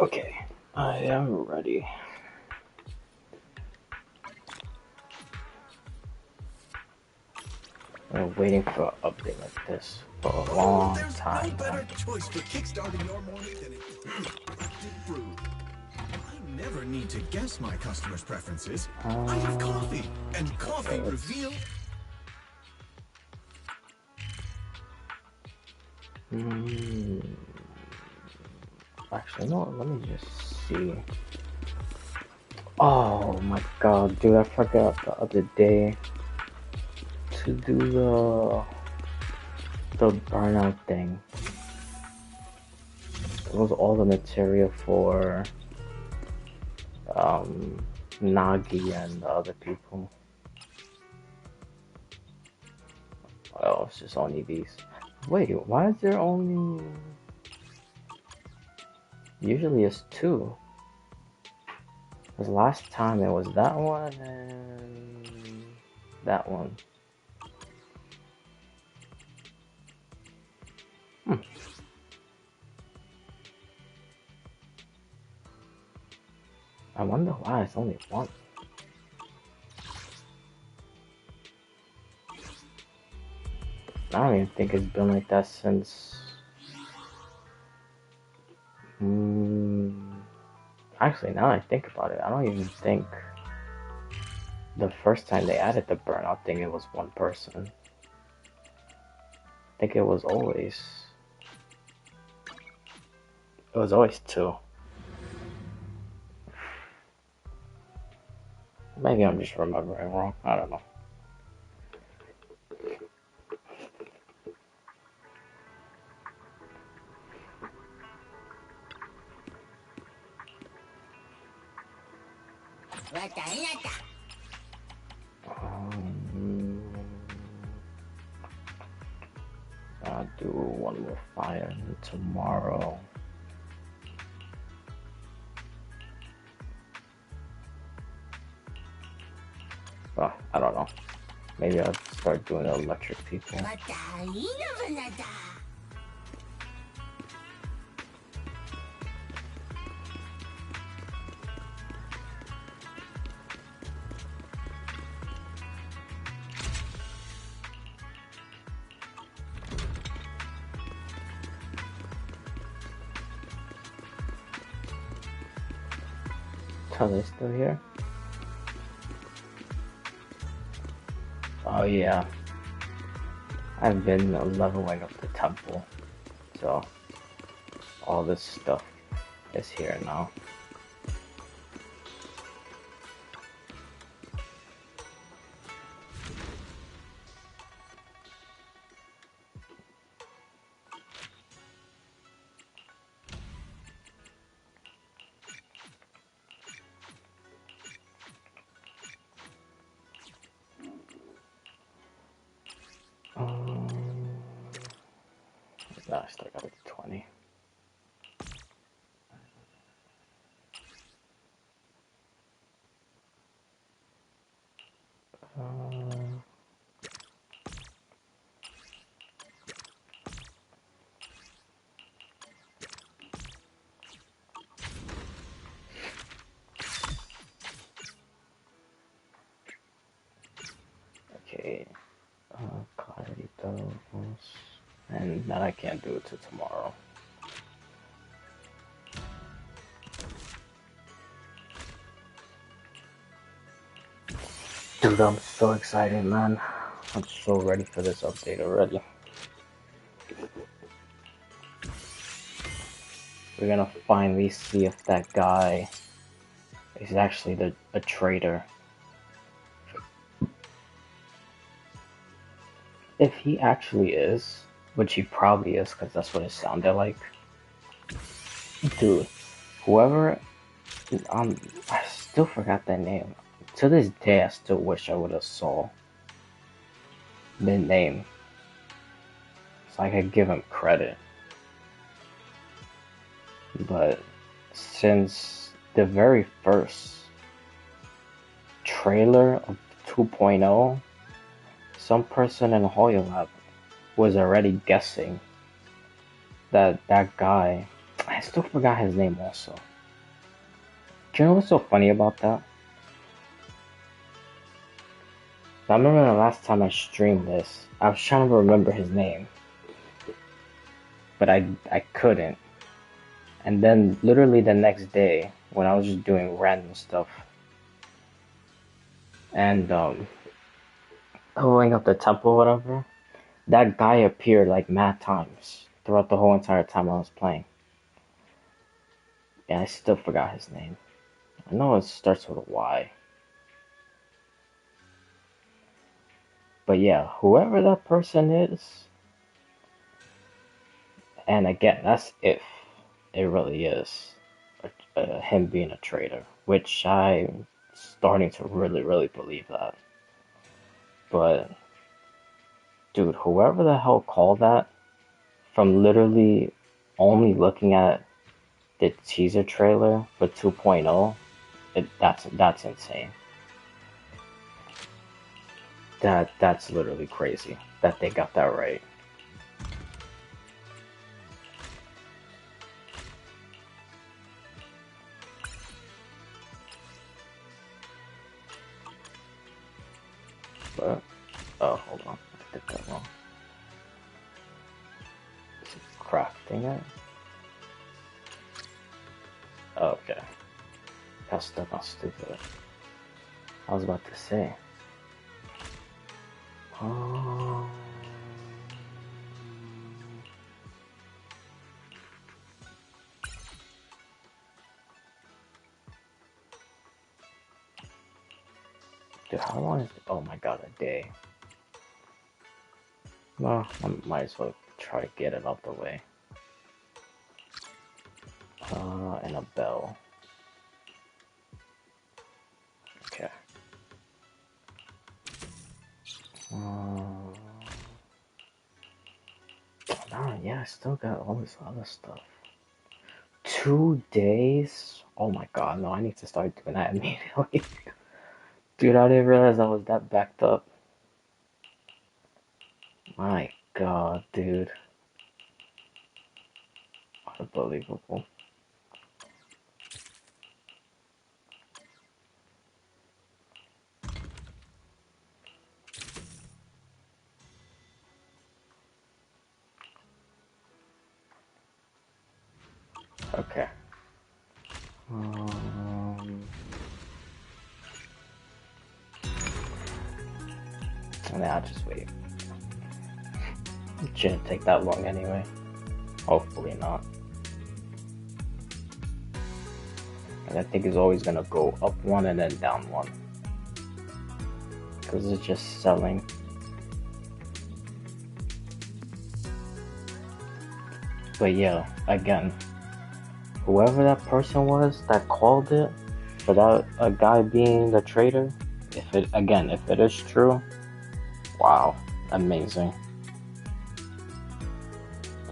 Okay, I am ready. I've been waiting for an update like this for a long time. There's no better choice for kickstarting your morning than a brew. I never need to guess my customers' preferences. I have coffee, and coffee reveal. Actually, no, let me just see. Oh my god, dude, I forgot the other day to do the burnout thing. It was all the material for Nagi and the other people. Oh, it's just only these. Wait, why is there only... Usually it's two. Because last time it was that one and that one. I wonder why it's only one. I don't even think it's been like that since... Actually, now that I think about it, I don't even think the first time they added the burnout thing, it was one person. I think it was always two. Maybe I'm just remembering wrong. I don't know. I'll do one more fire tomorrow. Oh, I don't know. Maybe I'll start doing electric people. Are they still here? Oh yeah. I've been leveling up the temple, so all this stuff is here now. No, I still got it to 20. Okay, Claritos, and then I can't do it till tomorrow. Dude, I'm so excited, man. I'm so ready for this update already. We're gonna finally see if that guy is actually a traitor. If he actually is, which he probably is, because that's what it sounded like. Dude, whoever, I still forgot that name. To this day, I still wish I would have saw the name, so I could give him credit. But since the very first trailer of 2.0, some person in Hoya Lab was already guessing that that guy I still forgot his name also. Do you know what's so funny about that? I remember the last time I streamed this, I was trying to remember his name, but I couldn't. And then literally the next day, when I was just doing random stuff and going up the temple or whatever, that guy appeared like mad times throughout the whole entire time I was playing. Yeah, I still forgot his name. I know it starts with a Y. But yeah, whoever that person is, and again, that's if it really is him being a traitor, which I'm starting to really, really believe that. But, dude, whoever the hell called that, from literally only looking at the teaser trailer for 2.0, that's insane. That's literally crazy that they got that right. But oh, hold on, I did that wrong. Is it crafting it? Oh, okay. How stuck on stupid. I was about to say. Oh. Dude, how long is it? Oh my god, a day. Well, I might as well try to get it out the way. And a bell. Okay. Oh, yeah, I still got all this other stuff. 2 days? Oh my god, no, I need to start doing that immediately. Dude, I didn't realize I was that backed up. My god, dude. Unbelievable. Okay. And I'll just wait. It shouldn't take that long anyway. Hopefully not. And I think it's always gonna go up one and then down one. Because it's just selling. But yeah, again, whoever that person was that called it, for that a guy being the traitor, if it is true, wow, amazing.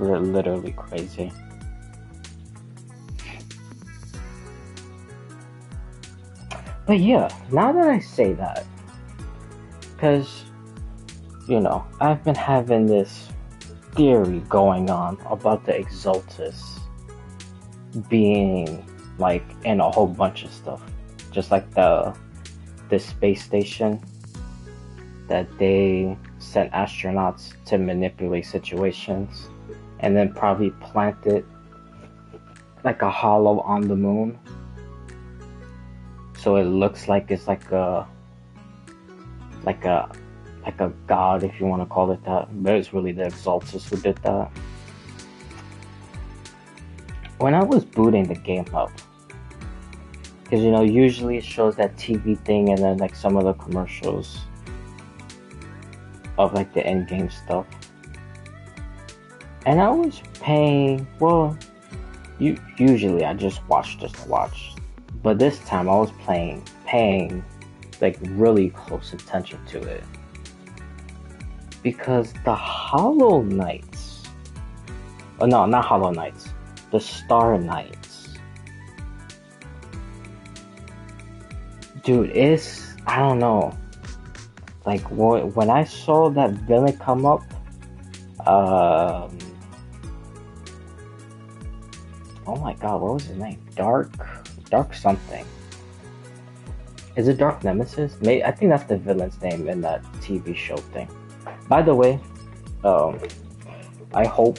Literally crazy. But yeah, now that I say that, because, I've been having this theory going on about the Exaltus being like in a whole bunch of stuff, just like the space station that they sent astronauts to manipulate situations and then probably planted like a hollow on the moon so it looks like it's like a god, if you want to call it that, but it's really the Exaltus who did that. When I was booting the game up, because usually it shows that TV thing and then like some of the commercials of like the end game stuff, and I was paying. Well, usually I just watch, but this time I was paying like really close attention to it, because the Hollow Knights, oh no, not Hollow Knights, the Star Knights, dude, I don't know, like when I saw that villain come up, oh Oh my god, what was his name? Dark something. Is it Dark Nemesis? I think that's the villain's name in that TV show thing. By the way, I hope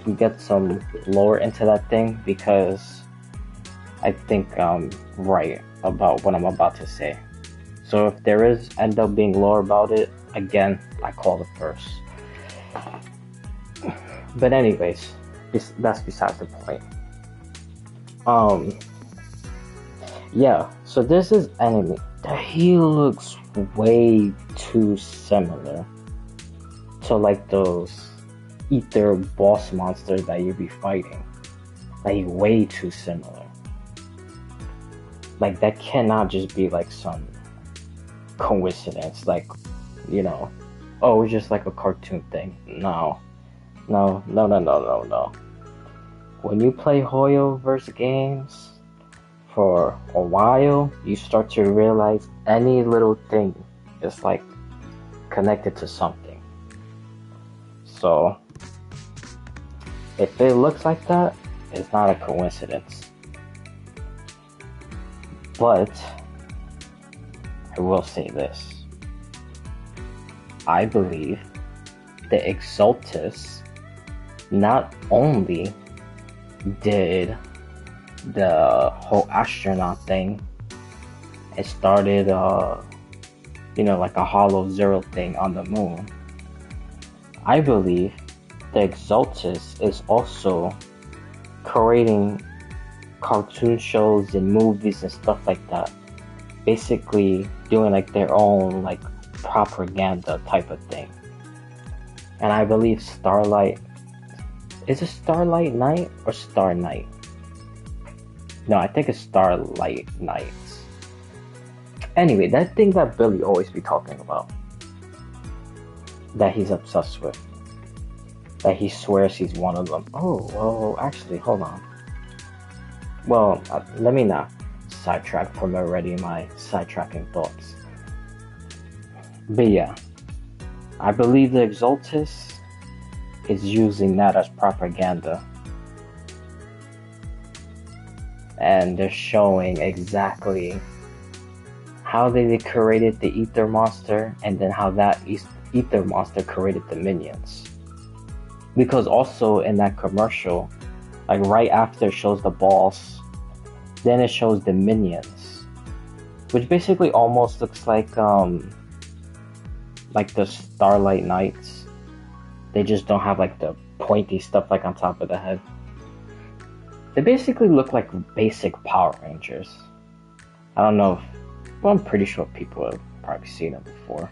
you get some lore into that thing because I think I'm right about what I'm about to say. So if there is end up being lore about it, again, I call it first. But anyways, that's besides the point. Yeah, so there's this enemy that he looks way too similar to like those ether boss monsters that you be fighting. Like way too similar. Like that cannot just be like some coincidence, like, you know, oh, it's just like a cartoon thing. No. When you play Hoyoverse games for a while, you start to realize any little thing is like connected to something. So if it looks like that, it's not a coincidence. But I will say this. I believe the Exaltus not only did the whole astronaut thing, it started like a hollow zero thing on the moon. I believe the Exaltus is also creating cartoon shows and movies and stuff like that, basically doing like their own like propaganda type of thing. And I believe Starlight, is it Starlight Night or Star Night? No, I think it's Starlight Nights. Anyway, that thing that Billy always be talking about, that he's obsessed with, that he swears he's one of them. Oh, well, actually, hold on. Well, let me not sidetrack from already my sidetracking thoughts. But yeah, I believe the Exaltus is using that as propaganda. And they're showing exactly how they created the Ether Monster and then how that Ether Monster created the minions. Because also in that commercial, like right after it shows the boss, then it shows the minions, which basically almost looks like the Starlight Knights. They just don't have like the pointy stuff like on top of the head. They basically look like basic Power Rangers. I don't know well, I'm pretty sure people have probably seen them before.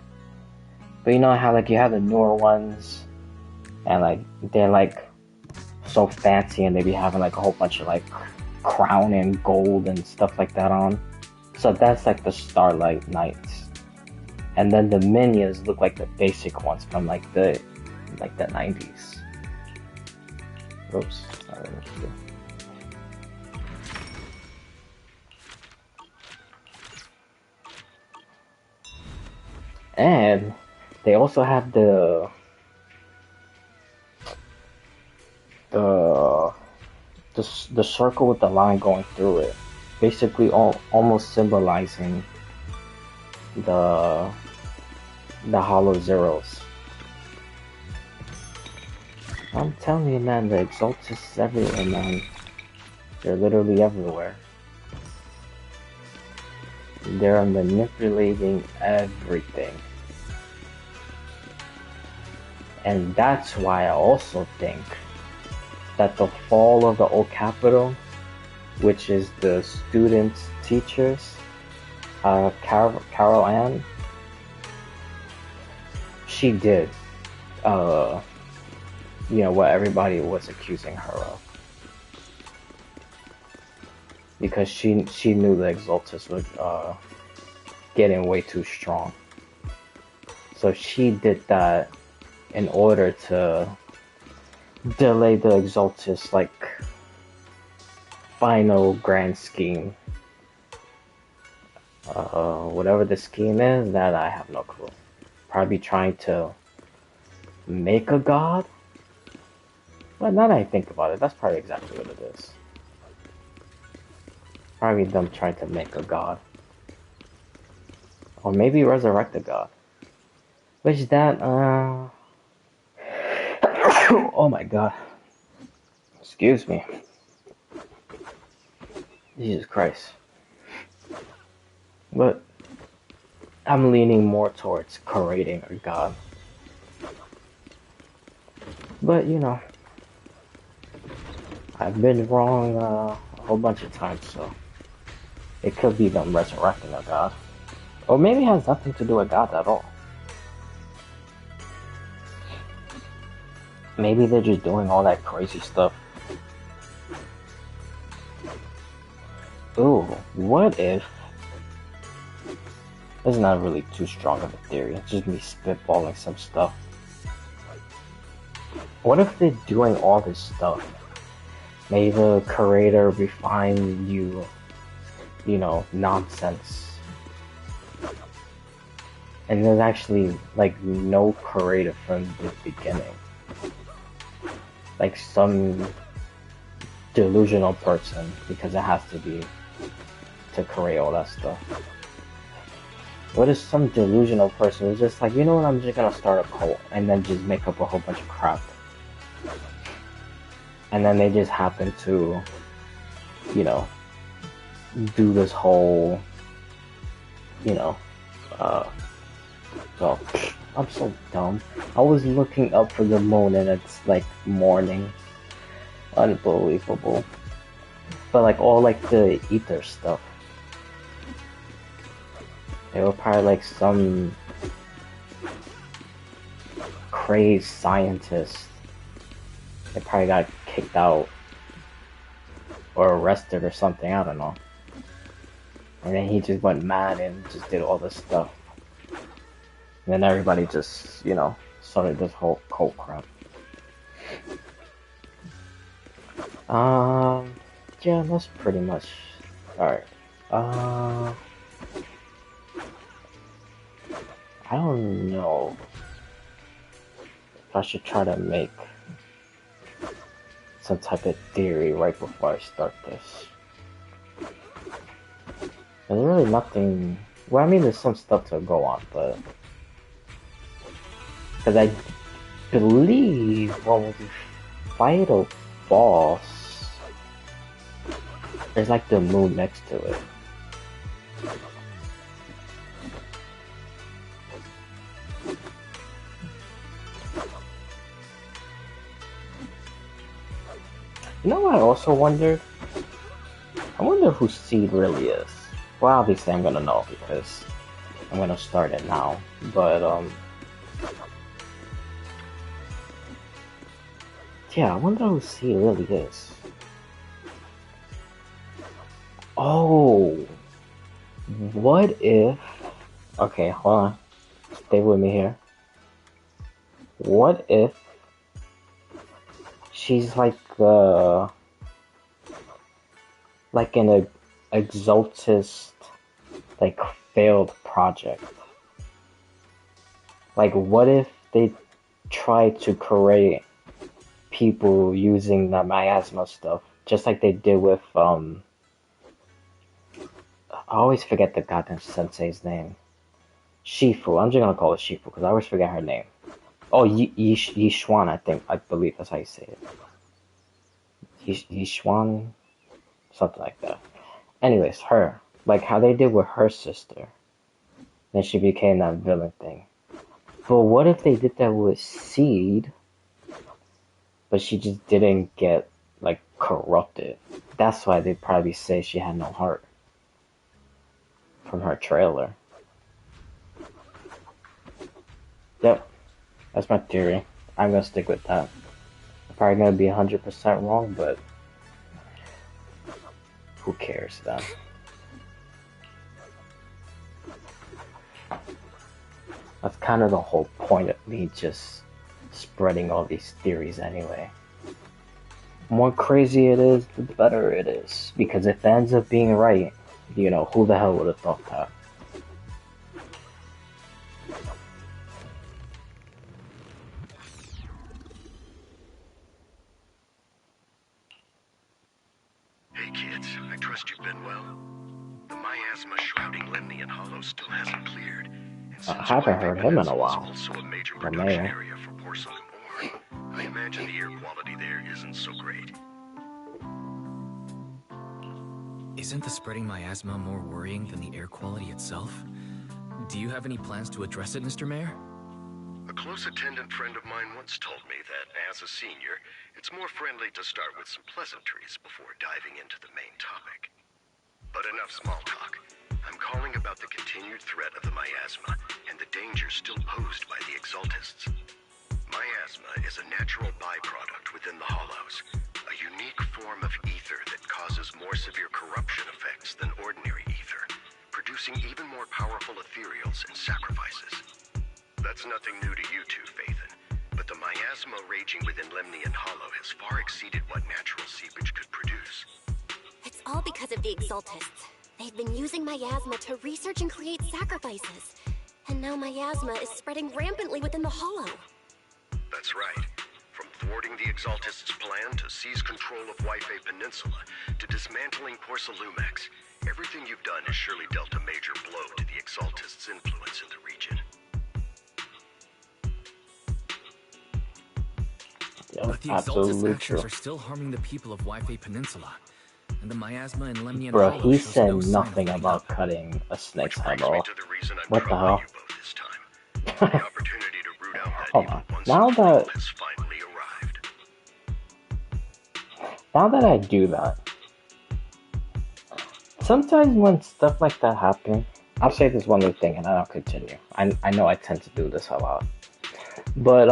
But you know how like you have the newer ones and like they're like so fancy and they be having like a whole bunch of like crown and gold and stuff like that on. So that's like the Starlight Knights. And then the minions look like the basic ones from like the 90s. Oops, sorry, let's do. And they also have the circle with the line going through it, basically almost symbolizing the hollow zeros. I'm telling you, man, the Exaltus is everywhere, man. They're literally everywhere. They're manipulating everything. And that's why I also think that the fall of the old capital, which is the students, teachers, Carol Ann, she did, what everybody was accusing her of. Because she knew the Exaltus was getting way too strong. So she did that in order to delay the Exaltus like final grand scheme. Whatever the scheme is, that I have no clue. Probably trying to make a god But now that I think about it, that's probably exactly what it is. Probably them trying to make a god. Or maybe resurrect a god. Which that, oh my god. Excuse me. Jesus Christ. But I'm leaning more towards creating a god. But, you know, I've been wrong a whole bunch of times, so it could be them resurrecting a god. Or maybe it has nothing to do with God at all. Maybe they're just doing all that crazy stuff. Ooh, what if... This is not really too strong of a theory, it's just me spitballing some stuff. What if they're doing all this stuff? Maybe the creator refine you know, nonsense. And there's actually, like, no creator from the beginning. Like some delusional person, because it has to be to create all that stuff. What if some delusional person is just like, you know what, I'm just gonna start a cult, and then just make up a whole bunch of crap. And then they just happen to, you know, do this whole, you know, well, I'm so dumb. I was looking up for the moon and it's like morning. Unbelievable. But like all like the ether stuff. They were probably like some crazed scientist. They probably got kicked out or arrested or something, I don't know. And then he just went mad and just did all this stuff. And then everybody just, you know, started this whole cult crap. Yeah, that's pretty much... Alright. I don't know if I should try to make some type of theory right before I start this. There's really nothing... Well, I mean, there's some stuff to go on, but... Because I believe when we fight a boss, there's like the moon next to it. You know what I also wondered? I wonder who Seed really is. Well, obviously I'm gonna know because I'm gonna start it now. But, yeah, I wonder who Seed really is. Oh! What if... Okay, hold on. Stay with me here. What if she's like an exaltist, like, failed project? Like, what if they try to create people using the miasma stuff, just like they did with, I always forget the goddamn sensei's name. Shifu. I'm just gonna call her Shifu, because I always forget her name. Oh, Yishuan, I believe that's how you say it. Yishuan? Something like that. Anyways, her. Like how they did with her sister. Then she became that villain thing. But what if they did that with Seed, but she just didn't get, like, corrupted? That's why they probably say she had no heart. From her trailer. Yep. That's my theory. I'm gonna stick with that. I'm probably gonna be 100% wrong, but who cares then? That's kind of the whole point of me just spreading all these theories anyway. The more crazy it is, the better it is. Because if it ends up being right, you know, who the hell would have thought that? trust you've been well? The miasma shrouding Lemnian Hollow still hasn't cleared. I haven't heard him in a while. Also a major production area for porcelain ore. I imagine the air quality there isn't so great. Isn't the spreading miasma more worrying than the air quality itself? Do you have any plans to address it, Mr. Mayor? A close attendant friend of mine once told me that, as a senior, it's more friendly to start with some pleasantries before diving into the main topic. But enough small talk. I'm calling about the continued threat of the miasma and the dangers still posed by the Exaltists. Miasma is a natural byproduct within the Hollows, a unique form of ether that causes more severe corruption effects than ordinary ether, producing even more powerful ethereals and sacrifices. That's nothing new to you two, Phaethon, but the miasma raging within Lemnian Hollow has far exceeded what natural seepage could produce. It's all because of the Exaltists. They've been using miasma to research and create sacrifices. And now miasma is spreading rampantly within the Hollow. That's right. From thwarting the Exaltists' plan to seize control of Wi-Fi Peninsula to dismantling Porcelumex, everything you've done has surely dealt a major blow to the Exaltists' influence in the region. But the Exaltist actions are still harming the people of Wi-Fi Peninsula. And the miasma in Lemnian Bro, Hollow he shows said no sign of nothing letting about up. cutting a snake's Which head brings me off. to the reason I'm What the troubling hell? you both this time. The opportunity to root out that Hold evil on. once Now and for all that- has finally arrived. Now that I do that, sometimes when stuff like that happens, I'll say this one other thing and then I'll continue. I know I tend to do this a lot. But,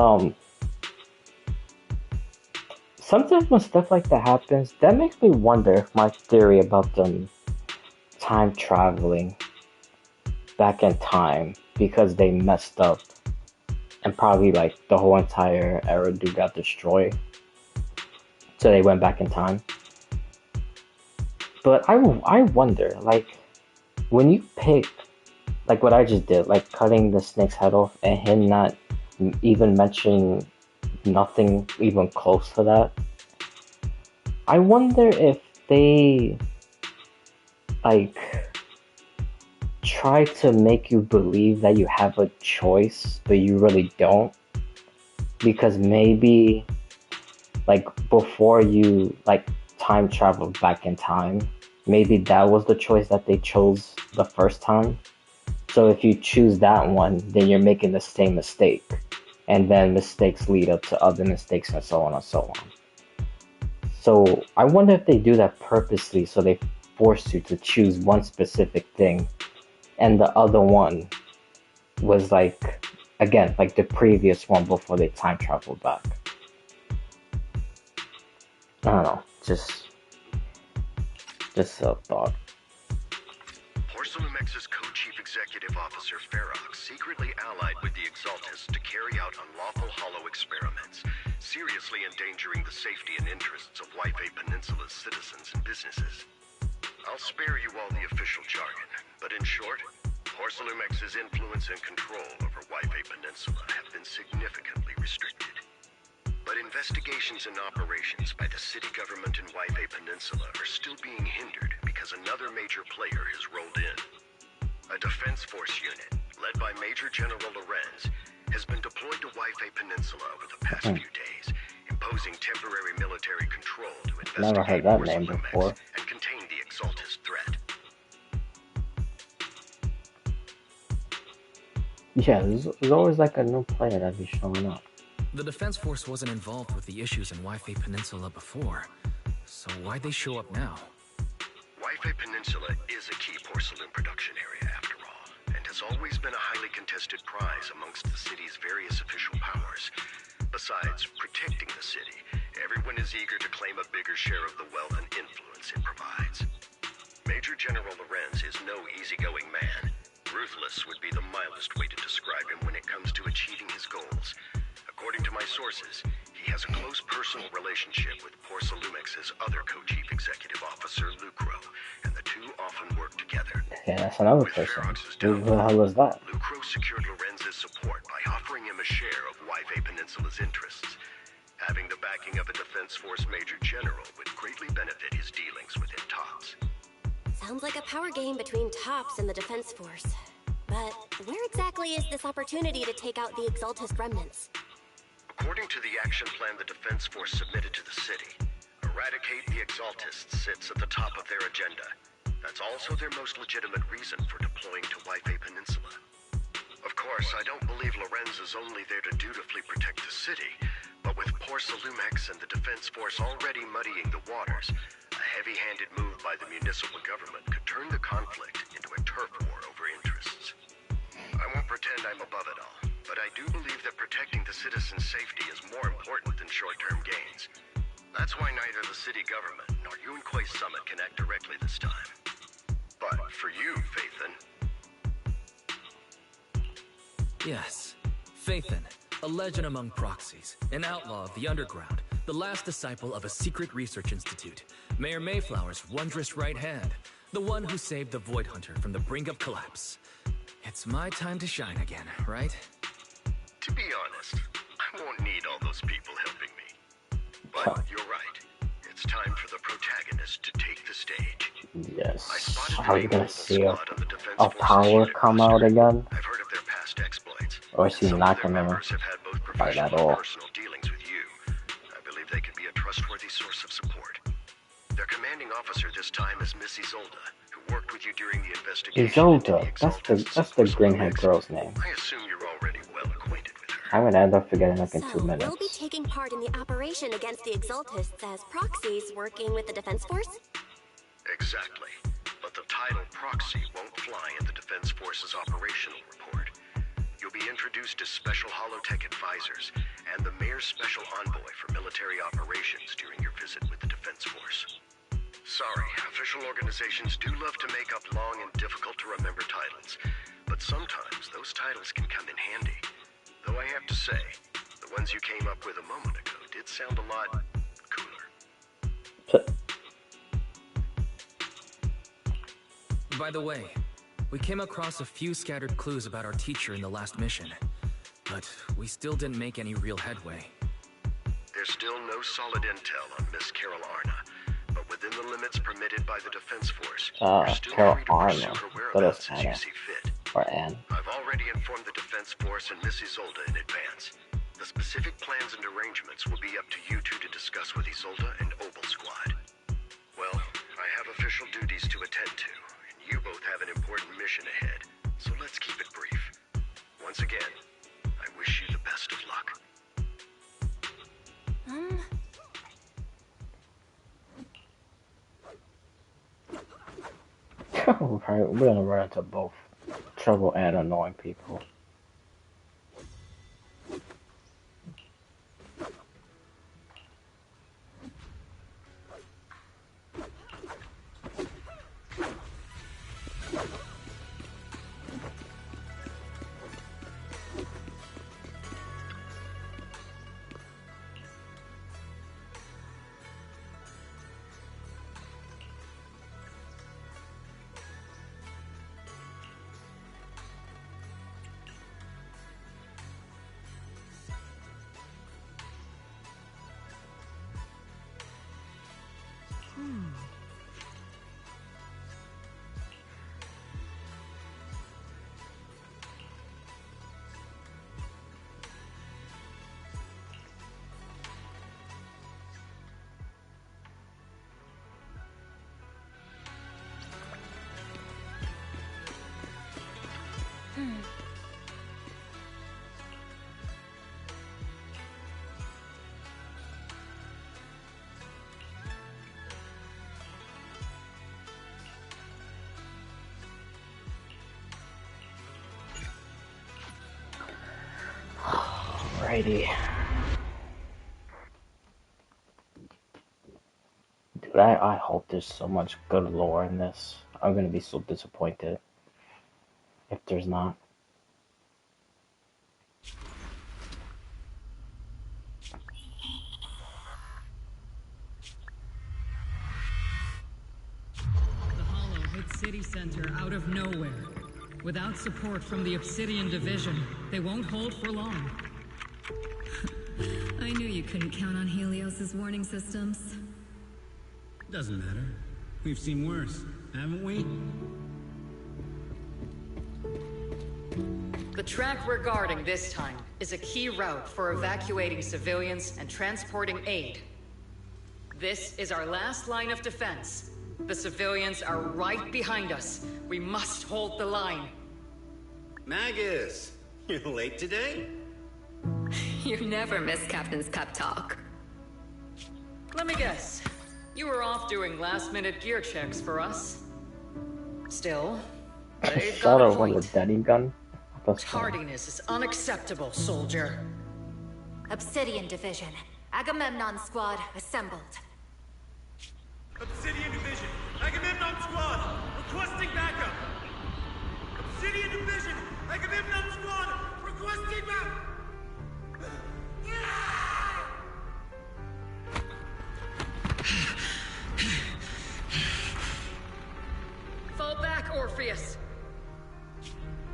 sometimes when stuff like that happens, that makes me wonder if my theory about them time traveling back in time because they messed up and probably like the whole entire Eridu got destroyed. So they went back in time. But I wonder, like, when you pick, like what I just did, like cutting the snake's head off and him not even mentioning nothing even close to that, I wonder if they, like, try to make you believe that you have a choice, but you really don't. Because maybe, like, before you, like, time traveled back in time, maybe that was the choice that they chose the first time. So if you choose that one, then you're making the same mistake. And then mistakes lead up to other mistakes and so on and so on. So I wonder if they do that purposely so they force you to choose one specific thing and the other one was like, again, like the previous one before they time traveled back. I don't know, just a thought. Porcelumex's co-chief executive officer Ferox secretly allied with the Exaltists to carry out unlawful hollow experiments, seriously endangering the safety and interests of Wi-Fi Peninsula's citizens and businesses. I'll spare you all the official jargon, but in short, Porcelumex's influence and control over Wi-Fi Peninsula have been significantly restricted. But investigations and operations by the city government in Wi-Fi Peninsula are still being hindered because another major player has rolled in. A defense force unit, led by Major General Lorenz, has been deployed to Wi-Fi Peninsula over the past few days, imposing temporary military control to investigate Never heard that name before. and contain the Exaltist threat. Yeah, there's always like a new player that be showing up. The Defense Force wasn't involved with the issues in Wi-Fi Peninsula before, so why'd they show up now? Wi-Fi Peninsula is a key porcelain production area after all, and has always been a highly contested prize amongst the city's various official powers. Besides protecting the city, everyone is eager to claim a bigger share of the wealth and influence it provides. Major General Lorenz is no easygoing man. Ruthless would be the mildest way to describe him when it comes to achieving his goals. According to my sources, he has a close personal relationship with Porcelumex's other co-chief executive officer, Lucro, and the two often work together. Yeah, that's another With person. Ferox's Who the hell is that? Lucro secured Lorenz's support by offering him a share of Wi-Fi Peninsula's interests. Having the backing of a Defense Force Major General would greatly benefit his dealings with Intox. Sounds like a power game between Tops and the Defense Force. But where exactly is this opportunity to take out the Exaltist remnants? According to the action plan the Defense Force submitted to the city, eradicate the Exaltists sits at the top of their agenda. That's also their most legitimate reason for deploying to Waifei Peninsula. Of course, I don't believe Lorenz is only there to dutifully protect the city, but with Porcelumex and the Defense Force already muddying the waters, a heavy-handed move by the municipal government could turn the conflict into a turf war over interests. I won't pretend I'm above it all, but I do believe that protecting the citizens' safety is more important than short-term gains. That's why neither the city government nor Yunquei Summit can act directly this time. But for you, Phaethon... Yes, Phaethon, a legend among proxies, an outlaw of the underground, the last disciple of a secret research institute, Mayor Mayflower's wondrous right hand, the one who saved the Void Hunter from the brink of collapse. It's my time to shine again, right? To be honest, I won't need all those people helping me. But you're right. It's time for the protagonist to take the stage. Yes. Are we gonna see a power come out again? I've heard of their past exploits. Or is he not gonna fight at all? Personal dealings with you. I believe they could be a trustworthy source of support. Their commanding officer this time is Miss Isolde, who worked with you during the investigation. Isolde, that's the green-haired girl's name. I assume you're already well acquainted with her. I'm gonna end up forgetting like in 2 minutes. We'll be taking part in the operation against the Exaltists as proxies working with the Defense Force? Exactly. But the title proxy won't fly in the Defense Force's operational report. You'll be introduced as Special Holotech Advisors and the Mayor's Special Envoy for Military Operations during your visit with the Defense Force. Sorry, official organizations do love to make up long and difficult-to-remember titles, but sometimes those titles can come in handy. Though I have to say, the ones you came up with a moment ago did sound a lot cooler. By the way, we came across a few scattered clues about our teacher in the last mission, but we still didn't make any real headway. There's still no solid intel on Miss Carol Arna, but within the limits permitted by the Defense Force, you're still free to pursue her whereabouts as you see fit. Or Anne. I've already informed the Defense Force and Miss Isolde in advance. The specific plans and arrangements will be up to you two to discuss with Isolde and Obol Squad. Well, I have official duties to attend to, and you both have an important mission ahead, so let's keep it brief. Once again, I wish you the best of luck. Right, we're gonna run into both trouble and annoying people. Alrighty. Dude, I hope there's so much good lore in this. I'm gonna be so disappointed if there's not. The Hollow hit City Center out of nowhere. Without support from the Obsidian Division, they won't hold for long. I knew you couldn't count on Helios's warning systems. Doesn't matter. We've seen worse, haven't we? The track we're guarding this time is a key route for evacuating civilians and transporting aid. This is our last line of defense. The civilians are right behind us. We must hold the line. Magus, you're late today? You never miss Captain's pep talk. Let me guess. You were off doing last-minute gear checks for us. Still, they've got a With a point. daddy gun. Tardiness is unacceptable, soldier. Obsidian Division. Agamemnon Squad assembled. Obsidian Division, Agamemnon Squad, requesting backup. Obsidian Division, Agamemnon Squad, requesting backup. Fall back, Orpheus.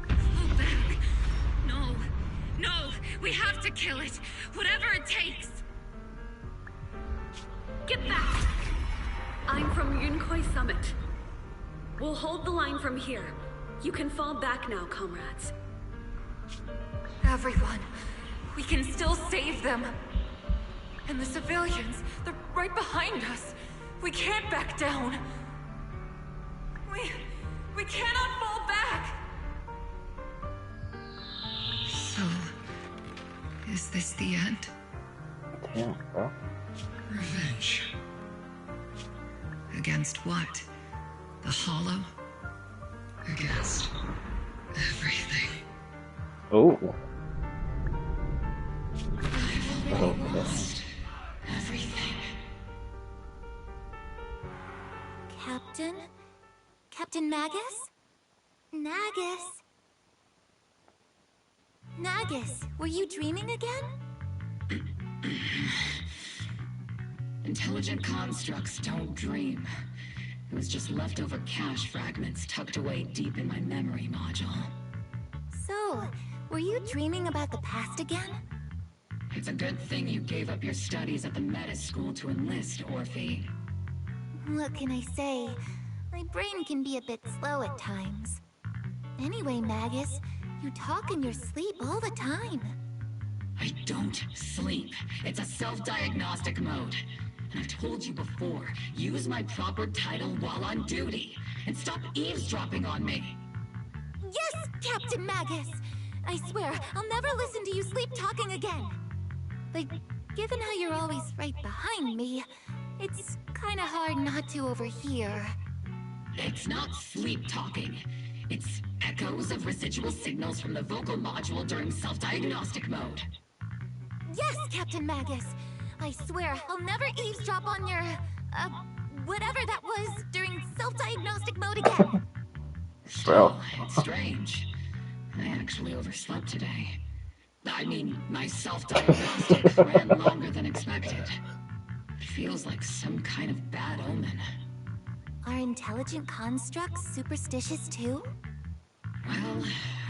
Fall back. No. No. We have to kill it. Whatever it takes. Get back. I'm from Yunkoi Summit. We'll hold the line from here. You can fall back now, comrades. Everyone. We can still save them. And the civilians, they're right behind us. We can't back down. We cannot fall back! So, is this the end? Damn, bro. Revenge. Against what? The Hollow? Against everything. Oh. I've already lost everything. Captain? Captain Magus? Nagus? Nagus, were you dreaming again? Intelligent constructs don't dream. It was just leftover cache fragments tucked away deep in my memory module. So, were you dreaming about the past again? It's a good thing you gave up your studies at the Meta School to enlist, Orphe. What can I say? My brain can be a bit slow at times. Anyway, Magus, you talk in your sleep all the time. I don't sleep. It's a self-diagnostic mode. And I've told you before, use my proper title while on duty. And stop eavesdropping on me. Yes, Captain Magus! I swear, I'll never listen to you sleep talking again. But given how you're always right behind me, it's kinda hard not to overhear. It's not sleep talking. It's echoes of residual signals from the vocal module during self-diagnostic mode. Yes, Captain Magus! I swear, I'll never eavesdrop on your, whatever that was during self-diagnostic mode again. Bro. It's strange. I actually overslept today. I mean, my self-diagnostic ran longer than expected. It feels like some kind of bad omen. Are intelligent constructs superstitious too? Well,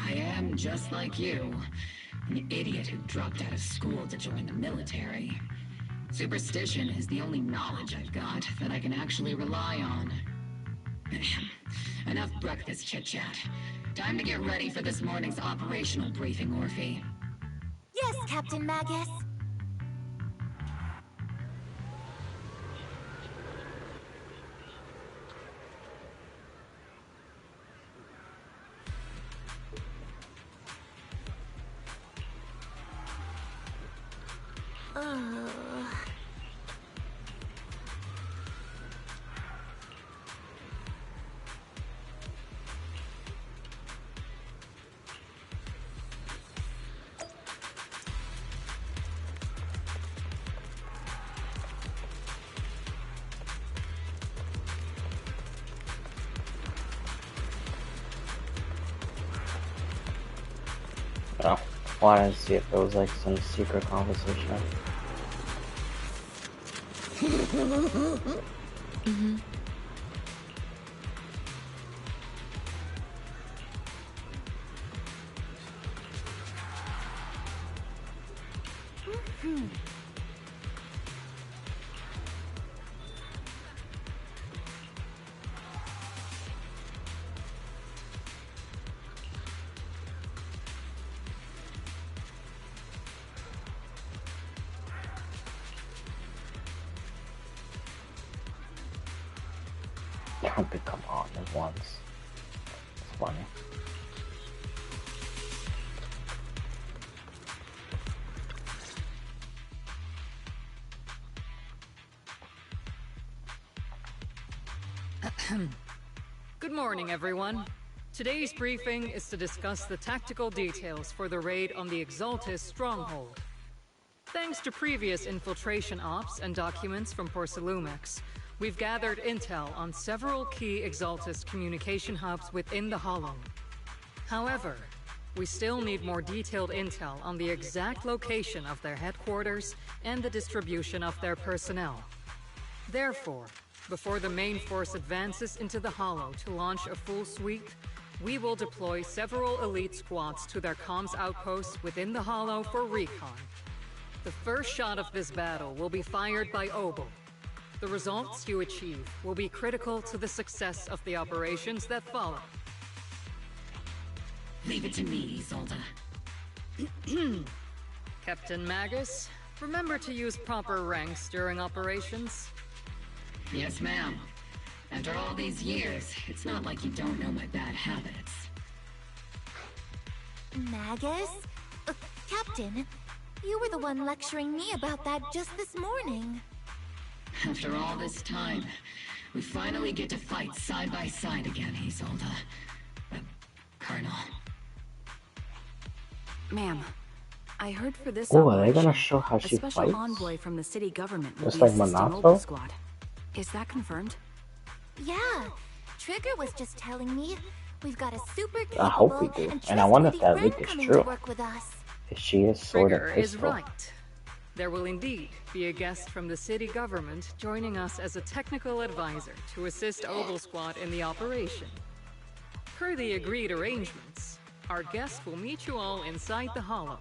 I am just like you. An idiot who dropped out of school to join the military. Superstition is the only knowledge I've got that I can actually rely on. Enough breakfast chit-chat. Time to get ready for this morning's operational briefing, Orphe. Yes, Captain Magus. Oh, wanted to see if there was like some secret conversation. Mm-hmm. Can't come on at once. It's funny. Good morning, everyone. Today's briefing is to discuss the tactical details for the raid on the Exaltis stronghold. Thanks to previous infiltration ops and documents from Porcelumex, we've gathered intel on several key Exaltis communication hubs within the Hollow. However, we still need more detailed intel on the exact location of their headquarters and the distribution of their personnel. Therefore, before the main force advances into the Hollow to launch a full sweep, we will deploy several elite squads to their comms outposts within the Hollow for recon. The first shot of this battle will be fired by Obol. The results you achieve will be critical to the success of the operations that follow. Leave it to me, Isolde. Captain Magus, remember to use proper ranks during operations? Yes, ma'am. After all these years, it's not like you don't know my bad habits. Magus? Captain, you were the one lecturing me about that just this morning. After all this time, we finally get to fight side by side again, Isolde. Colonel. Ma'am, I heard for this Oh, are they gonna operation, show how she a special fights? envoy from the city government will Just be like assisting Monaco? Obol Squad. Is that confirmed? Yeah, Trigger was just telling me we've got a super I hope we capable do. and And I wonder if trustworthy that friend leak is coming true. to work with us. If she is sword Trigger and is pistol. right. There will indeed be a guest from the city government joining us as a technical advisor to assist Obol Squad in the operation. Per the agreed arrangements, our guest will meet you all inside the Hollow.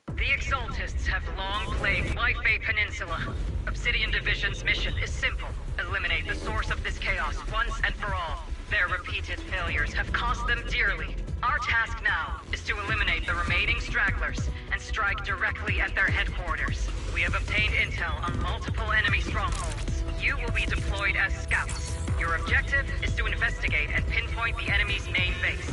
The Exaltists have long plagued Life-Bay Peninsula. Obsidian Division's mission is simple. Eliminate the source of this chaos once and for all. Their repeated failures have cost them dearly. Our task now is to eliminate the remaining stragglers and strike directly at their headquarters. We have obtained intel on multiple enemy strongholds. You will be deployed as scouts. Your objective is to investigate and pinpoint the enemy's main base.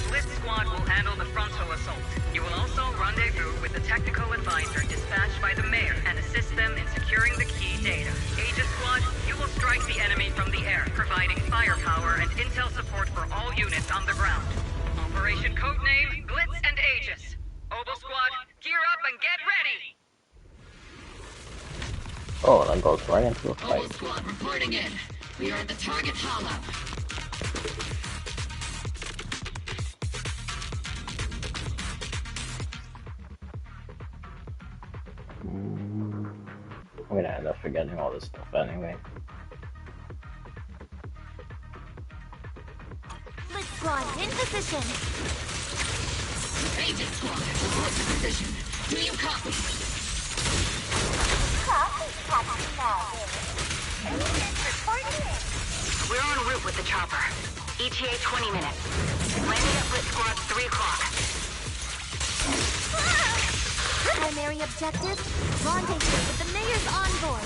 Blitz Squad will handle the frontal assault. You will also rendezvous with the technical advisor dispatched by the mayor and assist them in securing the key data. Aegis Squad, you will strike the enemy from the air, providing firepower and intel support for all units on the ground. Operation codename Blitz and Aegis. Obol Squad, gear up and get ready! Oh, that goes right into a fight. Obol Squad reporting in. We are at the target hollow. I'm gonna end up forgetting all this stuff anyway. Blitz Squad in position. Aegis Squad, report to position. Do you copy? Copy, Captain Magus. Agent reporting in. We're en route with the chopper. ETA 20 minutes. Landing at Blitz Squad 3 o'clock. Primary objective, rendezvous with the mayor's envoy.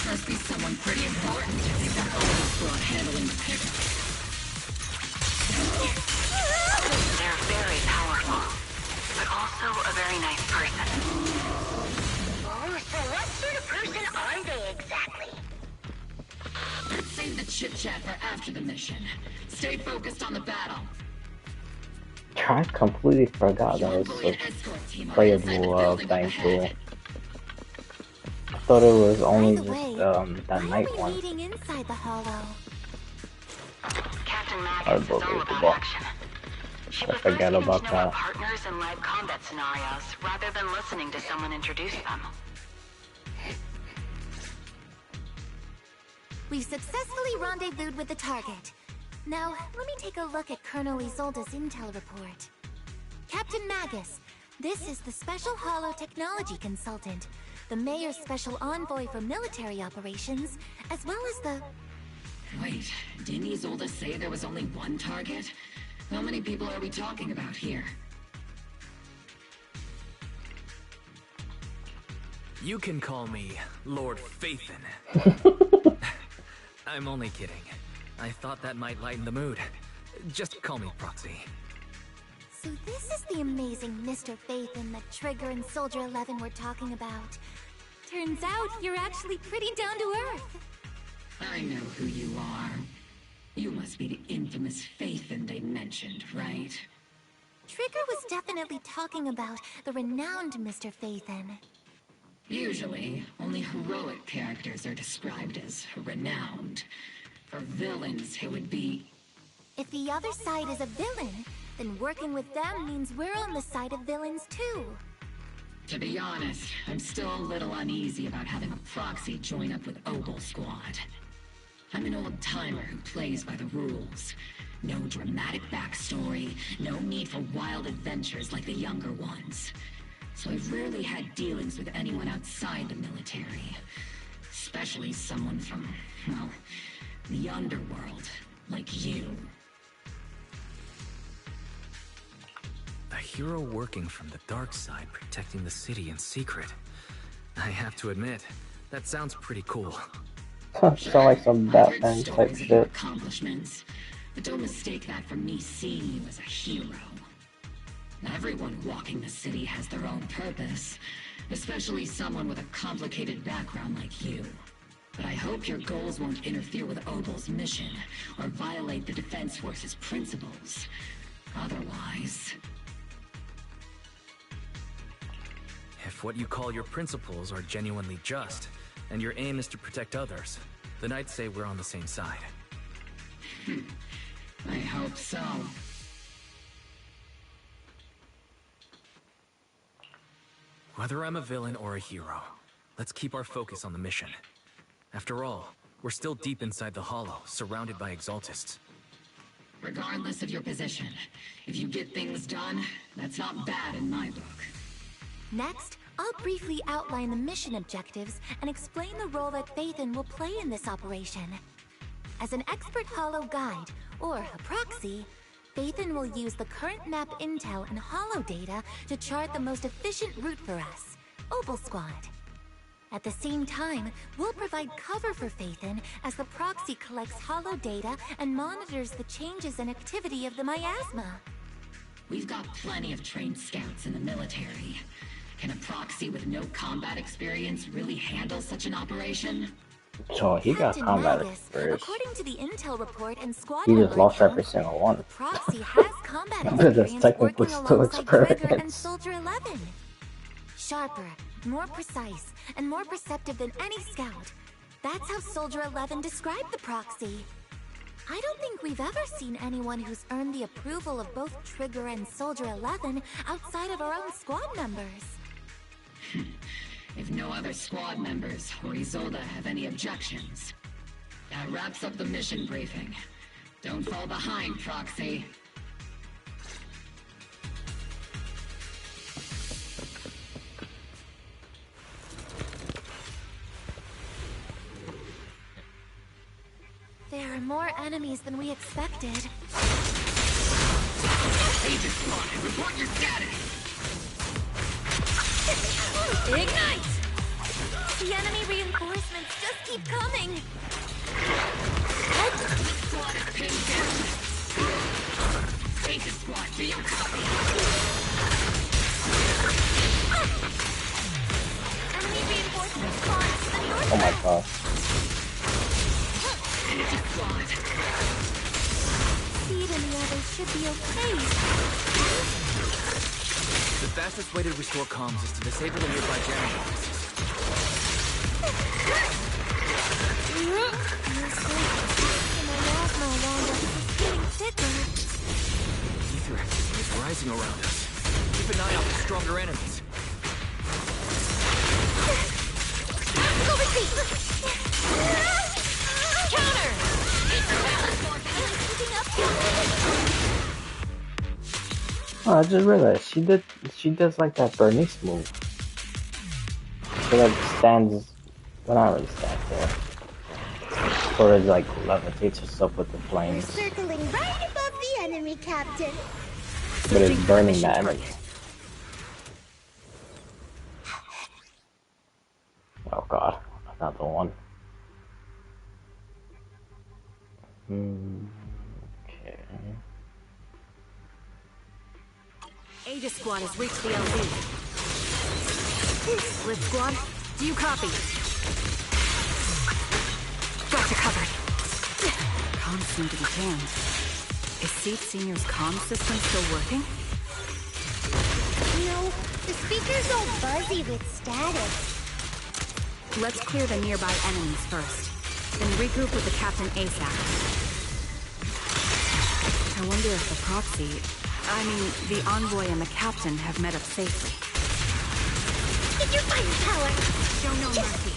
Must be someone pretty important if you've got Obol Squad handling the pickup. They're very powerful, but also a very nice person. Oh, so what sort of person are they exactly? Let's save the chit-chat for after the mission. Stay focused on the battle. I completely forgot that was a playable thing too. I thought it was only just that night one. Meeting inside the hollow. Captain Magus is all Unbelievable. about action. She I prefers forget getting about to know our that. partners in live combat scenarios rather than listening to someone introduce them. We've successfully rendezvoused with the target. Now, let me take a look at Colonel Isolde's intel report. Captain Magus, This is the Special Hollow Technology Consultant, the Mayor's Special Envoy for Military Operations, as well as the... Wait, didn't Isolde say there was only one target? How many people are we talking about here? You can call me Lord Phaethon. I'm only kidding. I thought that might lighten the mood. Just call me Proxy. So this is the amazing Mr. Phaethon that Trigger and Soldier 11 were talking about. Turns out you're actually pretty down to earth. I know who you are. You must be the infamous Phaethon they mentioned, right? Trigger was definitely talking about the renowned Mr. Phaethon. Usually, only heroic characters are described as renowned. For villains, it would be... If the other side is a villain, then working with them means we're on the side of villains too. To be honest, I'm still a little uneasy about having a proxy join up with Obol Squad. I'm an old-timer who plays by the rules. No dramatic backstory, no need for wild adventures like the younger ones. So I've rarely had dealings with anyone outside the military. Especially someone from, well, the underworld, like you. A hero working from the dark side, protecting the city in secret. I have to admit, that sounds pretty cool. Sounds like some Batman type shit. Accomplishments, but don't mistake that for me seeing you as a hero. Everyone walking the city has their own purpose, especially someone with a complicated background like you. But I hope your goals won't interfere with Obol's mission, or violate the Defense Force's principles. Otherwise... If what you call your principles are genuinely just, and your aim is to protect others, then I'd say we're on the same side. I hope so. Whether I'm a villain or a hero, let's keep our focus on the mission. After all, we're still deep inside the Hollow, surrounded by Exaltists. Regardless of your position, if you get things done, that's not bad in my book. Next, I'll briefly outline the mission objectives and explain the role that Phaethon will play in this operation. As an expert Hollow guide, or a proxy, Phaethon will use the current map intel and Hollow data to chart the most efficient route for us, Obol Squad. At the same time, we'll provide cover for Phaethon as the proxy collects Hollow data and monitors the changes and activity of the miasma. We've got plenty of trained scouts in the military. Can a proxy with no combat experience really handle such an operation? So he got Captain combat Magus, experience. according to the intel report and squad He just member lost account, every single one. the proxy has combat But it's experience technically working still alongside Trigger and experience. Soldier 11. Sharper, more precise, and more perceptive than any scout. That's how Soldier 11 described the proxy. I don't think we've ever seen anyone who's earned the approval of both Trigger and Soldier 11 outside of our own squad members. If no other squad members or Isolde have any objections. That wraps up the mission briefing. Don't fall behind, Proxy. There are more enemies than we expected. Agent Squad, report your status! Ignite! The enemy reinforcements just keep coming! Squad is pinned down! Agent Squad, do you copy? Enemy reinforcements spawned to the north. Oh my god. Agent Squad! Speed and the others should be okay. The fastest way to restore comms is to disable the nearby jamming devices. Ether activity is rising around us. Keep an eye out for stronger enemies. Counter! Oh, I just realized she does like that Bernice move. She like stands, well, not really stands there. Sort of like levitates herself with the flames. We're circling right above the enemy, Captain. But it's burning the enemy. Oh god, another one. Okay. Ada Squad has reached the LZ. Split Squad, do you copy? Got you covered. Comms seem to be jammed. Is Seed Senior's comm system still working? No, the speaker's all buzzy with static. Let's clear the nearby enemies first, then regroup with the Captain ASAP. I wonder if the proxy, the envoy and the Captain have met up safely. Get your firepower! Show no mercy.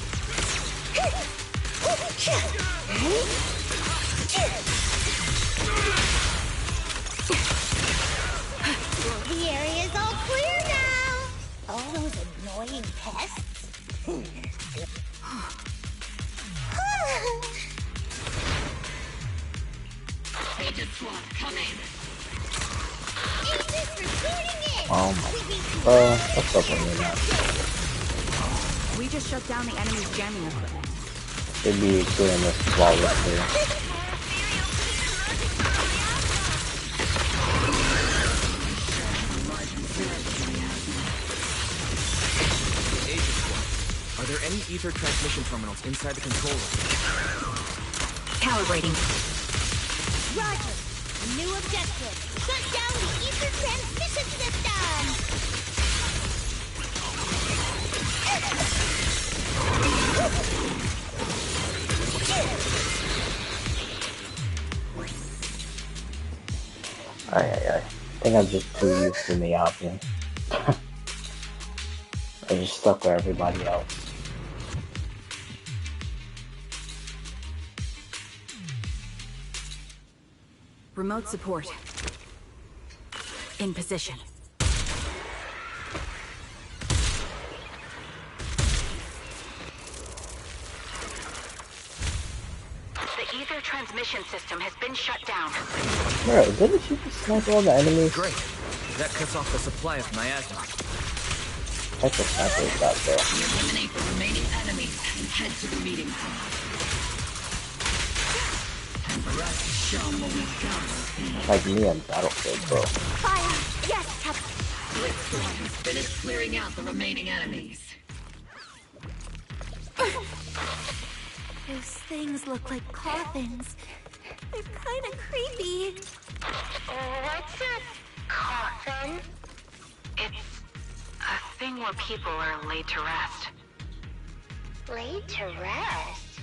The area's all clear now! All those annoying pests? Agent Squad, come in. Agent reporting in! Oh my. What's up with that? We just shut down the enemy's jamming equipment. They'd be doing this flawlessly. Are there any ether transmission terminals inside the control room? Calibrating. Roger! New objective! Shut down the ether transmission system! I think I'm just too used to the option. I just stuck with everybody else. Remote support. In position. The ether transmission system has been shut down. Bro, didn't she just snipe all the enemies? Great. That cuts off the supply of miasma. That's a sniper out there. Eliminate the remaining enemies and head to the meeting point. And for us to show them what we've got. Like me on Battlefield, bro. Fire! Yes, Captain! Split Squad has finished clearing out the remaining enemies. Those things look like coffins. They're kind of creepy. What's a coffin? It's a thing where people are laid to rest. Laid to rest?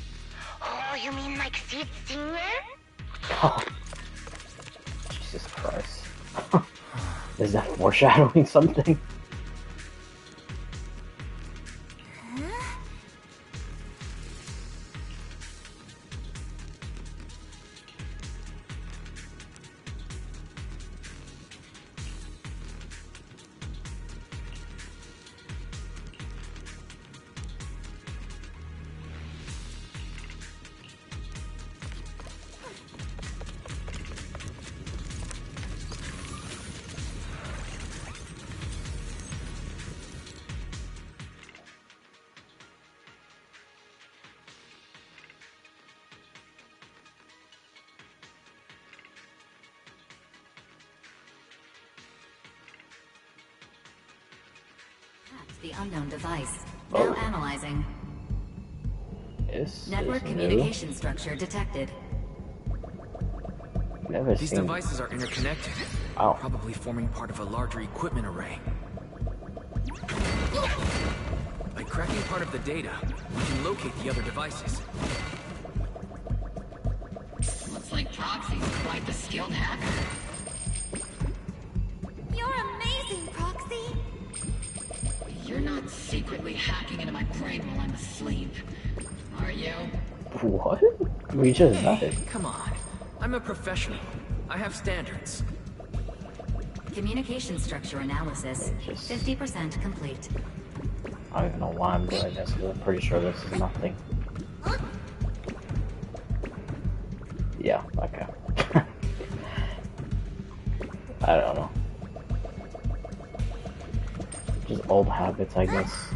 Oh, you mean like Seed Senior? Oh. Jesus Christ. Is that foreshadowing something? The unknown device. Now analyzing. Network communication structure detected. These devices are interconnected. Oh. Probably forming part of a larger equipment array. By cracking part of the data, we can locate the other devices. Looks like Proxy's quite the skilled hacker. You're amazing, Proxy! You're not secretly hacking into my brain while I'm asleep, are you? What? We just met. Come on. I'm a professional. I have standards. Communication structure analysis 50% complete. I don't even know why I'm doing this, because I'm pretty sure this is nothing. Yeah, okay. I don't know. Just old habits, I guess.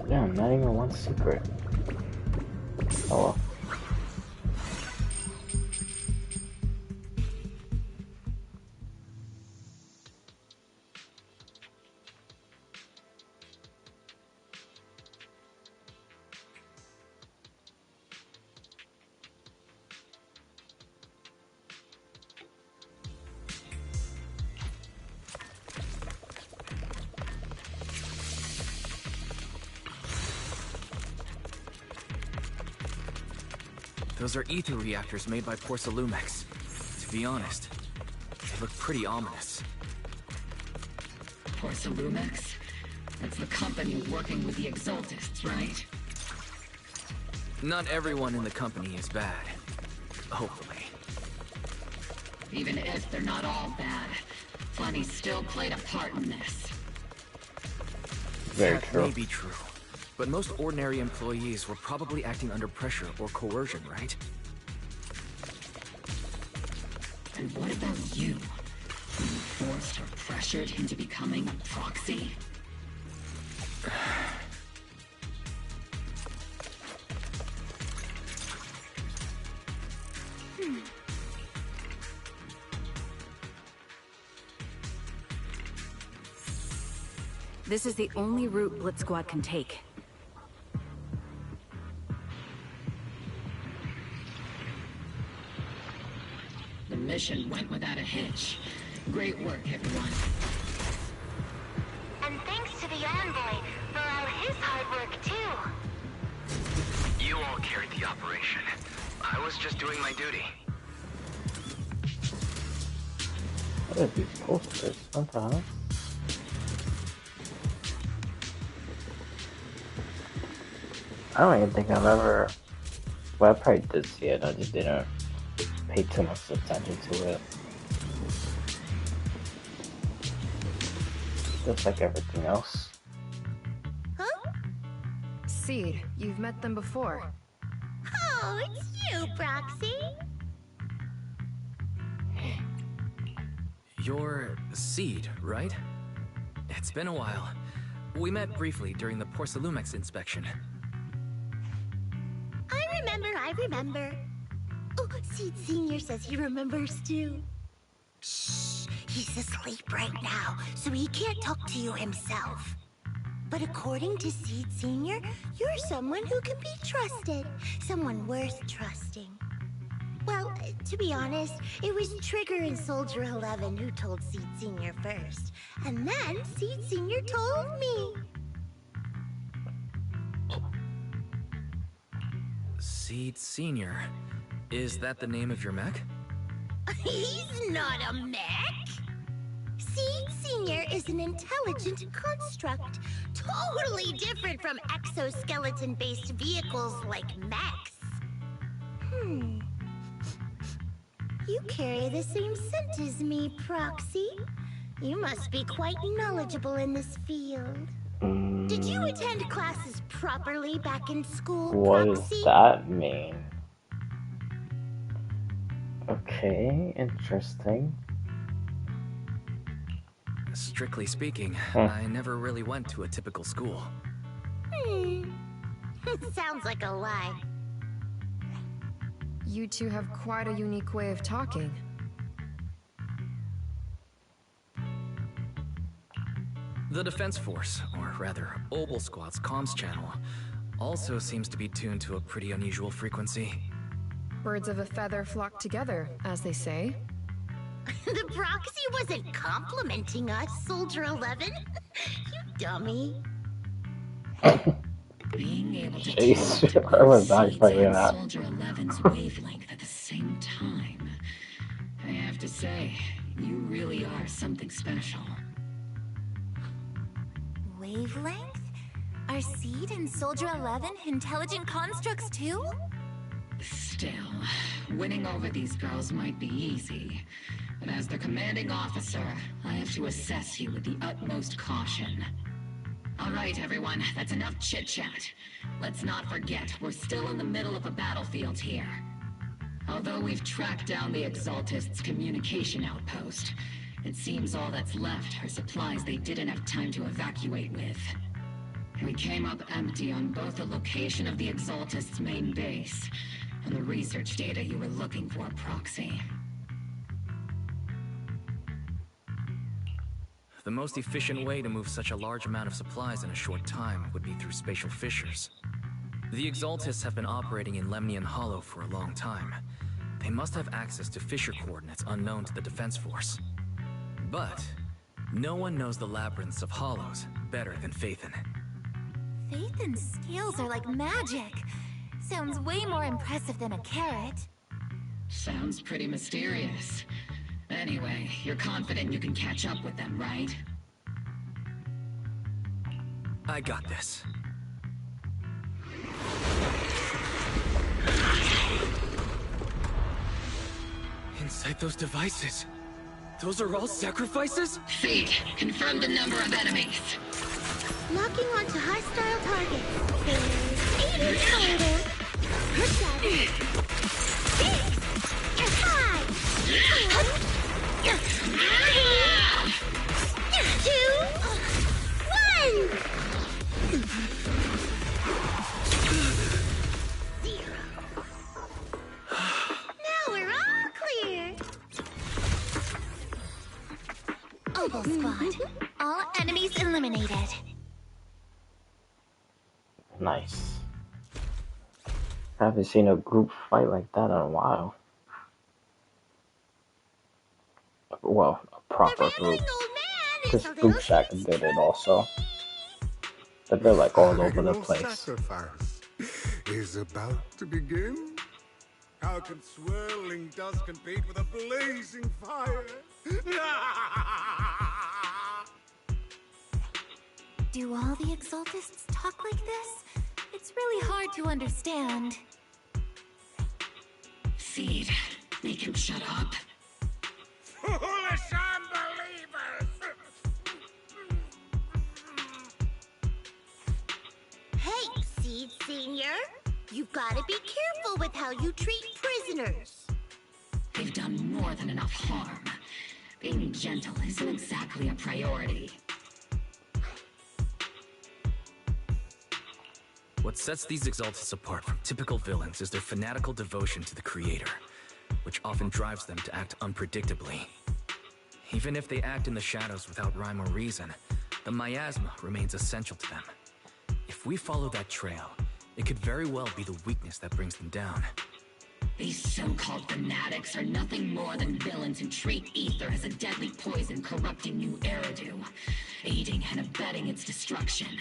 Damn, not even one secret. Oh well. Those are ether reactors made by Porcelumex. To be honest, they look pretty ominous. Porcelumex? That's the company working with the Exaltists, right? Not everyone in the company is bad. Hopefully. Even if they're not all bad, Funny still played a part in this. Very that true. May be true. But most ordinary employees were probably acting under pressure or coercion, right? And what about you? Were you forced or pressured into becoming a proxy? This is the only route Blitz Squad can take. The mission went without a hitch. Great work, everyone. And thanks to the envoy for all his hard work, too. You all carried the operation. I was just doing my duty. What are these posters? What the hell? I don't even think I've ever... Well, I probably did see it, I just didn't pay too much attention to it. Just like everything else. Huh? Seed, you've met them before. Oh, it's you, Proxy. You're Seed, right? It's been a while. We met briefly during the Porcelumex inspection. I remember. Oh, Seed Senior says he remembers too. Shh, he's asleep right now, so he can't talk to you himself. But according to Seed Senior, you're someone who can be trusted. Someone worth trusting. Well, to be honest, it was Trigger and Soldier 11 who told Seed Senior first. And then Seed Senior told me. Seed Senior. Is that the name of your mech? He's not a mech. Seed Senior is an intelligent construct, totally different from exoskeleton-based vehicles like mechs. You carry the same scent as me, Proxy. You must be quite knowledgeable in this field. Did you attend classes properly back in school, What Proxy? does that mean? Okay, interesting. Strictly speaking, I never really went to a typical school. Sounds like a lie. You two have quite a unique way of talking. The Defense Force, or rather, Obol Squad's comms channel, also seems to be tuned to a pretty unusual frequency. Birds of a feather flock together, as they say. The proxy wasn't complimenting us, Soldier 11. You dummy. Being able to Jeez, I was not expecting that. Soldier 11's wavelength at the same time. I have to say, you really are something special. Wavelength? Are Seed and Soldier 11 intelligent constructs too? Still, winning over these girls might be easy. But as their commanding officer, I have to assess you with the utmost caution. All right, everyone, that's enough chit-chat. Let's not forget, we're still in the middle of a battlefield here. Although we've tracked down the Exaltists' communication outpost, it seems all that's left are supplies they didn't have time to evacuate with. We came up empty on both the location of the Exaltists' main base and the research data you were looking for, Proxy. The most efficient way to move such a large amount of supplies in a short time would be through spatial fissures. The Exaltists have been operating in Lemnian Hollow for a long time. They must have access to fissure coordinates unknown to the Defense Force. But no one knows the labyrinths of hollows better than Phaethon. Phaethon's scales are like magic. Sounds way more impressive than a carrot. Sounds pretty mysterious. Anyway, you're confident you can catch up with them, right? I got this. Inside those devices, those are all sacrifices? Seed, confirm the number of enemies. Locking onto hostile targets. There's 8 in total. 7, 6, 5, 2, 1. 0. Now we're all clear. Obol Squad. All enemies eliminated. Nice. I haven't seen a group fight like that in a while. Well, a proper group. Because Group Shack did it also. But they're like all over the place. Sacrifice is about to begin. How can swirling dust compete with a blazing fire? Do all the Exaltists talk like this? It's really hard to understand. Seed, make him shut up. Foolish unbelievers! Hey, Seed Senior. You've got to be careful with how you treat prisoners. They've done more than enough harm. Being gentle isn't exactly a priority. What sets these Exaltists apart from typical villains is their fanatical devotion to the Creator, which often drives them to act unpredictably. Even if they act in the shadows without rhyme or reason, the miasma remains essential to them. If we follow that trail, it could very well be the weakness that brings them down. These so-called fanatics are nothing more than villains who treat ether as a deadly poison corrupting new Eridu, aiding and abetting its destruction.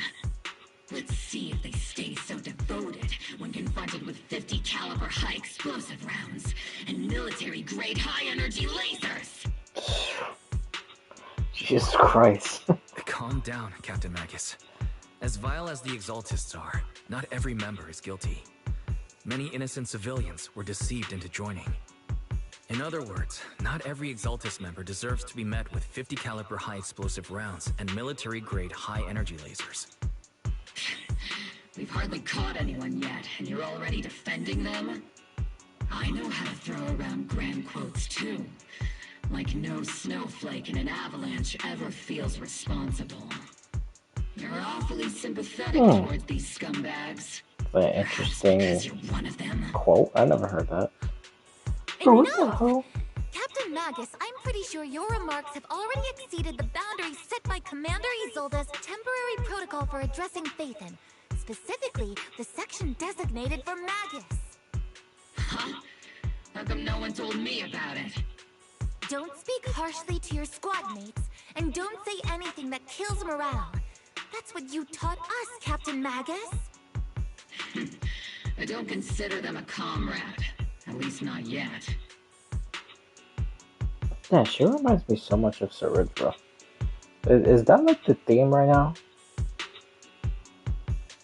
Let's see if they stay so devoted when confronted with 50 caliber high explosive rounds and military-grade high-energy lasers! Jesus Christ. Calm down, Captain Magus. As vile as the Exaltists are, not every member is guilty. Many innocent civilians were deceived into joining. In other words, not every Exaltist member deserves to be met with 50 caliber high explosive rounds and military-grade high-energy lasers. We've hardly caught anyone yet, and you're already defending them? I know how to throw around grand quotes too. Like no snowflake in an avalanche ever feels responsible. You're awfully sympathetic towards these scumbags. An interesting one of them. quote. I never heard that. Enough! Captain Captain Magus, I'm pretty sure your remarks have already exceeded the boundaries set by Commander Isolde's temporary protocol for addressing Phaethon. Specifically, the section designated for Magus. Huh? How come no one told me about it? Don't speak harshly to your squad mates, and don't say anything that kills morale. That's what you taught us, Captain Magus. I don't consider them a comrade. At least not yet. Yeah, she reminds me so much of Cerebra. Is that like the theme right now?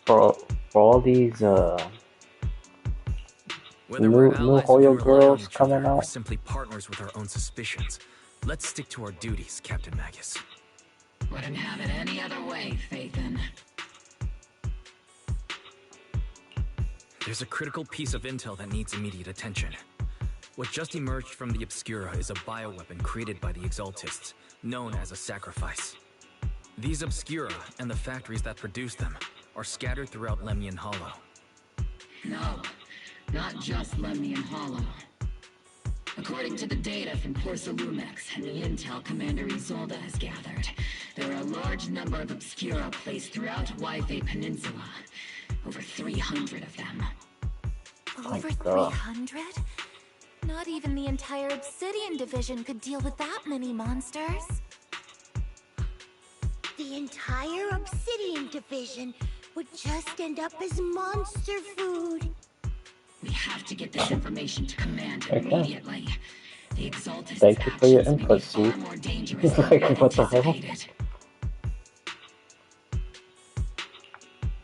For all these Whether new we're allies who Hoyo can rely on girls each coming other or out. simply partners with our own suspicions, let's stick to our duties, Captain Magus. Wouldn't have it any other way, Phaethon. There's a critical piece of intel that needs immediate attention. What just emerged from the Obscura is a bioweapon created by the Exaltists, known as a sacrifice. These Obscura, and the factories that produce them, are scattered throughout Lemnian Hollow. No, not just Lemnian Hollow. According to the data from Corsa Lumex and the intel Commander Isolde has gathered, there are a large number of Obscura placed throughout Yphae Peninsula. Over 300 of them. Over 300? Not even the entire Obsidian division could deal with that many monsters. The entire Obsidian division would just end up as monster food. We have to get this information to Command immediately. The Exaltist Thank you for your input, far Steve. more dangerous than we Like, what the hell? anticipated.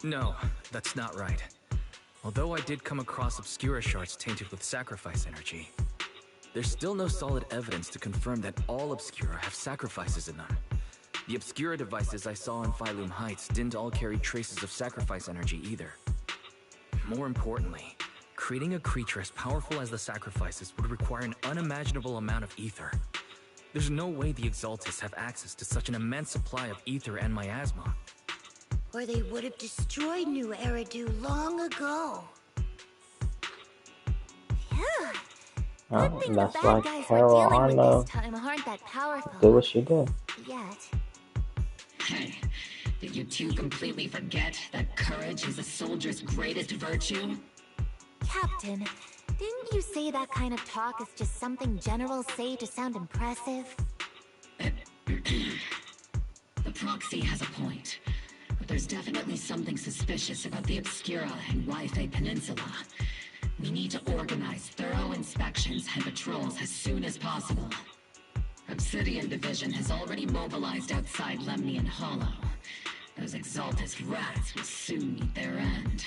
No, that's not right. Although I did come across Obscura shards tainted with sacrifice energy, there's still no solid evidence to confirm that all Obscura have sacrifices in them. The Obscura devices I saw in Phylum Heights didn't all carry traces of sacrifice energy either. More importantly, creating a creature as powerful as the sacrifices would require an unimaginable amount of ether. There's no way the Exaltists have access to such an immense supply of ether and miasma. Or they would have destroyed New Eridu long ago. Phew. Oh, Good thing that's the why bad guys Carol we're dealing with Arno this time aren't that powerful. did what she did. Yet. Hey, did you two completely forget that courage is a soldier's greatest virtue? Captain, didn't you say that kind of talk is just something generals say to sound impressive? The proxy has a point. But there's definitely something suspicious about the Obscura and Yphae Peninsula. We need to organize thorough inspections and patrols as soon as possible. Obsidian Division has already mobilized outside Lemnian Hollow. Those Exaltist rats will soon meet their end.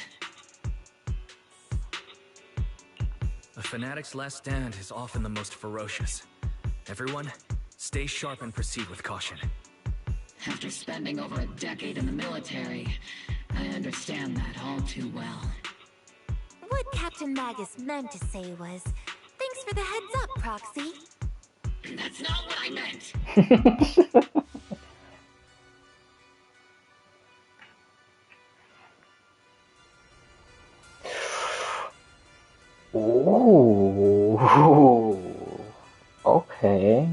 A fanatic's last stand is often the most ferocious. Everyone, stay sharp and proceed with caution. After spending over a decade in the military, I understand that all too well. What Captain Magus meant to say was, thanks for the heads up, Proxy. That's not what I meant! Ooh. Okay.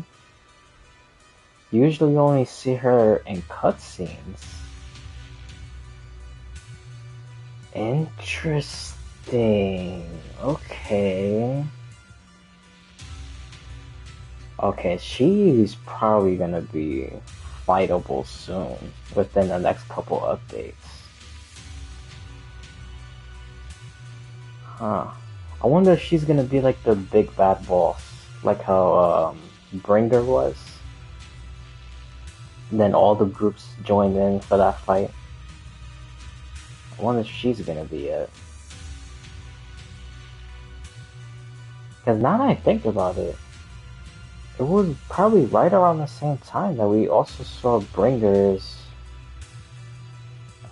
Usually you only see her in cutscenes. Interesting. Okay. Okay, she's probably gonna be fightable soon, within the next couple updates. Huh. I wonder if she's gonna be like the big bad boss, like how Bringer was. And then all the groups joined in for that fight. I wonder if she's gonna be it. Because now that I think about it, it was probably right around the same time that we also saw Bringer's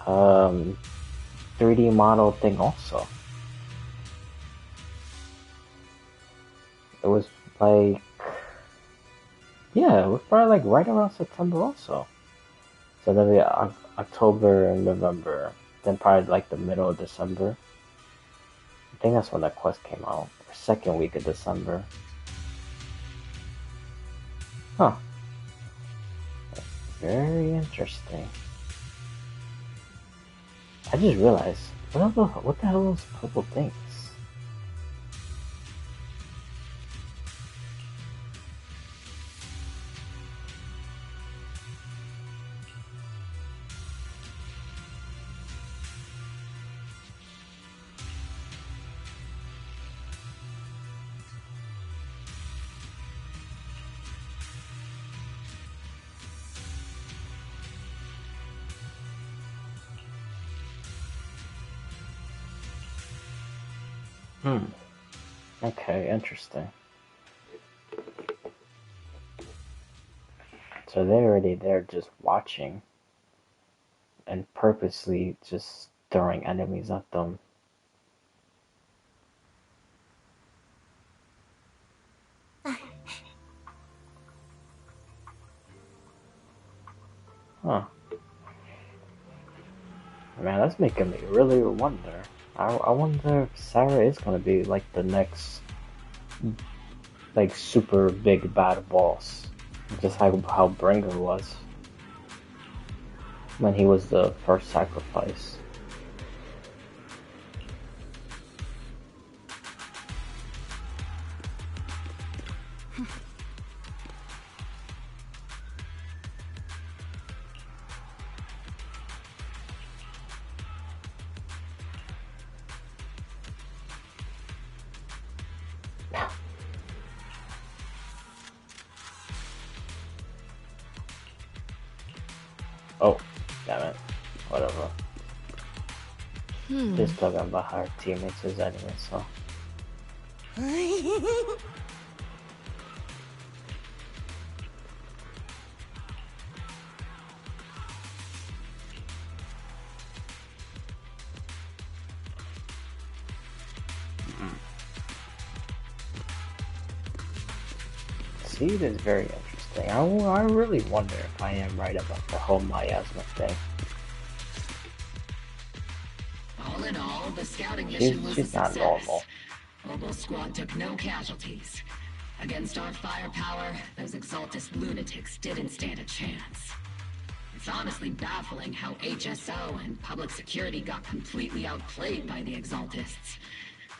3D model thing also. It was like, yeah, it was probably like right around September also. So then we October and November, then probably like the middle of December. I think that's when that quest came out, second week of December. Huh. Very interesting. I just realized, what the hell are those purple things? Okay, interesting. So they're already there just watching and purposely just throwing enemies at them. Huh. Man, that's making me really wonder. I wonder if Sarah is gonna be like the next, like, super big bad boss. Just how Bringer was when he was the first sacrifice. Oh, damn it. Whatever. Just talking about how our teammates is anyway, so. Seed is very interesting. I really wonder if I am right about the whole miasma thing. All in all, the scouting mission was a She's not success. normal. Obol squad took no casualties. Against our firepower, those Exaltist lunatics didn't stand a chance. It's honestly baffling how HSO and public security got completely outplayed by the Exaltists.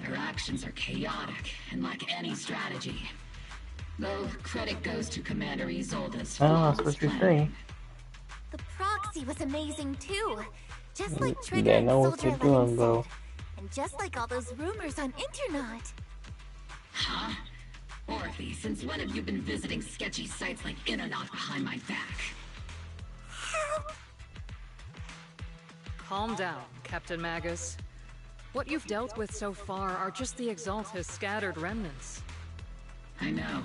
Their actions are chaotic and lack any strategy. Though credit goes to Commander Isolde's flawless planning. The proxy was amazing too. Just like Trigger They and know what Soldier they're doing, Legend though. said. And just like all those rumors on internet. Huh? Orphe, since when have you been visiting sketchy sites like Internet behind my back? Calm down, Captain Magus. What you've dealt with so far are just the Exaltist scattered remnants. I know.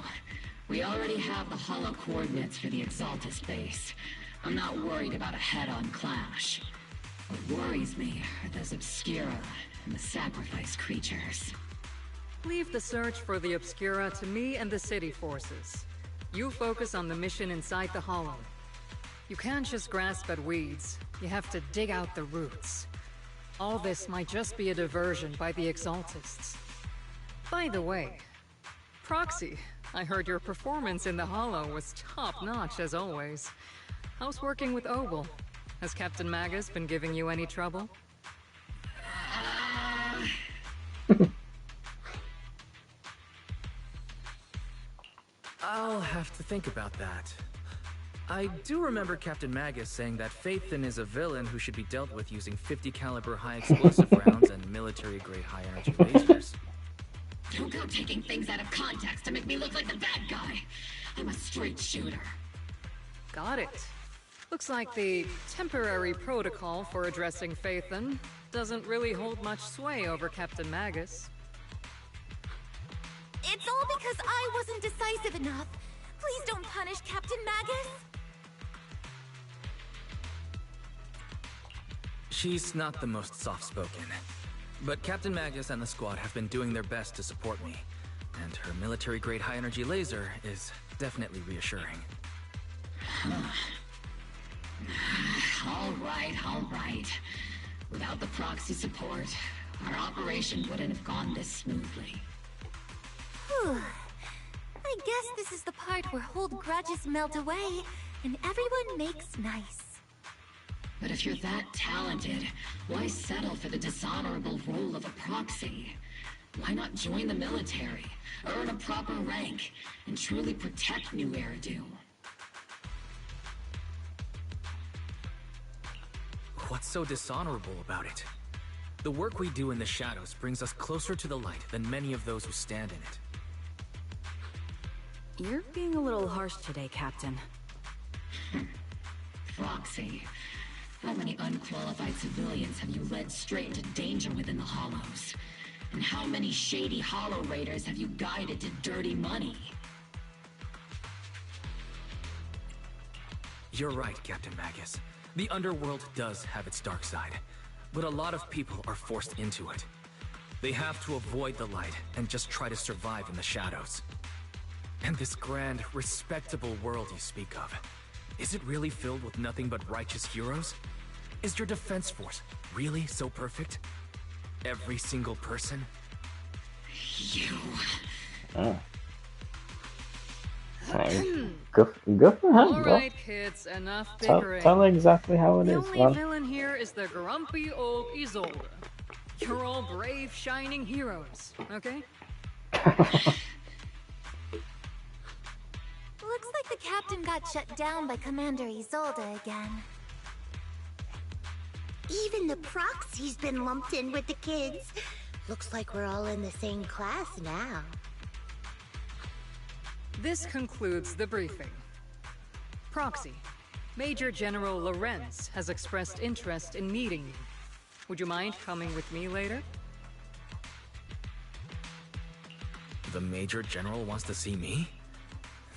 We already have the hollow coordinates for the Exaltist base. I'm not worried about a head-on clash. What worries me are those Obscura and the Sacrifice creatures. Leave the search for the Obscura to me and the city forces. You focus on the mission inside the Hollow. You can't just grasp at weeds. You have to dig out the roots. All this might just be a diversion by the Exaltists. By the way, Proxy, I heard your performance in the Hollow was top-notch as always. How's working with Obol? Has Captain Magus been giving you any trouble? I'll have to think about that. I do remember Captain Magus saying that Phaethon is a villain who should be dealt with using 50 caliber high explosive rounds and military-grade high-energy lasers. Don't go taking things out of context to make me look like the bad guy. I'm a straight shooter. Got it. Looks like the temporary protocol for addressing Phaethon doesn't really hold much sway over Captain Magus. It's all because I wasn't decisive enough. Please don't punish Captain Magus. She's not the most soft-spoken. But Captain Magus and the squad have been doing their best to support me. And her military-grade high-energy laser is definitely reassuring. All right. Without the proxy support, our operation wouldn't have gone this smoothly. Whew. I guess this is the part where old grudges melt away and everyone makes nice. But if you're that talented, why settle for the dishonorable role of a proxy? Why not join the military, earn a proper rank, and truly protect New Eridu? What's so dishonorable about it? The work we do in the shadows brings us closer to the light than many of those who stand in it. You're being a little harsh today, Captain. Proxy. How many unqualified civilians have you led straight into danger within the Hollows? And how many shady Hollow Raiders have you guided to dirty money? You're right, Captain Magus. The underworld does have its dark side, but a lot of people are forced into it. They have to avoid the light and just try to survive in the shadows. And this grand, respectable world you speak of, is it really filled with nothing but righteous heroes? Is your defense force really so perfect? Every single person? You... Oh. Good for him, All bro. right, kids, enough bickering. Tell her exactly how it the is, only man. villain here is the grumpy old Isolde. You're all brave, shining heroes, okay? Looks like the captain got shut down by Commander Isolde again. Even the proxy's been lumped in with the kids. Looks like we're all in the same class now. This concludes the briefing. Proxy, Major General Lorenz has expressed interest in meeting you. Would you mind coming with me later? The Major General wants to see me?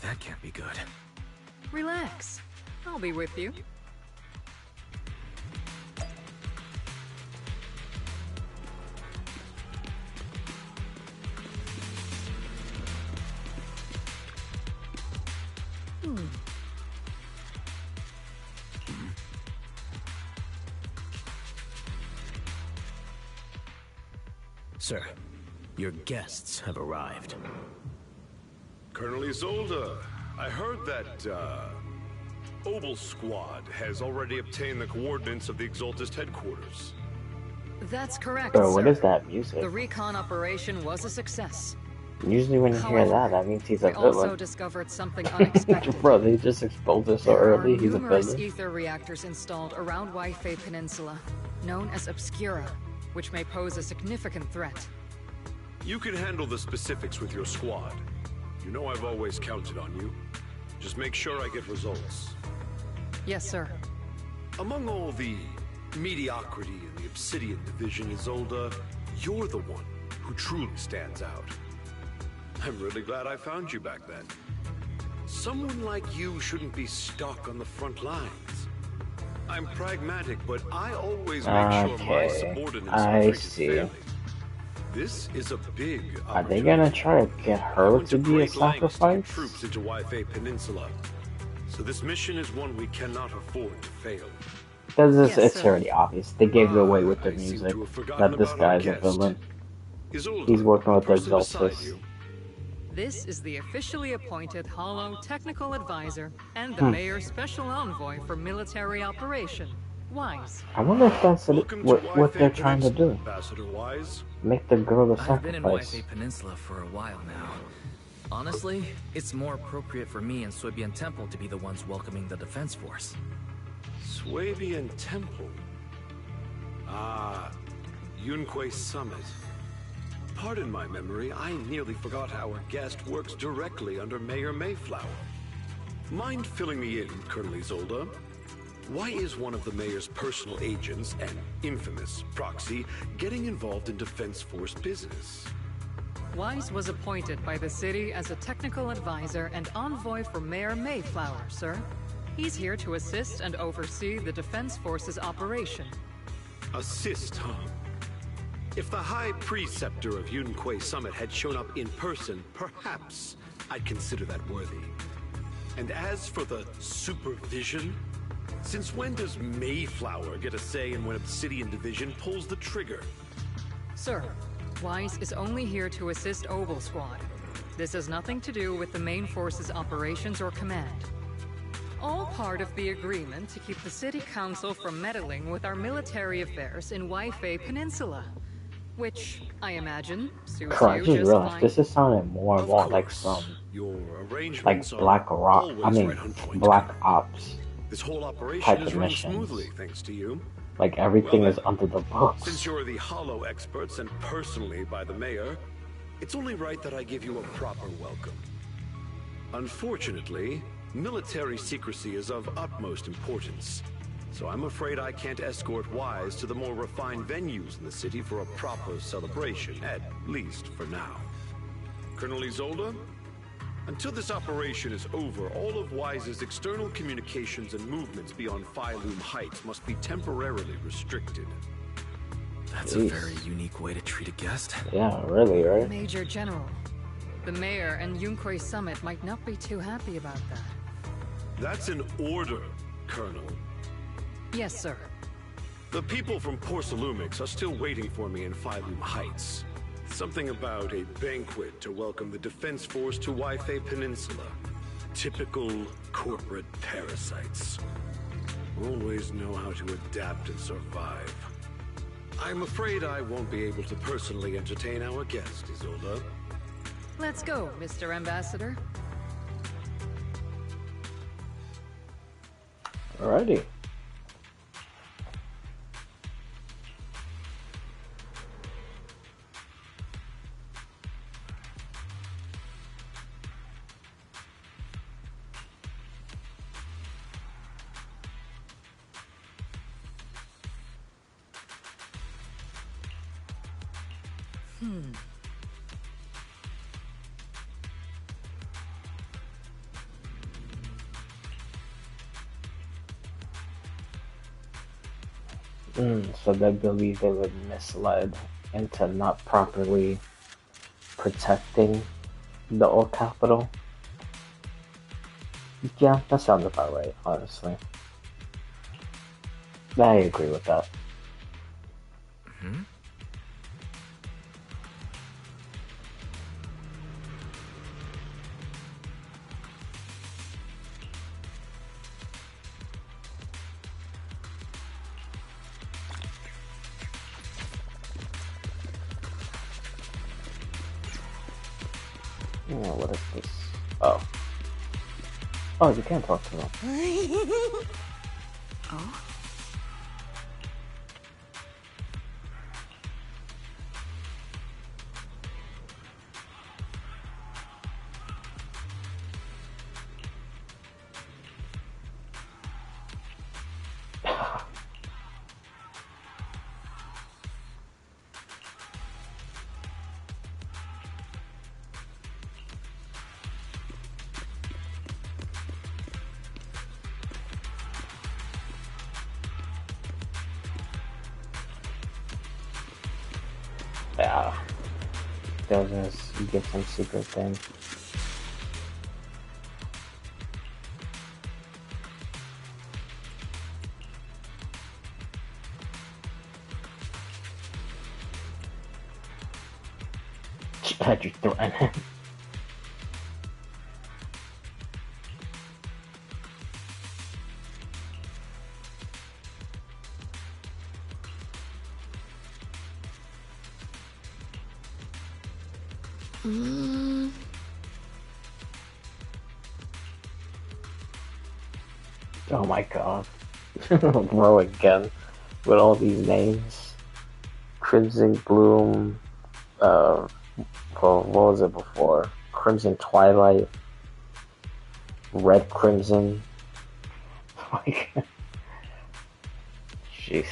That can't be good. Relax. I'll be with you. Sir, your guests have arrived. Colonel Isolde, I heard that, Obol Squad has already obtained the coordinates of the Exaltist headquarters. That's correct, Bro, sir. what is that music? The recon operation was a success. Usually when you hear that means he's a We also villain. discovered something unexpected. Bro, they just exposed it so early, he's a numerous villain. ether reactors installed around Waifei Peninsula, known as Obscura, which may pose a significant threat. You can handle the specifics with your squad. You know I've always counted on you. Just make sure I get results. Yes, sir. Among all the mediocrity in the Obsidian Division, Isolde, you're the one who truly stands out. I'm really glad I found you back then. Someone like you shouldn't be stuck on the front lines. I'm pragmatic, but I always make sure my subordinates are treated fairly. This is a big opportunity. Are they gonna try to get her to be a sacrifice? Troops into Waifei Peninsula. So this mission is one we cannot afford to fail. It's already obvious. They gave it away with the music that this guy's a villain. He's working with the Exaltist. This is the officially appointed Hollow Technical Advisor and the Mayor's Special Envoy for Military Operation, Wise. I wonder if that's what they're trying to do. Ambassador Wise. Make the girl a I've been in sacrifice. Waifei Peninsula for a while now. Honestly, it's more appropriate for me and Suibian Temple to be the ones welcoming the Defense Force. Suibian Temple? Ah, Yunquei Summit. Pardon my memory, I nearly forgot our guest works directly under Mayor Mayflower. Mind filling me in, Colonel Isolde? Why is one of the Mayor's personal agents, an infamous proxy, getting involved in Defense Force business? Wise was appointed by the city as a technical advisor and envoy for Mayor Mayflower, sir. He's here to assist and oversee the Defense Force's operation. Assist, huh? If the High Preceptor of Yunquei Summit had shown up in person, perhaps I'd consider that worthy. And as for the supervision, since when does Mayflower get a say in when Obsidian Division pulls the trigger? Sir, Wise is only here to assist Obol Squad. This has nothing to do with the main force's operations or command. All part of the agreement to keep the City Council from meddling with our military affairs in Waifei Peninsula. Which, I imagine, suits Cool, I you just just realized fine. this is sounding more and more like some, like Black Rock. I mean, Black Ops This whole operation type is of running missions. smoothly, thanks to you. Like everything Well, is under the books. Since you're the Hollow experts and personally by the mayor, it's only right that I give you a proper welcome. Unfortunately, military secrecy is of utmost importance, so I'm afraid I can't escort Wise to the more refined venues in the city for a proper celebration, at least for now. Colonel Isolde, until this operation is over, all of Wise's external communications and movements beyond Phylum Heights must be temporarily restricted. That's a very unique way to treat a guest. Yeah, really, right? Major General, the mayor and Yunquei Summit might not be too happy about that. That's an order, Colonel. Yes, sir. The people from Porcelumix are still waiting for me in Phylum Heights. Something about a banquet to welcome the Defense Force to Waifei Peninsula. Typical corporate parasites. Always know how to adapt and survive. I'm afraid I won't be able to personally entertain our guest, Isolde. Let's go, Mr. Ambassador. Alrighty. So they believe they were misled into not properly protecting the old capital. Yeah, that sounds about right, honestly. I agree with that. Hmm? Oh, what is this? Oh. Oh, you can't talk to them. Oh? Yeah. They'll just get some secret thing. Had you threaten him? Oh my god. Bro, again. With all these names. Crimson Bloom. Well, what was it before? Crimson Twilight. Red Crimson. Oh my god. Jeez.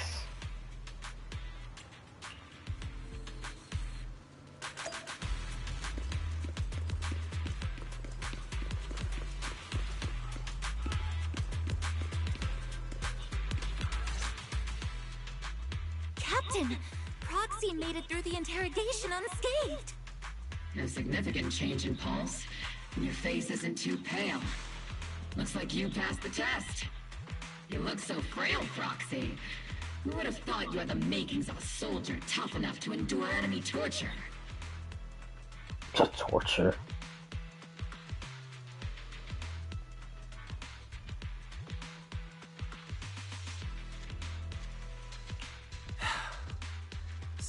Captain! Proxy made it through the interrogation unscathed! No significant change in pulse, and your face isn't too pale. Looks like you passed the test. You look so frail, Proxy. Who would have thought you had the makings of a soldier tough enough to endure enemy torture? The torture.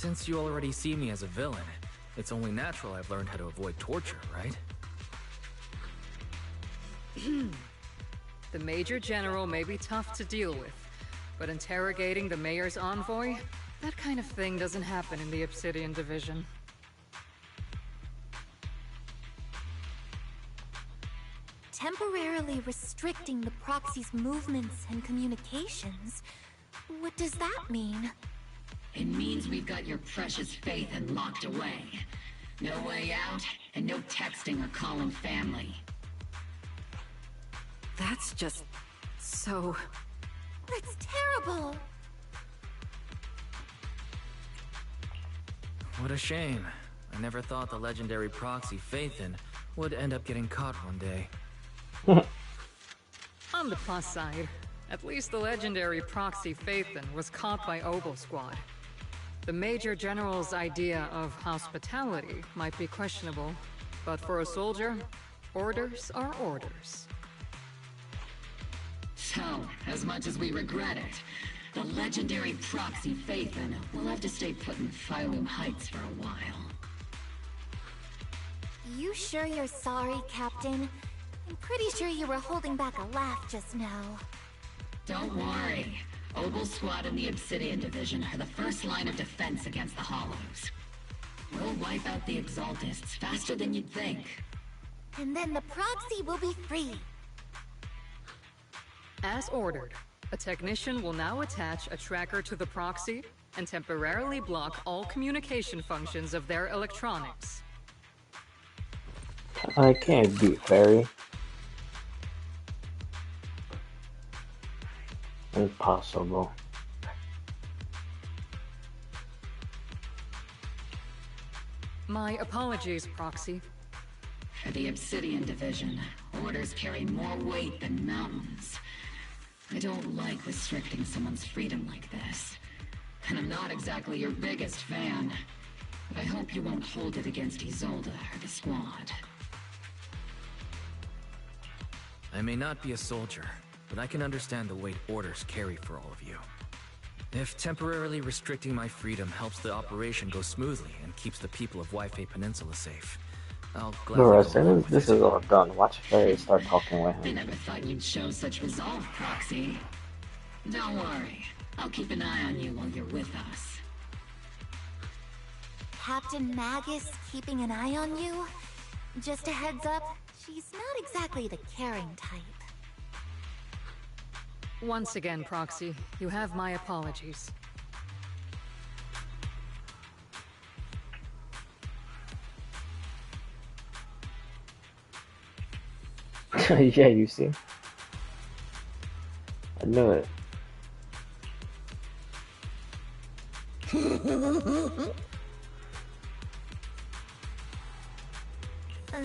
Since you already see me as a villain, it's only natural I've learned how to avoid torture, right? The Major General may be tough to deal with, but interrogating the Mayor's envoy? That kind of thing doesn't happen in the Obsidian Division. Temporarily restricting the proxy's movements and communications? What does that mean? It means we've got your precious Phaethon locked away. No way out, and no texting or calling family. That's just... so... That's terrible! What a shame. I never thought the legendary proxy Phaethon would end up getting caught one day. On the plus side, at least the legendary proxy Phaethon was caught by Obol Squad. The Major General's idea of hospitality might be questionable, but for a soldier, orders are orders. So, as much as we regret it, the legendary proxy Phaethon will have to stay put in Phylum Heights for a while. You sure you're sorry, Captain? I'm pretty sure you were holding back a laugh just now. Don't worry. Obol Squad and the Obsidian Division are the first line of defense against the Hollows. We'll wipe out the Exaltists faster than you'd think. And then the proxy will be free. As ordered, a technician will now attach a tracker to the proxy and temporarily block all communication functions of their electronics. I can't beat Fairy. Impossible. My apologies, Proxy. For the Obsidian Division, orders carry more weight than mountains. I don't like restricting someone's freedom like this. And I'm not exactly your biggest fan. But I hope you won't hold it against Isolde or the Squad. I may not be a soldier, but I can understand the weight orders carry for all of you. If temporarily restricting my freedom helps the operation go smoothly and keeps the people of Wi-Fi Peninsula safe, I'll gladly Bro, as soon as this is all done, watch Fairy start talking with I him. never thought you'd show such resolve, Proxy. Don't worry. I'll keep an eye on you while you're with us. Captain Magus keeping an eye on you? Just a heads up, she's not exactly the caring type. Once again, Proxy, you have my apologies. Yeah, you see? I knew it. Huh?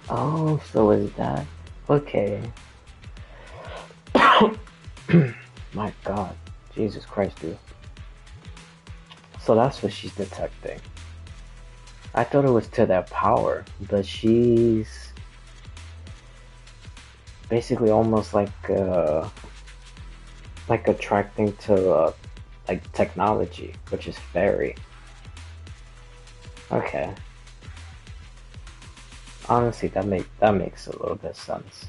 Oh, so is that okay? My God, Jesus Christ, dude. So that's what she's detecting. I thought it was to their power, but she's basically almost like attracting to like technology, which is fairy. Okay. Honestly, that makes a little bit of sense.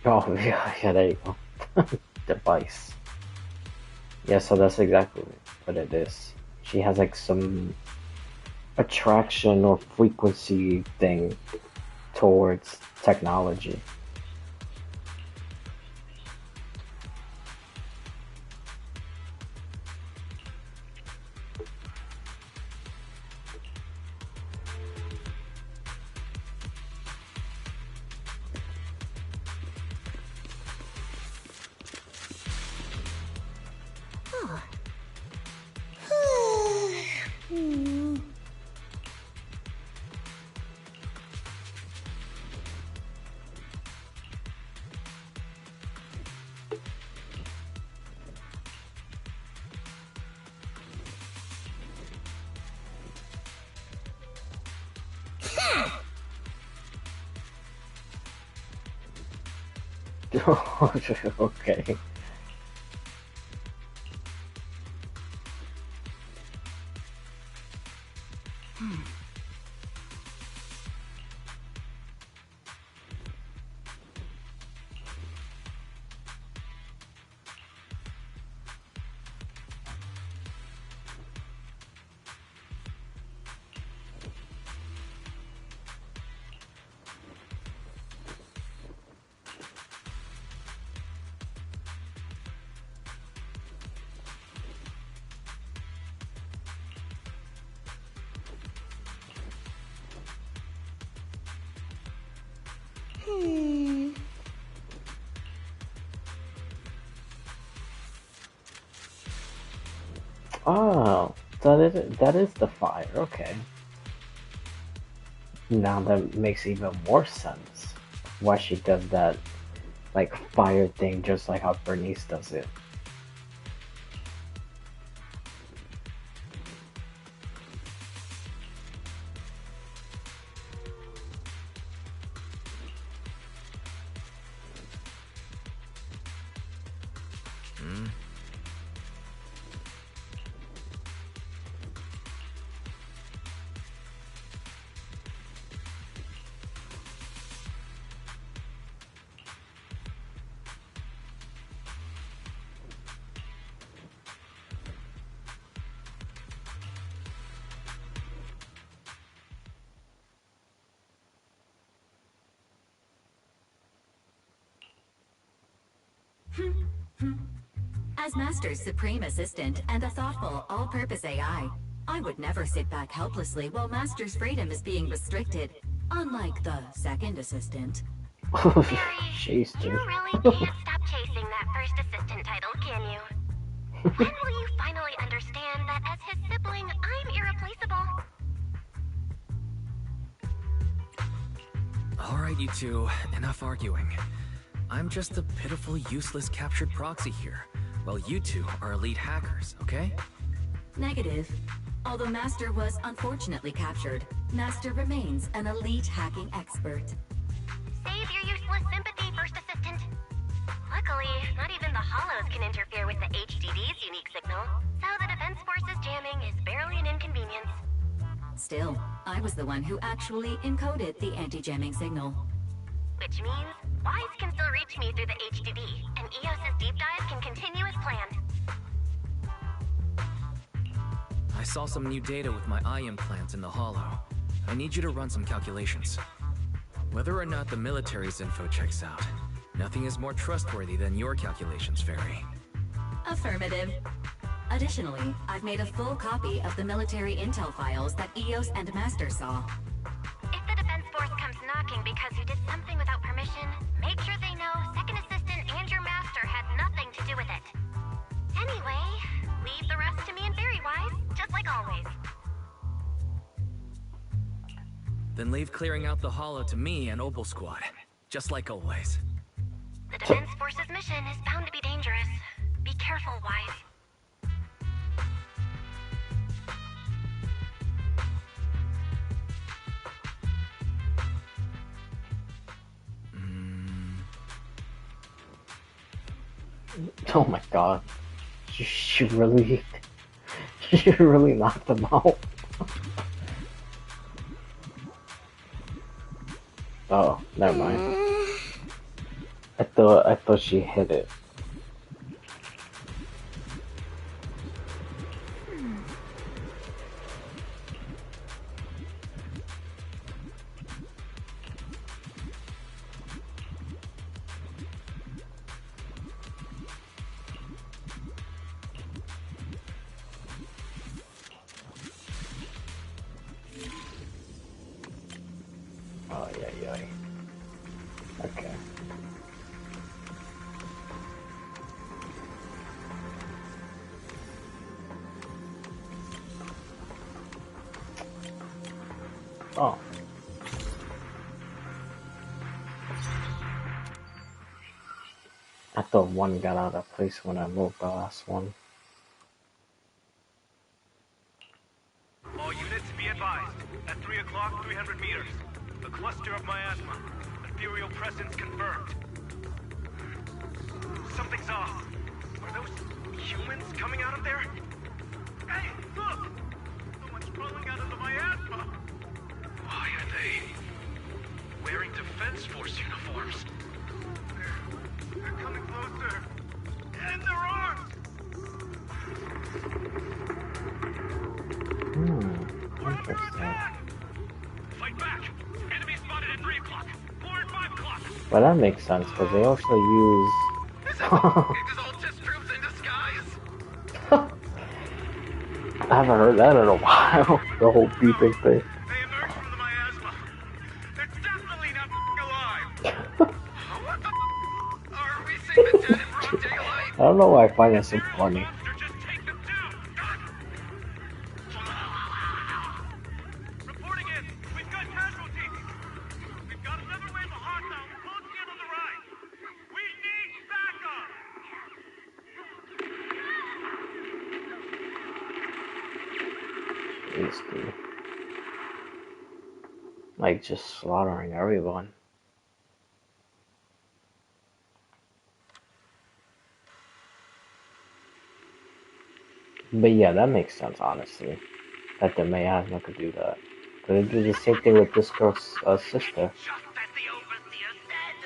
Oh yeah, there you go. Device. Yeah, so that's exactly what it is. She has like some attraction or frequency thing towards technology. Okay. Oh, that is the fire. Okay. Now that makes even more sense. Why she does that, like, fire thing, just like how Bernice does it. As Master's supreme assistant and a thoughtful, all-purpose AI, I would never sit back helplessly while Master's freedom is being restricted, unlike the second assistant. Jeez, You really can't stop chasing that first assistant title, can you? When will you finally understand that as his sibling, I'm irreplaceable? Alright, you two, enough arguing. I'm just a pitiful, useless captured proxy here, while you two are elite hackers, okay? Negative. Although Master was unfortunately captured, Master remains an elite hacking expert. Save your useless sympathy, first assistant. Luckily, not even the hollows can interfere with the HDD's unique signal, so the Defense Force's jamming is barely an inconvenience. Still, I was the one who actually encoded the anti-jamming signal. Which means Wise can still reach me through the HDD, and EOS's deep dive can continue as planned. I saw some new data with my eye implants in the hollow. I need you to run some calculations. Whether or not the military's info checks out, nothing is more trustworthy than your calculations, Fairy. Affirmative. Additionally, I've made a full copy of the military intel files that EOS and Master saw. If the Defense Force comes knocking because you did something without permission, make sure they know Second Assistant and your Master had nothing to do with it. Anyway, leave the rest to me and Fairy Wise, just like always. Then leave clearing out the hollow to me and Obol Squad, just like always. The Defense Force's mission is bound to be dangerous. Be careful, Wise. Oh my god. She really... She really knocked him out. Oh, never mind. I thought she hit it. Oh, yeah. Okay. Oh. I thought one got out of place when I moved the last one. All units be advised. At 3 o'clock, 300 meters. A cluster of miasma. Ethereal presence confirmed. Something's off. Are those humans coming out of there? Hey, look! Someone's crawling out of the miasma! Why are they wearing Defense Force uniforms? They're coming closer. And their arms! Interesting. Fight back! Enemy spotted at 3 o'clock. 4 and 5 o'clock. Well, that makes sense because they also use. Exaltist troops in disguise! I haven't heard that in a while. The whole beeping thing. They emerged from the miasma. They're definitely not alive. What the are we seeing the dead in broad daylight? I don't know why I find that so funny. Reporting in. We've got casualties. We've got another wave of hostiles closing in on the right. We need backup. These two. Like just slaughtering everyone. But yeah, that makes sense, honestly. That the miasma could do that. But it did the same thing with this girl's sister. Just as the Overseer said,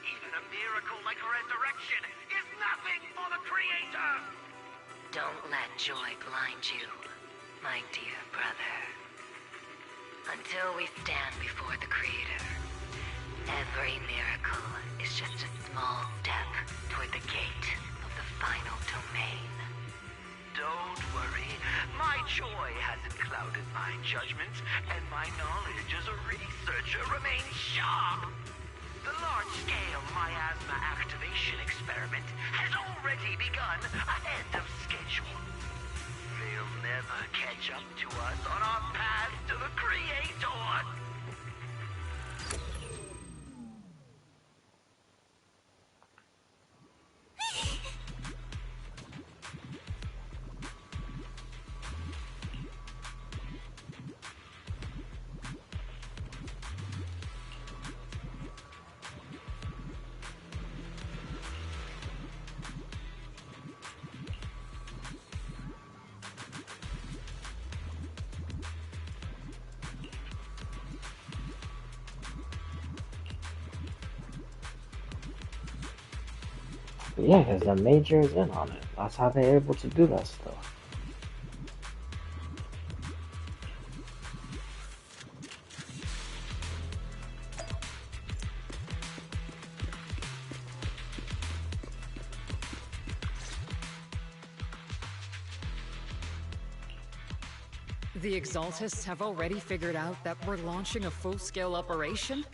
even a miracle like resurrection is nothing for the Creator! Don't let joy blind you, my dear brother. Until we stand before the Creator, every miracle is just a small step toward the gate of the final domain. Don't worry, my joy hasn't clouded my judgment, and my knowledge as a researcher remains sharp. The large-scale miasma activation experiment has already begun ahead of schedule. They'll never catch up to us on our path to the Creator. Yeah, because the Major is in on it. That's how they're able to do that stuff. The Exaltists have already figured out that we're launching a full-scale operation?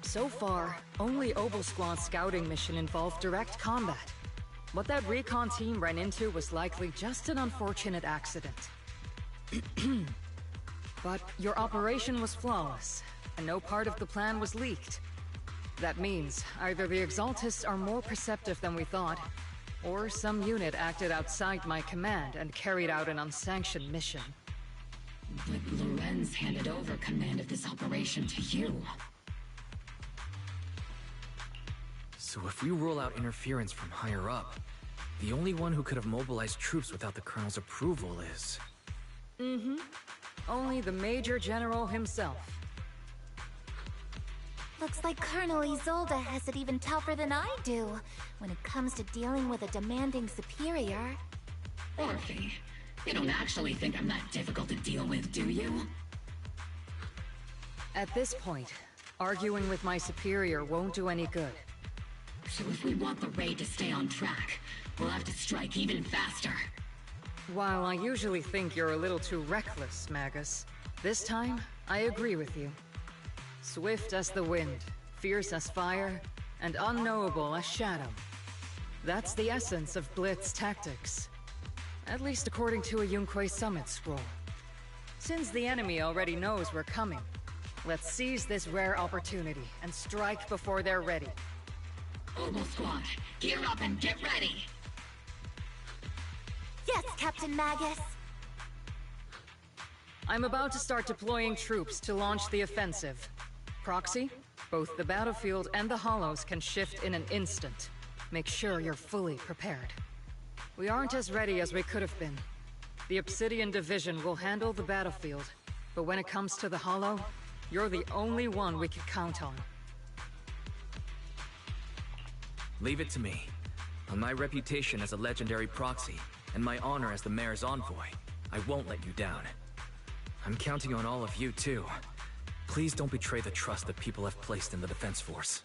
So far, only Obol Squad's scouting mission involved direct combat. What that recon team ran into was likely just an unfortunate accident. But your operation was flawless, and no part of the plan was leaked. That means either the Exaltists are more perceptive than we thought, or some unit acted outside my command and carried out an unsanctioned mission. But Lorenz handed over command of this operation to you. So if we roll out interference from higher up, the only one who could have mobilized troops without the Colonel's approval is... Mm-hmm. Only the Major General himself. Looks like Colonel Isolde has it even tougher than I do when it comes to dealing with a demanding superior. Orphe, you don't actually think I'm that difficult to deal with, do you? At this point, arguing with my superior won't do any good. So if we want the raid to stay on track, we'll have to strike even faster. While I usually think you're a little too reckless, Magus, this time, I agree with you. Swift as the wind, fierce as fire, and unknowable as shadow. That's the essence of Blitz tactics. At least according to a Yunque Summit scroll. Since the enemy already knows we're coming, let's seize this rare opportunity and strike before they're ready. Obol Squad, gear up and get ready! Yes, Captain Magus! I'm about to start deploying troops to launch the offensive. Proxy, both the battlefield and the hollows can shift in an instant. make sure you're fully prepared. We aren't as ready as we could have been. The Obsidian Division will handle the battlefield, but when it comes to the Hollow, you're the only one we can count on. Leave it to me. On my reputation as a legendary proxy, and my honor as the mayor's envoy, I won't let you down. I'm counting on all of you, too. Please don't betray the trust that people have placed in the Defense Force.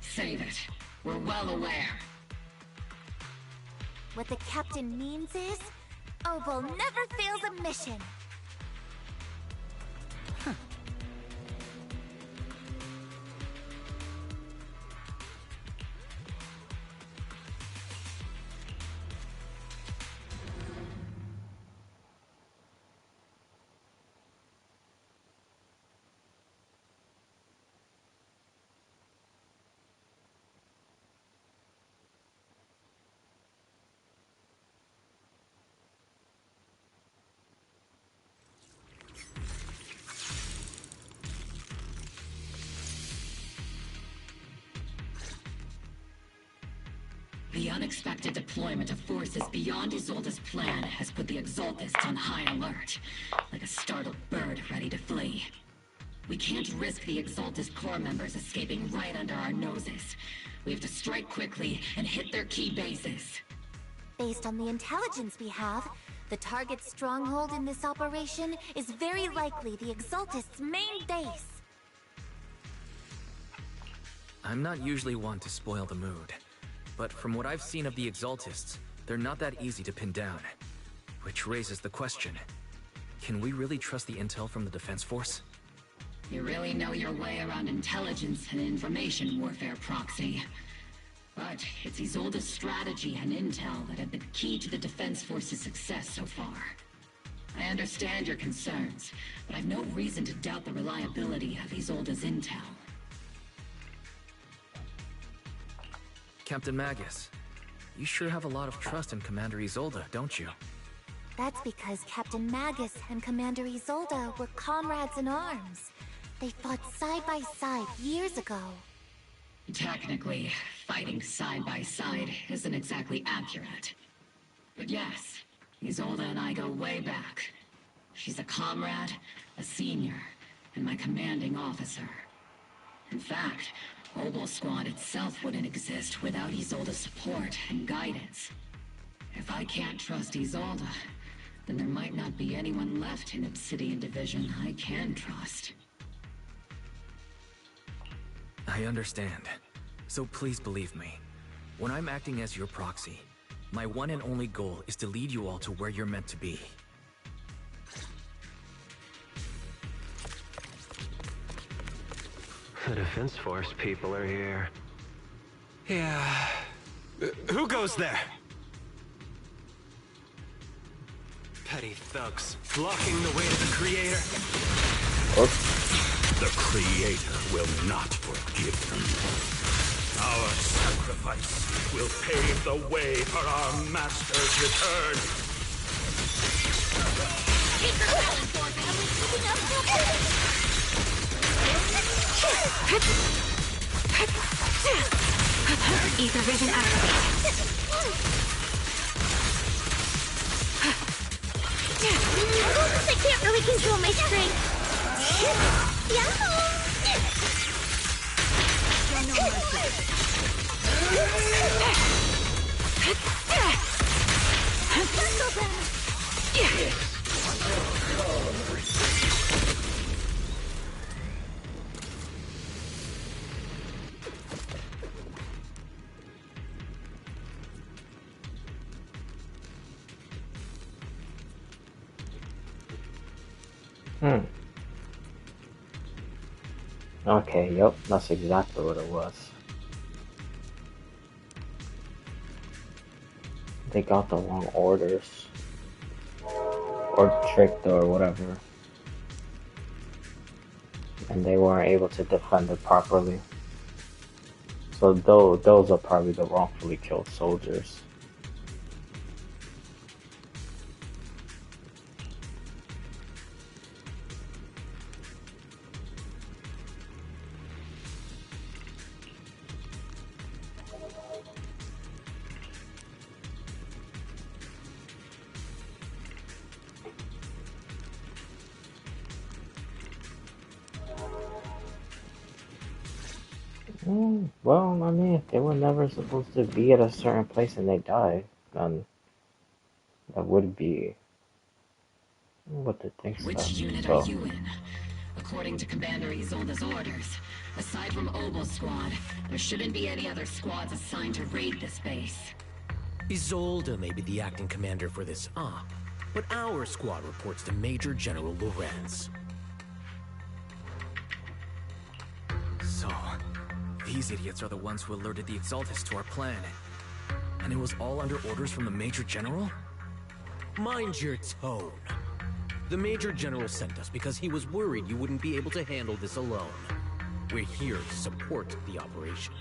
Save it. We're well aware. What the captain means is, Obol never fails a mission. The unexpected deployment of forces beyond Isolde's plan has put the Exaltists on high alert, like a startled bird ready to flee. We can't risk the Exaltist core members escaping right under our noses. We have to strike quickly and hit their key bases. Based on the intelligence we have, the target's stronghold in this operation is very likely the Exaltists' main base. I'm not usually one to spoil the mood, but from what I've seen of the Exaltists, they're not that easy to pin down. Which raises the question, can we really trust the intel from the Defense Force? You really know your way around intelligence and information warfare, Proxy. But it's Isolde's strategy and intel that have been key to the Defense Force's success so far. I understand your concerns, but I've no reason to doubt the reliability of Isolde's intel. Captain Magus, you sure have a lot of trust in Commander Isolde, don't you? That's because Captain Magus and Commander Isolde were comrades in arms. They fought side by side years ago. Technically, fighting side by side isn't exactly accurate. But yes, Isolde and I go way back. She's a comrade, a senior, and my commanding officer. In fact, Obol Squad itself wouldn't exist without Isolde's support and guidance. If I can't trust Isolde, then there might not be anyone left in Obsidian Division I can trust. I understand. So please believe me. When I'm acting as your proxy, my one and only goal is to lead you all to where you're meant to be. The Defense Force people are here. Yeah. Who goes there? Petty thugs, blocking the way to the Creator. The Creator will not forgive them. Our sacrifice will pave the way for our Master's return. Ether vision activated. I can't really control my strength. Okay, yep, that's exactly what it was. They got the wrong orders. Or tricked or whatever. And they weren't able to defend it properly. So those are probably the wrongfully killed soldiers. Well, I mean, if they were never supposed to be at a certain place and they died, then that would be what the thing Which said. unit So, are you in? According to Commander Isolde's orders, aside from Obol Squad, there shouldn't be any other squads assigned to raid this base. Isolde may be the acting commander for this op, but our squad reports to Major General Lorenz. So, these idiots are the ones who alerted the Exaltus to our plan. And it was all under orders from the Major General? Mind your tone. The Major General sent us because he was worried you wouldn't be able to handle this alone. We're here to support the operation.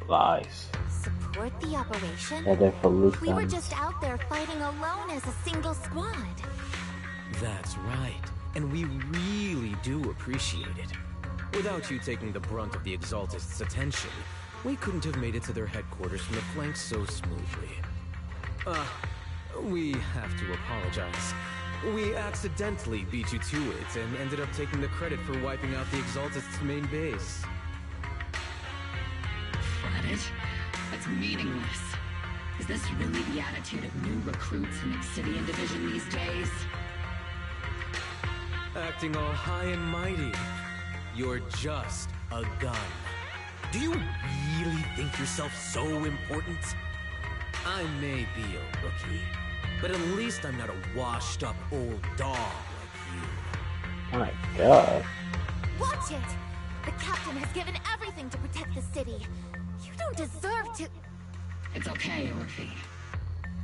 lies. Support the operation? Yeah, they're for loose We were ends. just out there fighting alone as a single squad. That's right. And we really do appreciate it. Without you taking the brunt of the Exaltist's attention, we couldn't have made it to their headquarters from the flanks so smoothly. We have to apologize. We accidentally beat you to it and ended up taking the credit for wiping out the Exaltist's main base. Credit? That's meaningless. Is this really the attitude of new recruits in Obsidian Division these days? Acting all high and mighty. You're just a gun. Do you really think yourself so important? I may be a rookie, but at least I'm not a washed-up old dog like you. Oh my god. Watch it! The captain has given everything to protect the city. You don't deserve to... It's okay, Orphe.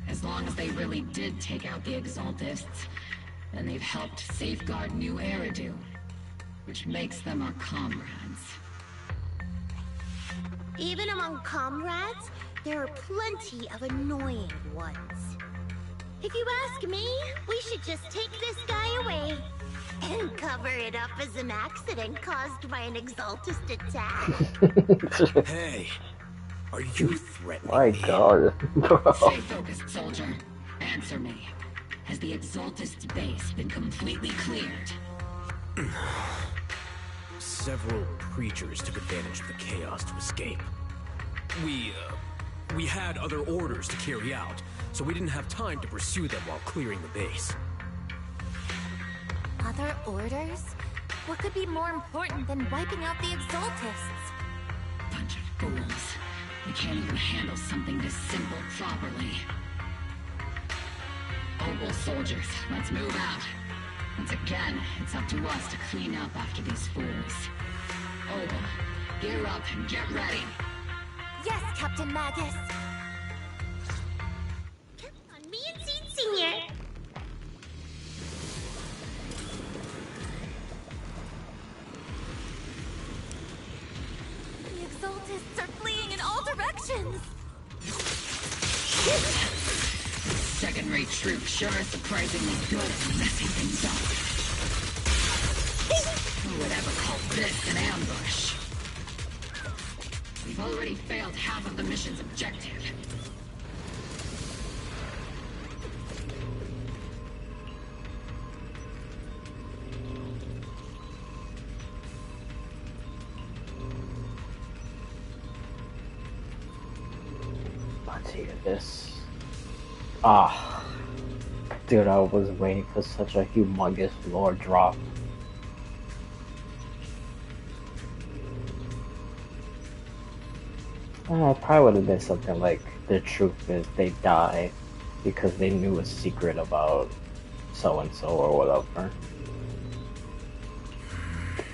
As long as they really did take out the Exaltists, then they've helped safeguard New Eridu, which makes them our comrades. Even among comrades, there are plenty of annoying ones. If you ask me, we should just take this guy away and cover it up as an accident caused by an Exaltist attack. Hey, are you threatening My me? god, bro. Stay focused, soldier. Answer me. Has the Exaltist base been completely cleared? Several creatures took advantage of the chaos to escape. We had other orders to carry out, so we didn't have time to pursue them while clearing the base. Other orders? What could be more important than wiping out the Exaltists? Bunch of fools. They can't even handle something this simple properly. Obol soldiers, let's move out. Once again, it's up to us to clean up after these fools. Obol, gear up and get ready. Yes, Captain Magus. On me and Seed Senior. The Exaltists are fleeing in all directions. Second-rate troops sure are surprisingly good at messing things up. Who would ever call this an ambush? We've already failed half of the mission's objective. Let's hear this. Ah. Dude, I was waiting for such a humongous lore drop. It probably would have been something like, the truth is they died because they knew a secret about so-and-so or whatever.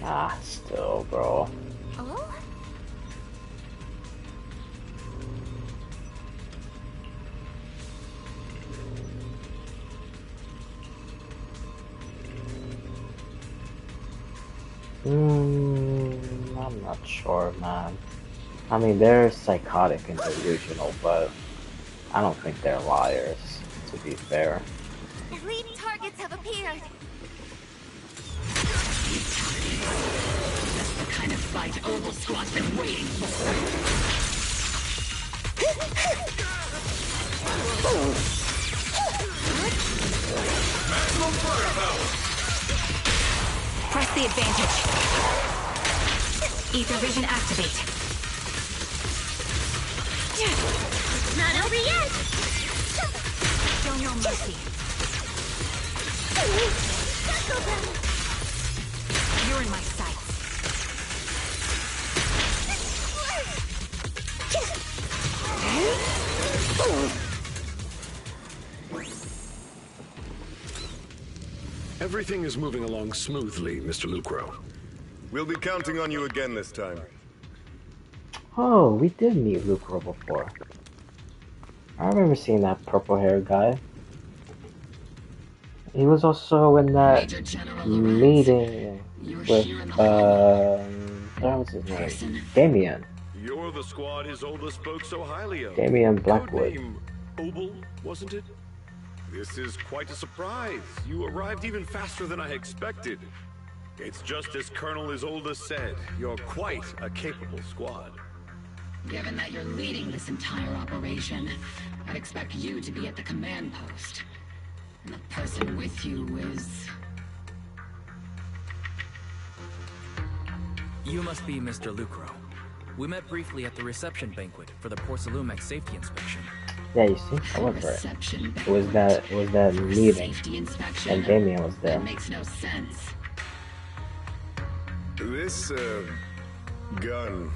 Ah, still, bro. Oh? I'm not sure, man. I mean, they're psychotic and delusional, but I don't think they're liars, to be fair. Elite targets have appeared. That's the kind of fight Obol Squad's been waiting for. Maximum firepower! Press the advantage. Ether vision activate. Not over yet! Show no mercy. You're in my sights. Everything is moving along smoothly, Mr. Lucro. We'll be counting on you again this time. Oh, we did meet Lucro before. I remember seeing that purple-haired guy. He was also in that meeting with, what was his name? Damien. You're the squad his oldest spoke so highly of. Damien Blackwood. Codename Obol, wasn't it? This is quite a surprise. You arrived even faster than I expected. It's just as Colonel Isolde said. You're quite a capable squad. Given that you're leading this entire operation, I'd expect you to be at the command post. And the person with you is... You must be Mr. Lucro. We met briefly at the reception banquet for the Porcelumex safety inspection. Yeah, you see, I went for it. It was that meeting, and Damien was there. That makes no sense. This, gun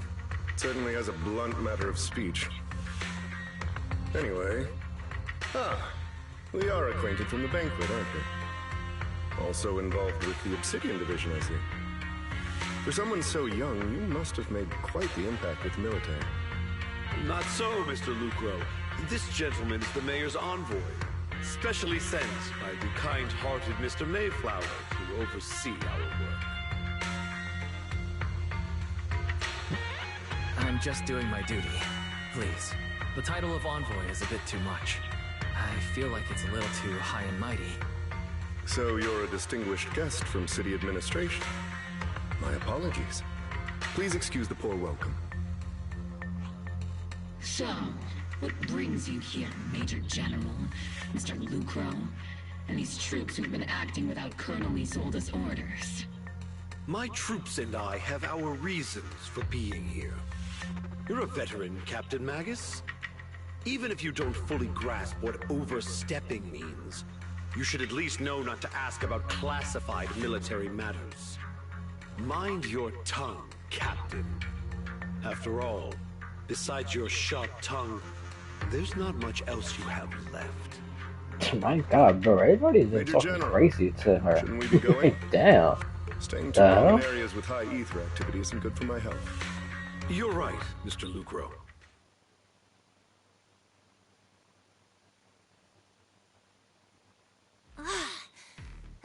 certainly has a blunt matter of speech. Anyway, we are acquainted from the banquet, aren't we? Also involved with the Obsidian Division, I see. For someone so young, you must have made quite the impact with the military. Not so, Mr. Lucro. This gentleman is the mayor's envoy, specially sent by the kind-hearted Mr. Mayflower to oversee our work. I'm just doing my duty. Please. The title of envoy is a bit too much. I feel like it's a little too high and mighty. So you're a distinguished guest from city administration. My apologies. Please excuse the poor welcome. So, what brings you here, Major General, Mr. Lucro, and these troops who've been acting without Colonel Isolde's orders? My troops and I have our reasons for being here. You're a veteran, Captain Magus. Even if you don't fully grasp what overstepping means, you should at least know not to ask about classified military matters. Mind your tongue, Captain. After all, besides your sharp tongue, there's not much else you have left. My God, bro, everybody's been talking crazy to her. Shouldn't we be going? Damn. Staying too long in areas with high ether activity isn't good for my health. You're right, Mr. Lucro.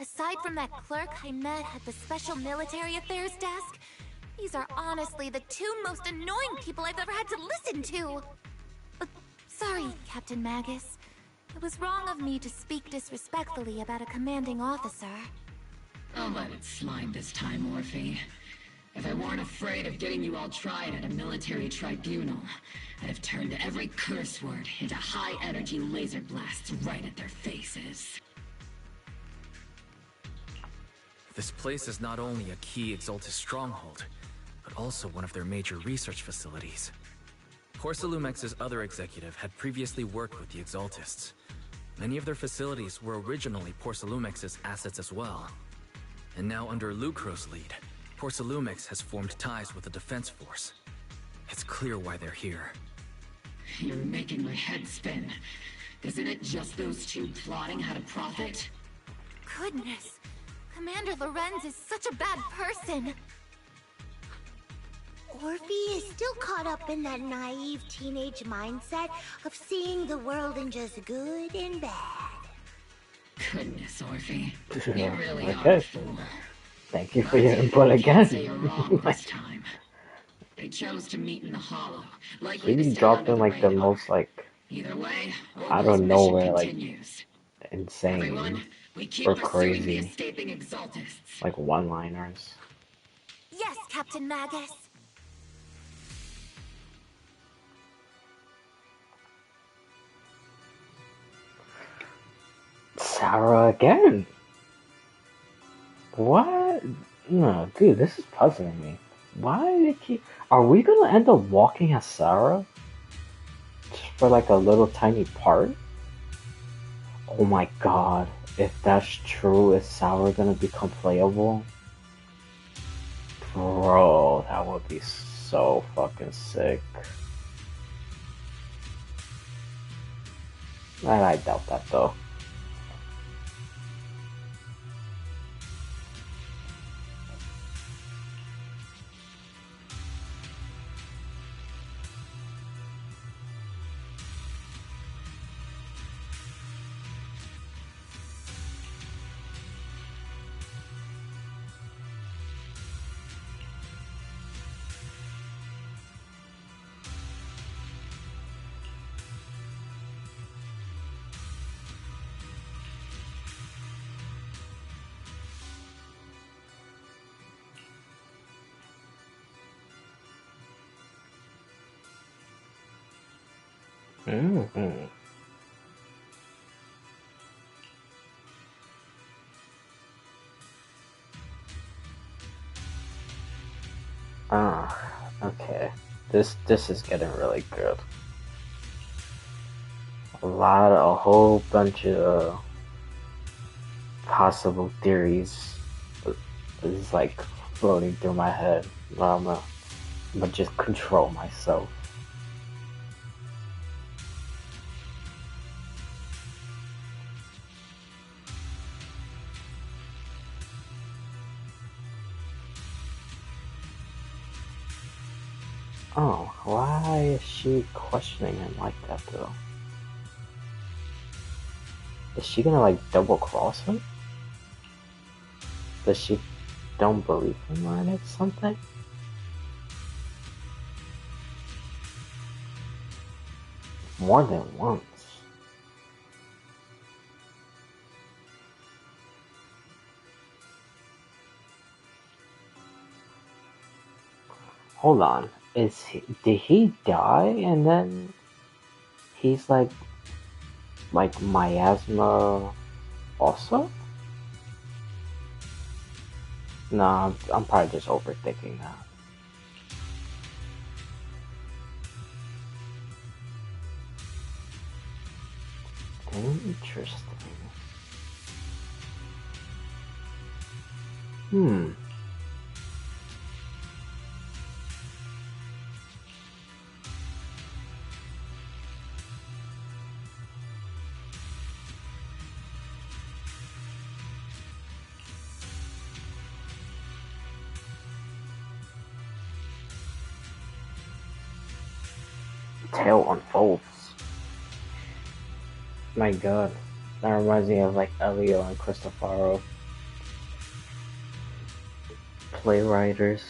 Aside from that clerk I met at the Special Military Affairs desk, these are honestly the two most annoying people I've ever had to listen to. Sorry, Captain Magus. It was wrong of me to speak disrespectfully about a commanding officer. I'll let it slide this time, Orphe. If I weren't afraid of getting you all tried at a military tribunal, I'd have turned every curse word into high-energy laser blasts right at their faces. This place is not only a key Exaltus stronghold, but also one of their major research facilities. Porcelumex's other executive had previously worked with the Exaltists. Many of their facilities were originally Porcelumex's assets as well. And now under Lucro's lead, Porcelumex has formed ties with the defense force. It's clear why they're here. You're making my head spin. Isn't it just those two plotting how to profit? Goodness, Commander Lorenz is such a bad person. Orphe is still caught up in that naive teenage mindset of seeing the world in just good and bad. Goodness, Orphe. You really are Okay. a fool. Thank you for your input again. Say you're wrong this time. They chose to meet in the Hollow. Likely Maybe to you stay dropped under in the like the radar. most like Either way, I Opal's don't know mission where like continues. insane Everyone, we keep or pursuing the crazy escaping Exaltists. like one-liners. Yes, Captain Magus. Sarah again. What? No, dude, this is puzzling me. Why do they keep... Are we gonna end up walking as Sarah? Just for like a little tiny part? Oh my god. If that's true, is Sarah gonna become playable? Bro, that would be so fucking sick. And I doubt that though. Mm-hmm. Ah, okay. This is getting really good. A whole bunch of possible theories is like floating through my head. But I'm gonna just control myself. Oh, why is she questioning him like that though? Is she gonna like double cross him? Does she don't believe him or something? More than once. Hold on. Did he die and then he's like miasma also? Nah, I'm probably just overthinking that. Interesting. Hmm. Tale unfolds. My god. That reminds me of like Elio and Cristofaro. Playwriters.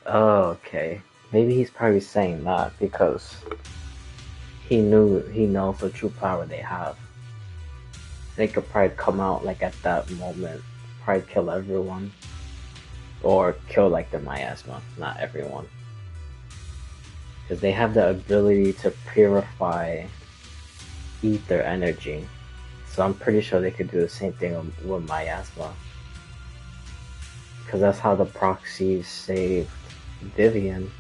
Oh, okay. Maybe he's probably saying that because he knows the true power they have. They could probably come out like at that moment, probably kill everyone. Or kill like the miasma, not everyone. Because they have the ability to purify ether energy. So I'm pretty sure they could do the same thing with miasma. Because that's how the proxies saved Vivian.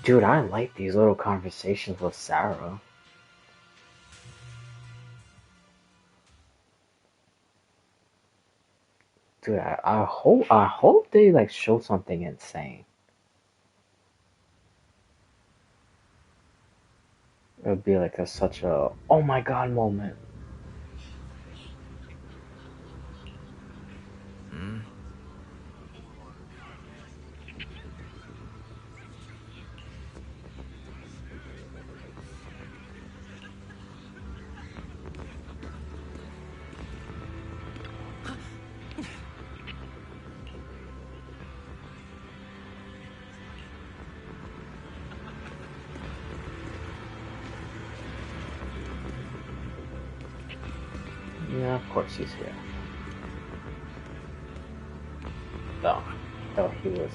Dude, I like these little conversations with Sarah. Dude, I hope they like show something insane. It would be like such a oh my god moment. Yeah, of course he's here. though. Though he was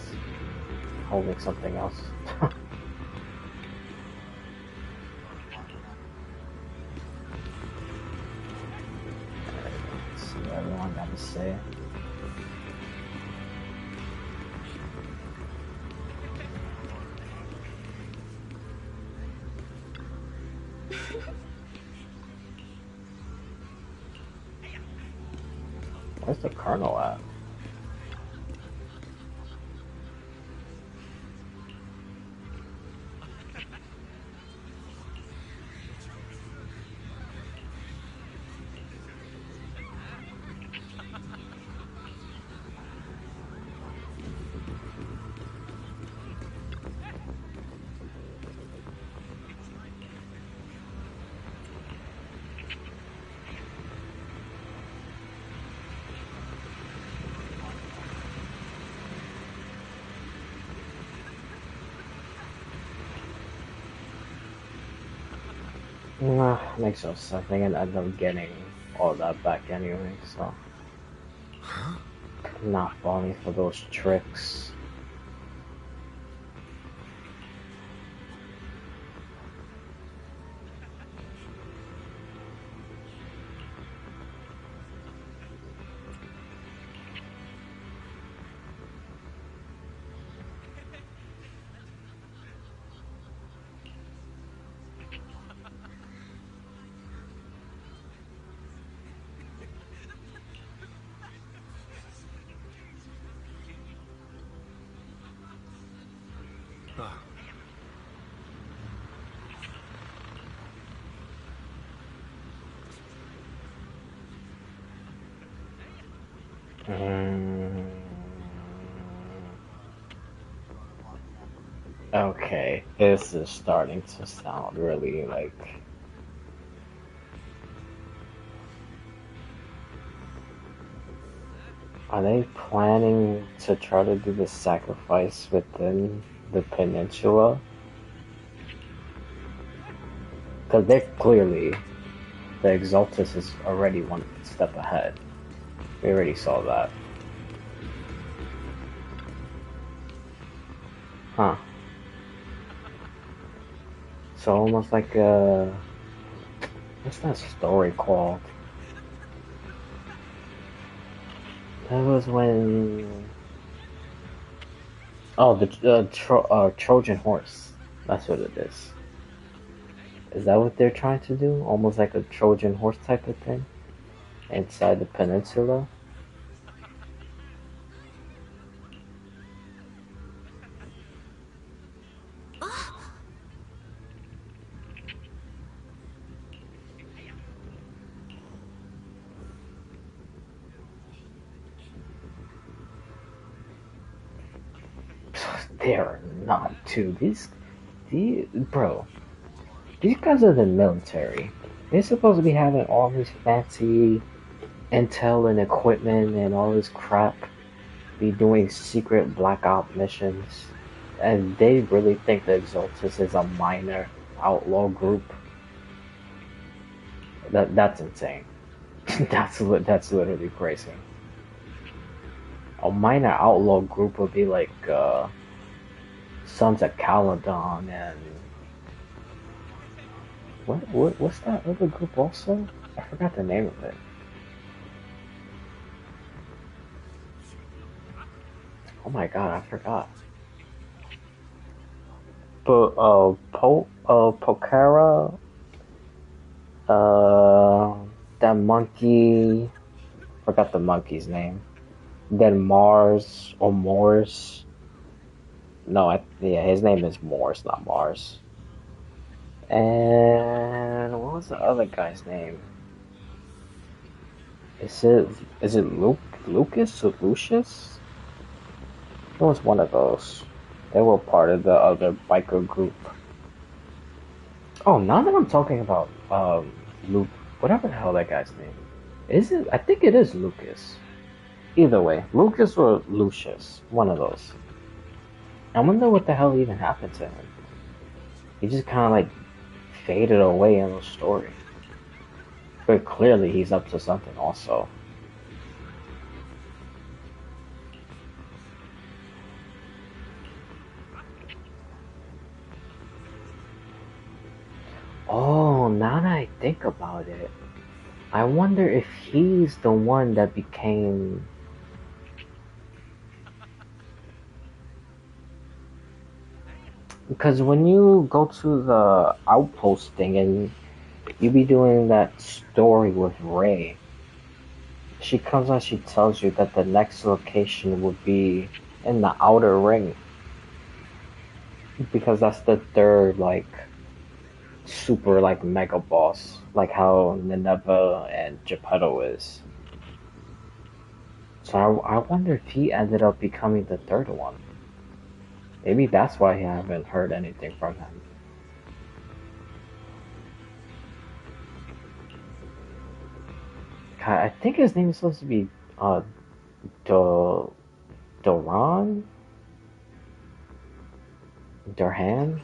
holding something else. Let's see what everyone got to say. Where's the colonel at? Nah, makes no sense. They can end up getting all that back anyway, so. Not falling for those tricks. Okay, this is starting to sound really like. Are they planning to try to do the sacrifice within the peninsula? Because they're clearly. The Exaltus is already one step ahead. We already saw that. Huh. So almost like a... What's that story called? That was when... Oh, the Trojan horse. That's what it is. Is that what they're trying to do? Almost like a Trojan horse type of thing? Inside the peninsula? They're not too. These, bro, these guys are the military. They're supposed to be having all this fancy intel and equipment and all this crap. Be doing secret black op missions. And they really think the Exaltus is a minor outlaw group. That's insane. that's literally crazy. A minor outlaw group would be like Sons of Caledon and what's that other group also? I forgot the name of it. Oh my god, I forgot. But Pokhara, that monkey, forgot the monkey's name. Then Mars or Morris. No, yeah, his name is Morris, not Mars. And what was the other guy's name? Is it Lucas or Lucius? It was one of those. They were part of the other biker group. Oh, now that I'm talking about Luke, whatever the hell that guy's name is, it? I think it is Lucas. Either way, Lucas or Lucius, one of those. I wonder what the hell even happened to him. He just kind of like faded away in the story. But clearly he's up to something also. think about it, I wonder if he's the one that became... Because when you go to the outpost thing and you be doing that story with Ray, she comes and she tells you that the next location would be in the Outer Ring. Because that's the third, like, super, like, mega boss. Like how Nineveh and Geppetto is. So I wonder if he ended up becoming the third one. Maybe that's why I haven't heard anything from him. I think his name is supposed to be Duran? Durhan?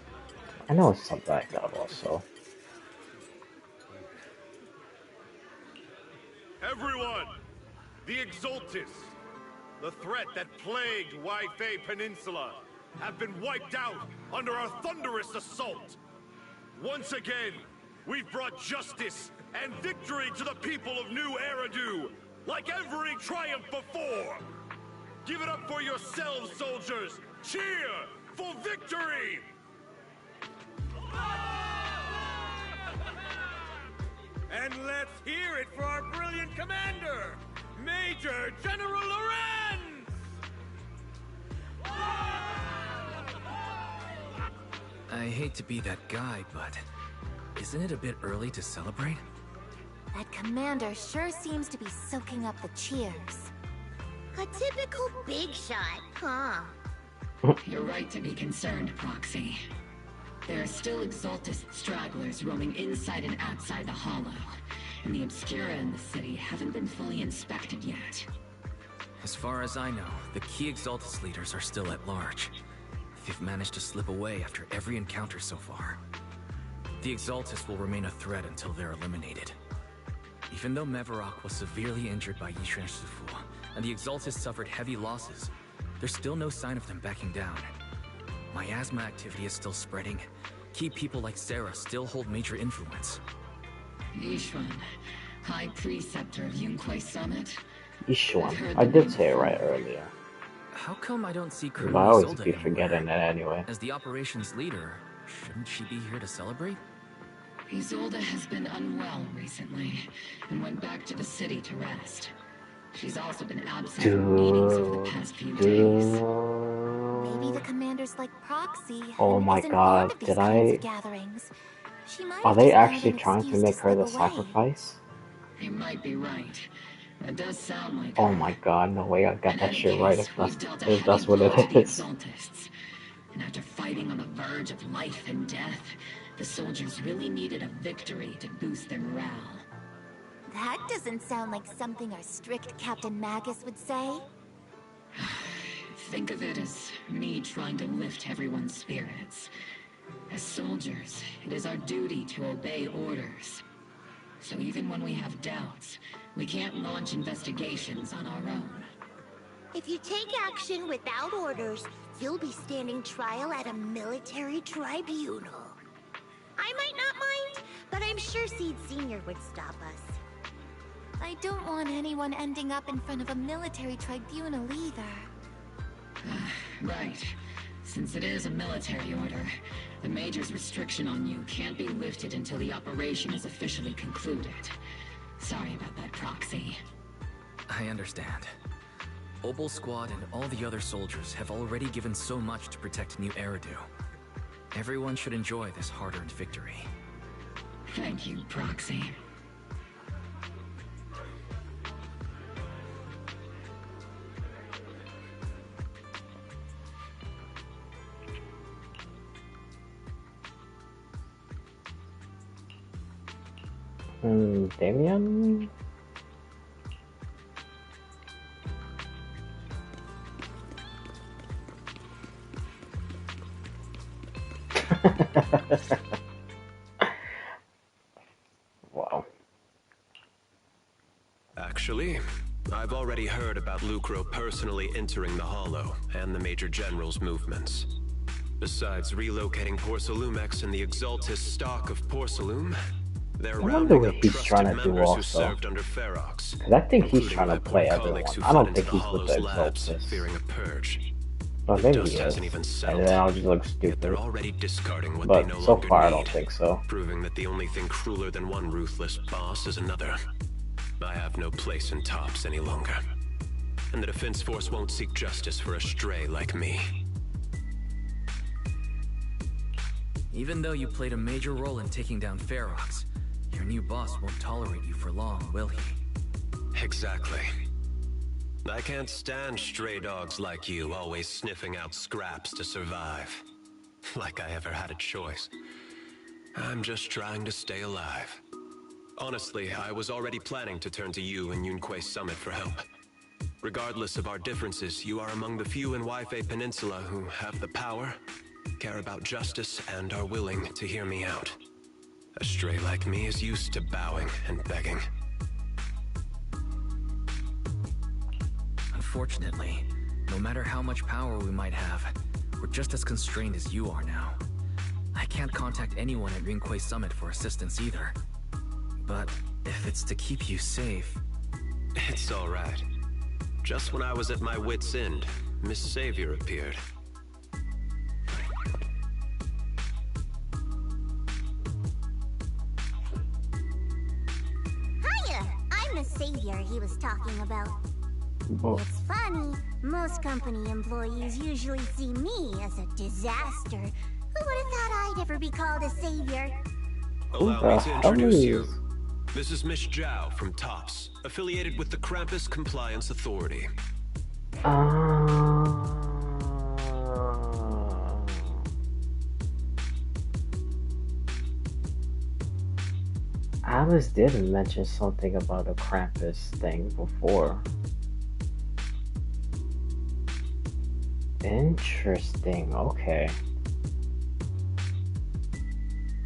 I know it's something like that also. Everyone! The Exaltis, the threat that plagued Waifei Peninsula, have been wiped out under our thunderous assault. Once again, we've brought justice and victory to the people of New Eridu, like every triumph before. Give it up for yourselves, soldiers! Cheer for victory! And let's hear it for our brilliant commander, Major General Lorenz! I hate to be that guy, but isn't it a bit early to celebrate? That commander sure seems to be soaking up the cheers. A typical big shot, huh? You're right to be concerned, Proxy. There are still Exaltis stragglers roaming inside and outside the Hollow, and the Obscura in the city haven't been fully inspected yet. As far as I know, the key Exaltis leaders are still at large. They've managed to slip away after every encounter so far. The Exaltis will remain a threat until they're eliminated. Even though Mevarok was severely injured by Yishan Shifu, and the Exaltis suffered heavy losses, there's still no sign of them backing down. Miasma activity is still spreading. Key people like Sarah still hold major influence. Yishuan, High Preceptor of Yunquai Summit. Yishuan. I did say it right earlier. How come I don't see I Colonel always Isolde be anywhere? forgetting it anyway. As the operations leader, shouldn't she be here to celebrate? Isolde has been unwell recently, and went back to the city to rest. She's also been absent from meetings over the past few days. Maybe the commander's like Proxy. Oh and my isn't god, fond of these did kinds I... of gatherings. She might Are have they just found actually an trying to excuse make her the slip away. sacrifice? You might be right. That does sound like Oh her. my god, no way I got In that any shit right case, we've dealt a heavy if that's what blow to it the is. Exaltists. And after fighting on the verge of life and death, the soldiers really needed a victory to boost their morale. That doesn't sound like something our strict Captain Magus would say. Think of it as me trying to lift everyone's spirits. As soldiers, it is our duty to obey orders. So even when we have doubts, we can't launch investigations on our own. If you take action without orders, you'll be standing trial at a military tribunal. I might not mind, but I'm sure Seed Senior would stop us. I don't want anyone ending up in front of a military tribunal either. Right. Since it is a military order, the Major's restriction on you can't be lifted until the operation is officially concluded. Sorry about that, Proxy. I understand. Obol Squad and all the other soldiers have already given so much to protect New Eridu. Everyone should enjoy this hard-earned victory. Thank you, Proxy. Damien? Wow. Actually, I've already heard about Lucro personally entering the Hollow and the Major General's movements. Besides relocating Porcelumex and the Exaltis stock of Porcelume, They're I wonder rounding what up he's trusted trying to do members who also. served under Ferox, Because I think he's including trying my to poor play colleagues everyone. who I don't fled think into the he's with the Hollow's labs, Exaltus. fearing a purge. Well, The maybe dust he is. hasn't even And settled. then I'll just look Yet they're stupid. already discarding what they But no so longer far, I need, don't think so. proving that the only thing crueler than one ruthless boss is another. I have no place in Tops any longer. And the Defense Force won't seek justice for a stray like me. Even though you played a major role in taking down Ferox, your new boss won't tolerate you for long, will he? Exactly. I can't stand stray dogs like you always sniffing out scraps to survive. Like I ever had a choice. I'm just trying to stay alive. Honestly, I was already planning to turn to you and Yunquei Summit for help. Regardless of our differences, you are among the few in Waifei Peninsula who have the power, care about justice, and are willing to hear me out. A stray like me is used to bowing and begging. Unfortunately, no matter how much power we might have, we're just as constrained as you are now. I can't contact anyone at Yunquei Summit for assistance either. But if it's to keep you safe... It's alright. Just when I was at my wit's end, Miss Savior appeared. Hiya! I'm the savior he was talking about. It's funny, most company employees usually see me as a disaster. Who would have thought I'd ever be called a savior? Allow me to introduce you. This is Miss Zhao from Tops, affiliated with the Krampus Compliance Authority. Alice did mention something about a Krampus thing before. Interesting, okay.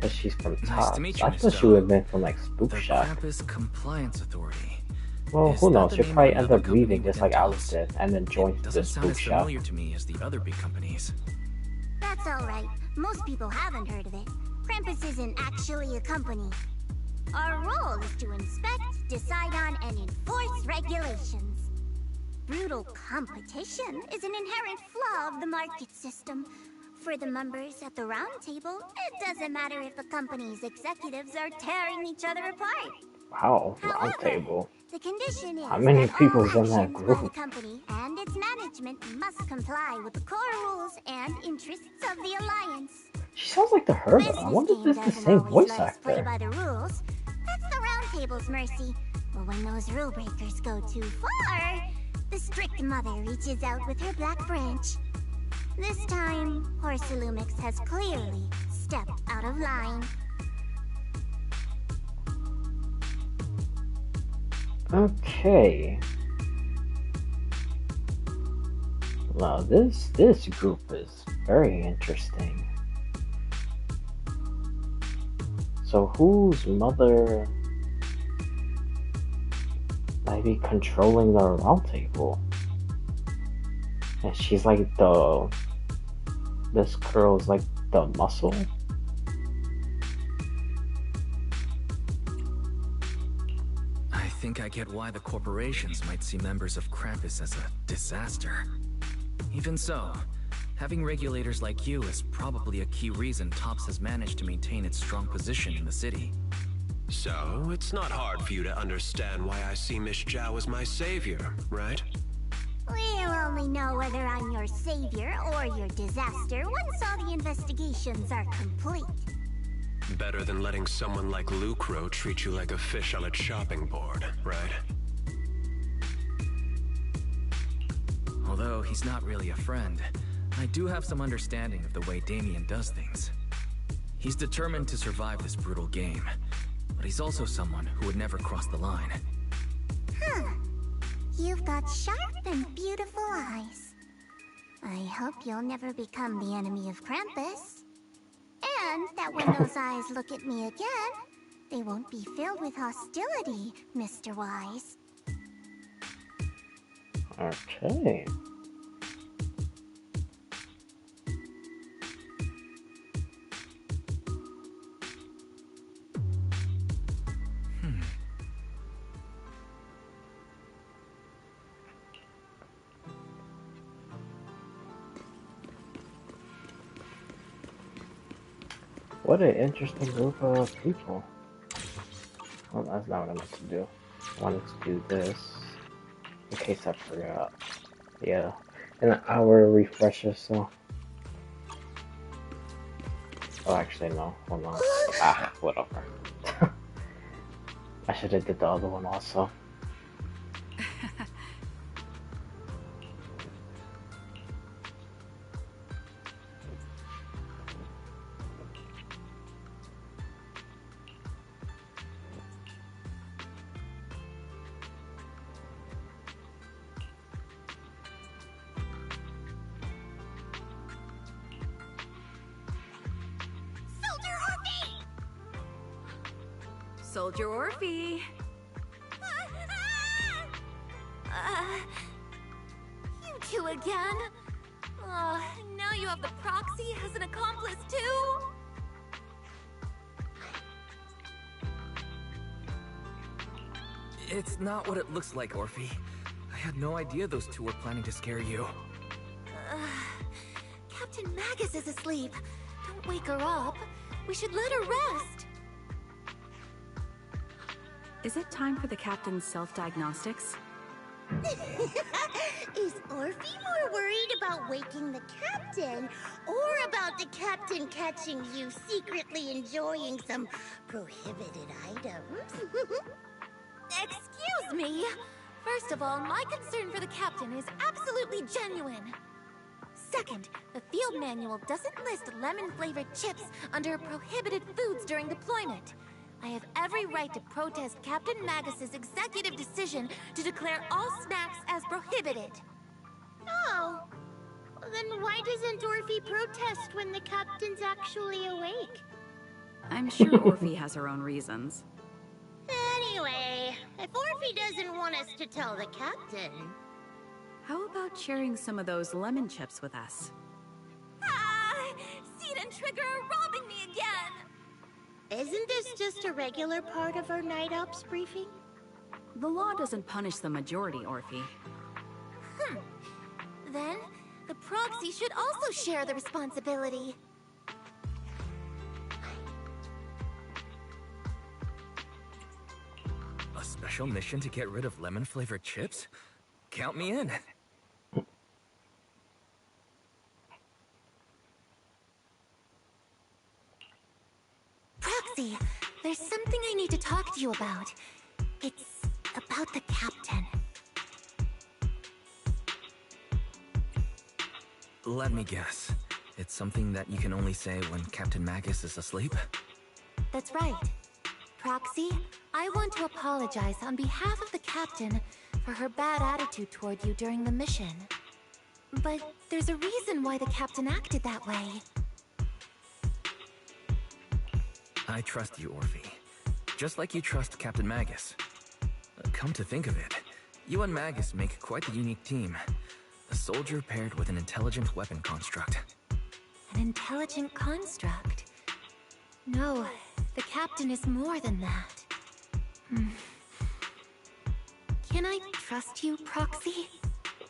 But she's from Tops. Nice to meet you, I Miss thought she Zhao. would have been from like Spook The Shop. Krampus Compliance Authority. Well, Is who that knows? the She'll name of probably end another up company leaving just within like Alice Tops? did, and then join the Doesn't sound Spook as Shop. familiar to me as the other big companies. That's alright. Most people haven't heard of it. Krampus isn't actually a company. Our role is to inspect, decide on, and enforce regulations. Brutal competition is an inherent flaw of the market system. For the members at the round table, it doesn't matter if the company's executives are tearing each other apart. Wow, round table. The condition is How many that people's all in that actions by the group? company and its management must comply with the core rules and interests of the Alliance. She sounds like the Herba. I wonder if this is the same voice Play actor. by the rules. That's the round table's mercy. But when those rule breakers go too far, the strict mother reaches out with her black branch. This time, Horsalumix has clearly stepped out of line. Okay. Now this group is very interesting. So whose mother might be controlling the round table? And she's like this girl's like the muscle? I think I get why the corporations might see members of Krampus as a disaster. Even so, having regulators like you is probably a key reason Tops has managed to maintain its strong position in the city. So, it's not hard for you to understand why I see Miss Zhao as my savior, right? We'll only know whether I'm your savior or your disaster once all the investigations are complete. Better than letting someone like Lucro treat you like a fish on a chopping board, right? Although he's not really a friend, I do have some understanding of the way Damien does things. He's determined to survive this brutal game, but he's also someone who would never cross the line. Huh. You've got sharp and beautiful eyes. I hope you'll never become the enemy of Krampus. And that when those eyes look at me again, they won't be filled with hostility, Mr. Wise. Okay. What an interesting group of people. Well, that's not what I meant to do. I wanted to do this in case I forgot. Yeah, an hour refresher, so. Oh, actually, no. Hold on. Whatever. I should have did the other one also. Soldier Orphe! You two again? Now you have the proxy as an accomplice too? It's not what it looks like, Orphe. I had no idea those two were planning to scare you. Captain Magus is asleep. Don't wake her up. We should let her rest. Is it time for the captain's self-diagnostics? Is Orphe more worried about waking the captain, or about the captain catching you secretly enjoying some prohibited items? Excuse me! First of all, my concern for the captain is absolutely genuine. Second, the field manual doesn't list lemon-flavored chips under prohibited foods during deployment. I have every right to protest Captain Magus's executive decision to declare all snacks as prohibited. Oh. Well, then why doesn't Orphe protest when the captain's actually awake? I'm sure Orphe has her own reasons. Anyway, if Orphe doesn't want us to tell the captain... How about sharing some of those lemon chips with us? Seed and Trigger are robbing me again! Isn't this just a regular part of our night ops briefing? The law doesn't punish the majority, Orphe. Then, the proxy should also share the responsibility. A special mission to get rid of lemon-flavored chips? Count me in. Proxy, there's something I need to talk to you about. It's about the captain. Let me guess. It's something that you can only say when Captain Magus is asleep? That's right. Proxy, I want to apologize on behalf of the captain for her bad attitude toward you during the mission. But there's a reason why the captain acted that way. I trust you, Orphe. Just like you trust Captain Magus. Come to think of it, you and Magus make quite the unique team. A soldier paired with an intelligent weapon construct. An intelligent construct? No, the captain is more than that. Can I trust you, Proxy?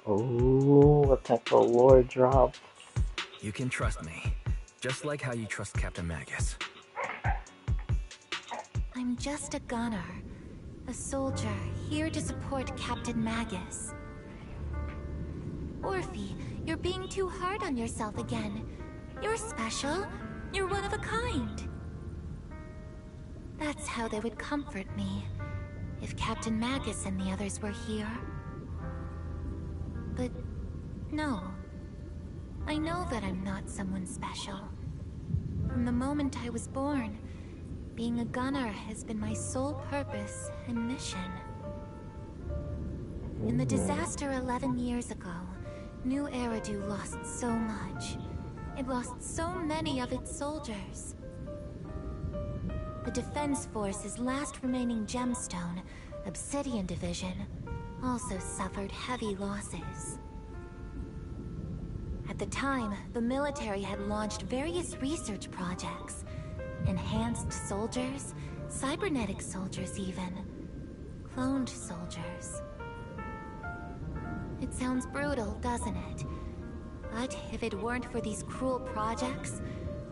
Oh, what type of lore drop? You can trust me, just like how you trust Captain Magus. I'm just a gunner. A soldier, here to support Captain Magus. Orphe, you're being too hard on yourself again. You're special. You're one of a kind. That's how they would comfort me, if Captain Magus and the others were here. But no. I know that I'm not someone special. From the moment I was born, being a gunner has been my sole purpose and mission. In the disaster 11 years ago, New Eridu lost so much. It lost so many of its soldiers. The Defense Force's last remaining gemstone, Obsidian Division, also suffered heavy losses. At the time, the military had launched various research projects. Enhanced soldiers, cybernetic soldiers even. Cloned soldiers. It sounds brutal, doesn't it? But if it weren't for these cruel projects,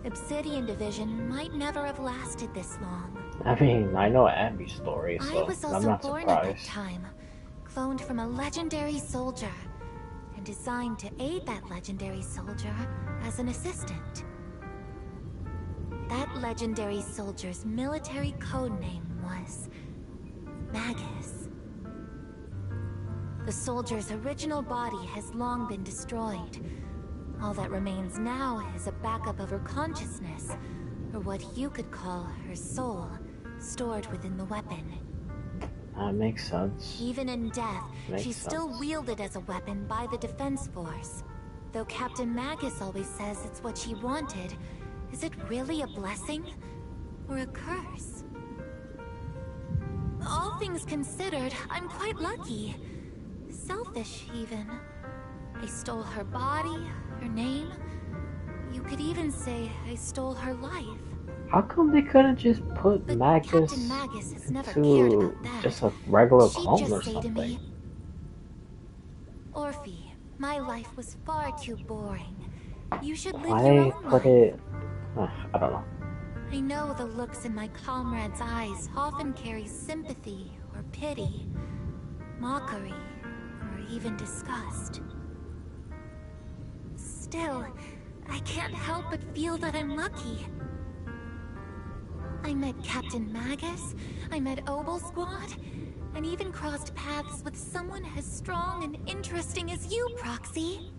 Obsidian Division might never have lasted this long. I mean, I know Abby's story, I so was I'm also not born at that surprised. time, cloned from a legendary soldier, and designed to aid that legendary soldier as an assistant. That legendary soldier's military code name was Magus. The soldier's original body has long been destroyed. All that remains now is a backup of her consciousness, or what you could call her soul, stored within the weapon. That makes sense. Even in death, Makes she's still sense. wielded as a weapon by the Defense Force. Though Captain Magus always says it's what she wanted, is it really a blessing or a curse? All things considered, I'm quite lucky. Selfish, even. I stole her body, her name. You could even say I stole her life. How come they couldn't just put Magus Captain Magus has never cared into about that. just a regular She'd clone just or say to something? me, Orphe, my life was far too boring. You should live Why your own put life. it... I don't know. I know the looks in my comrade's eyes often carry sympathy or pity, mockery, or even disgust. Still, I can't help but feel that I'm lucky. I met Captain Magus, I met Obol Squad, and even crossed paths with someone as strong and interesting as you, Proxy.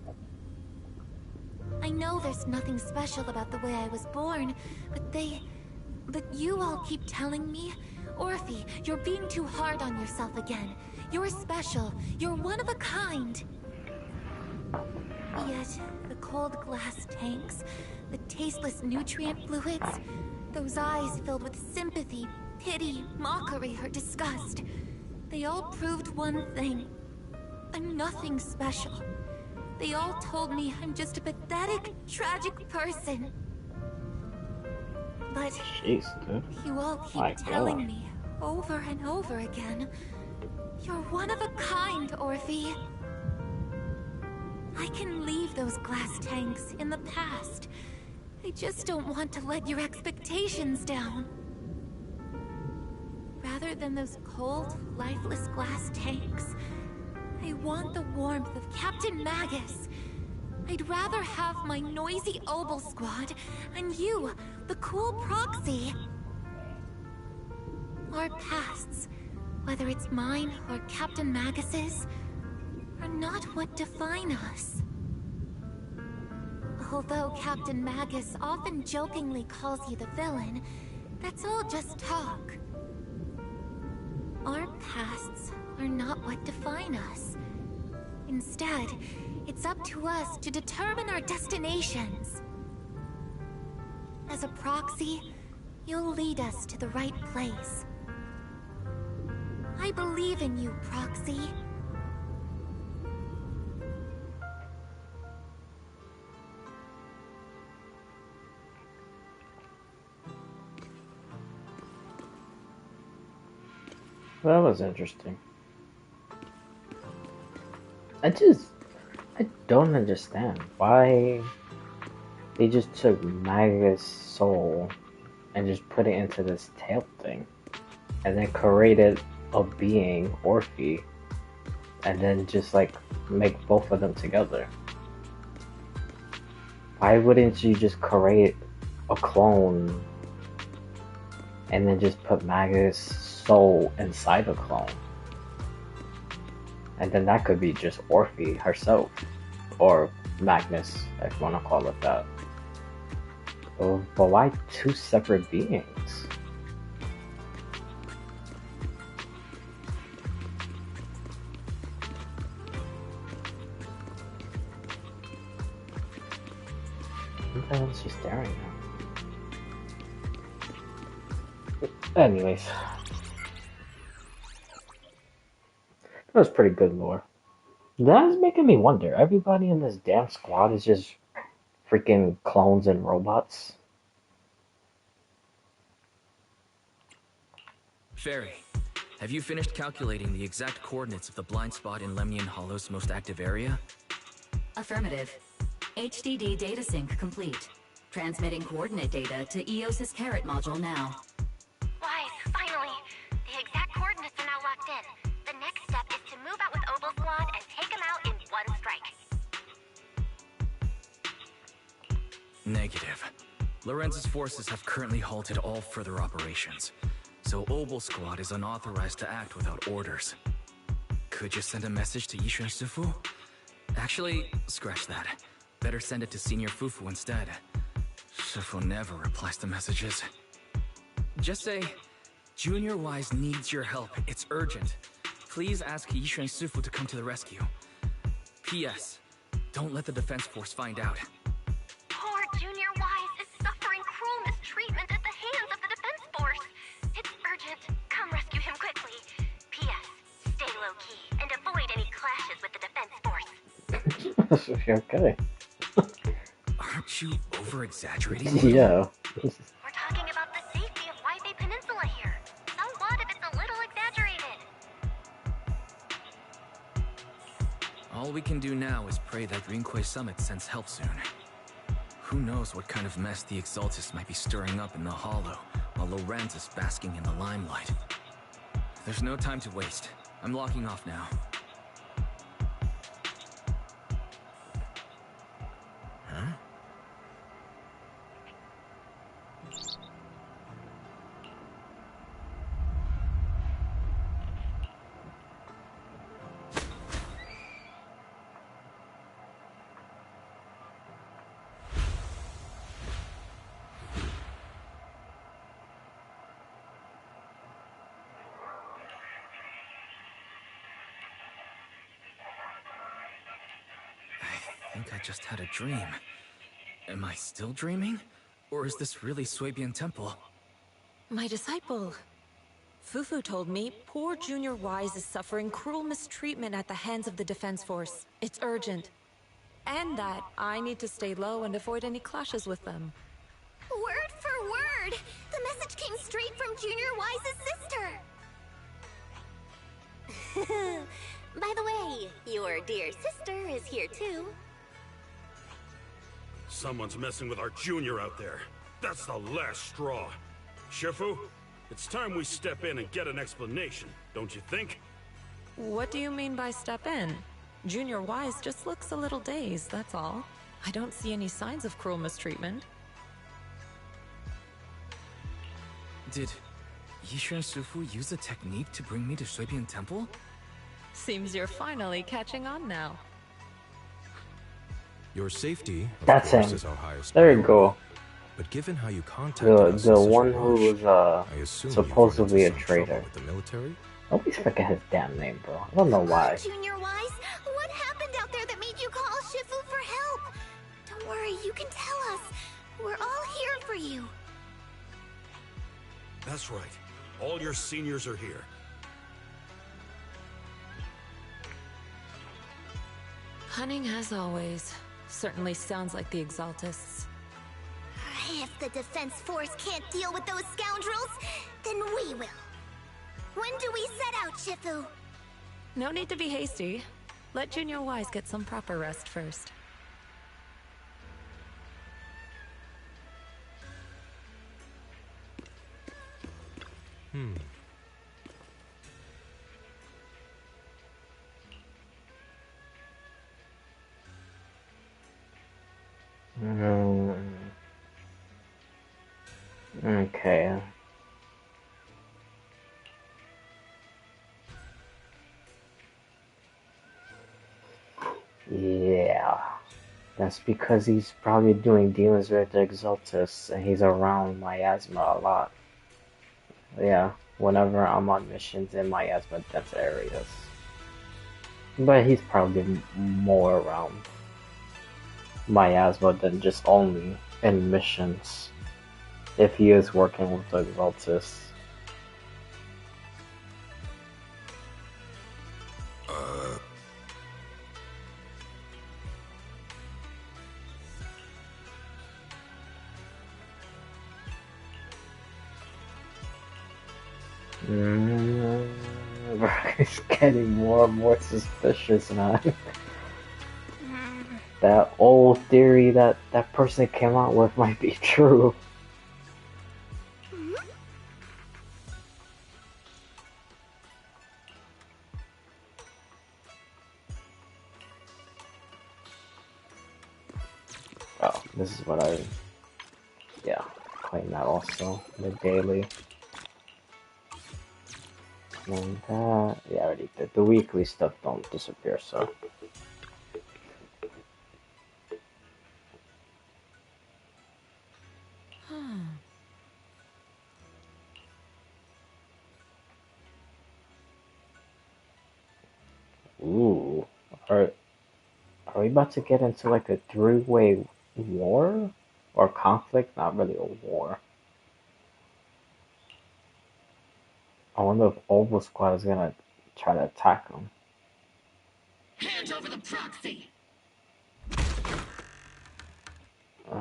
I know there's nothing special about the way I was born, but you all keep telling me, Orphe, you're being too hard on yourself again. You're special. You're one of a kind. Yet, the cold glass tanks, the tasteless nutrient fluids, those eyes filled with sympathy, pity, mockery, or disgust, they all proved one thing. I'm nothing special. They all told me I'm just a pathetic, tragic person. But Jeez, dude. you all keep My telling God. me over and over again, you're one of a kind, Orphe. I can leave those glass tanks in the past. I just don't want to let your expectations down. Rather than those cold, lifeless glass tanks, I want the warmth of Captain Magus. I'd rather have my noisy Obol Squad and you, the cool Proxy. Our pasts, whether it's mine or Captain Magus's, are not what define us. Although Captain Magus often jokingly calls you the villain, that's all just talk. Our pasts are not what define us. Instead, it's up to us to determine our destinations. As a Proxy, you'll lead us to the right place. I believe in you, Proxy. That was interesting. I don't understand why they just took Magus' soul and just put it into this tail thing, and then created a being, Orphe, and then just like make both of them together. Why wouldn't you just create a clone and then just put Magus' soul inside a clone? And then that could be just Orphe herself, or Magnus, if you want to call it that. But why two separate beings? What the hell is she staring at? Anyways. That was pretty good lore. That's making me wonder. Everybody in this damn squad is just freaking clones and robots. Fairy, have you finished calculating the exact coordinates of the blind spot in Lemnian Hollow's most active area? Affirmative. HDD data sync complete. Transmitting coordinate data to EOS's Carrot module now. Wise, finally. The exact coordinates are now locked in. The next step is to move out with Obol Squad and take them out in one strike. Negative. Lorenz's forces have currently halted all further operations, so Obol Squad is unauthorized to act without orders. Could you send a message to Yishuan Sufu? Actually, scratch that. Better send it to Senior Fufu instead. Sufu never replies to messages. Just say, Junior Wise needs your help. It's urgent. Please ask Yishuan Sufu to come to the rescue. P.S. Don't let the defense force find out. Poor Junior Wise is suffering cruel mistreatment at the hands of the defense force. It's urgent. Come rescue him quickly. P.S. Stay low-key and avoid any clashes with the defense force. Okay. Aren't you over-exaggerating? Yeah. We're talking about the safety of Waifei Peninsula here. So what if it's a little exaggerated? All we can do now is pray that Rinquay Summit sends help soon. Who knows what kind of mess the Exaltists might be stirring up in the Hollow, while Lorenz is basking in the limelight. There's no time to waste. I'm logging off now. Huh? I think I just had a dream. Am I still dreaming? Or is this really Swabian Temple? My disciple. Fufu told me poor Junior Wise is suffering cruel mistreatment at the hands of the defense force. It's urgent. And that I need to stay low and avoid any clashes with them. Word for word! The message came straight from Junior Wise's sister! By the way, your dear sister is here too. Someone's messing with our junior out there. That's the last straw. Shifu, it's time we step in and get an explanation, don't you think? What do you mean by step in? Junior Wise just looks a little dazed, that's all. I don't see any signs of cruel mistreatment. Did Yishuan Sufu use a technique to bring me to Swabian Temple? Seems you're finally catching on now. Your safety, of That's course, him. is our highest There you priority. go. But given how you contacted us The in such one a who rush, was I assume you've supposedly a run into some trouble traitor. with the military? Always forget his damn name, bro. I don't know why. Junior Wise, what happened out there that made you call Shifu for help? Don't worry, you can tell us. We're all here for you. That's right. All your seniors are here. Cunning as always. Certainly sounds like the Exaltists. If the defense force can't deal with those scoundrels, then we will. When do we set out, Shifu? No need to be hasty. Let Junior Wise get some proper rest first. Okay. Yeah. That's because he's probably doing dealings with the Exaltus and he's around Miasma a lot. Yeah, whenever I'm on missions in Miasma dense areas. But he's probably more around Miasma than just only in missions. If he is working with the Exaltus. He's getting more and more suspicious now. that old theory that that person came out with might be true. Oh, this is what yeah, claim that also, the daily. And that, yeah, I already did. The weekly stuff don't disappear, so. Ooh, are we about to get into like a three-way war? Or conflict? Not really a war. I wonder if Obol Squad is gonna try to attack them. Hand over the proxy. I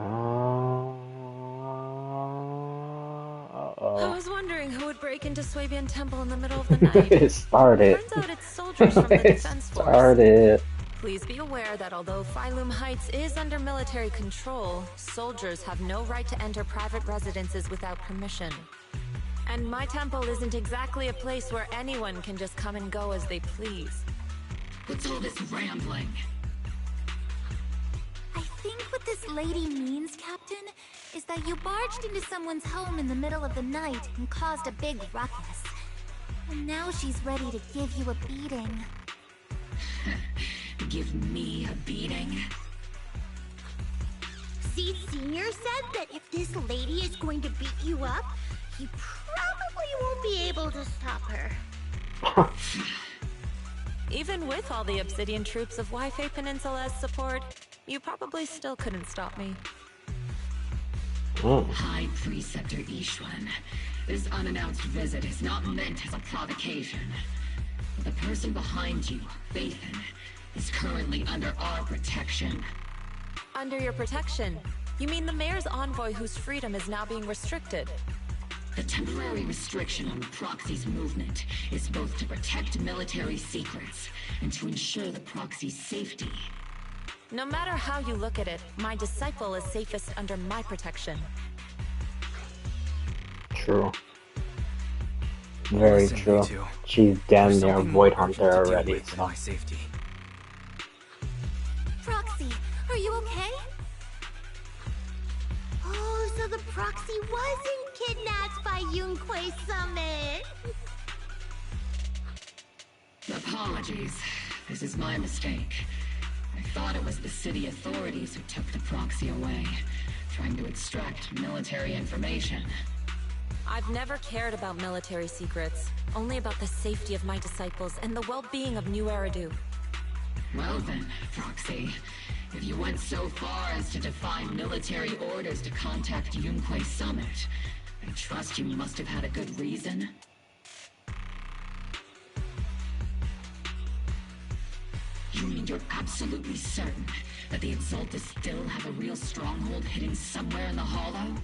was wondering who would break into Swabian Temple in the middle of the night. It started. Turns out it's soldiers from the defense force. Started. Please be aware that although Phylum Heights is under military control, soldiers have no right to enter private residences without permission. And my temple isn't exactly a place where anyone can just come and go as they please. What's all this rambling? I think what this lady means, Captain, is that you barged into someone's home in the middle of the night and caused a big ruckus. And now she's ready to give you a beating. Give me a beating? Seed Senior said that if this lady is going to beat you up, you probably won't be able to stop her. Even with all the Obsidian troops of Wi-Fi Peninsula's support, you probably still couldn't stop me. High Preceptor Ishwan, this unannounced visit is not meant as a provocation. The person behind you, Phaethon, is currently under our protection. Under your protection? You mean the mayor's envoy whose freedom is now being restricted? The temporary restriction on the proxy's movement is both to protect military secrets and to ensure the proxy's safety. No matter how you look at it, my disciple is safest under my protection. True. Very Listen, true. V2. She's damn There's near something Void more urgent Hunter to deal already. with than my safety. Proxy, are you okay? Oh, so the proxy wasn't kidnapped by Yunquei Summit. Apologies. This is my mistake. I thought it was the city authorities who took the proxy away, trying to extract military information. I've never cared about military secrets, only about the safety of my disciples and the well-being of New Eridu. Well then, Proxy, if you went so far as to defy military orders to contact Yunquei Summit, I trust you must have had a good reason. You mean you're absolutely certain that the Exaltus still have a real stronghold hidden somewhere in the Hollow?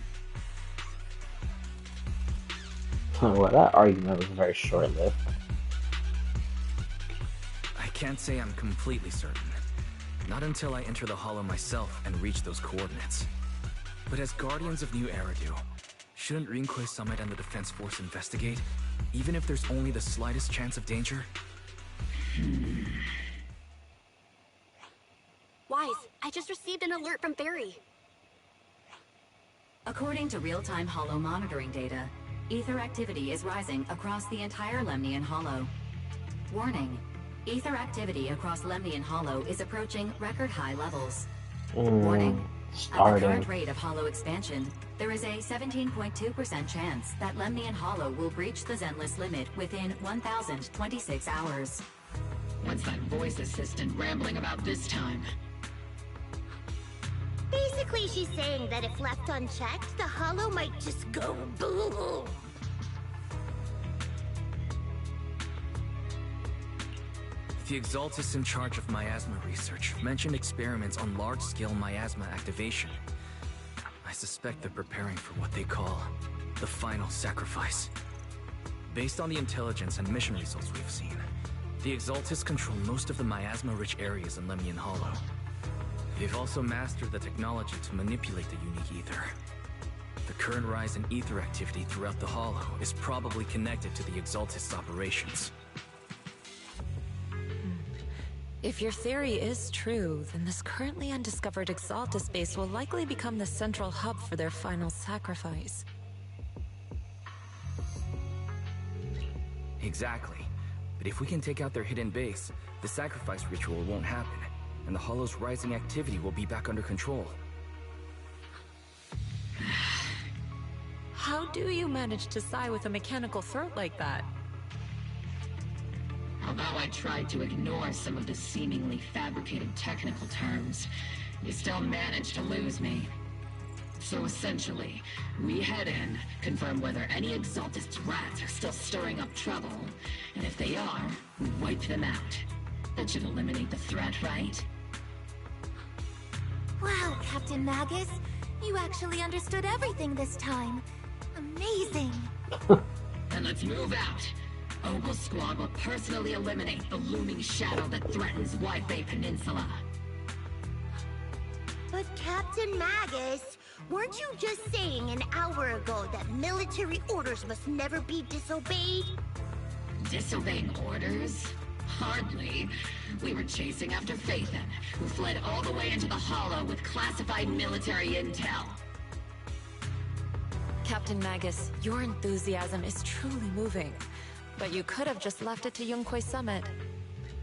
Well, that argument was very short-lived. I can't say I'm completely certain. Not until I enter the Hollow myself and reach those coordinates. But as Guardians of New Eridu, shouldn't Yunquei Summit and the Defense Force investigate, even if there's only the slightest chance of danger? Wise, I just received an alert from Barry. According to real-time Hollow monitoring data, ether activity is rising across the entire Lemnian Hollow. Warning, ether activity across Lemnian Hollow is approaching record-high levels. Warning, at the current rate of Hollow expansion, there is a 17.2% chance that Lemnian Hollow will breach the Zenless limit within 1,026 hours. What's that voice assistant rambling about this time? Basically, she's saying that if left unchecked, the Hollow might just go boom. The Exaltus in charge of miasma research mentioned experiments on large-scale miasma activation. I suspect they're preparing for what they call the final sacrifice. Based on the intelligence and mission results we've seen, the Exaltus control most of the miasma-rich areas in Lemnian Hollow. They've also mastered the technology to manipulate the unique ether. The current rise in ether activity throughout the Hollow is probably connected to the Exaltists' operations. If your theory is true, then this currently undiscovered Exaltus base will likely become the central hub for their final sacrifice. Exactly. But if we can take out their hidden base, the sacrifice ritual won't happen, and the Hollow's rising activity will be back under control. How do you manage to sigh with a mechanical throat like that? Although I tried to ignore some of the seemingly fabricated technical terms, you still managed to lose me. So essentially, we head in, confirm whether any Exaltist rats are still stirring up trouble, and if they are, we wipe them out. That should eliminate the threat, right? Wow, Captain Magus. You actually understood everything this time. Amazing. Then let's move out. Obol Squad will personally eliminate the looming shadow that threatens White Bay Peninsula. But Captain Magus, weren't you just saying an hour ago that military orders must never be disobeyed? Disobeying orders? Hardly. We were chasing after Phaethon, who fled all the way into the Hollow with classified military intel. Captain Magus, your enthusiasm is truly moving. But you could have just left it to Yunquay Summit.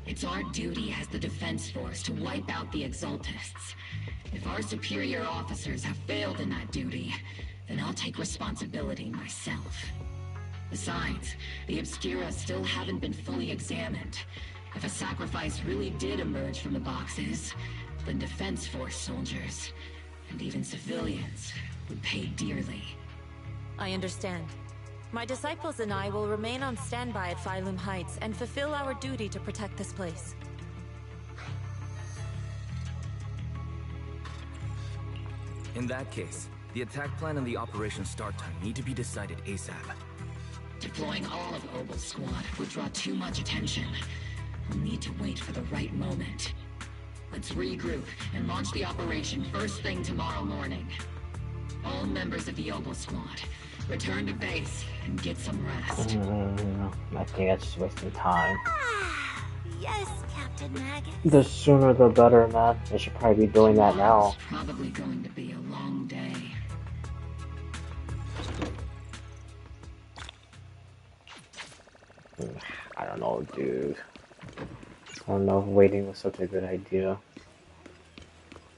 It's our duty as the Defense Force to wipe out the Exaltists. If our superior officers have failed in that duty, then I'll take responsibility myself. Besides, the Obscura still haven't been fully examined. If a sacrifice really did emerge from the boxes, then Defense Force soldiers, and even civilians, would pay dearly. I understand. My disciples and I will remain on standby at Phylum Heights and fulfill our duty to protect this place. In that case, the attack plan and the operation start time need to be decided ASAP. Deploying all of Obol Squad would draw too much attention. We'll need to wait for the right moment. Let's regroup and launch the operation first thing tomorrow morning. All members of the Obol Squad, return to base and get some rest. I think that's just wasting time. Yes, Captain Magus. The sooner the better, man. They should probably be doing that now. It's probably going to be a long day. I don't know, dude. I don't know if waiting was such a good idea.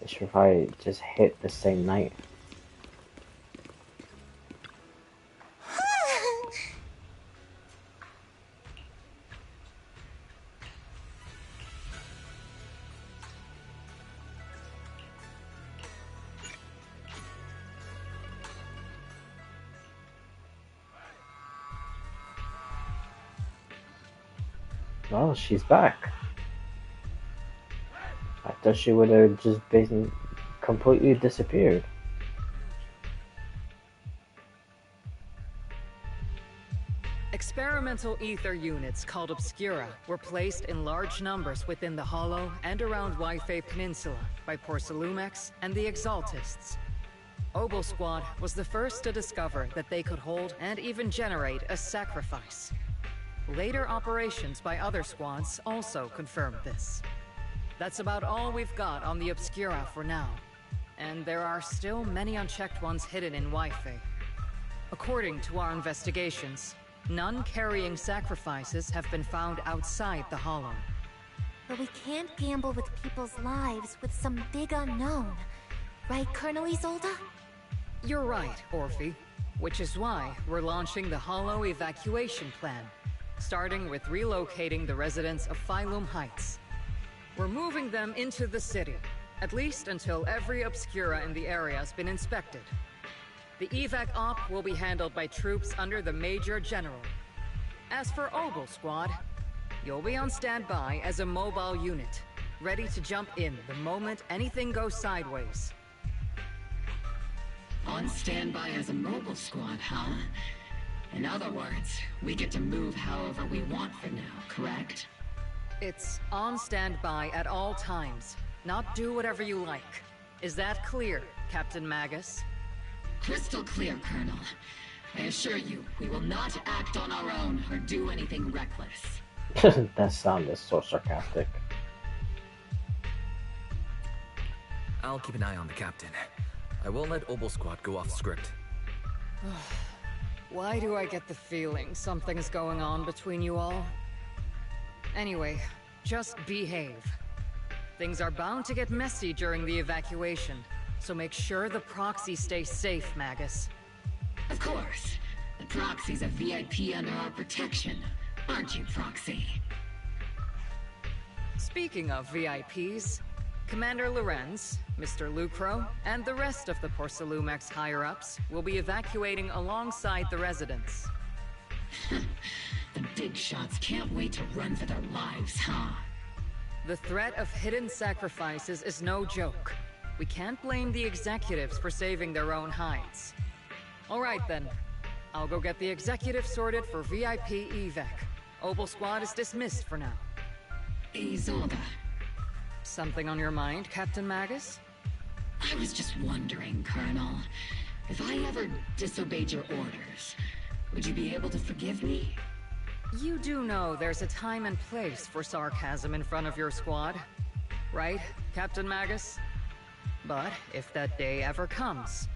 They should probably just hit the same night. Well, she's back. I thought she would have just been completely disappeared. Experimental ether units called Obscura were placed in large numbers within the Hollow and around Waifei Peninsula by Porcelumex and the Exaltists. Obol Squad was the first to discover that they could hold and even generate a sacrifice. Later operations by other squads also confirmed this. That's about all we've got on the Obscura for now. And there are still many unchecked ones hidden in Waifei. According to our investigations, none carrying sacrifices have been found outside the Hollow. But we can't gamble with people's lives with some big unknown. Right, Colonel Isolde? You're right, Orphe. Which is why we're launching the Hollow evacuation plan, starting with relocating the residents of Phylum Heights. We're moving them into the city, at least until every Obscura in the area has been inspected. The evac op will be handled by troops under the Major General. As for Obol Squad, you'll be on standby as a mobile unit, ready to jump in the moment anything goes sideways. On standby as a mobile squad, huh? In other words, we get to move however we want for now, correct? It's on standby at all times, not do whatever you like. Is that clear, Captain Magus? Crystal clear, Colonel. I assure you, we will not act on our own or do anything reckless. That sounded so sarcastic. I'll keep an eye on the captain. I won't let Obol Squad go off script. Why do I get the feeling something's going on between you all? Anyway, just behave. Things are bound to get messy during the evacuation, so make sure the proxy stays safe, Magus. Of course. The proxy's a VIP under our protection. Aren't you, Proxy? Speaking of VIPs, Commander Lorenz, Mr. Lucro, and the rest of the Porcelumex higher-ups will be evacuating alongside the residents. The big shots can't wait to run for their lives, huh? The threat of hidden sacrifices is no joke. We can't blame the executives for saving their own hides. All right then. I'll go get the executives sorted for VIP evac. Obol Squad is dismissed for now. Isolde. Something on your mind, Captain Magus? I was just wondering, Colonel. If I ever disobeyed your orders, would you be able to forgive me? You do know there's a time and place for sarcasm in front of your squad, right, Captain Magus? But if that day ever comes,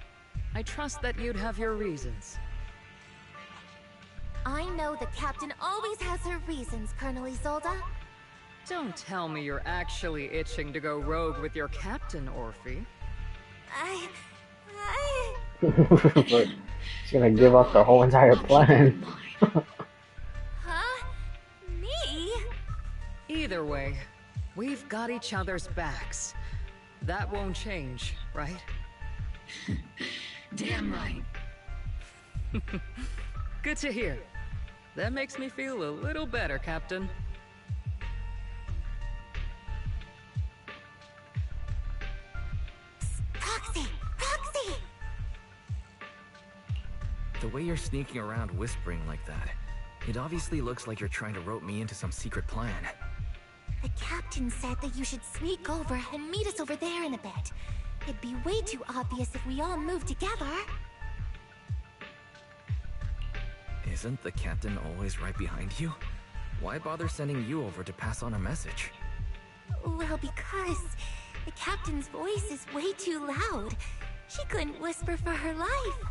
I trust that you'd have your reasons. I know the captain always has her reasons, Colonel Isolde. Don't tell me you're actually itching to go rogue with your captain, Orphe. She's gonna give up the whole entire plan. Huh? Me? Either way, we've got each other's backs. That won't change, right? Damn right. Good to hear. That makes me feel a little better, Captain. Proxy! Proxy! The way you're sneaking around whispering like that, it obviously looks like you're trying to rope me into some secret plan. The captain said that you should sneak over and meet us over there in a bit. It'd be way too obvious if we all moved together. Isn't the captain always right behind you? Why bother sending you over to pass on a message? Well, because the captain's voice is way too loud. She couldn't whisper for her life.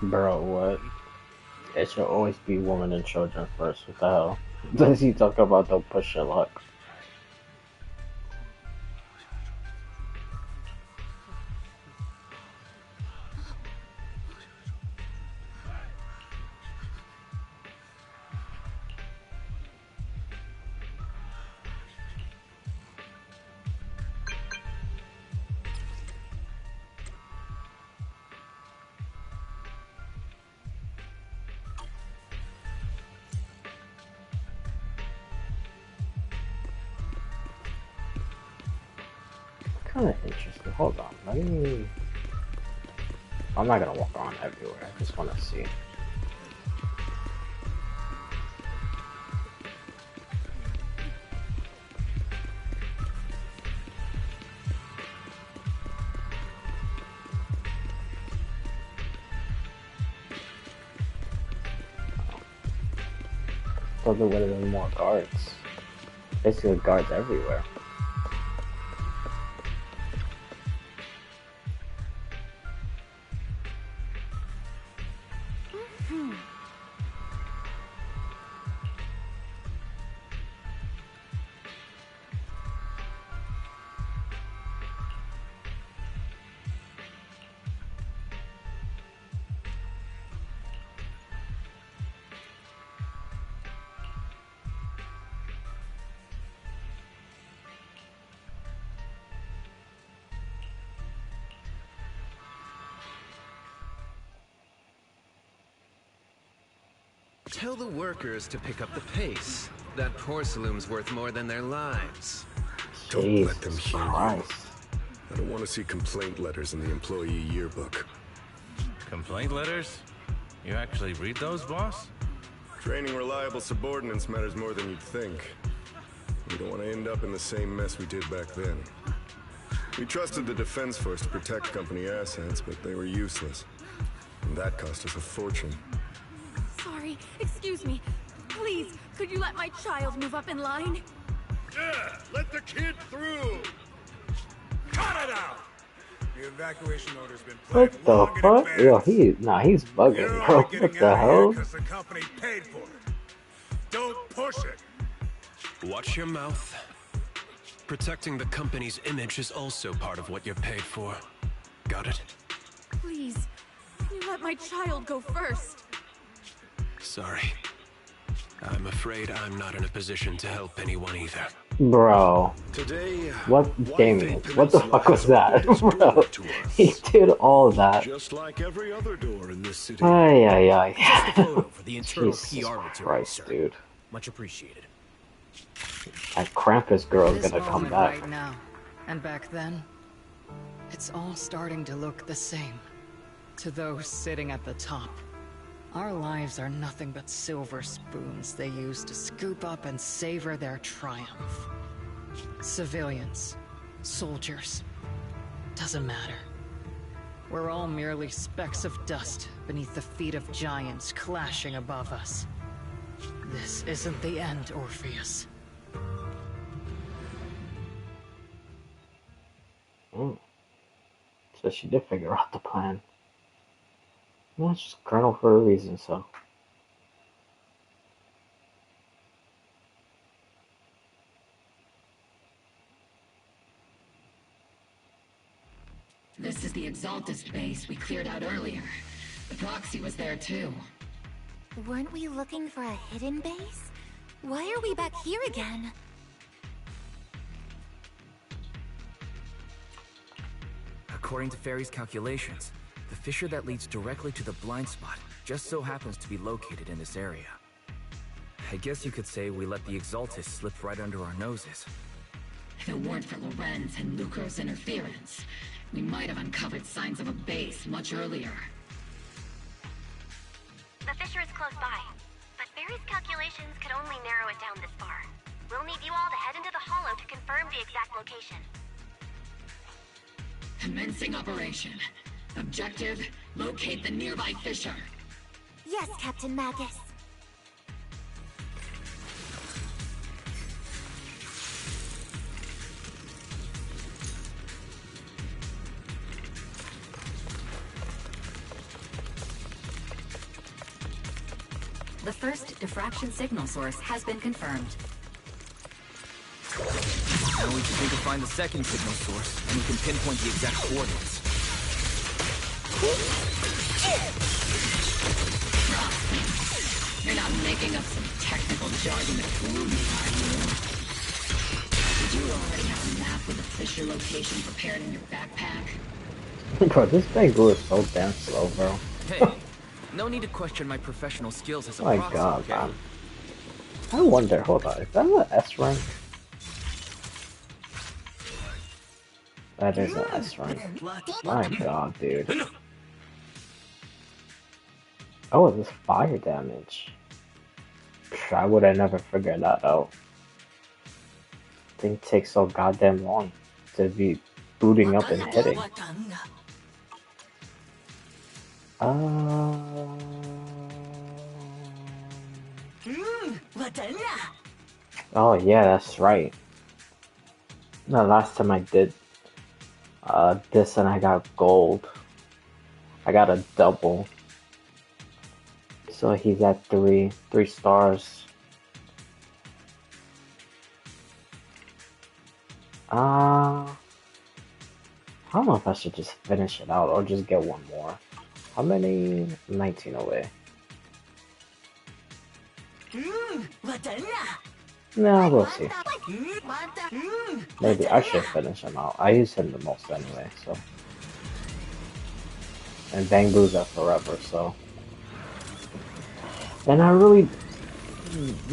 Bro, what? It should always be women and children first. What the hell? Does he talk about the push your luck? Kind of interesting. Hold on, let me. I'm not gonna walk around everywhere. I just want to see. Thought there would have been more guards. Basically, guards everywhere. Tell the workers to pick up the pace. That porcelain's worth more than their lives. Don't let them Jesus hear you. Christ. I don't want to see complaint letters in the employee yearbook. Complaint letters? You actually read those, boss? Training reliable subordinates matters more than you'd think. We don't want to end up in the same mess we did back then. We trusted the Defense Force to protect company assets, but they were useless. And that cost us a fortune. Sorry, excuse me. Please, could you let my child move up in line? Yeah, let the kid through! Cut it out! The evacuation order's been What planned the long in fuck? advance. Yo, he's bugging, You're bro. only What getting the out of here hell? because the company paid for it. Don't push it. Watch your mouth. Protecting the company's image is also part of what you're paid for. Got it? Please, can you let my child go first? Sorry. I'm afraid I'm not in a position to help anyone either. Bro. Today, What, Damien? What the fuck was that, bro? He did all that. Just like every other door in this city. Ay, ay, ay. Just a photo for the internal Jesus PR material, Christ, sir. dude. Much appreciated. That Krampus girl is This gonna come moment back. right now, and back then, it's all starting to look the same. To those sitting at the top, our lives are nothing but silver spoons they use to scoop up and savor their triumph. Civilians, soldiers, doesn't matter. We're all merely specks of dust beneath the feet of giants clashing above us. This isn't the end, Orpheus. So she did figure out the plan. Well, it's just Colonel for a reason, so. This is the Exaltist base we cleared out earlier. The proxy was there too. Weren't we looking for a hidden base? Why are we back here again? According to Fairy's calculations, the fissure that leads directly to the blind spot just so happens to be located in this area. I guess you could say we let the Exaltist slip right under our noses. If it weren't for Lorenz and Lucro's interference, we might have uncovered signs of a base much earlier. The fissure is close by, but Barry's calculations could only narrow it down this far. We'll need you all to head into the hollow to confirm the exact location. Commencing operation. Objective, locate the nearby fissure. Yes, Captain Magus. The first diffraction signal source has been confirmed. Now we just need to find the second signal source, and we can pinpoint the exact coordinates. You're not making up some technical jargon to fool me, are you? Did you already have a map with the fissure location prepared in your backpack? Bro, this Bangu is so damn slow, bro. Hey, no need to question my professional skills as a My proxy, god, okay? man. I wonder, hold on, is that an S rank? That is an S rank. My god, dude. Oh, this fire damage. Psh, I would have never figured that out. Thing takes so goddamn long to be booting up and hitting. Oh yeah, that's right. The last time I did this and I got gold. I got a double. So he's at three stars. I don't know if I should just finish it out or just get one more. How many? 19 away. No, we'll see. Maybe I should finish him out. I use him the most anyway, so. And Bangboo's are forever, so. And I really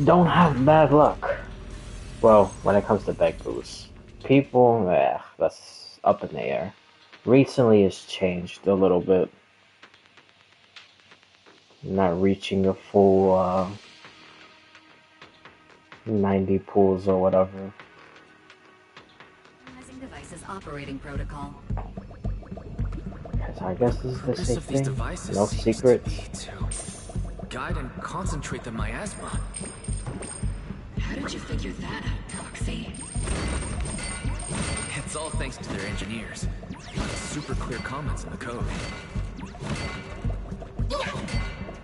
don't have bad luck. Well, when it comes to big boosts. People, that's up in the air. Recently it's changed a little bit. Not reaching a full 90 pools or whatever. Devices operating protocol. So I guess this is the Purpose same of these thing. devices No seems secrets. to be to guide and concentrate the miasma. How did you figure that out, Proxy? It's all thanks to their engineers. Super clear comments in the code.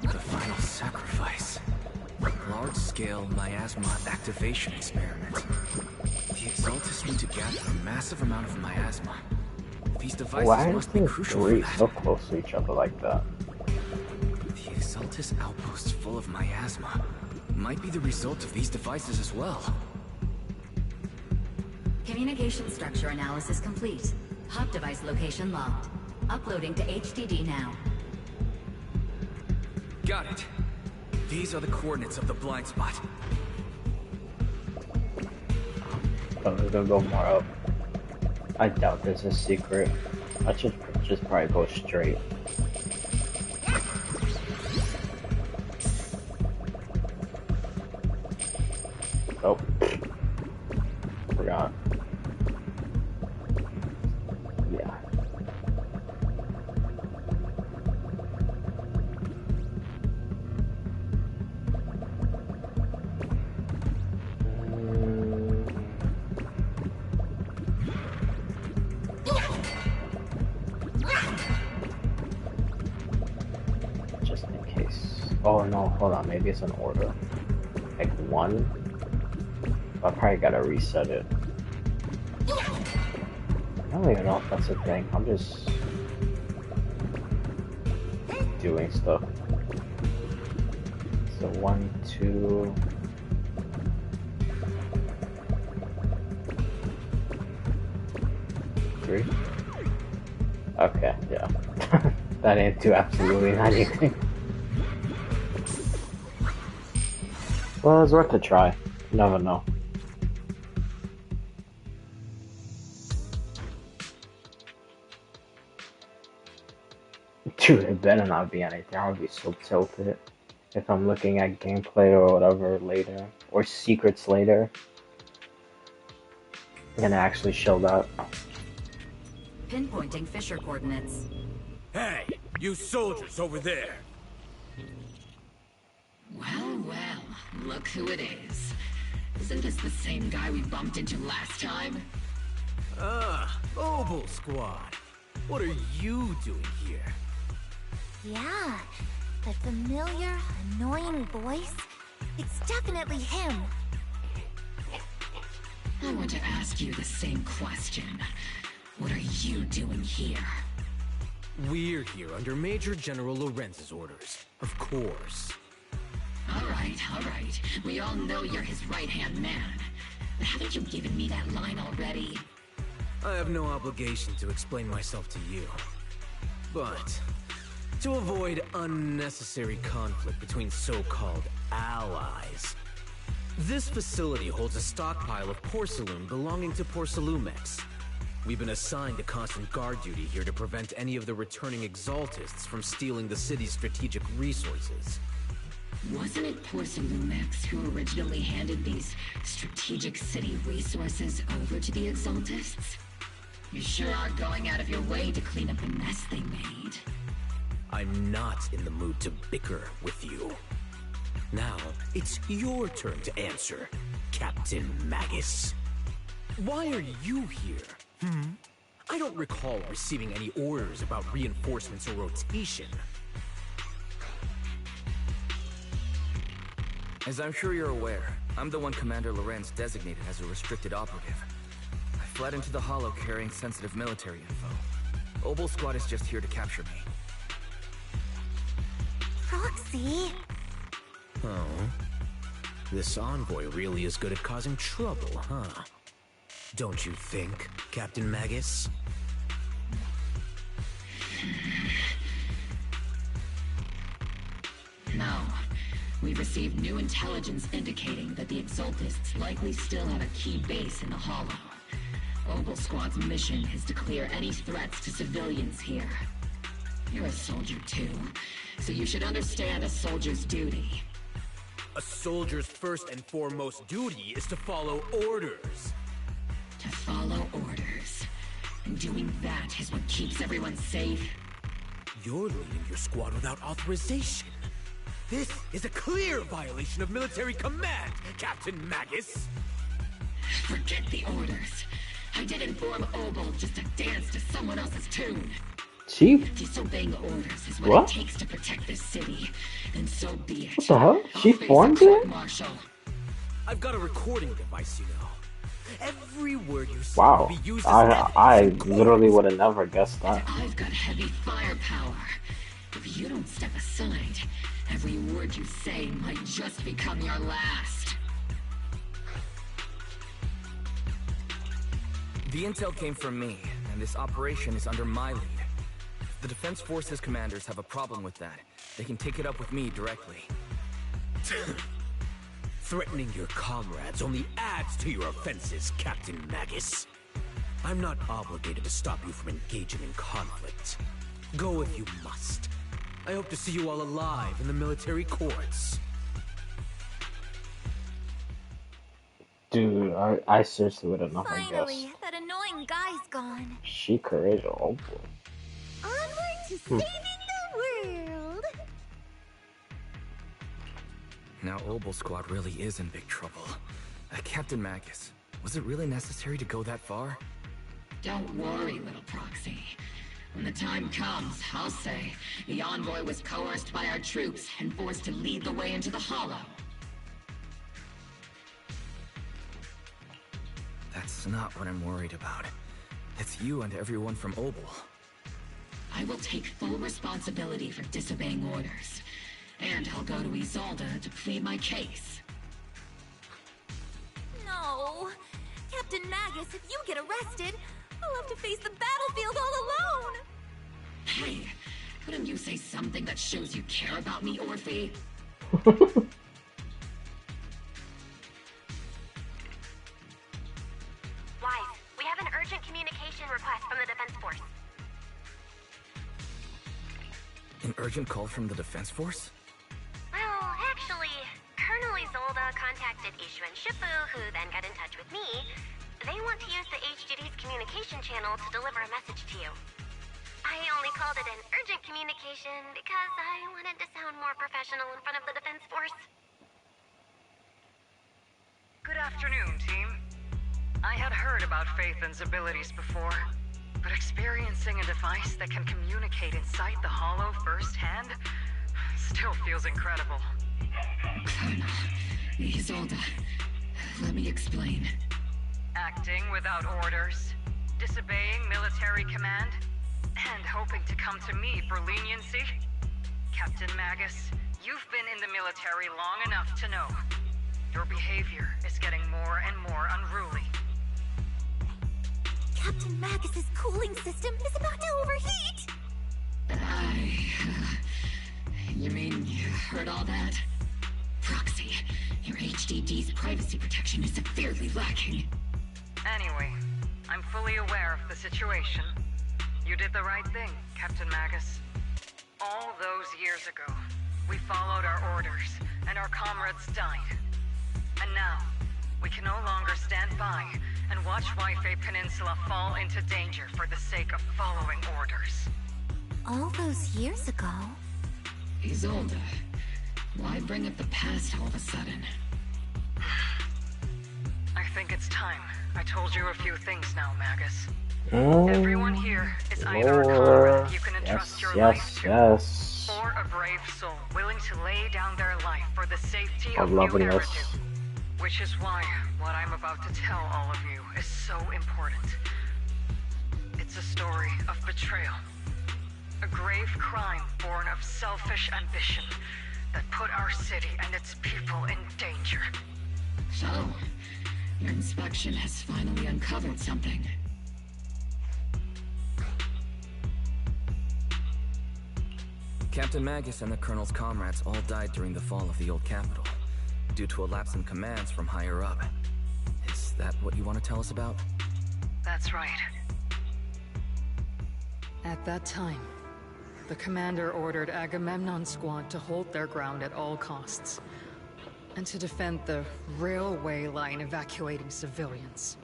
The final sacrifice. Large-scale miasma activation experiment. The Exaltus need to gather a massive amount of miasma. These devices Why must is be the crucial for three that. so close to each other like that? The Exaltus outpost full of miasma might be the result of these devices as well. Communication structure analysis complete. Hub device location locked. Uploading to HDD now. Got it. These are the coordinates of the blind spot. Oh, we're gonna go more up. I doubt there's a secret. I should just probably go straight. Oh. Forgot. Yeah. Just in case. Oh no, hold on, maybe it's an order. Like 1? I probably gotta reset it. I don't even know if that's a thing. I'm just doing stuff. So 1, 2. Three? Okay, yeah. That ain't do absolutely anything. Well, it's worth a try. You never know. Dude, it better not be anything. I would be so tilted if I'm looking at gameplay or whatever later, or secrets later. I'm gonna actually show that. Pinpointing Fisher coordinates. Hey, you soldiers over there! Well, well, look who it is. Isn't this the same guy we bumped into last time? Obol Squad. What are you doing here? Yeah, that familiar, annoying voice. It's definitely him. I want to ask you the same question. What are you doing here? We're here under Major General Lorenz's orders, of course. All right. We all know you're his right-hand man. But haven't you given me that line already? I have no obligation to explain myself to you. But to avoid unnecessary conflict between so-called allies, this facility holds a stockpile of porcelain belonging to Porcelumex. We've been assigned to constant guard duty here to prevent any of the returning Exaltists from stealing the city's strategic resources. Wasn't it Porcelumex who originally handed these strategic city resources over to the Exaltists? You sure are going out of your way to clean up the mess they made. I'm not in the mood to bicker with you. Now, it's your turn to answer, Captain Magus. Why are you here? I don't recall receiving any orders about reinforcements or rotation. As I'm sure you're aware, I'm the one Commander Lorenz designated as a restricted operative. I fled into the Hollow carrying sensitive military info. Obol Squad is just here to capture me. Proxy? Oh? This envoy really is good at causing trouble, huh? Don't you think, Captain Magus? No. We We've received new intelligence indicating that the Exaltists likely still have a key base in the Hollow. Obol Squad's mission is to clear any threats to civilians here. You're a soldier too, so you should understand a soldier's duty. A soldier's first and foremost duty is to follow orders. To follow orders. And doing that is what keeps everyone safe. You're leading your squad without authorization. This is a clear violation of military command, Captain Magus. Forget the orders. I didn't form Obol just to dance to someone else's tune. Chief? Disobeying orders is what it takes to protect this city. And so be it. What the hell? She formed it? Marshal. I've got a recording device, you know. Every word you say Wow. will be used I literally would have never guessed that. I've got heavy firepower. If you don't step aside, every word you say might just become your last. The intel came from me, and this operation is under my lead. If the Defense Forces commanders have a problem with that, they can take it up with me directly. Threatening your comrades only adds to your offenses, Captain Magus. I'm not obligated to stop you from engaging in conflict. Go if you must. I hope to see you all alive in the military courts. Dude, I seriously would have never guessed. Finally, that annoying guy's gone. She courage Obol. Onward to saving the world. Now Obol Squad really is in big trouble. Captain Magus, was it really necessary to go that far? Don't worry, little proxy. When the time comes, I'll say the envoy was coerced by our troops and forced to lead the way into the Hollow. That's not what I'm worried about. It's you and everyone from Obol. I will take full responsibility for disobeying orders. And I'll go to Isolde to plead my case. No. Captain Magus, if you get arrested, I'll have to face the battlefield all alone. Hey, couldn't you say something that shows you care about me, Orphe? Wise, we have an urgent communication request from the Defense Force. An urgent call from the Defense Force? Well, actually, Colonel Isolde contacted Ishu and Shifu, who then got in touch with me. They want to use the HGD's communication channel to deliver a message to you. I only called it an urgent communication because I wanted to sound more professional in front of the Defense Force. Good afternoon, team. I had heard about Phaethon's abilities before, but experiencing a device that can communicate inside the Hollow firsthand still feels incredible. Colonel, Isolde, let me explain. Acting without orders, disobeying military command, and hoping to come to me for leniency? Captain Magus, you've been in the military long enough to know. Your behavior is getting more and more unruly. Captain Magus's cooling system is about to overheat! You mean you heard all that? Proxy, your HDD's privacy protection is severely lacking. Anyway, I'm fully aware of the situation. You did the right thing, Captain Magus. All those years ago, we followed our orders, and our comrades died. And now, we can no longer stand by and watch Waifei Peninsula fall into danger for the sake of following orders. All those years ago? Isolde, why bring up the past all of a sudden? I think it's time I told you a few things now, Magus. Oh, Everyone here is either a comrade you can entrust your life to, or a brave soul willing to lay down their life for the safety of New Eridu. Which is why what I'm about to tell all of you is so important. It's a story of betrayal. A grave crime born of selfish ambition that put our city and its people in danger. So, your inspection has finally uncovered something. Captain Magus and the Colonel's comrades all died during the fall of the old capital, due to a lapse in commands from higher up. Is that what you want to tell us about? That's right. At that time, the commander ordered Agamemnon's squad to hold their ground at all costs, and to defend the railway line evacuating civilians.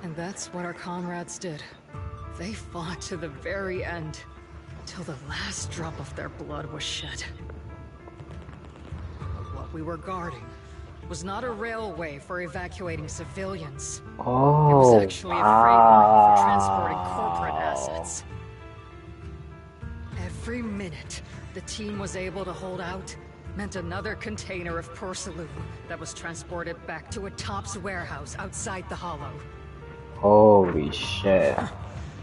And that's what our comrades did. They fought to the very end, till the last drop of their blood was shed. But what we were guarding was not a railway for evacuating civilians. It was actually a freight line for transporting corporate assets. Every minute the team was able to hold out meant another container of porcelain that was transported back to a Topps warehouse outside the Hollow. Holy shit.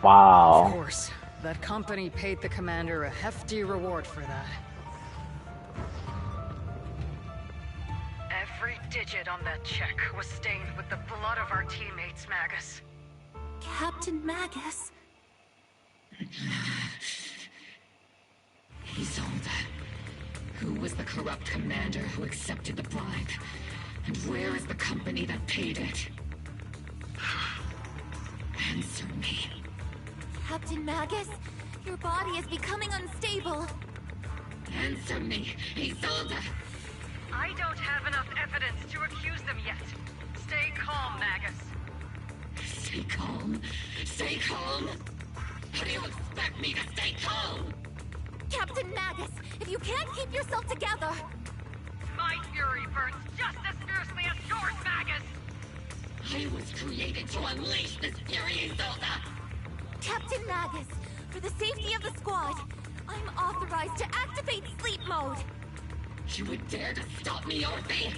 Wow. Of course, that company paid the commander a hefty reward for that. Every digit on that check was stained with the blood of our teammates, Magus. Captain Magus? Isolde. Who was the corrupt commander who accepted the bribe? And where is the company that paid it? Answer me. Captain Magus, your body is becoming unstable. Answer me, Isolde. I don't have enough evidence to accuse them yet. Stay calm, Magus. Stay calm? Stay calm? How do you expect me to stay calm? Captain Magus, if you can't keep yourself together... My fury burns just as fiercely as yours, Magus! I was created to unleash this fury, Isolde! Captain Magus, for the safety of the squad, I'm authorized to activate sleep mode. You would dare to stop me, Orphe?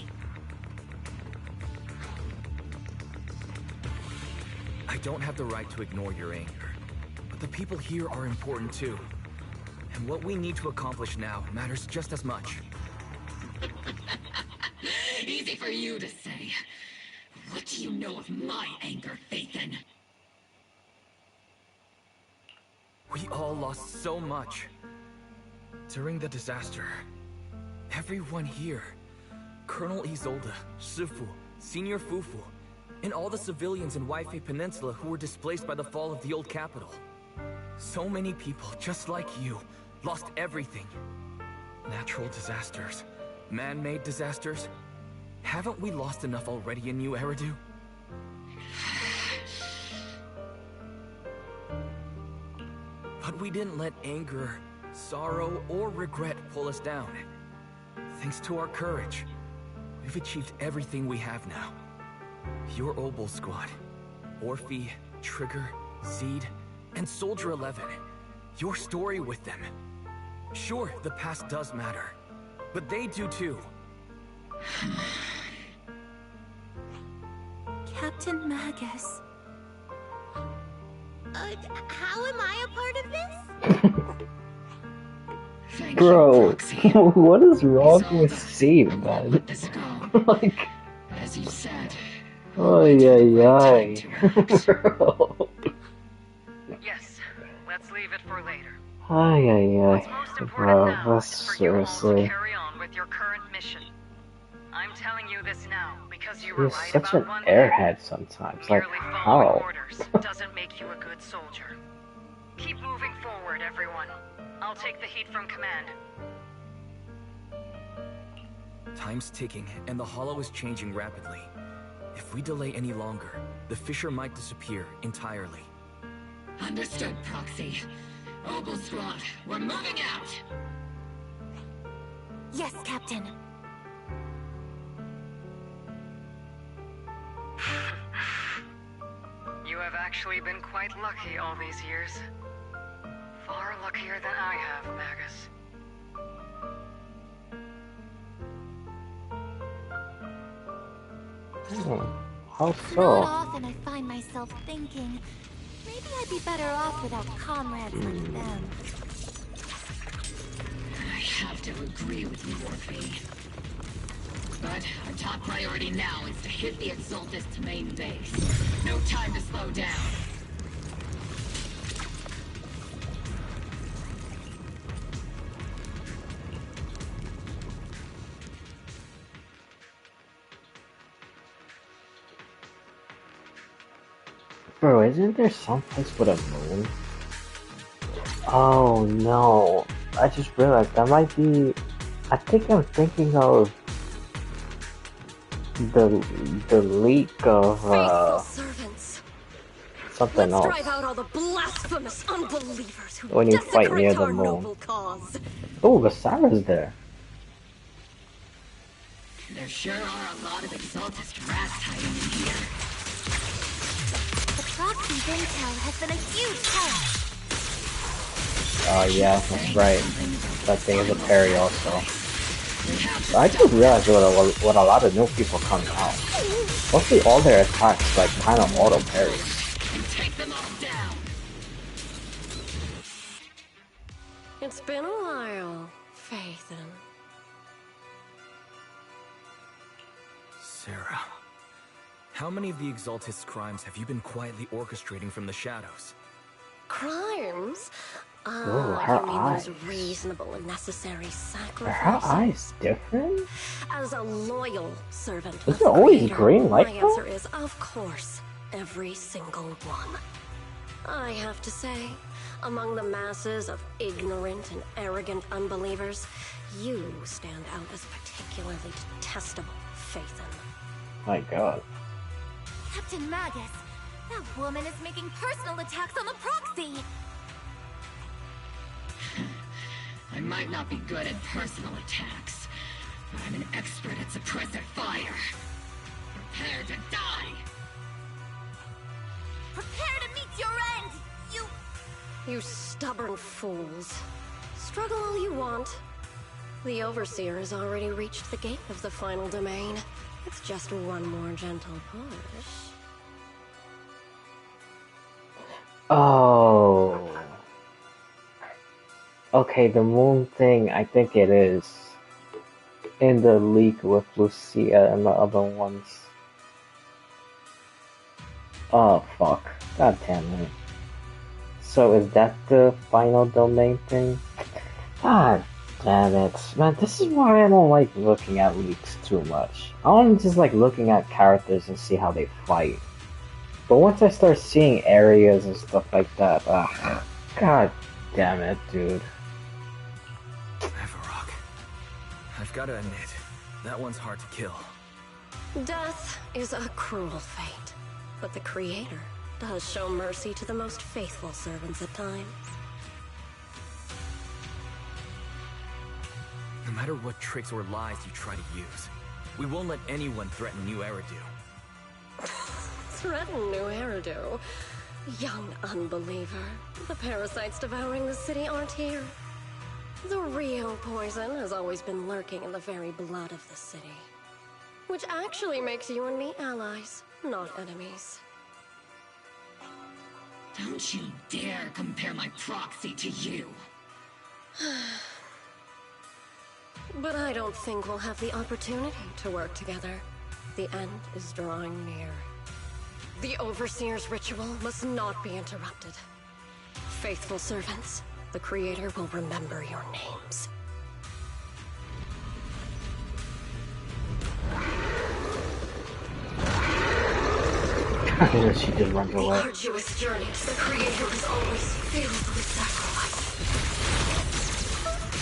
I don't have the right to ignore your anger, but the people here are important too. And what we need to accomplish now matters just as much. Easy for you to say. What do you know of my anger, Phaethon? We all lost so much. During the disaster, everyone here, Colonel Isolde, Shifu, Senior Fufu, and all the civilians in Waifei Peninsula who were displaced by the fall of the old capital. So many people, just like you, lost everything. Natural disasters, man-made disasters. Haven't we lost enough already in New Eridu? But we didn't let anger, sorrow, or regret pull us down. Thanks to our courage, we've achieved everything we have now. Your obol squad, Orphe, Trigger, Seed, and Soldier 11. Your story with them. Sure, the past does matter, but they do too. Captain Magus. How am I a part of this? Bro, what is wrong with Seed, man? Like, as you said. Oh yeah. Bro. Yes, let's leave it for later. Ay. Bro, that's seriously. Carry on with your current mission. I'm telling you this now because you He's were right such an about one airhead sometimes. Like, Merely following how? orders doesn't make you a good soldier. Keep moving forward, everyone. I'll take the heat from command. Time's ticking, and the Hollow is changing rapidly. If we delay any longer, the Fisher might disappear entirely. Understood, Proxy. Obol Squad, we're moving out! Yes, Captain. You have actually been quite lucky all these years. Far luckier than I have, Magus. How Not so? often I find myself thinking, maybe I'd be better off without comrades like them. I have to agree with you, Orphe. But our top priority now is to hit the Exaltist's main base. No time to slow down. Bro, isn't there some place with a moon? Oh no, I just realized that might be... I think I'm thinking of the leak of something else. Let's drive out all the blasphemous unbelievers who When you fight near desecrate the our moon. noble cause. Oh, Gasara's there. There sure are a lot of exaltist rats hiding in here. The proxy's intel has been a huge help. Oh yeah, that's right. That thing is a parry also. I just realized what a lot of new people come out. Mostly all their attacks like kind of auto parry. Take them all down. It's been a while, Faithen. Sarah, how many of the Exaltist's crimes have you been quietly orchestrating from the shadows? Crimes? Ooh, her you mean eyes. those reasonable and necessary Are sacrifices? her eyes different? As a loyal servant Is of it the always Creator, green like my that? answer is, of course, every single one. I have to say, among the masses of ignorant and arrogant unbelievers, you stand out as particularly detestable, Faithen. My god. Captain Magus, that woman is making personal attacks on the proxy. I might not be good at personal attacks, but I'm an expert at suppressive fire. Prepare to die! Prepare to meet your end, You stubborn fools. Struggle all you want. The Overseer has already reached the gate of the final domain. It's just one more gentle push. Oh. Okay, the moon thing, I think it is. In the leak with Lucia and the other ones. Oh, fuck. God damn it. So is that the final domain thing? God damn it. Man, this is why I don't like looking at leaks too much. I want to just like looking at characters and see how they fight. But once I start seeing areas and stuff like that, god damn it, dude. Everrock. I've got to admit, that one's hard to kill. Death is a cruel fate, but the Creator does show mercy to the most faithful servants at times. No matter what tricks or lies you try to use, we won't let anyone threaten New Eridu. Threaten New Eridu? Young unbeliever. The parasites devouring the city aren't here. The real poison has always been lurking in the very blood of the city. Which actually makes you and me allies, not enemies. Don't you dare compare my proxy to you. But I don't think we'll have the opportunity to work together. The end is drawing near. The Overseer's ritual must not be interrupted. Faithful servants, the Creator will remember your names. She just runs The away. arduous journey to the Creator is always filled with sacrifice.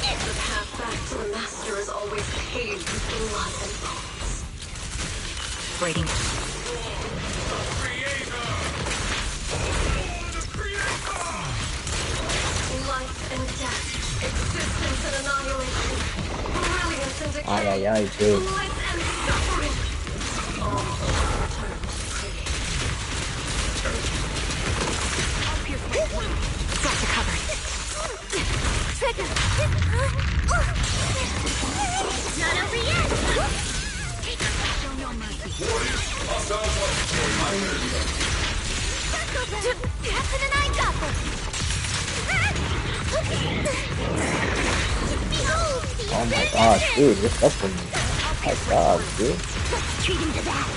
The path back to the Master is always paved with blood and bones. Waiting. Life and death, existence and annihilation, brilliance and decay, Ay, ay, ay, dude. bliss and suffering. All return to Creator. Got you covered. Trigger! Not over yet! Show no mercy. Captain and I got this! Oh my god, dude, this weapon. My god, dude. Treat him to that!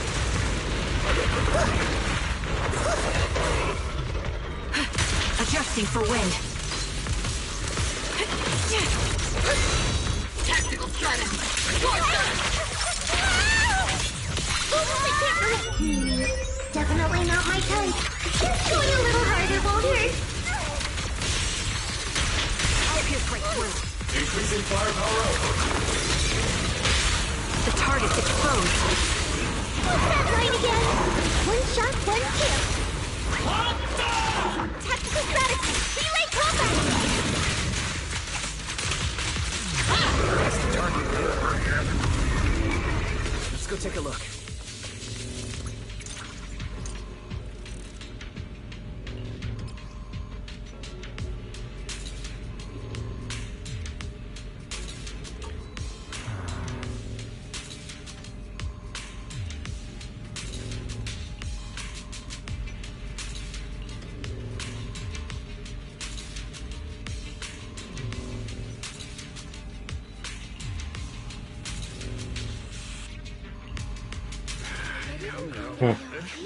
Adjusting for wind. Tactical strategy. Definitely not my type. fine. Just going a little harder won't hurt. I'll pierce right through. Increasing firepower output. The target's exposed. What's that line again? One shot, one kill. Tactical strategy. Relay combat. That's the target. Let's go take a look.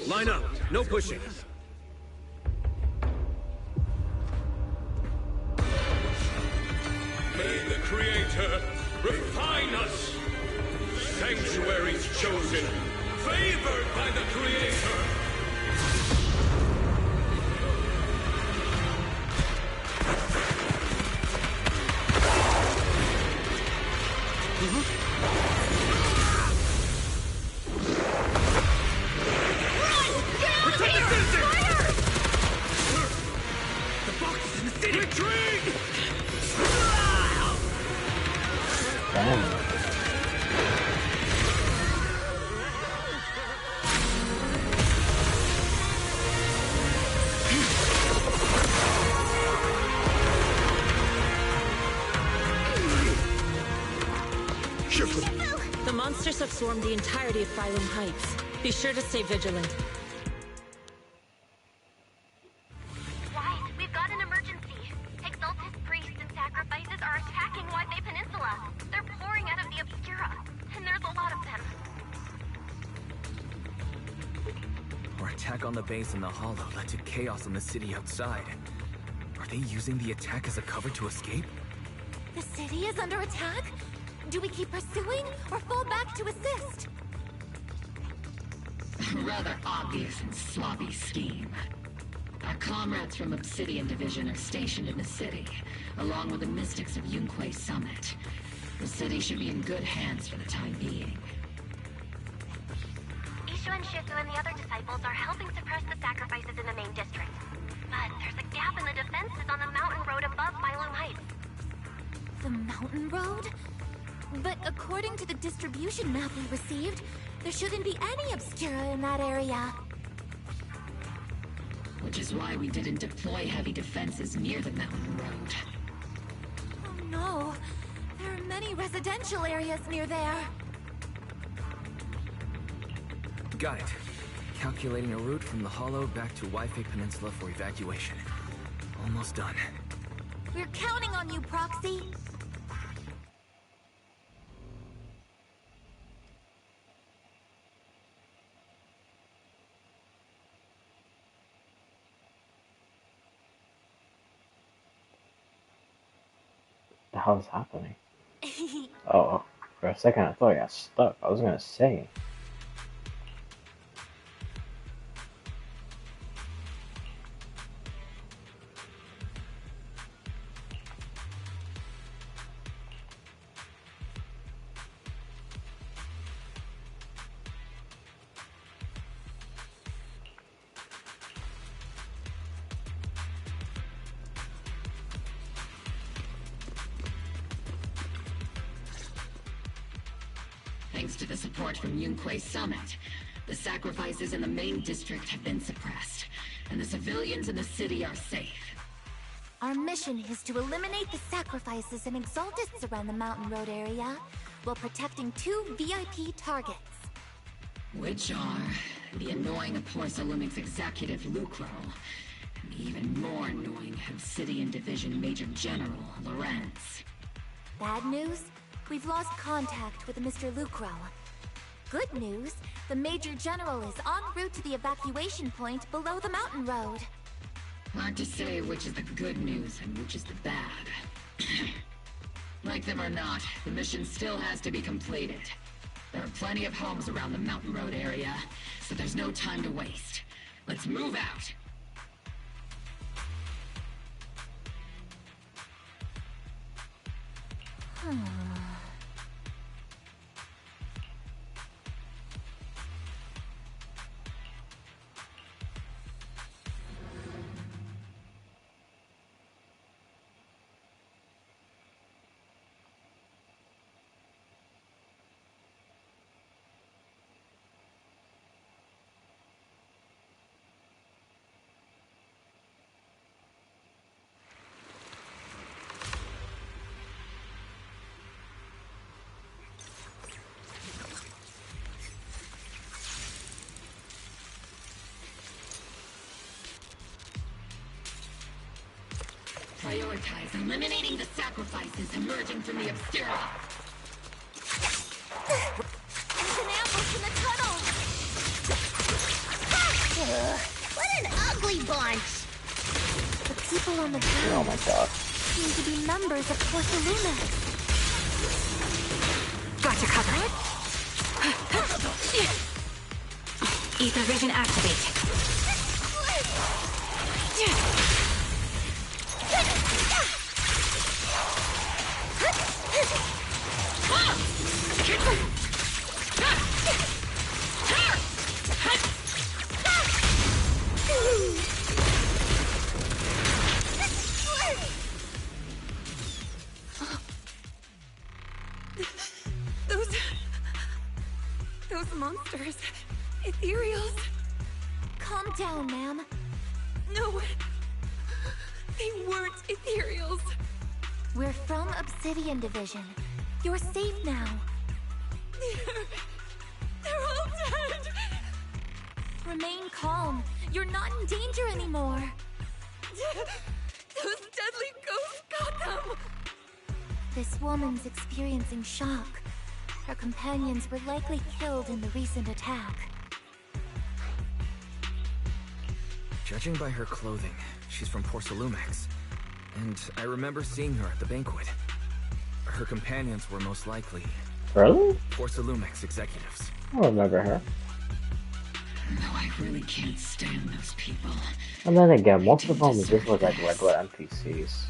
Line up. No pushing. May the Creator refine us. Sanctuaries chosen, favored by the Creator. The monsters have swarmed the entirety of Phylum Heights. Be sure to stay vigilant. Wise, we've got an emergency. Exalted priests and sacrifices are attacking Wi-Fi Peninsula. They're pouring out of the Obscura, and there's a lot of them. Our attack on the base in the Hollow led to chaos in the city outside. Are they using the attack as a cover to escape? The city is under attack? Do we keep pursuing or fall back to assist? Rather obvious and sloppy scheme. Our comrades from Obsidian Division are stationed in the city, along with the mystics of Yunquay Summit. The city should be in good hands for the time being. Ishu and Shifu and the other disciples are helping suppress the sacrifices in the main district. But there's a gap in the defenses on the mountain road above Phylum Heights. The mountain road? But according to the distribution map we received, there shouldn't be any Obscura in that area. Which is why we didn't deploy heavy defenses near the mountain road. Oh no, there are many residential areas near there. Got it. Calculating a route from the Hollow back to Wi-Fi Peninsula for evacuation. Almost done. We're counting on you, Proxy. The hell is happening? Oh, for a second I thought I got stuck. I was gonna say. Thanks to the support from Yunquay Summit, the sacrifices in the main district have been suppressed, and the civilians in the city are safe. Our mission is to eliminate the sacrifices and exaltists around the mountain road area, while protecting 2 VIP targets. Which are the annoying Porcelumix executive Lucro, and the even more annoying Obsidian Division Major General Lorenz. Bad news? We've lost contact with Mr. Lucro. Good news, the Major General is en route to the evacuation point below the mountain road. Hard to say which is the good news and which is the bad. Like them or not, the mission still has to be completed. There are plenty of homes around the mountain road area, so there's no time to waste. Let's move out. Prioritize eliminating the sacrifices emerging from the obscurity. There's an ambush in the tunnel! What an ugly bunch! The people on the ground Oh my god. seem to be members of Porceluna. Gotcha covered. Ether vision activate. Those monsters. Ethereals. Calm down, ma'am. No. They weren't ethereals. We're from Obsidian Division. You're safe now. They're all dead. Remain calm. You're not in danger anymore. Those deadly ghosts got them. This woman's experiencing shock. Her companions were likely killed in the recent attack. Judging by her clothing, she's from Porcelumex. And I remember seeing her at the banquet. Her companions were most likely... Really? Porcelumex executives. I don't remember her. No, I really can't stand those people. And then again, most of them just look like regular NPCs.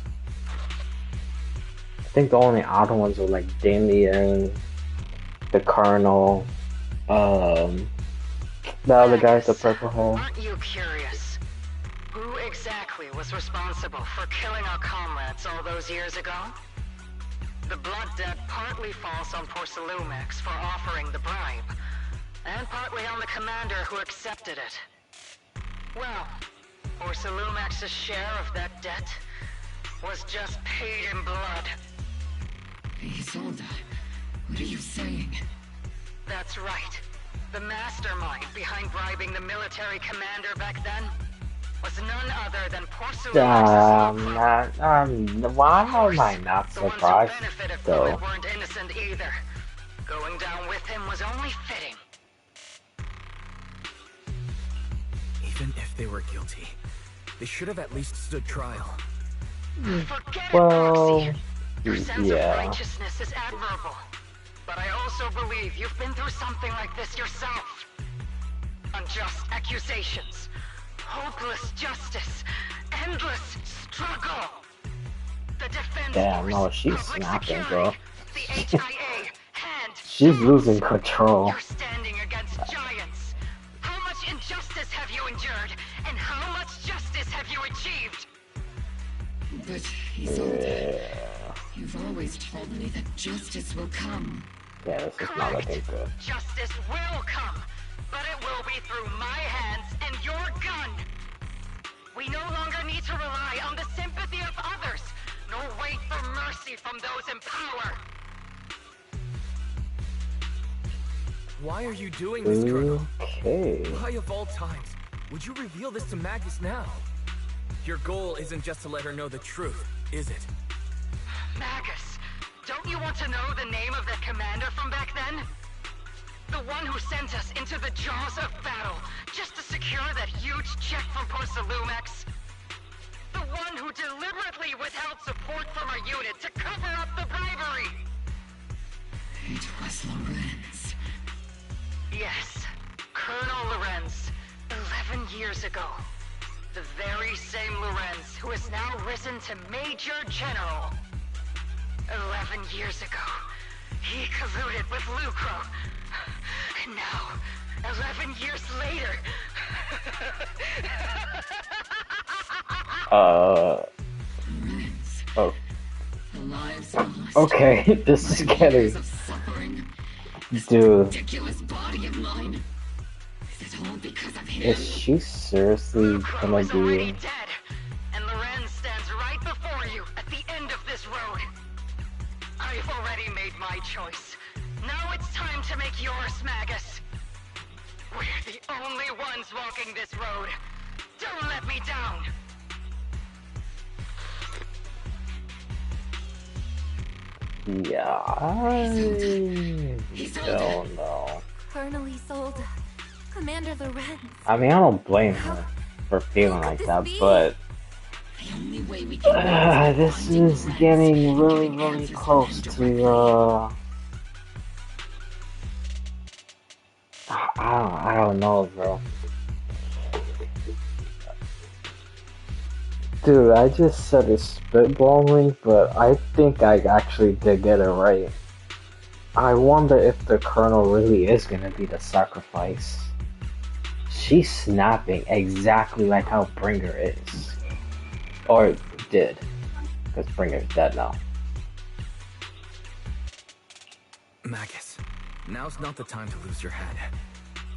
I think the only odd ones are like Damien, the Colonel, the other guy with the purple hair. Aren't you curious? Who exactly was responsible for killing our comrades all those years ago? The blood debt partly falls on Porcelumex for offering the bribe, and partly on the commander who accepted it. Well, Porcelumex's share of that debt was just paid in blood. Isolde, what are you saying? That's right. The mastermind behind bribing the military commander back then was none other than Porcelumex. Why am I not surprised, though? Weren't innocent either. Going down with him was only fitting. Even if they were guilty, they should have at least stood trial. Forget Well, it, Proxy. Your sense yeah. of righteousness is admirable. But I also believe you've been through something like this yourself. Unjust accusations, hopeless justice, endless struggle. The defense Damn, force, no, she's public snapping, security, bro. the HIA, and She's losing control. you're standing against giants. How much injustice have you endured, and how much justice have you achieved? But Isolde, you've always told me that justice will come. Yeah, this is not looking good. Justice will come, but it will be through my hands and your gun. We no longer need to rely on the sympathy of others, nor wait for mercy from those in power. Why are you doing this, Colonel? Okay. Why of all times would you reveal this to Magus now? Your goal isn't just to let her know the truth, is it? Magus, don't you want to know the name of that commander from back then? The one who sent us into the jaws of battle just to secure that huge check from Porcelumex? The one who deliberately withheld support from our unit to cover up the bribery? It was Lorenz. Yes, Colonel Lorenz, 11 years ago, the very same Lorenz who has now risen to Major General. 11 years ago, he colluded with Lucro. And now, 11 years later... Oh. Okay, this is getting... Dude. Is she seriously gonna be... And Lorenz stands right before you at the end of this road. I've already made my choice. Now it's time to make yours, Magus. We're the only ones walking this road. Don't let me down. Yeah, I don't know. Colonel Isolde, Commander Lorenz. I mean, I don't blame her for feeling like that, but this is getting really, really close to, I don't know, bro. Dude, I just said it's spitballing, but I think I actually did get it right. I wonder if the Colonel really is gonna be the sacrifice. She's snapping exactly like how Bringer is. Or did. Because Bringer's dead now. Magus, now's not the time to lose your head.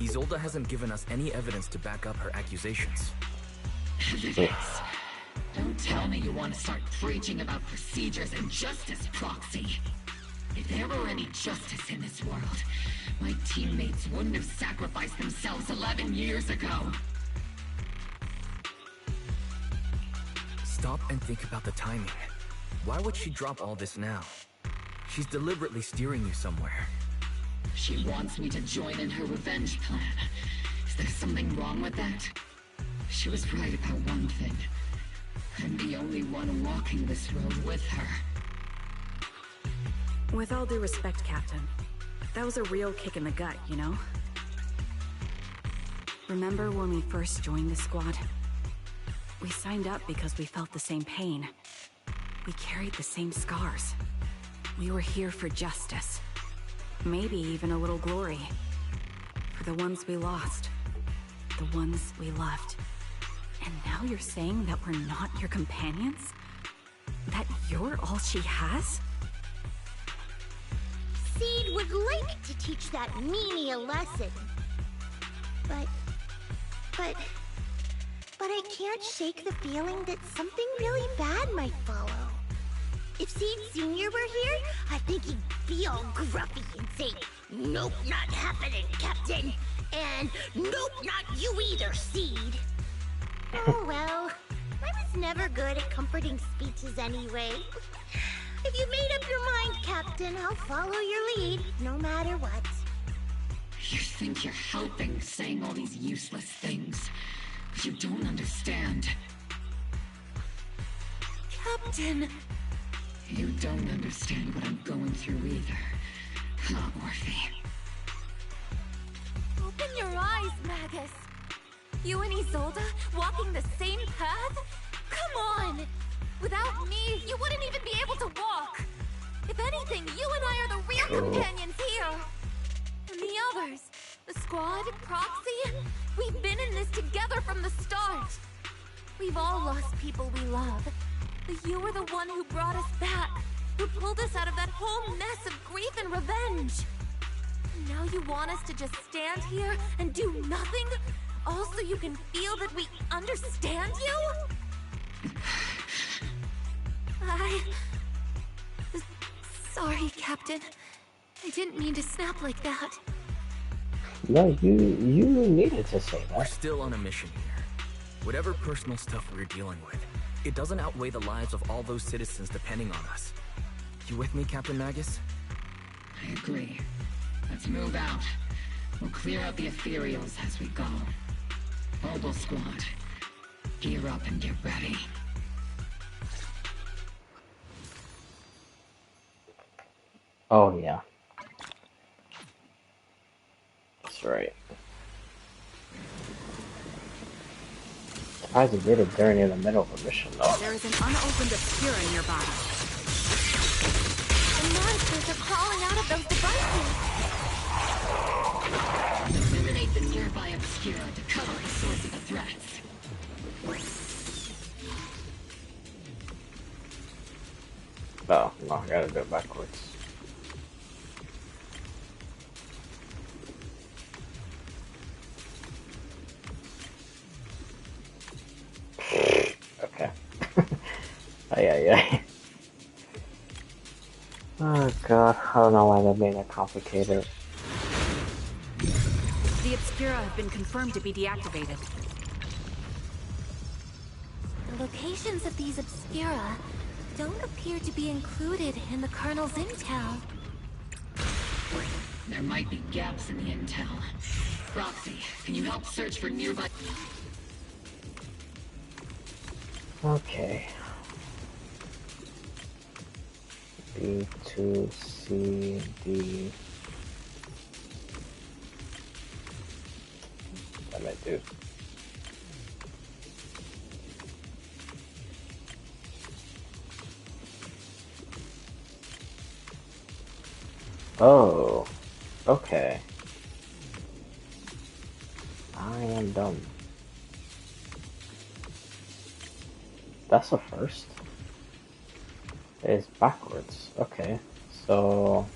Isolde hasn't given us any evidence to back up her accusations. Evidence? Don't tell me you want to start preaching about procedures and justice, Proxy. If there were any justice in this world, my teammates wouldn't have sacrificed themselves 11 years ago. Stop and think about the timing. Why would she drop all this now? She's deliberately steering you somewhere. She wants me to join in her revenge plan. Is there something wrong with that? She was right about one thing. I'm the only one walking this road with her. With all due respect, Captain, that was a real kick in the gut, you know? Remember when we first joined the squad? We signed up because we felt the same pain. We carried the same scars. We were here for justice. Maybe even a little glory. For the ones we lost. The ones we loved. And now you're saying that we're not your companions? That you're all she has? Seed would like to teach that meanie a lesson. But I can't shake the feeling that something really bad might follow. If Seed Sr. were here, I think he'd be all gruffy and say, "Nope, not happening, Captain." And "Nope, not you either, Seed." Oh well, I was never good at comforting speeches anyway. If you've made up your mind, Captain, I'll follow your lead, no matter what. You think you're helping saying all these useless things. You don't understand. Captain! You don't understand what I'm going through either. Huh, Orphe? Open your eyes, Magus. You and Isolde walking the same path? Come on! Without me, you wouldn't even be able to walk. If anything, you and I are the real companions here. And the others, the squad, Proxy, we've been in this together from the start. We've all lost people we love. But you were the one who brought us back, who pulled us out of that whole mess of grief and revenge. And now you want us to just stand here and do nothing? All so you can feel that we understand you? Sorry, Captain. I didn't mean to snap like that. No, you needed to say that. We're still on a mission here. Whatever personal stuff we're dealing with, it doesn't outweigh the lives of all those citizens depending on us. You with me, Captain Magus? I agree. Let's move out. We'll clear out the ethereals as we go. Obol Squad, gear up and get ready. Oh, yeah. That's right. surprised he did it during in the middle of a mission though. There is an unopened obscura nearby. The monsters are crawling out of those devices. Eliminate the nearby obscura to cover the source of the threats. Oh, no, I gotta do it backwards. Okay. Ay. Oh god, I don't know why that made it complicated. The obscura have been confirmed to be deactivated. The locations of these obscura don't appear to be included in the Colonel's intel. There might be gaps in the intel. Roxy, can you help search for nearby... Okay. B to C D. Damn it, dude. Oh, okay. I am dumb. That's a first. It's backwards. Okay, so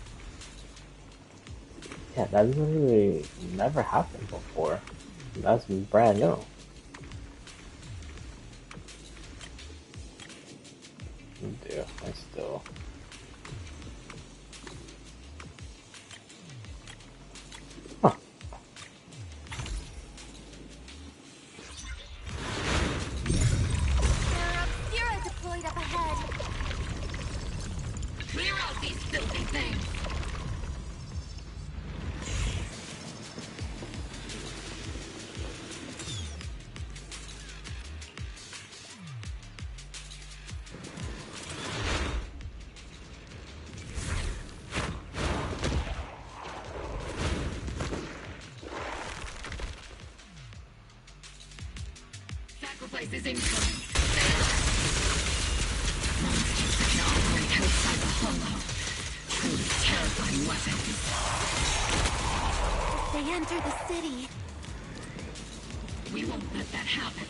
yeah, that literally never happened before. That's brand new. Dude, I still. Huh. There are obscura deployed up ahead. Clear out these filthy things! Sacrifice is incoming. Monsters that can operate outside the hollow. Truly terrifying weapons. If they enter the city, We won't let that happen.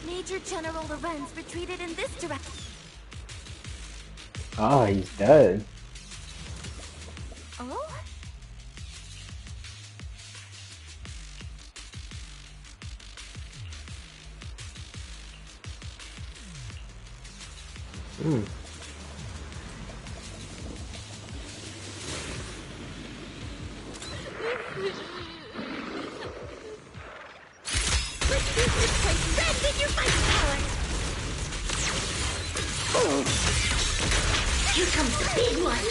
Major General Lorenz retreated in this direction. Oh, he's dead. Oh? Hmm. Let's use this place red with your fighting power! Oh. Here comes the big one!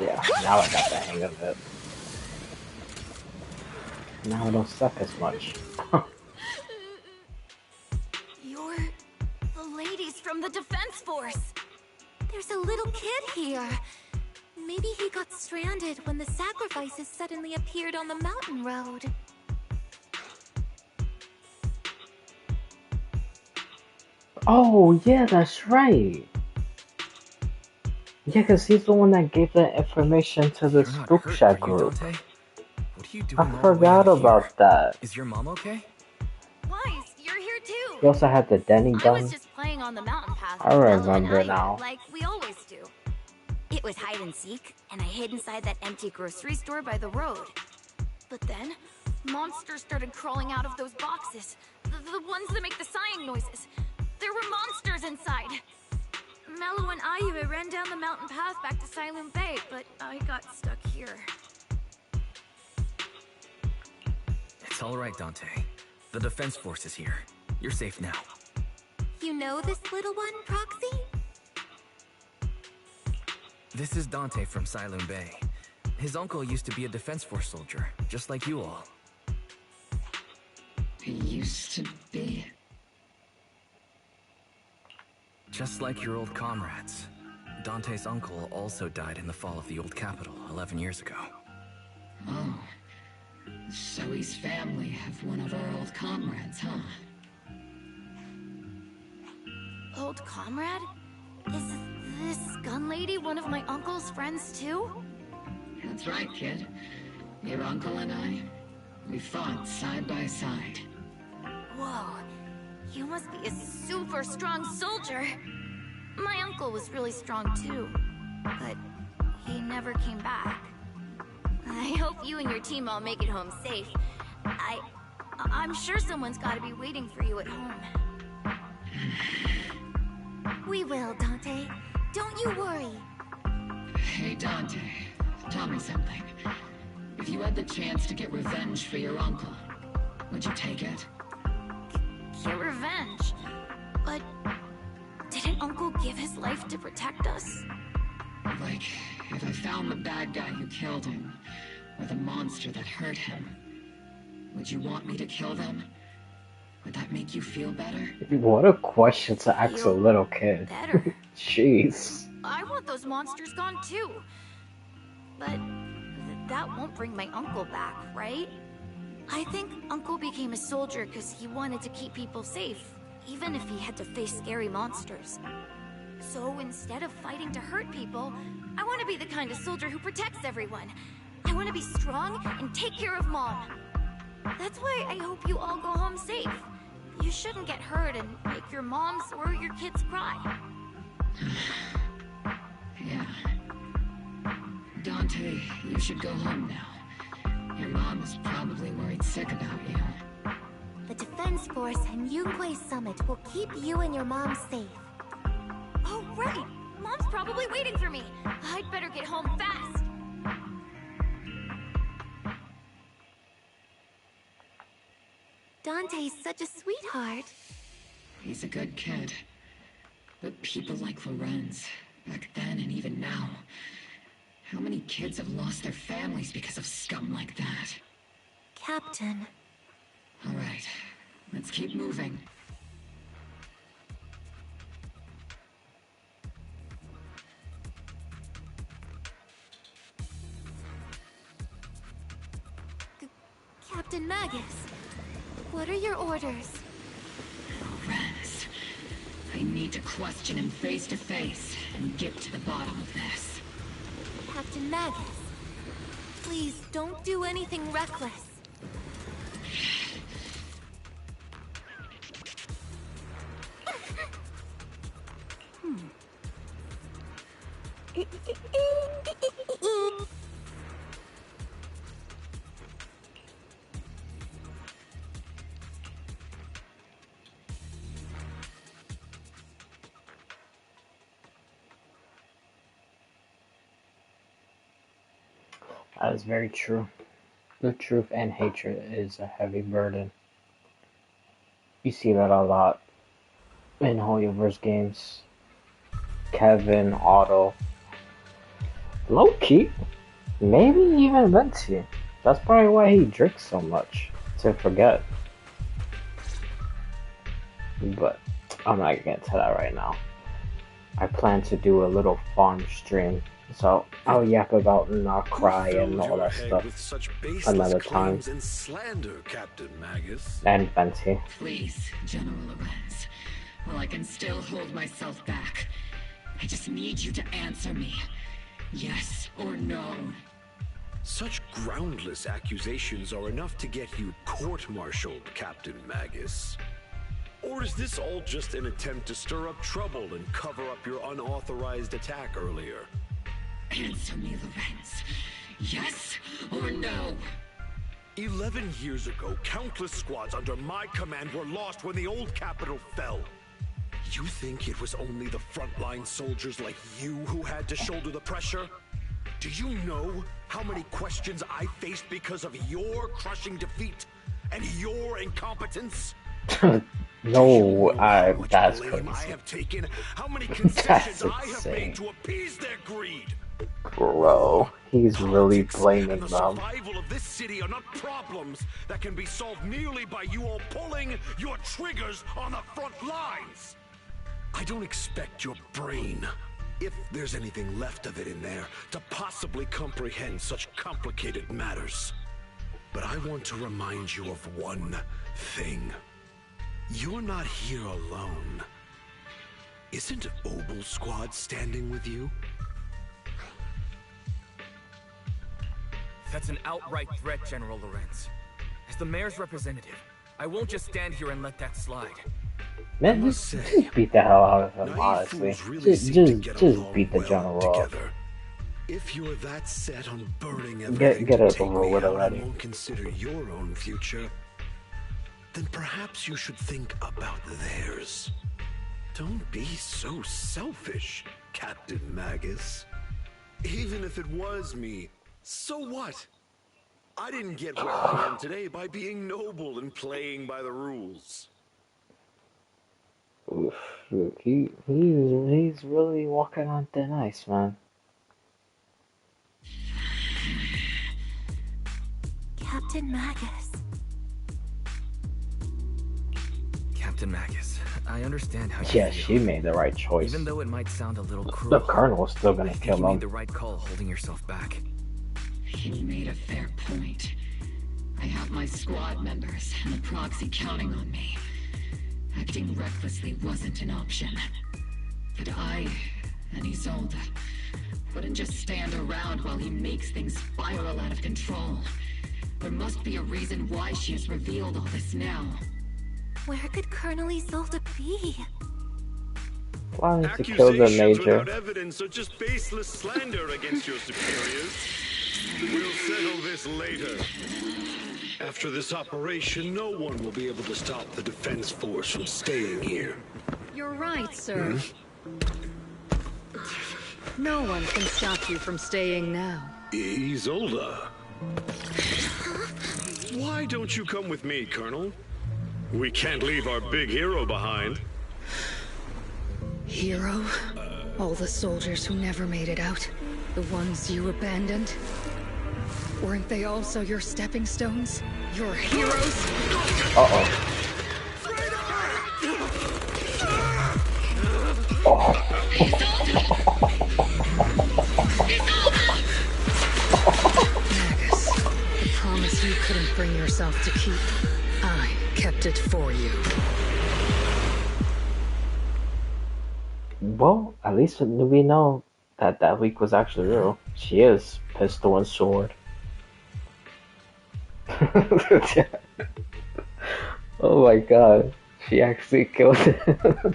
Yeah, now I got the hang of it. Now I don't suck as much. You're the ladies from the Defense Force. There's a little kid here. Maybe he got stranded when the sacrifices suddenly appeared on the mountain road. Oh, yeah, that's right. Yeah, because he's the one that gave the information to the Spook Shack group. What are you doing I forgot about that. Is your mom okay? Wise, you're here too. He also had the Denny I gun. was just playing on the mountain path. I with Ella and remember Ida, now. like we always do. It was hide and seek, and I hid inside that empty grocery store by the road. But then, monsters started crawling out of those boxes. The ones that make the sighing noises. There were monsters inside. Mello and Ayu ran down the mountain path back to Silent Bay, but I got stuck here. It's all right, Dante. The Defense Force is here. You're safe now. You know this little one, Proxy? This is Dante from Silent Bay. His uncle used to be a Defense Force soldier, just like you all. He used to be. Just like your old comrades. Dante's uncle also died in the fall of the old capital 11 years ago. Oh. So his family have one of our old comrades, huh? Old comrade? Is this gun lady one of my uncle's friends too? That's right, kid. Your uncle and I, we fought side by side. Whoa, you must be a super strong soldier. My uncle was really strong too, but he never came back. I hope you and your team all make it home safe. I'm sure someone's gotta be waiting for you at home. We will, Dante. Don't you worry. Hey, Dante, tell me something. If you had the chance to get revenge for your uncle, would you take it? Get revenge? But didn't Uncle give his life to protect us? Like, if I found the bad guy who killed him, or the monster that hurt him, would you want me to kill them? Would that make you feel better? What a question to ask a little kid. Better. Jeez. I want those monsters gone too. But that won't bring my uncle back, right? I think Uncle became a soldier because he wanted to keep people safe, even if he had to face scary monsters. So instead of fighting to hurt people, I want to be the kind of soldier who protects everyone. I want to be strong and take care of Mom. That's why I hope you all go home safe. You shouldn't get hurt and make your moms or your kids cry. Yeah. Dante, you should go home now. Your mom is probably worried sick about you. The Defense Force and Yunque Summit will keep you and your mom safe. Oh, right! Mom's probably waiting for me. I'd better get home fast. Dante's such a sweetheart. He's a good kid. But people like Lorenz, back then and even now, how many kids have lost their families because of scum like that? Captain. All right, let's keep moving. Captain Magus, what are your orders? Lorenz, I need to question him face to face and get to the bottom of this. Captain Magus, please don't do anything reckless. That is very true. The truth and hatred is a heavy burden. You see that a lot in Hoyoverse games. Kevin, Otto, low-key, maybe even Venti. That's probably why he drinks so much, to forget. But I'm not gonna get into that right now. I plan to do a little farm stream, so I'll yap about and I'll cry and all that stuff another time. And slander, Captain Magus. And Venti. Please, General Lorenz. While I can still hold myself back, I just need you to answer me. Yes or no? Such groundless accusations are enough to get you court-martialed, Captain Magus. Or is this all just an attempt to stir up trouble and cover up your unauthorized attack earlier? Answer me, Lorenz. Yes or no? 11 years ago, countless squads under my command were lost when the old capital fell. You think it was only the frontline soldiers like you who had to shoulder the pressure? Do you know how many questions I faced because of your crushing defeat and your incompetence? No, that's crazy. I have taken, how many concessions I have made to appease their greed? Bro, he's really blaming the them. survival of this city are not problems that can be solved merely by you all pulling your triggers on the front lines. I don't expect your brain, if there's anything left of it in there, to possibly comprehend such complicated matters. but I want to remind you of one thing. You're not here alone. Isn't Obol Squad standing with you? That's an outright threat, General Lorenz. As the mayor's representative, I won't just stand here and let that slide. Man, just beat the hell out of him, honestly. Just beat the general up. If you're that set on burning everything Get to it take over me with out already. and won't consider your own future, then perhaps you should think about theirs. Don't be so selfish, Captain Magus. Even if it was me, so what? I didn't get where I am today by being noble and playing by the rules. Oof, he's really walking on thin ice, man. Captain Magus. Captain Magus, I understand how you Yeah, feel. she made the right choice. Even though it might sound a little cruel, The Colonel's still gonna I think kill you him. made the right call holding yourself back. He made a fair point. I have my squad members and the proxy counting on me. Acting recklessly wasn't an option. But I and Isolde wouldn't just stand around while he makes things spiral out of control. There must be a reason why she has revealed all this now. Where could Colonel Isolde be? Why don't you kill the Accusations major? without evidence are just baseless slander against your superiors. We'll settle this later. After this operation, no one will be able to stop the defense force from staying here. You're right, sir. No one can stop you from staying now. Isolde. Why don't you come with me, Colonel? We can't leave our big hero behind. Hero? All the soldiers who never made it out? The ones you abandoned? Weren't they also your stepping stones? Your heroes? Uh-oh. Magus, the promise you couldn't bring yourself to keep. I kept it for you. Well, at least we know that that leak was actually real. She is pistol and sword. Oh my god, she actually killed him.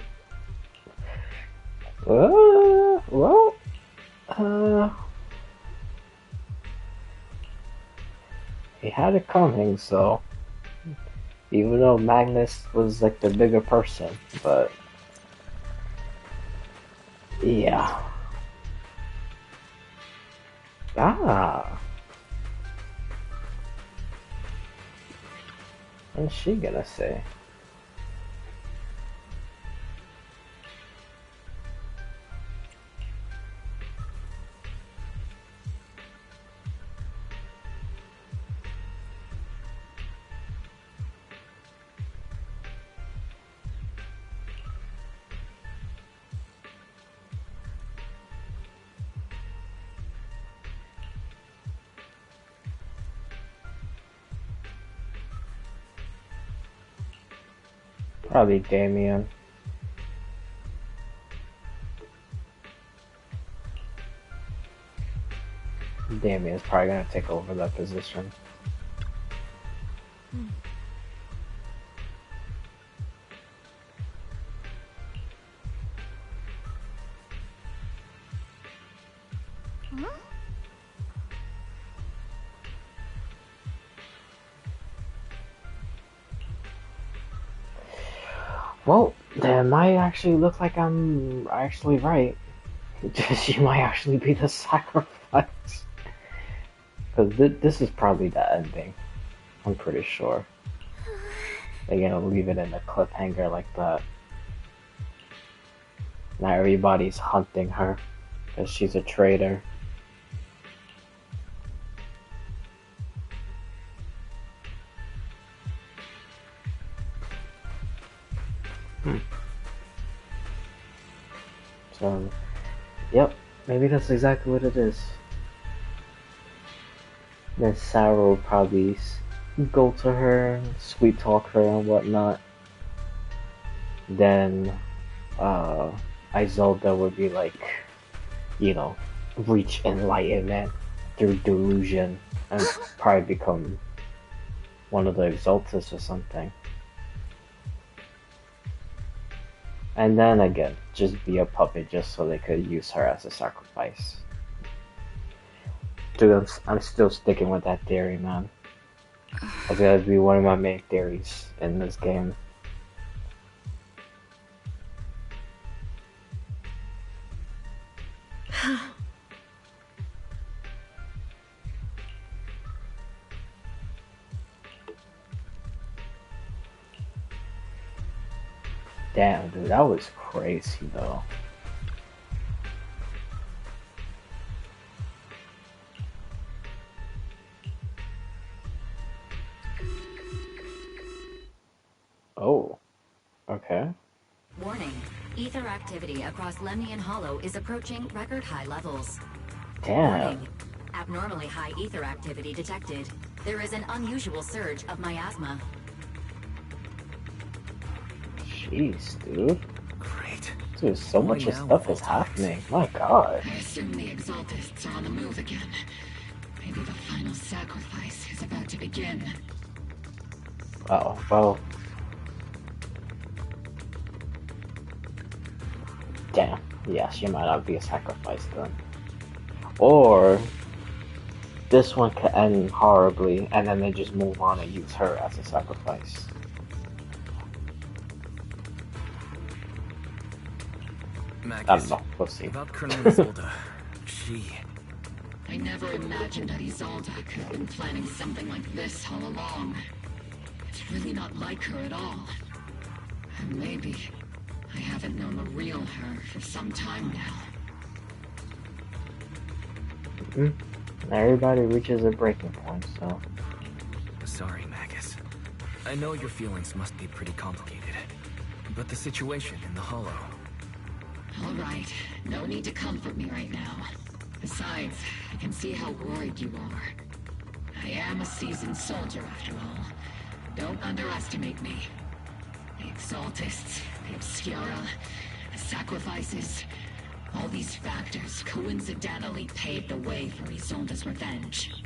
He had it coming, so even though Magnus was like the bigger person, but yeah. What's she gonna say? Probably Damien. Damien's probably gonna take over that position. Well, that might actually look like I'm actually right. She might actually be the sacrifice. Because this is probably the ending. I'm pretty sure. They're gonna leave it in a cliffhanger like that. Now everybody's hunting her. Because she's a traitor. So, yep, maybe that's exactly what it is. Then Sarah will probably go to her, sweet talk her and whatnot, then Isolda would be like, you know, reach enlightenment through delusion and probably become one of the Exaltus or something. And then again, just be a puppet just so they could use her as a sacrifice. Dude, I'm still sticking with that theory, man. That's gonna be one of my main theories in this game. Damn, dude, that was crazy though. Oh, okay. Warning. Ether activity across Lemnian Hollow is approaching record high levels. Damn. Warning. Abnormally high ether activity detected. There is an unusual surge of miasma. Jeez, dude. Great. Dude, so much stuff is happening. My god. I assume the Exaltists are on the move again. Maybe the final sacrifice is about to begin. Oh, well. Damn. Yeah, she might not be a sacrifice then. Or this one could end horribly and then they just move on and use her as a sacrifice. Magus, I don't know. We'll see. About Colonel Isolda, she... I never imagined that Isolda could have been planning something like this all along. It's really not like her at all. And maybe I haven't known the real her for some time now. Everybody reaches a breaking point, so... Sorry, Magus. I know your feelings must be pretty complicated. But the situation in the Hollow... All right, no need to comfort me right now. Besides, I can see how worried you are. I am a seasoned soldier after all. Don't underestimate me. The Exaltists, the Obscura, the sacrifices, all these factors coincidentally paved the way for Isolda's revenge.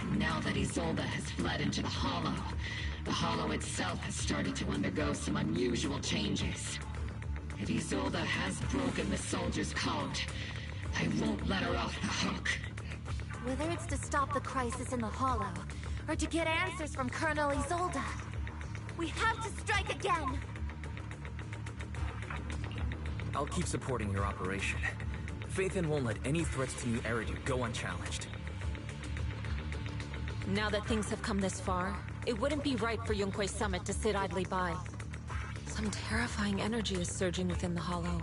And now that Isolda has fled into the Hollow itself has started to undergo some unusual changes. If Isolda has broken the soldier's code, I won't let her off the hook. Whether it's to stop the crisis in the Hollow, or to get answers from Colonel Isolda, we have to strike again! I'll keep supporting your operation. Phaethon won't let any threats to New Eridu go unchallenged. Now that things have come this far, it wouldn't be right for Yunque's summit to sit idly by. Some terrifying energy is surging within the Hollow.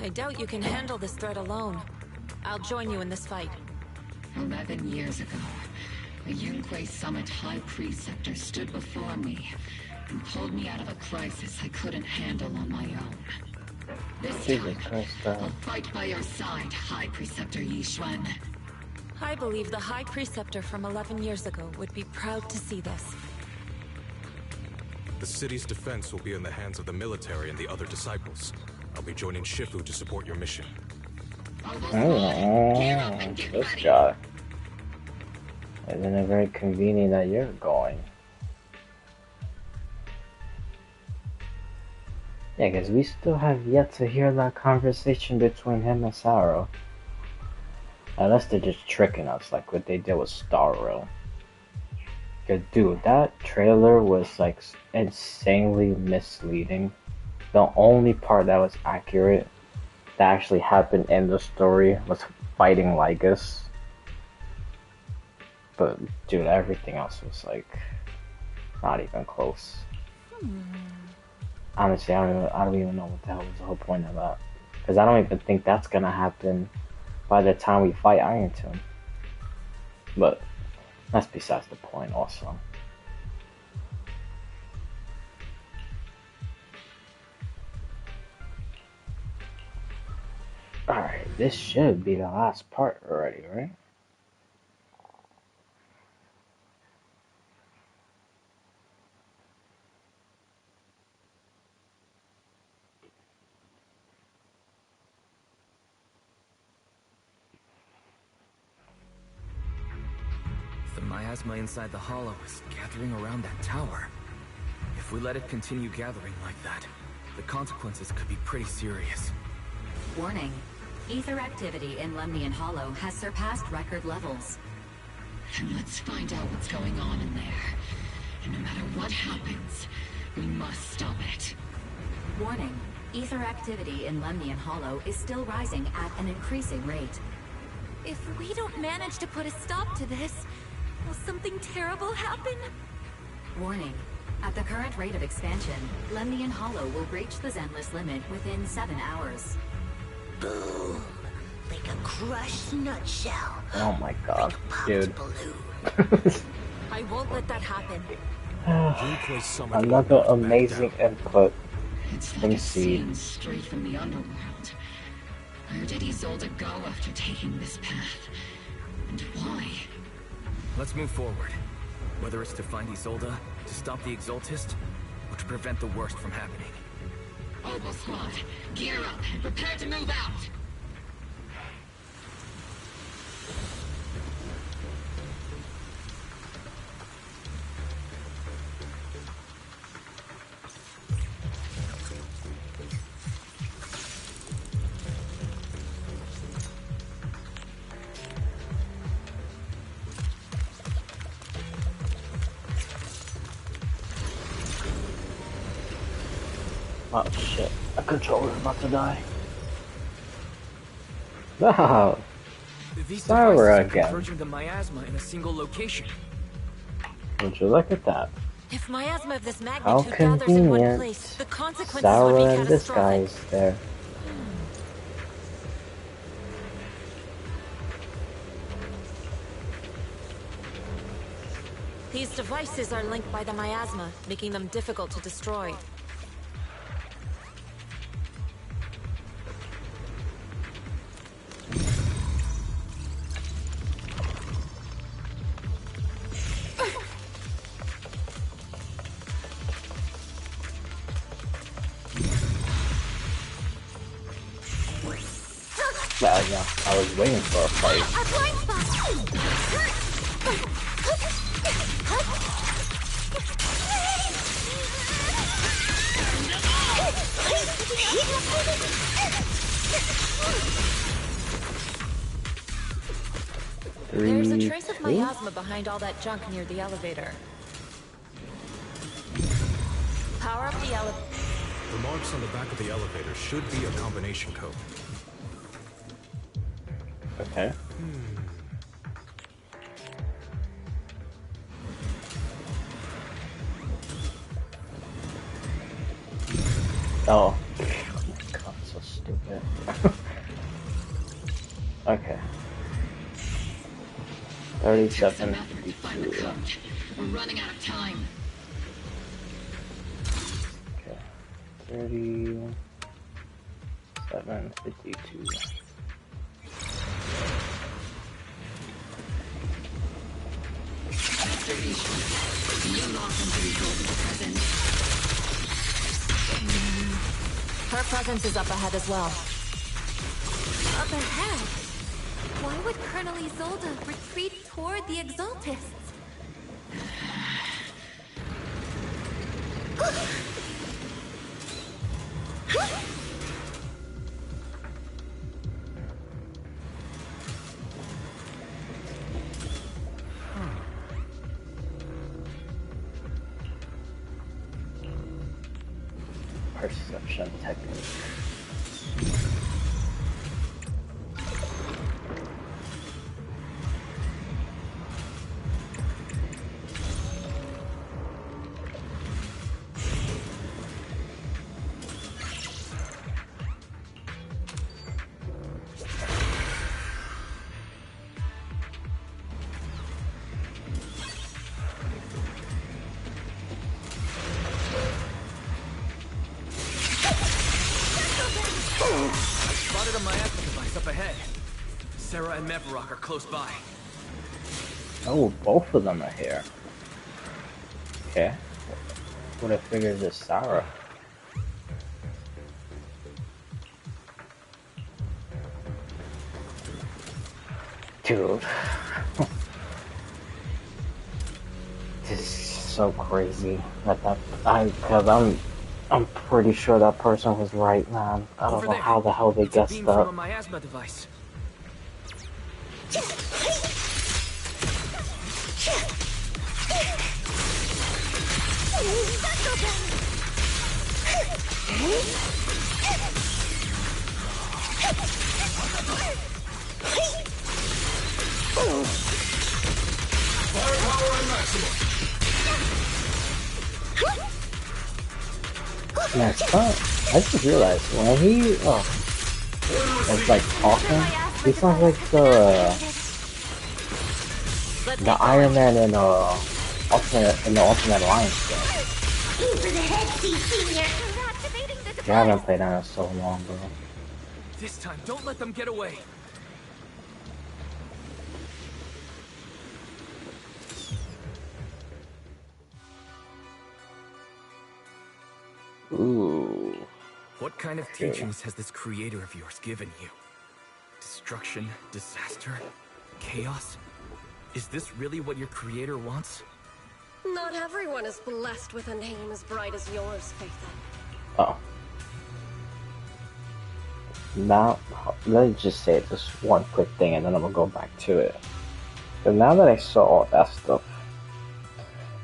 I doubt you can handle this threat alone. I'll join you in this fight. 11 years ago, the Yunque Summit High Preceptor stood before me and pulled me out of a crisis I couldn't handle on my own. This time, I'll fight by your side, High Preceptor Yixuan. I believe the High Preceptor from 11 years ago would be proud to see this. The city's defense will be in the hands of the military and the other disciples. I'll be joining Shifu to support your mission. Oh, this guy. Isn't it very convenient that you're going? Yeah, because we still have yet to hear that conversation between him and Saro. Unless they're just tricking us like what they did with Star Rail. Cause dude, that trailer was like insanely misleading. The only part that was accurate that actually happened in the story was fighting Lygus. But dude, everything else was like not even close. Honestly, I don't even know what the hell was the whole point of that. Cause I don't even think that's gonna happen by the time we fight Iron Tomb. But that's besides the point also. Alright, this should be the last part already, right? miasma inside the hollow is gathering around that tower. If we let it continue gathering like that, the consequences could be pretty serious. Warning. Ether activity in Lemnian Hollow has surpassed record levels. And let's find out what's going on in there. And no matter what happens, we must stop it. Warning. Ether activity in Lemnian Hollow is still rising at an increasing rate. If we don't manage to put a stop to this, will something terrible happen? Warning. At the current rate of expansion, Lemnian Hollow will reach the Zenless limit within 7 hours. Boom! Like a crushed nutshell. Oh my god, dude. I won't let that happen. Another amazing input. It's like a scene straight from the underworld. Where did Isolde go after taking this path? And why? Let's move forward. Whether it's to find Isolde, to stop the Exaltist, or to prevent the worst from happening. Obol squad, gear up and prepare to move out! Oh shit, a controller's about to die. Wow! These Sarah devices are again. converging the miasma in a single location. Would you look at that? If miasma of this How magnitude gathers in one convenient. place, the consequences Sarah would be in catastrophic. disguise there. These devices are linked by the miasma, making them difficult to destroy. Well, yeah, I was waiting for a fight. There's a trace of miasma behind all that junk near the elevator. Power up the elevator. The marks on the back of the elevator should be a combination code. Okay. Oh. Oh my god, so stupid. Okay. 37, 52. We're running out of time. Okay. 37, 52. Her presence is up ahead as well. Up ahead? Why would Colonel Isolde retreat toward the Exaltists? Perception technique. Spotted a miasma device up ahead. Sarah and Mevarok are close by. Oh, both of them are here. Okay. Would have figured this Sarah. Dude. so crazy because I'm pretty sure that person was right, man. I don't know how the hell they guessed Beam that. from a miasma device. Firepower and maximum. Next time, I just realized when he is like talking, he sounds like the Iron Man in the Ultimate Alliance game. I haven't played that in so long, bro. This time, don't let them get away. Ooh. What kind of teachings has this creator of yours given you? Destruction, disaster, chaos? Is this really what your creator wants? Not everyone is blessed with a name as bright as yours, Faithin. Oh. Now, let me just say this one quick thing and then I'm gonna go back to it. But now that I saw all that stuff,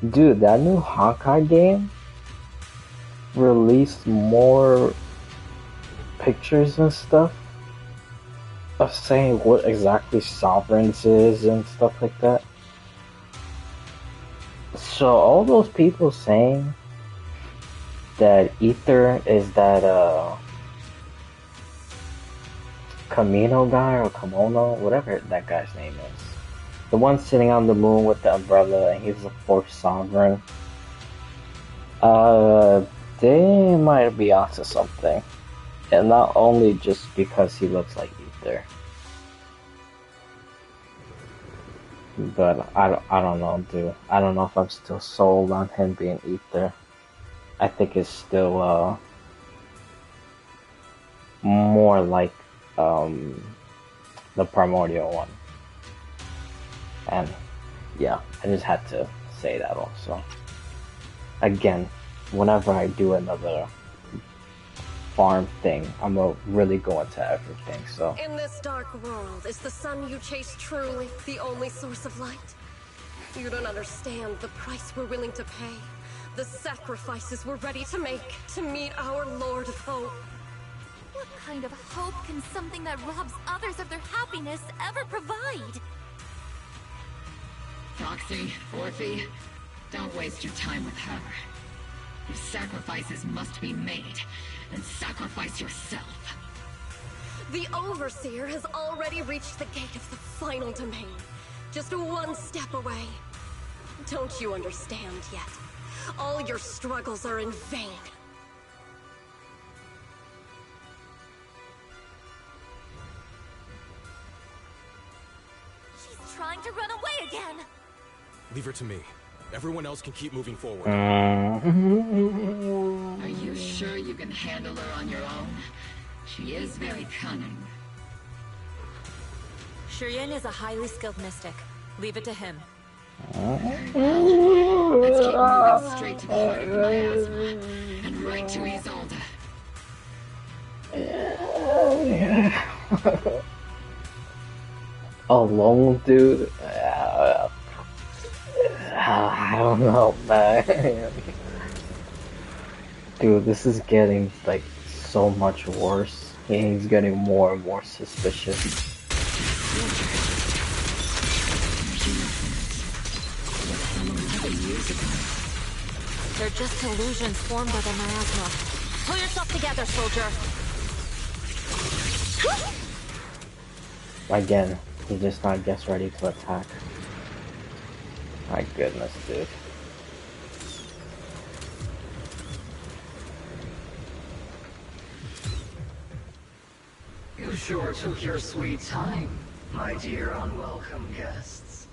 dude, that new Honkai game released more pictures and stuff of saying what exactly Sovereigns is and stuff like that. So all those people saying that Ether is that Camino guy or Kimono, whatever that guy's name is. The one sitting on the moon with the umbrella and he's the fourth sovereign. They might be onto something. And not only just because he looks like Ether. But I don't know, dude. I don't know if I'm still sold on him being Ether. I think it's still more like the primordial one. And yeah, I just had to say that also. Again, whenever I do another farm thing, I'm gonna really go into everything, so. In this dark world, is the sun you chase truly the only source of light? You don't understand the price we're willing to pay, the sacrifices we're ready to make to meet our Lord of Hope. What kind of hope can something that robs others of their happiness ever provide? Proxy, Orphe, don't waste your time with her. If sacrifices must be made, then sacrifice yourself. The Overseer has already reached the gate of the final domain. Just one step away. Don't you understand yet? All your struggles are in vain. She's trying to run away again. Leave her to me. Everyone else can keep moving forward. Are you sure you can handle her on your own? She is very cunning. Shiryan is a highly skilled mystic. Leave it to him. Let's keep moving straight to the heart of miasma and right to Isolde. Alone, dude? I don't know, man. Dude, this is getting, like, so much worse. He's getting more and more suspicious. They're just illusions formed by the miasma. Pull yourself together, soldier. Again, he's just not just ready to attack. My goodness, dude. You sure took your sweet time, my dear unwelcome guests.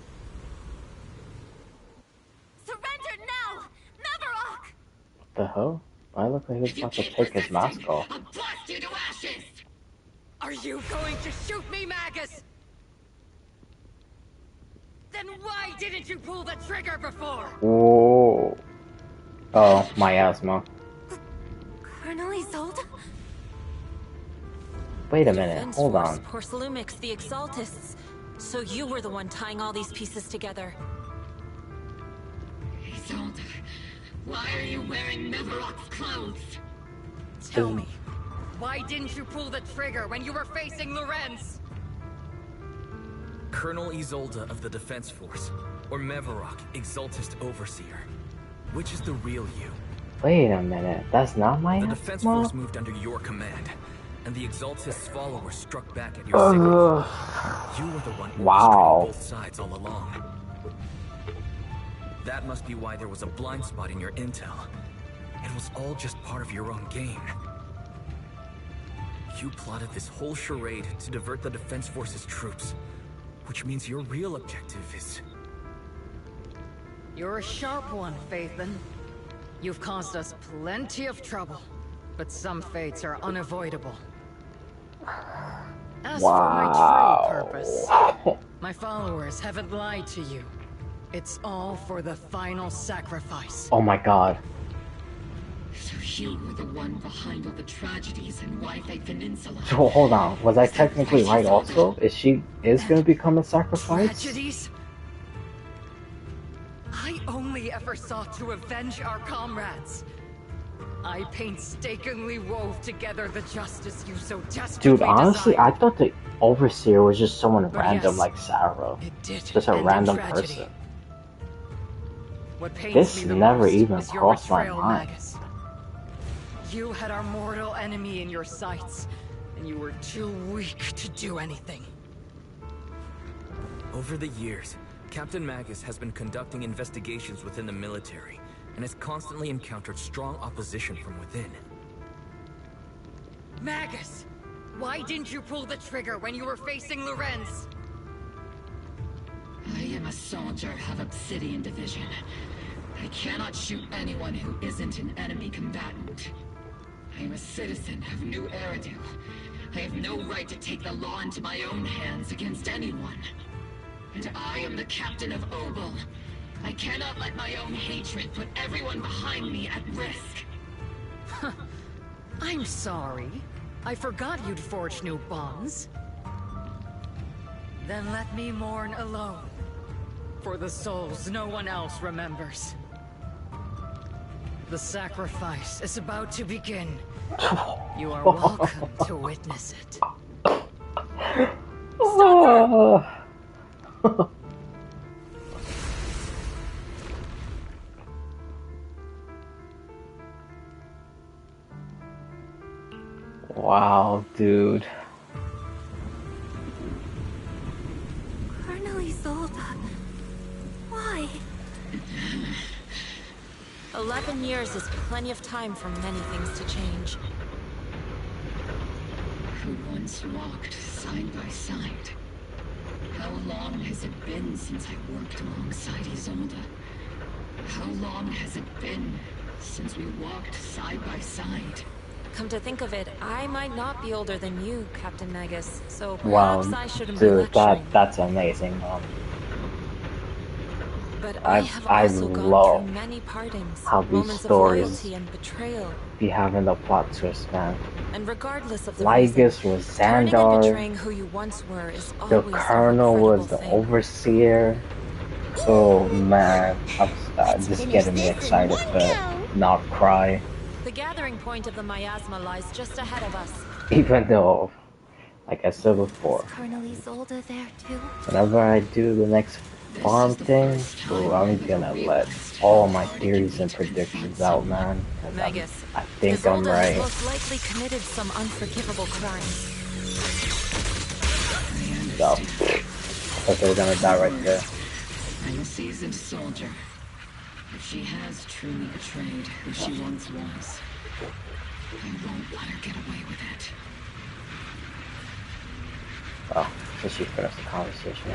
Surrender now! Navarok! What the hell? I look like he's about to take his mask off. I'll blast you to ashes! Are you going to shoot me, Magus? Then why didn't you pull the trigger before? Whoa. Oh, miasma. Colonel Isolde? Wait a minute, hold on. Porcelumix, the Exaltists. So you were the one tying all these pieces together. Isolde, why are you wearing Mivarok's clothes? Tell me, why didn't you pull the trigger when you were facing Lorenz? Colonel Isolde of the Defense Force, or Mevarok, Exaltist Overseer. Which is the real you? Wait a minute, that's not my The Defense Force moved under your command, and the Exaltist's followers struck back at your signal. You were the one orchestrating both sides all along. That must be why there was a blind spot in your intel. It was all just part of your own game. You plotted this whole charade to divert the Defense Force's troops, which means your real objective is... You're a sharp one, Faithin. You've caused us plenty of trouble, but some fates are unavoidable. As for my true purpose, my followers haven't lied to you. It's all for the final sacrifice. Oh my god. So you were the one behind all the tragedies in Wi-Fi Peninsula. So hold on, was I technically right also? She is gonna become a sacrifice? Tragedies? I only ever sought to avenge our comrades. I painstakingly wove together the justice you so desperately Dude, honestly, desired. I thought the Overseer was just someone But random yes, like Sarah. did Just a end in random tragedy. person. What pains This me the never most even is your crossed my betrayal, mind. Magus. You had our mortal enemy in your sights, and you were too weak to do anything. Over the years, Captain Magus has been conducting investigations within the military, and has constantly encountered strong opposition from within. Magus! Why didn't you pull the trigger when you were facing Lorenz? I am a soldier of Obsidian Division. I cannot shoot anyone who isn't an enemy combatant. I am a citizen of New Eridu. I have no right to take the law into my own hands against anyone. And I am the captain of Obol. I cannot let my own hatred put everyone behind me at risk. I'm sorry. I forgot you'd forged new bonds. Then let me mourn alone. For the souls no one else remembers. The sacrifice is about to begin. You are welcome to witness it. Wow, dude. Colonel Isolde. Why? 11 years is plenty of time for many things to change. Who once walked side by side. How long has it been since I worked alongside Isolde? How long has it been since we walked side by side? Come to think of it, I might not be older than you, Captain Magus, so Wow, perhaps I shouldn't be dude, lecturing. that's amazing. But I also gone love through many partings, how these moments stories of loyalty and betrayal. be having the plot twist, man. And regardless of the Lygus was turning and Xandar. betraying who you once were is The always a Colonel was regrettable the thing. Overseer. Oh man, I'm just getting me excited to not cry. The gathering point of the miasma lies just ahead of us. Even though, like I said before, Colonel Isolde there too? whenever I do the next farm thing, bro, I'm gonna let all my theories and predictions out, man. 'Cause Magus, I think I'm Isolde has right. most likely committed some unforgivable crime. So, I thought they were gonna die right there. I'm a seasoned soldier. If she has truly betrayed who she once was, I won't let her get away with it. Oh, so she finished the conversation.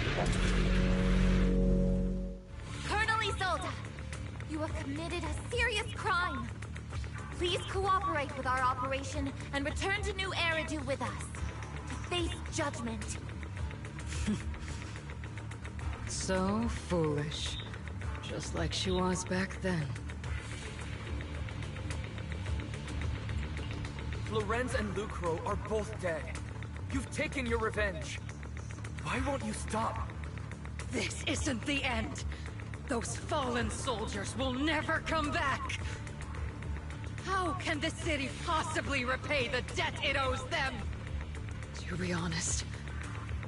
Colonel Isolde! You have committed a serious crime! Please cooperate with our operation and return to New Eridu with us. To face judgment. So foolish. Just like she was back then. Lorenz and Lucro are both dead. You've taken your revenge. Why won't you stop? This isn't the end. Those fallen soldiers will never come back. How can the city possibly repay the debt it owes them? To be honest,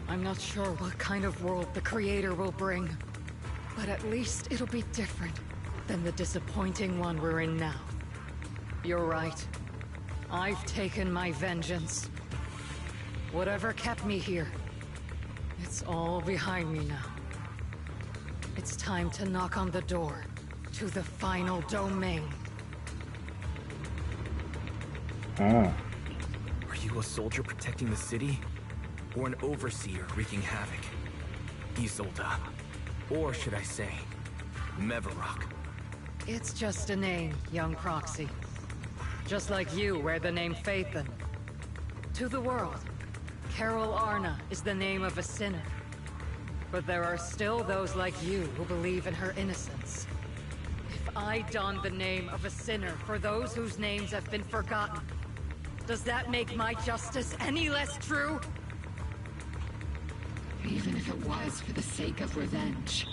I'm not sure what kind of world the Creator will bring. But at least it'll be different than the disappointing one we're in now. You're right. I've taken my vengeance. Whatever kept me here, it's all behind me now. It's time to knock on the door to the final domain. Are you a soldier protecting the city? Or an overseer wreaking havoc? Isolde. Or should I say, Mevarok? It's just a name, young Proxy. Just like you wear the name Phaethon. To the world, Carol Arna is the name of a sinner. But there are still those like you who believe in her innocence. If I don the name of a sinner for those whose names have been forgotten, does that make my justice any less true? Even if it was for the sake of revenge,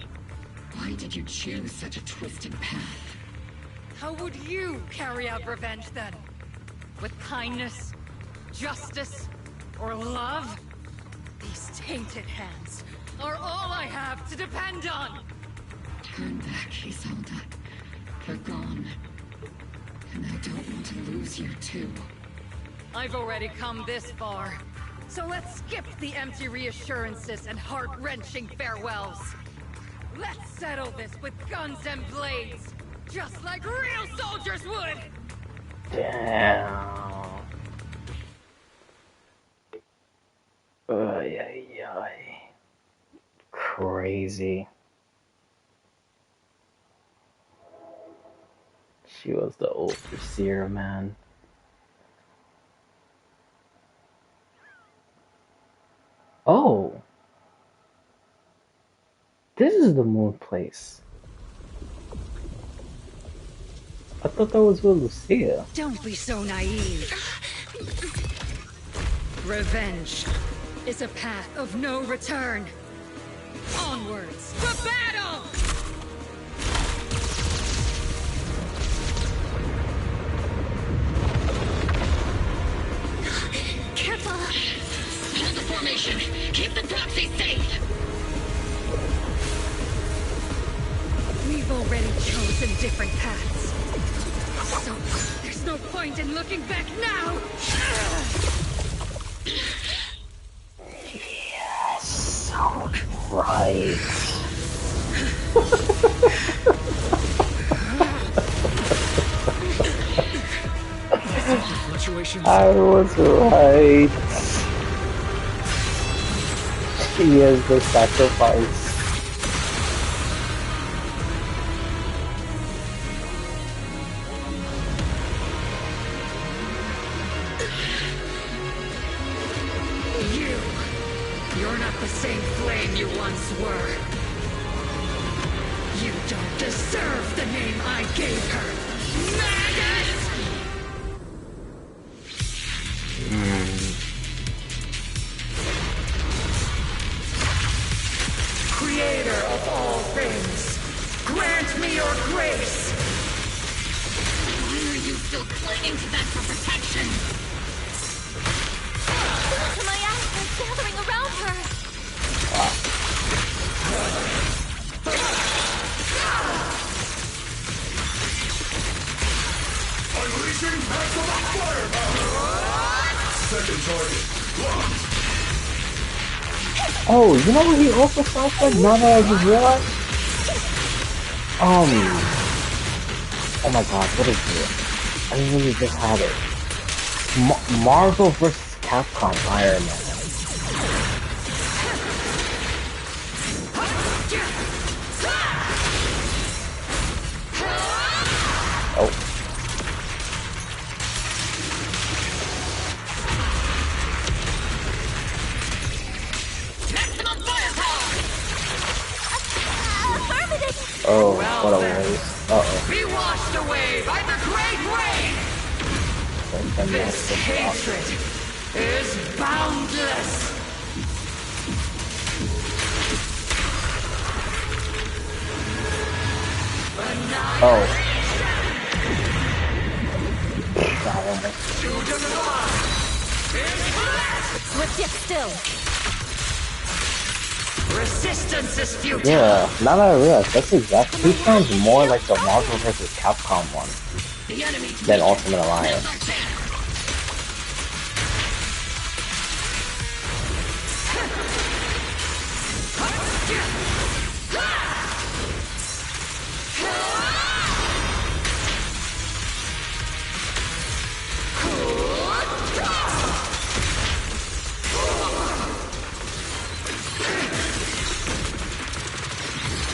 why did you choose such a twisted path? How would you carry out revenge then? With kindness, justice, or love? These tainted hands are all I have to depend on! Turn back, Isolde. They're gone. And I don't want to lose you too. I've already come this far. So let's skip the empty reassurances and heart-wrenching farewells. Let's settle this with guns and blades, just like real soldiers would! Damn. Ay, ay, ay. Crazy. She was the overseer, man. Oh. This is the moon place. I thought that was with Lucia. Don't be so naive. Revenge is a path of no return. Onwards to battle! Careful! Hold the formation! Keep the proxy safe! We've already chosen different paths. So, there's no point in looking back now! Yes, right. I was right. She is the sacrifice. You're not the same flame you once were. You don't deserve the name I gave her. Maggot! Creator of all things, grant me your grace! Why are you still clinging to that for protection? Look to my ashes gathering around her! Unleashing maximum firepower! Second target, locked! Oh, you know what he also sounds like now that I just realized? Oh my god, what is it? I literally just had it. Marvel vs. Capcom Iron Man. Oh. Oh, Well what a then, waste. Uh-oh. be washed away by the great rain! This hatred is boundless! Oh. God, almost. Swift yet still. Resistance is futile. Yeah, now that I realize, that's exactly. He sounds more like the Marvel vs. Capcom one than Ultimate Alliance.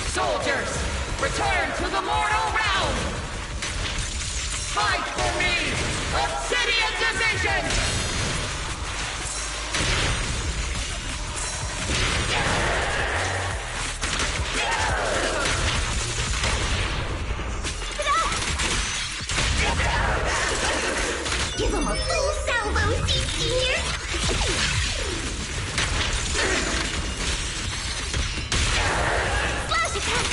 Soldiers, return to the mortal realm! Fight for me, Obsidian Division! Give him a full salvo, CC here! Flash attack!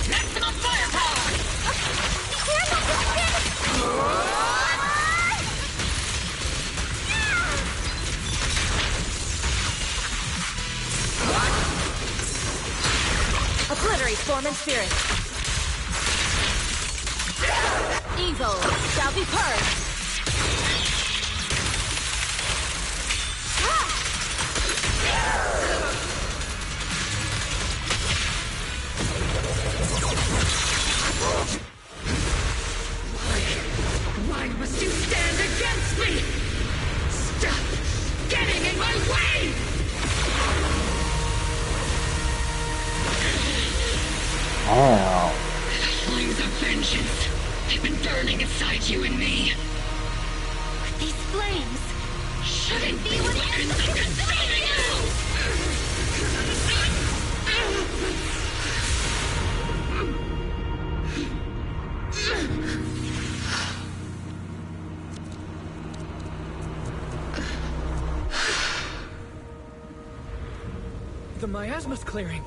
Maximum firepower! Obliterate form and spirit. Evil shall be purged. Why must you stand against me? Stop getting in my way! Oh. The flames of vengeance. They've been burning inside you and me. These flames Shouldn't be weapons of consuming you! The miasma's clearing.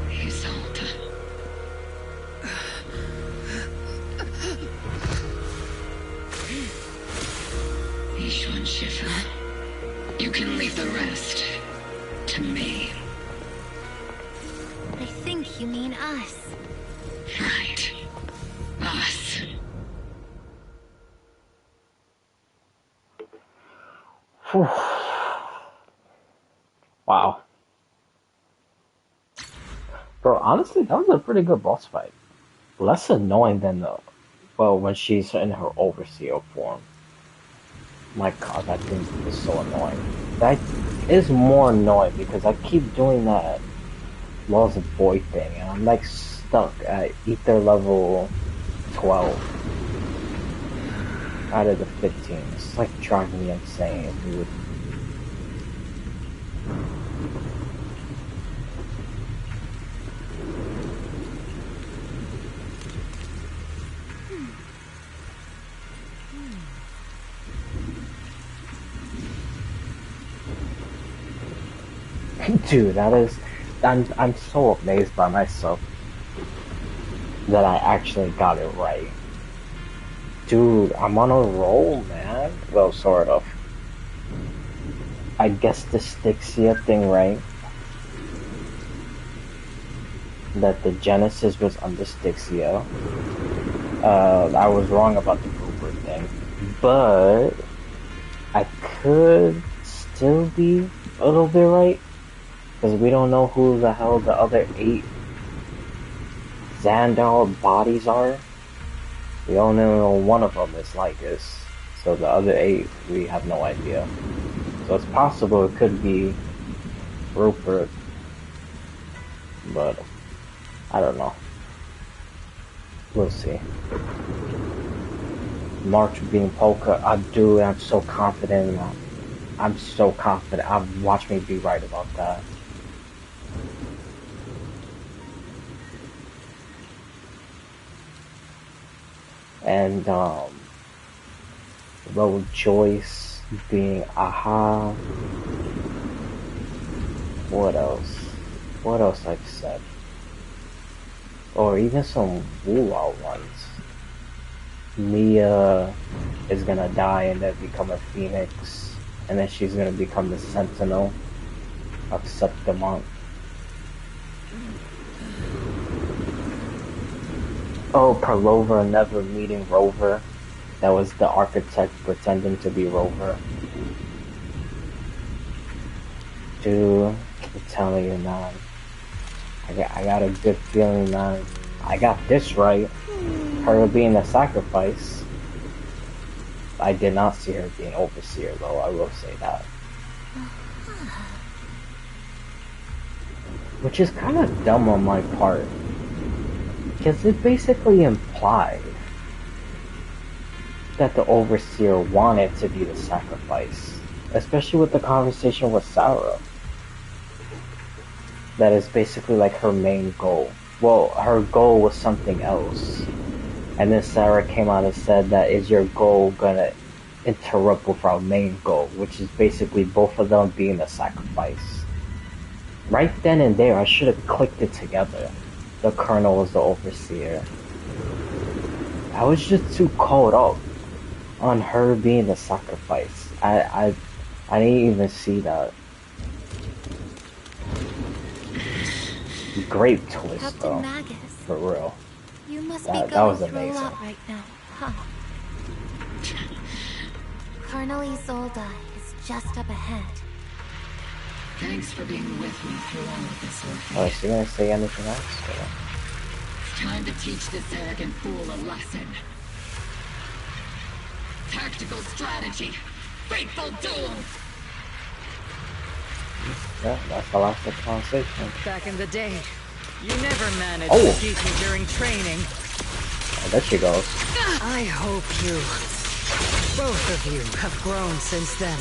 Isolde. Ishwan Shifu. You can leave the rest to me. I think you mean us. Right. Us. Whew. Wow. Bro, honestly, that was a pretty good boss fight. Less annoying than the, well, when she's in her overseer form. My god, that thing is so annoying. That is more annoying because I keep doing that Laws of Void thing, and I'm like stuck at ether level 12 out of the 15. It's like driving me insane, dude. Dude, that is, I'm so amazed by myself that I actually got it right. Dude, I'm on a roll, man. Well, sort of. I guessed the Styxia thing right. That the Genesis was under Styxia. I was wrong about the Cooper thing. but I could still be a little bit right, because we don't know who the hell the other 8 Xandar bodies are. We only know one of them is Lycus, so the other 8 we have no idea. So it's possible it could be Rupert, but I don't know. We'll see. March being Polka, I'm so confident. I'm so confident. Watch me be right about that. And Road Joyce being Aha. What else? What else I've said? Or even some Wu-Wah ones. Mia is gonna die and then become a phoenix, and then she's gonna become the sentinel of Septimont. Oh, Perlova never meeting Rover. That was the architect pretending to be Rover. Dude, I'm telling you, man. I got a good feeling, man. I got this right. Her being a sacrifice. I did not see her being overseer, though. I will say that. Which is kind of dumb on my part. Because it basically implied that the overseer wanted to be the sacrifice. Especially with the conversation with Sarah. That is basically like her main goal. Well, her goal was something else. And then Sarah came out and said that is your goal gonna interrupt with our main goal, which is basically both of them being a sacrifice. Right then and there, I should have clicked it together. The Colonel was the overseer. I was just too caught up on her being the sacrifice. I didn't even see that. Great twist, Captain though. Magus. For real. You must That be going was through amazing. a lot right now, huh? Colonel Isolde is just up ahead. Thanks for being with me through all of this, Orphe. Oh, is she gonna say anything else? It's time to teach this arrogant fool a lesson. Tactical strategy. Fateful duel. Yeah, that's the last of the conversation. Back in the day, you never managed Oh. to beat me during training. Oh, there she goes. I hope you, both of you, have grown since then.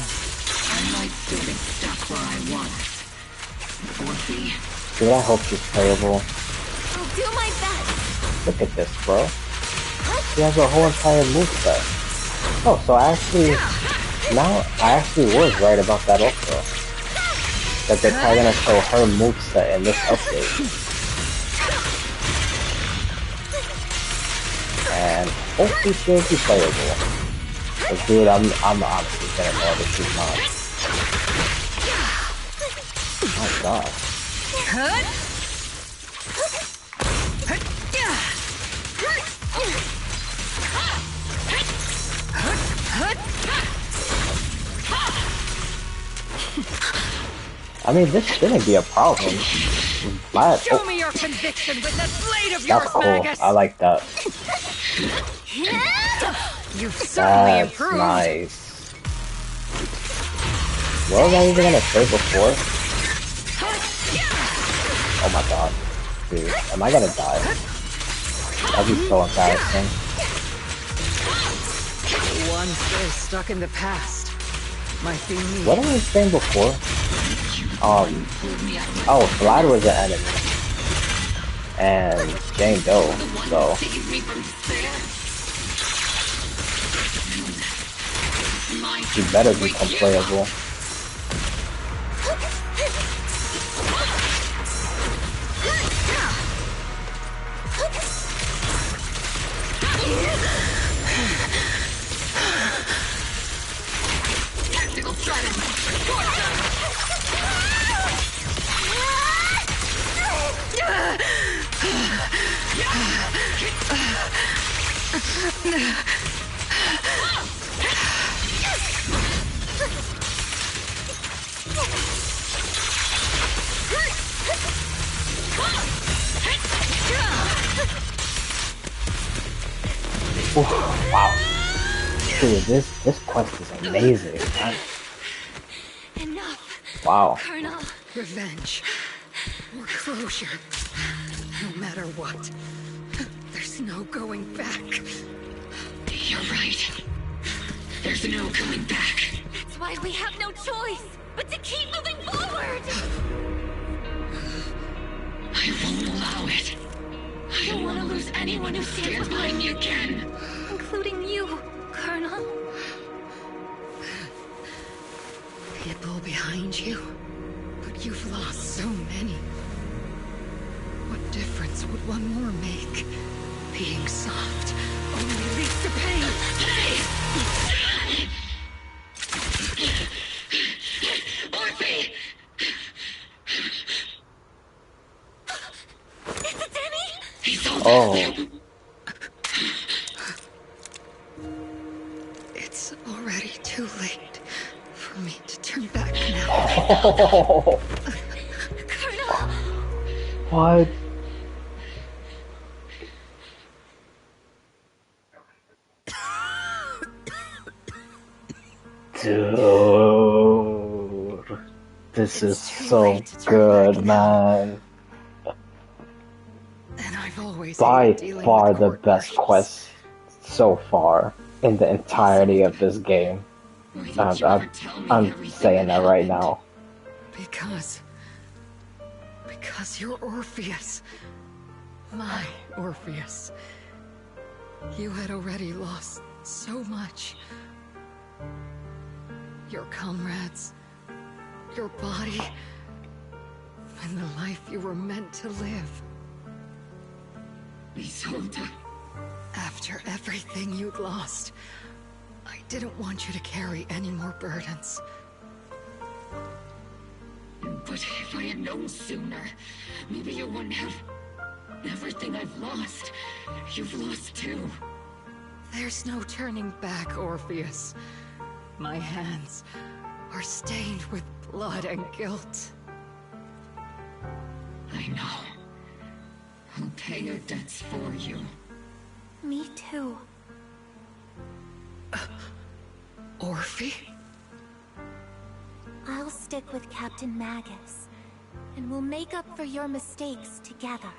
I might still be stuck where I was. Orphe. Dude, I hope she's playable. I'll do my best. Look at this, bro. She has a whole entire moveset. Oh, so I actually was right about that also. That they're probably gonna show her moveset in this update. And hopefully she'll be playable. But dude, I'm honestly gonna know that she's not. Oh my god. I mean, this shouldn't be a problem. But, Show me your conviction with that blade of that's yours, cool. Magus. I like that. You've certainly That's improved. nice. What was I even gonna say before? Oh my god. Dude, am I gonna die? That'd be so embarrassing. One still stuck in the past. Might be me. What was I saying before? Oh, Vlad was an enemy. And Jane Doe, so. She better become playable. Tactical strategy. Oof, wow. Dude, this quest is amazing, man. Enough. Wow. Colonel. Revenge. Or closure. No matter what. There's no going back. You're right. There's no going back. That's why we have no choice but to keep moving forward! I won't allow it. I don't want to lose anyone who stands behind me again. Including you, Colonel. People behind you. But you've lost so many. What difference would one more make? Being soft only leads to pain. Orphe! Is it Denny? He's all Oh. It's already too late for me to turn back now. Colonel! What? Dude, this is so good, man. And I've always By hated dealing far with the court best martials. quest so far in the entirety of this game. I'm saying that right now. Because you're Orpheus. My Orpheus. You had already lost so much. Your comrades, your body, and the life you were meant to live. Isolde. After everything you'd lost, I didn't want you to carry any more burdens. But if I had known sooner, maybe you wouldn't have... Everything I've lost, you've lost too. There's no turning back, Orpheus. My hands are stained with blood and guilt. I know. I'll pay your debts for you. Me too. Orphe? I'll stick with Captain Magus, and we'll make up for your mistakes together.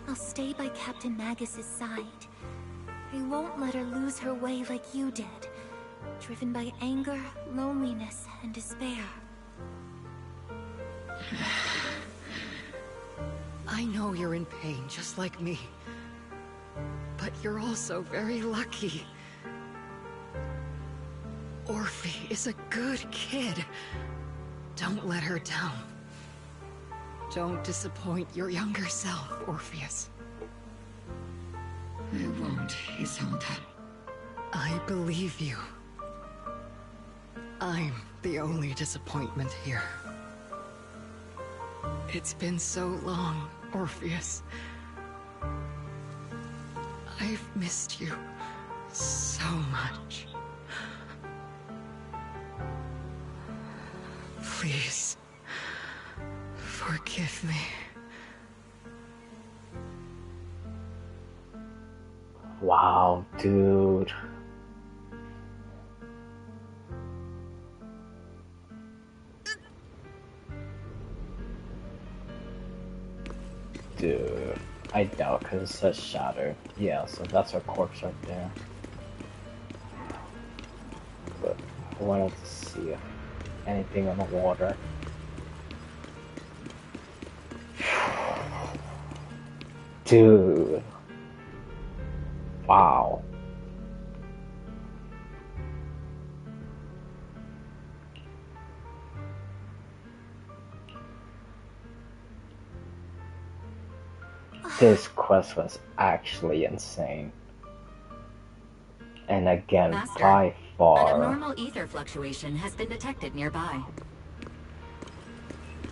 I'll stay by Captain Magus's side. I won't let her lose her way like you did, driven by anger, loneliness, and despair. I know you're in pain, just like me. But you're also very lucky. Orphe is a good kid. Don't let her down. Don't disappoint your younger self, Orpheus. I won't, Isolde. I believe you. I'm the only disappointment here. It's been so long, Orpheus. I've missed you so much. Please, forgive me. Wow, dude. Dude, I doubt because it says shattered. Yeah, so that's her corpse right there. But I wanted to see if anything in the water. Dude. Wow. This quest was actually insane. And again, Master, by an far. abnormal ether fluctuation has been detected nearby.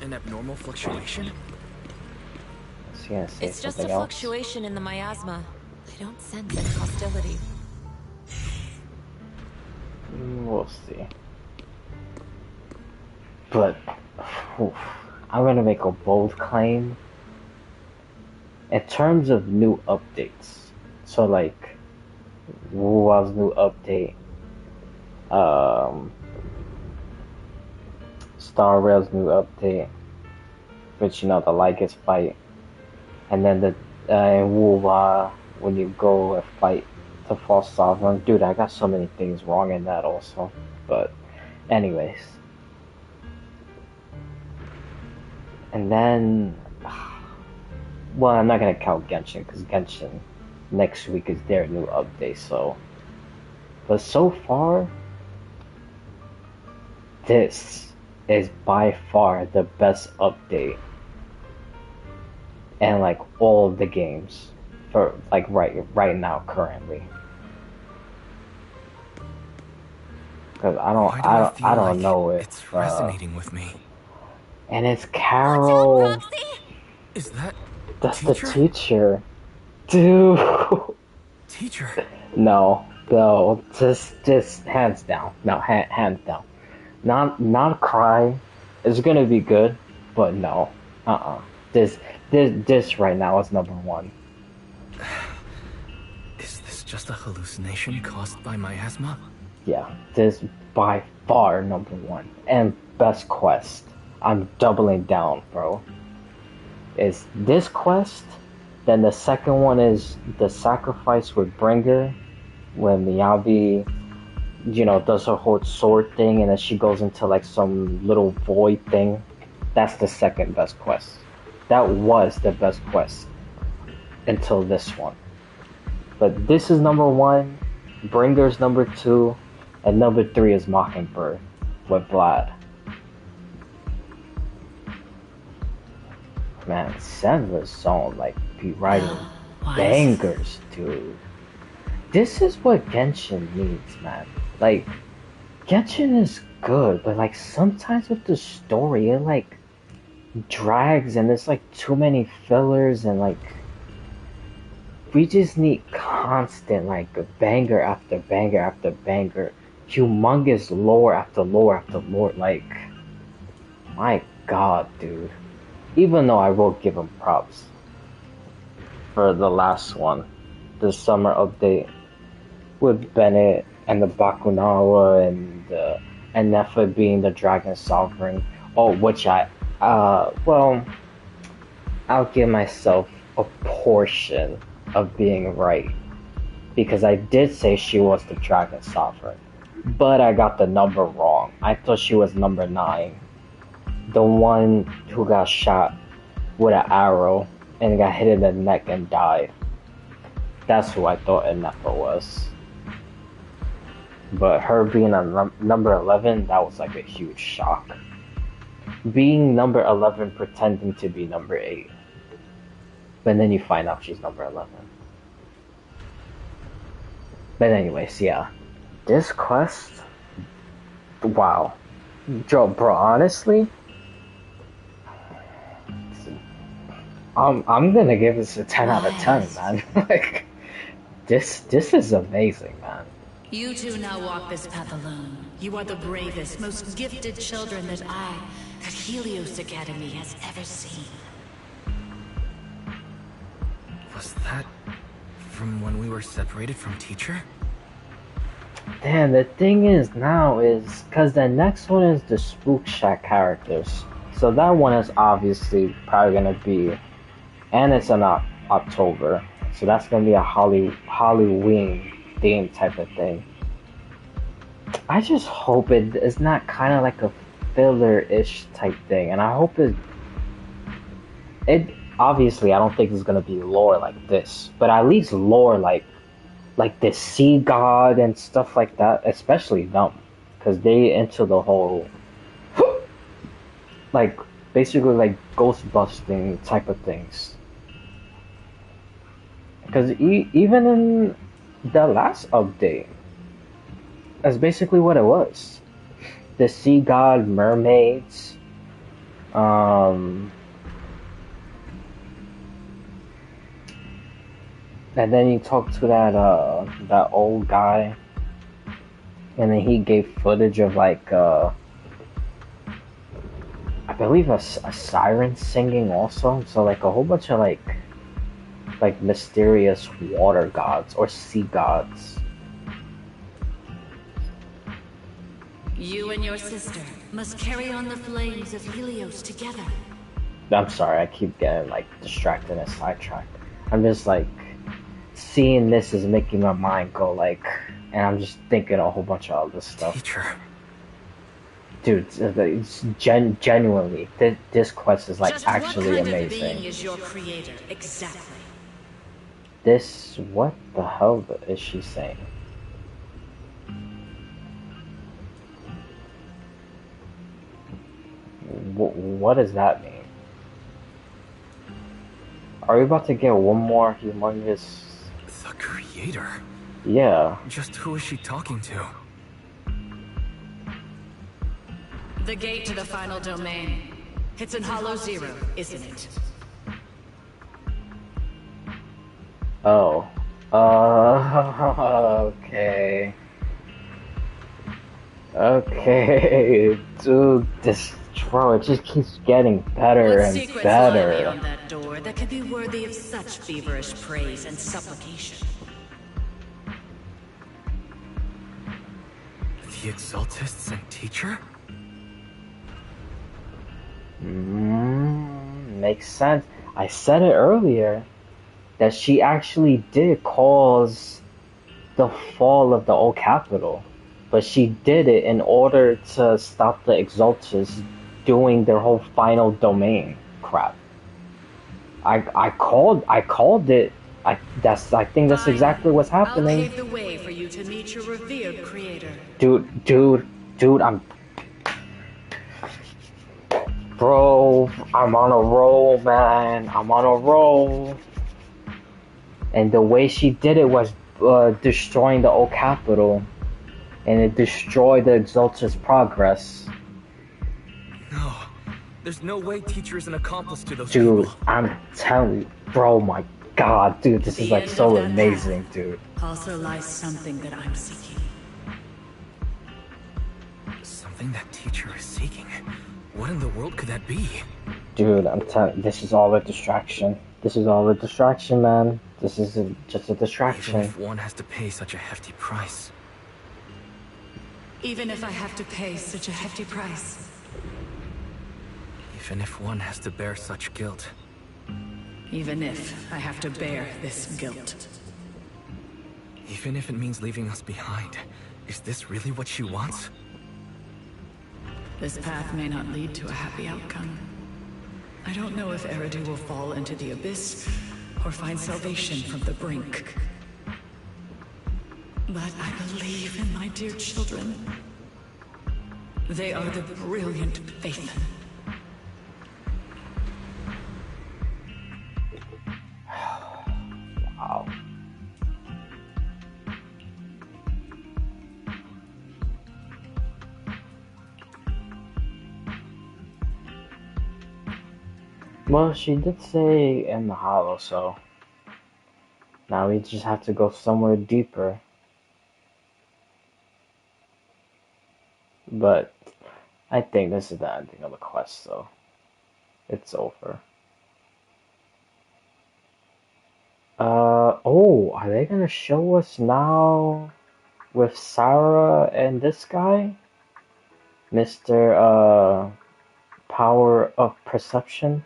An abnormal fluctuation? Is he gonna say It's just a something else? fluctuation in the miasma. I don't sense any hostility. We'll see. But, oof, I'm gonna make a bold claim. In terms of new updates So like Wuwa's new update, Star Rail's new update, which the Lycus fight, and then the in Wuwa when you go and fight the false sovereign. Dude, I got so many things wrong in that also. But anyways. And then well, I'm not gonna count Genshin because Genshin next week is their new update, so but so far this is by far the best update and like all of the games for like right now currently. Because I don't know if it's resonating with me. And it's Carol. Is that That's teacher? the teacher, dude. Teacher. No, just hands down. No, hands down. Not cry. It's gonna be good, but no. This right now is number one. Is this just a hallucination caused by miasma? Yeah, this by far number one and best quest. I'm doubling down, bro. Is this quest? Then the second one is the sacrifice with Bringer, when Miyabi, does her whole sword thing, and then she goes into like some little void thing. That's the second best quest. That was the best quest until this one. But this is number one, Bringer's number two, and number three is Mockingbird with Vlad. Man, Sandler's song be writing bangers, dude. This is what Genshin needs, man. Like, Genshin is good, but sometimes with the story, it drags and there's too many fillers and we just need constant banger after banger after banger, humongous lore after lore after lore. My God, dude. Even though I will give him props for the last one, the summer update with Bennett and the Bakunawa and Nefa being the Dragon Sovereign. Oh, which I'll give myself a portion of being right, because I did say she was the Dragon Sovereign, but I got the number wrong. I thought she was number 9. The one who got shot with an arrow and got hit in the neck and died. That's who I thought Nefa was. But her being a number 11, that was a huge shock. Being number 11 pretending to be number 8. But then you find out she's number 11. But anyways, yeah. This quest, wow. Bro, honestly, I'm gonna give this a 10 out of 10, man. This is amazing, man. You two now walk this path alone. You are the bravest, most gifted children that Helios Academy has ever seen. Was that from when we were separated from teacher? Damn, the thing is now is, cause the next one is the Spook Shack characters. So that one is obviously probably gonna be, and it's in October. So that's gonna be a Halloween theme type of thing. I just hope it's not kind of like a filler-ish type thing, and I hope it obviously I don't think it's gonna be lore like this, but at least lore like the sea god and stuff like that, especially them, because they into the whole basically ghost busting type of things. Because even in the last update, that's basically what it was. The sea god, mermaids, and then you talk to that old guy, and then he gave footage of I believe a siren singing also. So a whole bunch of like mysterious water gods or sea gods. You and your sister must carry on the flames of Helios together. I'm sorry, I keep getting like distracted and sidetracked. I'm just like seeing this is making my mind go like, and I'm just thinking a whole bunch of other stuff. Teacher. Dude, it's genuinely, this quest is like Just actually what kind amazing. Of being is your creator exactly? This, what the hell is she saying? What does that mean? Are we about to get one more humongous... The creator? Yeah. Just who is she talking to? The gate to the final domain. It's in Hollow Zero, isn't it? Oh. Okay. Okay. Dude, this... Bro, it just keeps getting better What and secrets better. lie beyond that door that could be worthy of such feverish praise and supplication? The Exaltists and Teacher? Makes sense. I said it earlier that she actually did cause the fall of the old capital, but she did it in order to stop the Exaltists doing their whole final domain crap. I called it. I think that's exactly what's happening. I'll pave the way for you to meet your revered creator. Dude, Bro, I'm on a roll, man. I'm on a roll. And the way she did it was destroying the old capital. And it destroyed the Exalted's progress. No. There's no way Teacher is an accomplice to those Dude, people. I'm telling you, bro, my god, dude, this is like so amazing, dude. Also lies something that I'm seeking. Something that Teacher is seeking? What in the world could that be? Dude, I'm telling you, this is all a distraction. This is all a distraction, man. This is just a distraction. Even if one has to pay such a hefty price. Even if I have to pay such a hefty price. Even if one has to bear such guilt. Even if I have to bear this guilt. Even if it means leaving us behind. Is this really what she wants? This path may not lead to a happy outcome. I don't know if Eridu will fall into the abyss or find salvation from the brink. But I believe in my dear children. They are the brilliant Phaethon. Wow. Well, she did say in the hollow, so now we just have to go somewhere deeper. But I think this is the ending of the quest, so it's over. Oh, are they gonna show us now with Sarah and this guy? Mr. Power of Perception?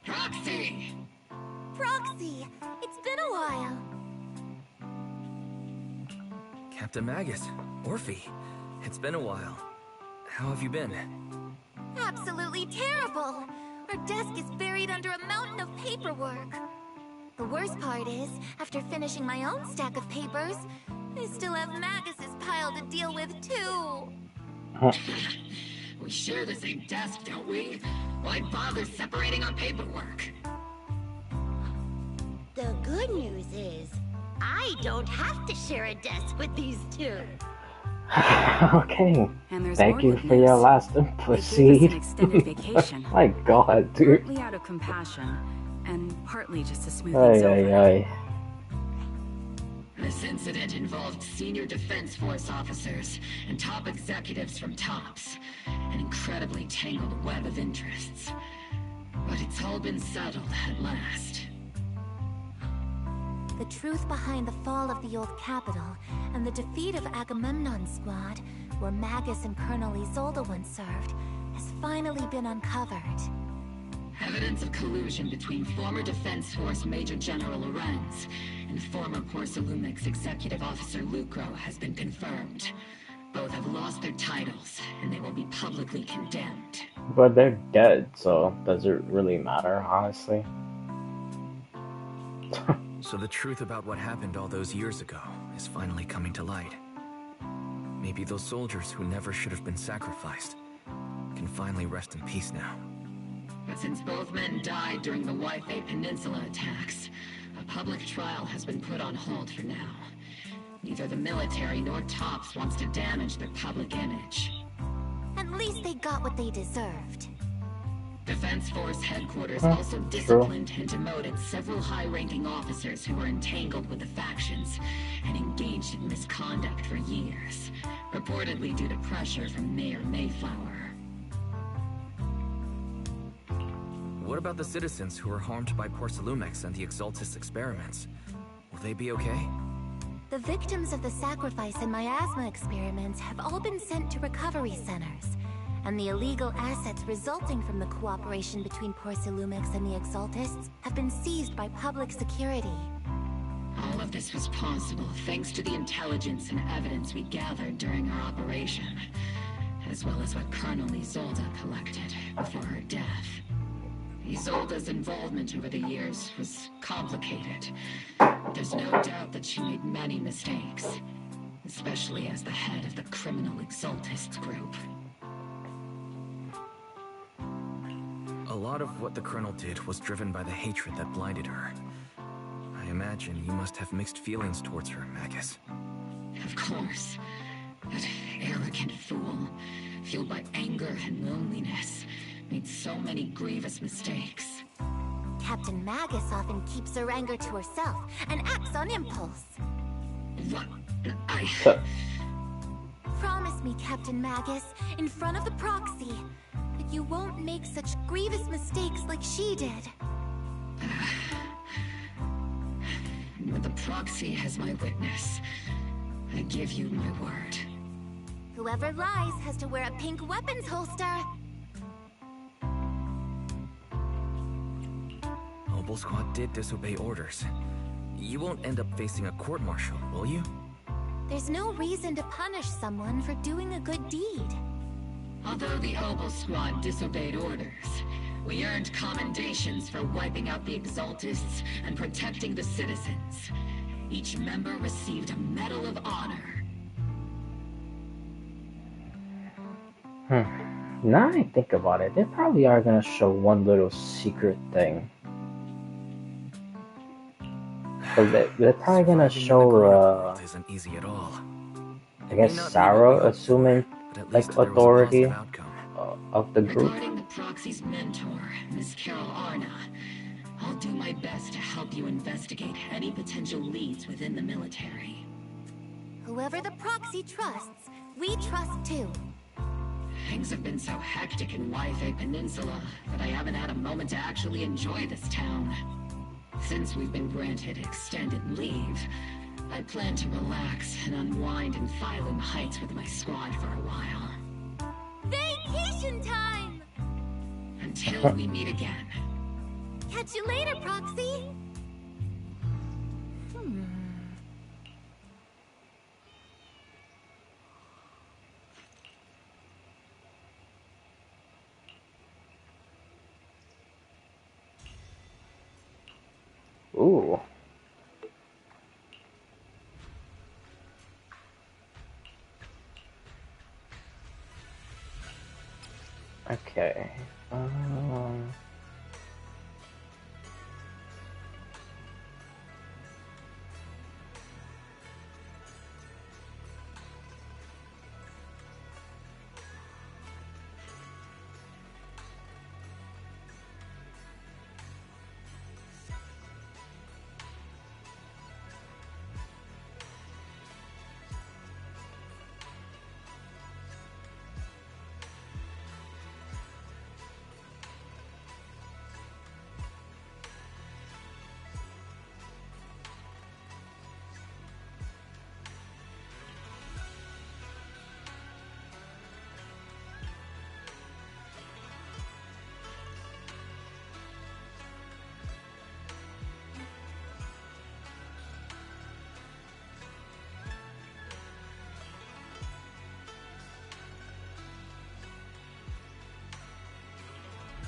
Proxy! Proxy! It's been a while. Captain Magus, Orphe, it's been a while. how have you been? Absolutely terrible! Our desk is buried under a mountain of paperwork. The worst part is, after finishing my own stack of papers, I still have Magus's pile to deal with too. We share the same desk, don't we? Why bother separating our paperwork? The good news is, I don't have to share a desk with these two. Okay. And there's Thank more you good for your news. last They gave us proceed. an extended vacation. My God, dude. Partly out of compassion, and partly just to smooth Ay, things over. ay, ay. This incident involved senior Defense Force officers and top executives from TOPS. An incredibly tangled web of interests. But it's all been settled at last. The truth behind the fall of the old capital and the defeat of Agamemnon's squad, where Magus and Colonel Isolde once served, has finally been uncovered. Evidence of collusion between former Defense Force Major General Lorenz and former Porcelumix Executive Officer Lucro has been confirmed. Both have lost their titles, and they will be publicly condemned. But they're dead, so does it really matter, honestly? So the truth about what happened all those years ago is finally coming to light. Maybe those soldiers who never should have been sacrificed can finally rest in peace now. But since both men died during the Waifei Peninsula attacks, a public trial has been put on hold for now. Neither the military nor TOPS wants to damage their public image. At least they got what they deserved. Defense Force headquarters also disciplined and demoted several high-ranking officers who were entangled with the factions and engaged in misconduct for years, reportedly due to pressure from Mayor Mayflower. What about the citizens who were harmed by Porcelumix and the Exaltis experiments? Will they be okay? The victims of the sacrifice and miasma experiments have all been sent to recovery centers, and the illegal assets resulting from the cooperation between Porcelumix and the Exaltists have been seized by public security. All of this was possible thanks to the intelligence and evidence we gathered during our operation, as well as what Colonel Isolde collected before her death. Isolde's involvement over the years was complicated. There's no doubt that she made many mistakes, especially as the head of the criminal Exaltists group. A lot of what the Colonel did was driven by the hatred that blinded her. I imagine you must have mixed feelings towards her, Magus. Of course. That arrogant fool, fueled by anger and loneliness, made so many grievous mistakes. Captain Magus often keeps her anger to herself and acts on impulse. What? Promise me, Captain Magus, in front of the proxy, that you won't make such grievous mistakes like she did. With the proxy as my witness, I give you my word. Whoever lies has to wear a pink weapons holster. Obol Squad did disobey orders. You won't end up facing a court-martial, will you? There's no reason to punish someone for doing a good deed. Although the Obol Squad disobeyed orders, we earned commendations for wiping out the Exaltists and protecting the citizens. Each member received a Medal of Honor. Now I think about it, they probably are gonna show one little secret thing. So they're probably gonna show, isn't easy at all. I guess Sarah assuming like authority of the group. Regarding the proxy's mentor, Miss Carol Arna, I'll do my best to help you investigate any potential leads within the military. Whoever the proxy trusts, we trust too. Things have been so hectic in Waifei Peninsula that I haven't had a moment to actually enjoy this town. Since we've been granted extended leave, I plan to relax and unwind in Phylum Heights with my squad for a while. Vacation time! Until we meet again. Catch you later, Proxy! Ooh. Okay.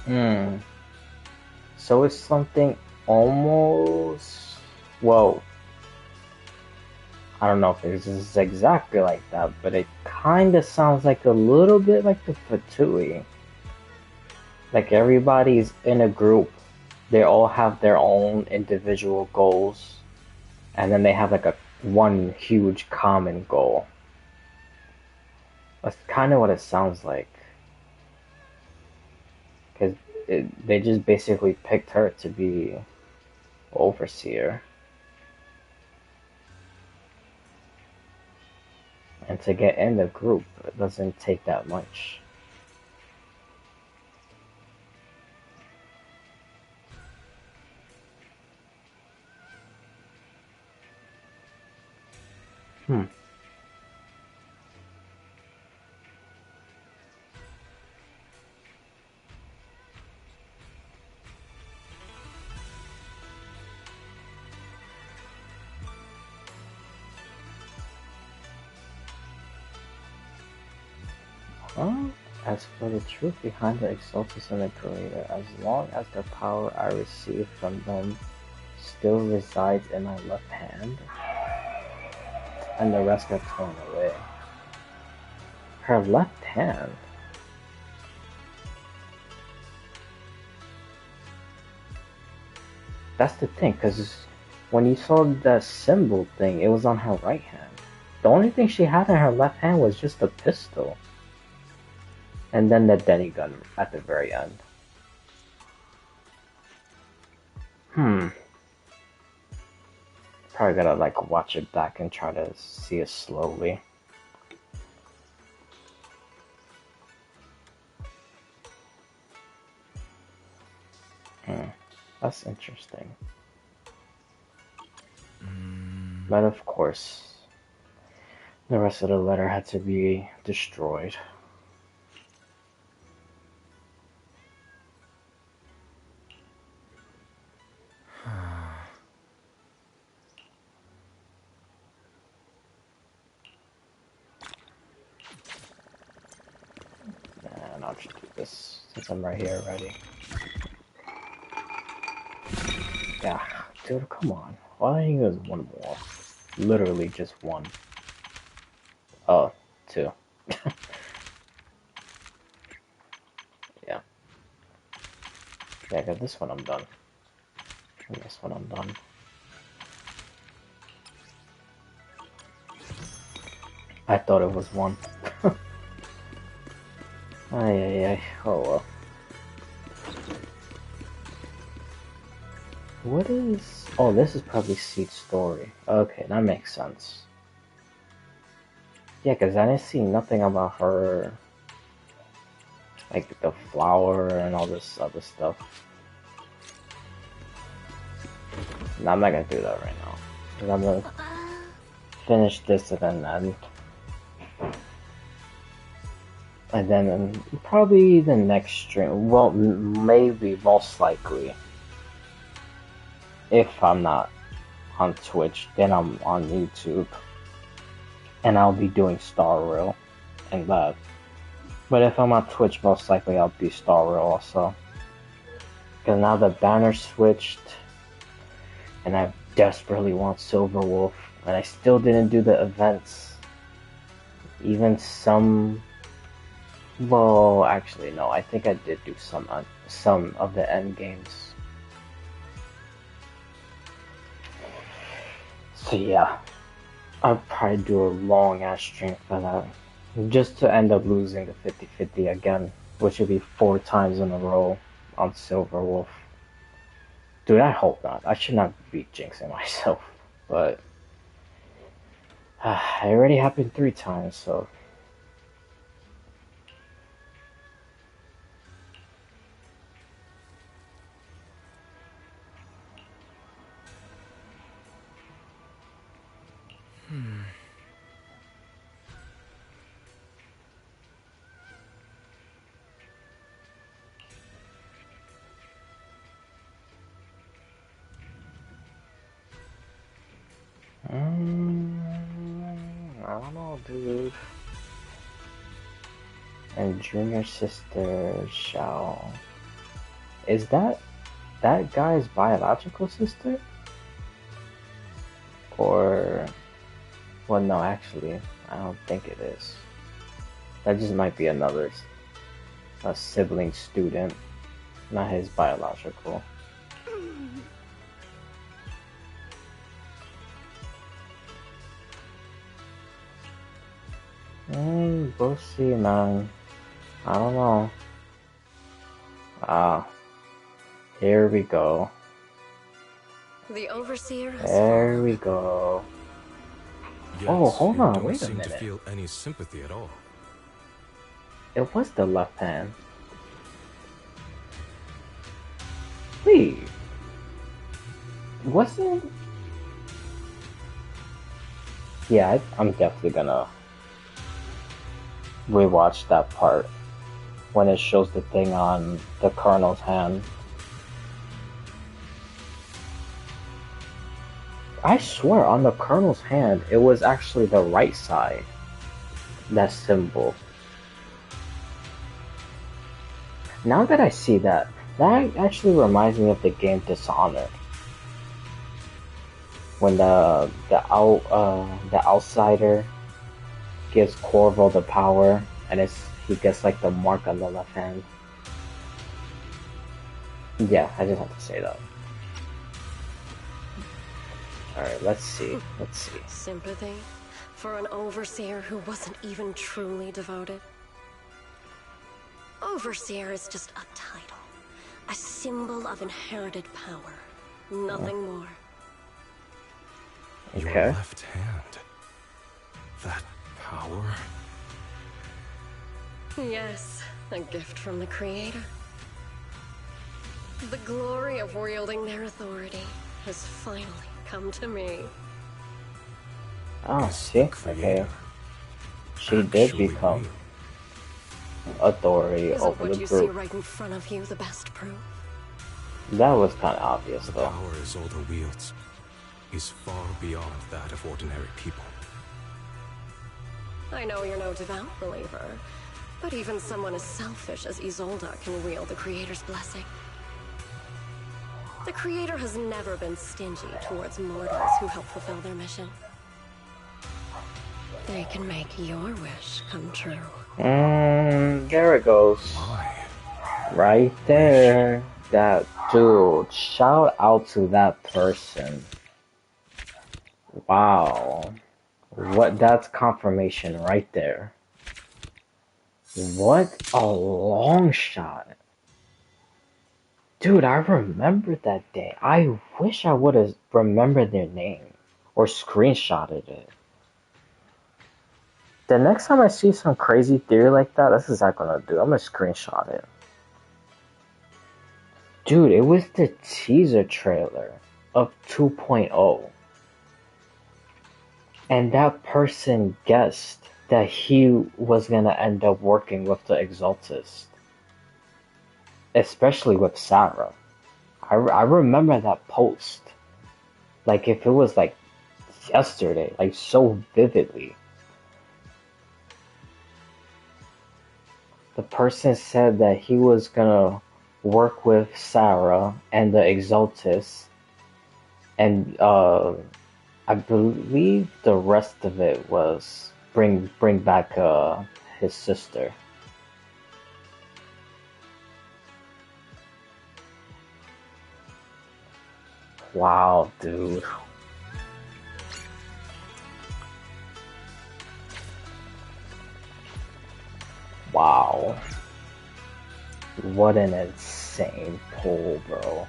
Hmm. So it's something almost, well, I don't know if it's exactly like that, but it kind of sounds like a little bit like the Fatui. Like everybody's in a group, they all have their own individual goals, and then they have like a one huge common goal. That's kind of what it sounds like. Because they just basically picked her to be overseer. And to get in the group, it doesn't take that much. Hmm. Well, as for the truth behind the Exaltus and the Creator, as long as the power I receive from them still resides in my left hand, and the rest got torn away. Her left hand? That's the thing, because when you saw the symbol thing, it was on her right hand. The only thing she had in her left hand was just a pistol. And then the Denny gun at the very end. Probably gotta like watch it back and try to see it slowly. That's interesting. But of course, the rest of the letter had to be destroyed. And I'll just do this since I'm right here already. Yeah, dude, come on. Why don't you use one more? Literally just one. Oh, two. Yeah. Yeah, got this one I'm done. And this one I'm done. I thought it was one. Ay. Oh well. What is... Oh, this is probably Seed's story. Okay, that makes sense. Yeah, because I didn't see nothing about her... Like, the flower and all this other stuff. No, I'm not gonna do that right now. Because I'm gonna finish this and then probably the next stream. Well, maybe, most likely. If I'm not on Twitch, then I'm on YouTube. And I'll be doing Star Rail and that. But if I'm on Twitch, most likely I'll be Star Rail also. Because now the banner switched. and I desperately want Silver Wolf, and I still didn't do the events. Even some, well, actually no, I think I did do some of the end games. So yeah, I'll probably do a long ass stream for that, just to end up losing the 50-50 again, which would be 4 times in a row on Silver Wolf. Dude, I hope not. I should not be jinxing myself, but it already happened 3 times, so. I don't know, dude. And junior sister Shao. Is that guy's biological sister? Or, well, no, actually, I don't think it is. That just might be a sibling student, not his biological. We'll see, man. I don't know. Here we go. The Overseer has There we go. Yes, Oh, hold on, you don't wait a seem minute. to feel any sympathy at all. It was the left hand. Wait. Wasn't... Yeah, I'm definitely gonna rewatch that part when it shows the thing on the Colonel's hand. I swear, on the Colonel's hand, it was actually the right side. That symbol. Now that I see that, that actually reminds me of the game Dishonored. When the outsider gives Corvo the power, and he gets like the mark on the left hand. Yeah, I just have to say that. Alright, let's see. Sympathy? For an Overseer who wasn't even truly devoted? Overseer is just a title. A symbol of inherited power. Nothing more. Your Okay. left hand. That power. Yes, a gift from the Creator. The glory of wielding their authority has finally come to me. Oh, see? Okay. She did become authority Isn't over what the you see group. right in front of you the best proof? That was kind of obvious, The though. power Isolde wields is far beyond that of ordinary people. I know you're no devout believer, but even someone as selfish as Isolde can wield the Creator's blessing. The Creator has never been stingy towards mortals who help fulfill their mission. They can make your wish come true. There it goes. Right there. That dude. Shout out to that person. Wow. That's confirmation right there. What a long shot. Dude, I remember that day. I wish I would have remembered their name or screenshotted it. The next time I see some crazy theory like that, that's exactly what I'm gonna do. I'm gonna screenshot it. Dude, it was the teaser trailer of 2.0. And that person guessed that he was gonna end up working with the Exaltist. Especially with Sarah. I remember that post. Like if it was like yesterday, like so vividly. The person said that he was gonna work with Sarah and the Exaltist And I believe the rest of it was bring back his sister. Wow, dude. Wow. What an insane pull, bro.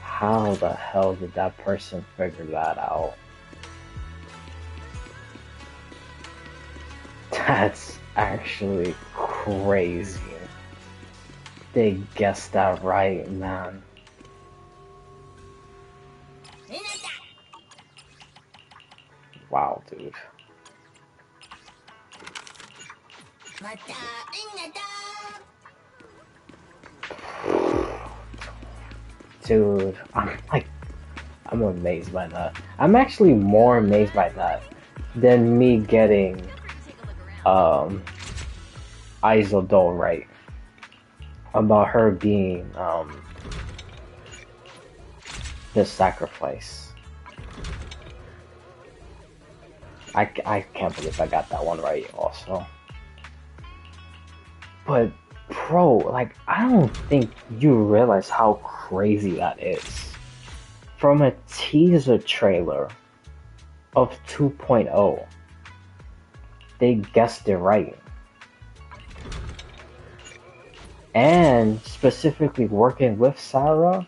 How the hell did that person figure that out? That's actually crazy. They guessed that right, man. Wow, dude. Dude, I'm amazed by that. I'm actually more amazed by that than me getting Izodol right. About her being the sacrifice. I can't believe I got that one right also. But bro, like, I don't think you realize how crazy that is. From a teaser trailer of 2.0, they guessed it right. And specifically working with Sarah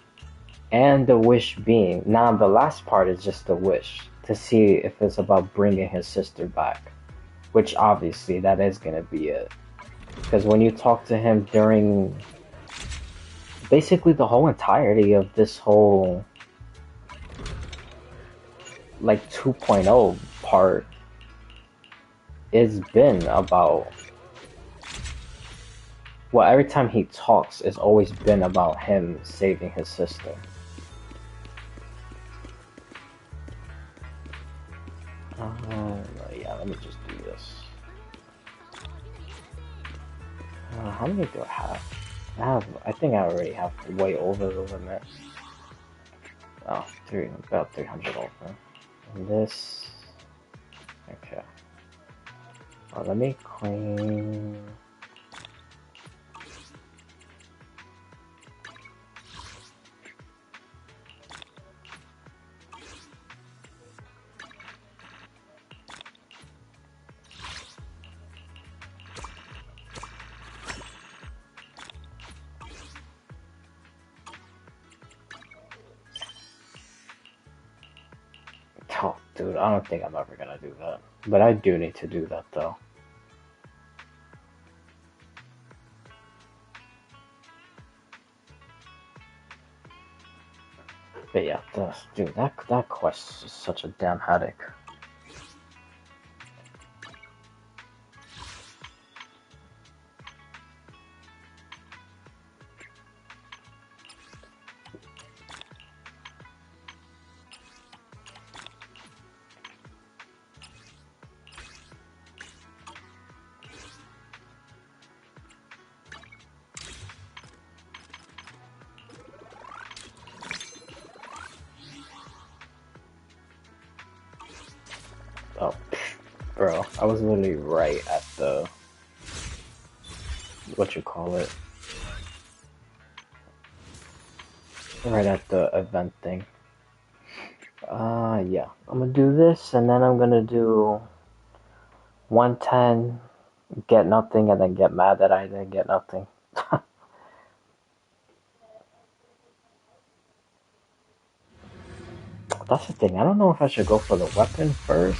and the wish being. Now the last part is just the wish to see if it's about bringing his sister back. Which obviously that is going to be it. Because when you talk to him during basically the whole entirety of this whole like 2.0 part, it's been about, well, every time he talks, it's always been about him saving his sister. Yeah, let me just do this. How many do I have? I think I already have way over the limit. Oh, about 300 over. And this, okay. Oh, let me clean. Oh, dude, I don't think I'm ever gonna do that. But I do need to do that, though. But yeah, dude, that quest is such a damn headache. Oh, bro, I was literally right at the, what you call it, right at the event thing. Yeah, I'm gonna do this, and then I'm gonna do 110, get nothing, and then get mad that I didn't get nothing. That's the thing, I don't know if I should go for the weapon first,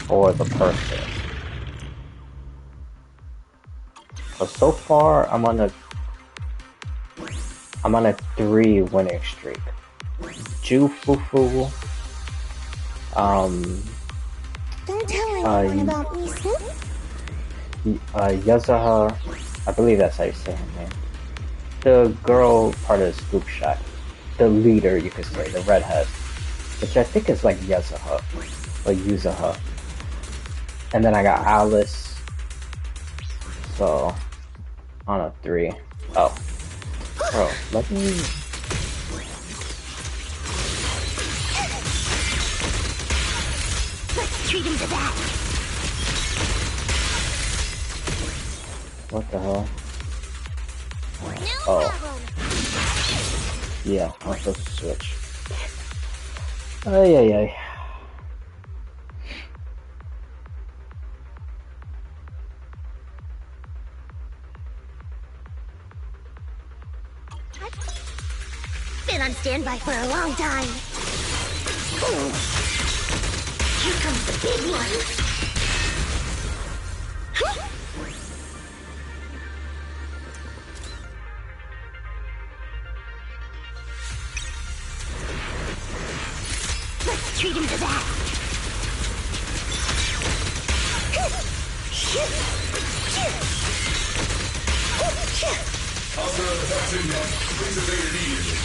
or the person. But so far, I'm on a 3 winning streak. Ju Fufu, Don't tell anyone about me, Snoop. Yazaha, I believe that's how you say her name. The girl part of the Scoop Shack. The leader, you could say, the redhead. Which I think is like Yazaha, or Yuzaha. And then I got Alice. So, on a 3. Oh. Bro, let me... treat him to that. What the hell? No Oh. problem. Yeah, I'm supposed to switch. Ay, ay, ay. Been on standby for a long time. Here comes the big one. Let's treat him to that. Hostile attacks inbound. Please evade immediately.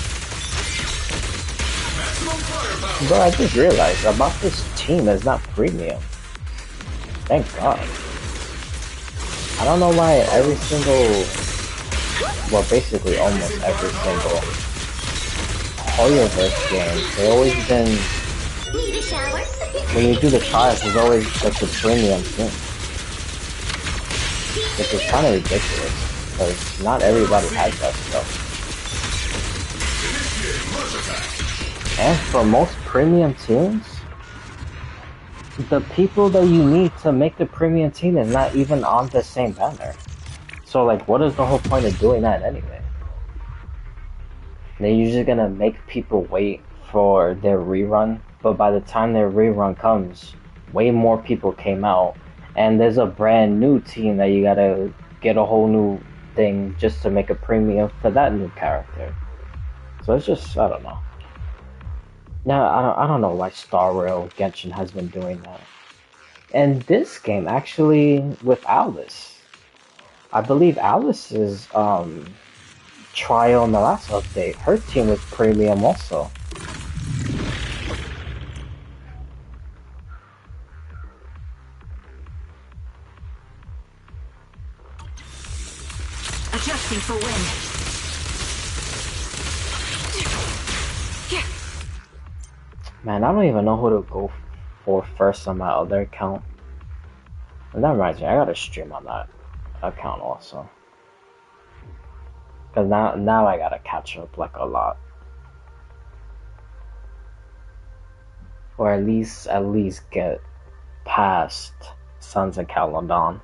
Maximum firepower. Bro, I just realized about this team is not premium. Thank God. I don't know why every single, well, basically almost every single Hoyoverse game, they always been, Need a shower? when you do the trials, there's always like the premium thing. Which is kind of ridiculous, because not everybody has that stuff. And for most premium teams, the people that you need to make the premium team is not even on the same banner. So like, what is the whole point of doing that anyway? They're usually gonna make people wait for their rerun, but by the time their rerun comes, way more people came out, and there's a brand new team that you gotta get a whole new thing just to make a premium for that new character. So it's just, I don't know. Now, I don't know why Star Rail Genshin has been doing that. And this game, actually, with Alice, I believe Alice's trial in the last update, her team was premium also. Adjusting for wind. Man, I don't even know who to go for first on my other account. And that reminds me, I gotta stream on that account also. Cause now I gotta catch up like a lot. Or at least get past Sons of Caledon.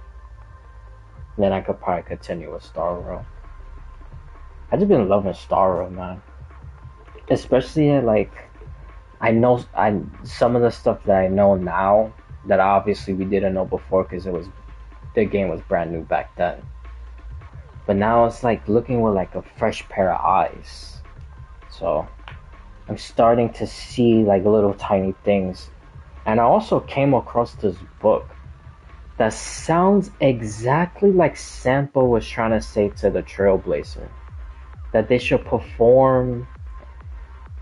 Then I could probably continue with Star Rail. I just been loving Star Rail, man. Especially like, some of the stuff that I know now that obviously we didn't know before because the game was brand new back then. But now it's like looking with like a fresh pair of eyes. So I'm starting to see like little tiny things. And I also came across this book that sounds exactly like Sampo was trying to say to the Trailblazer. That they should perform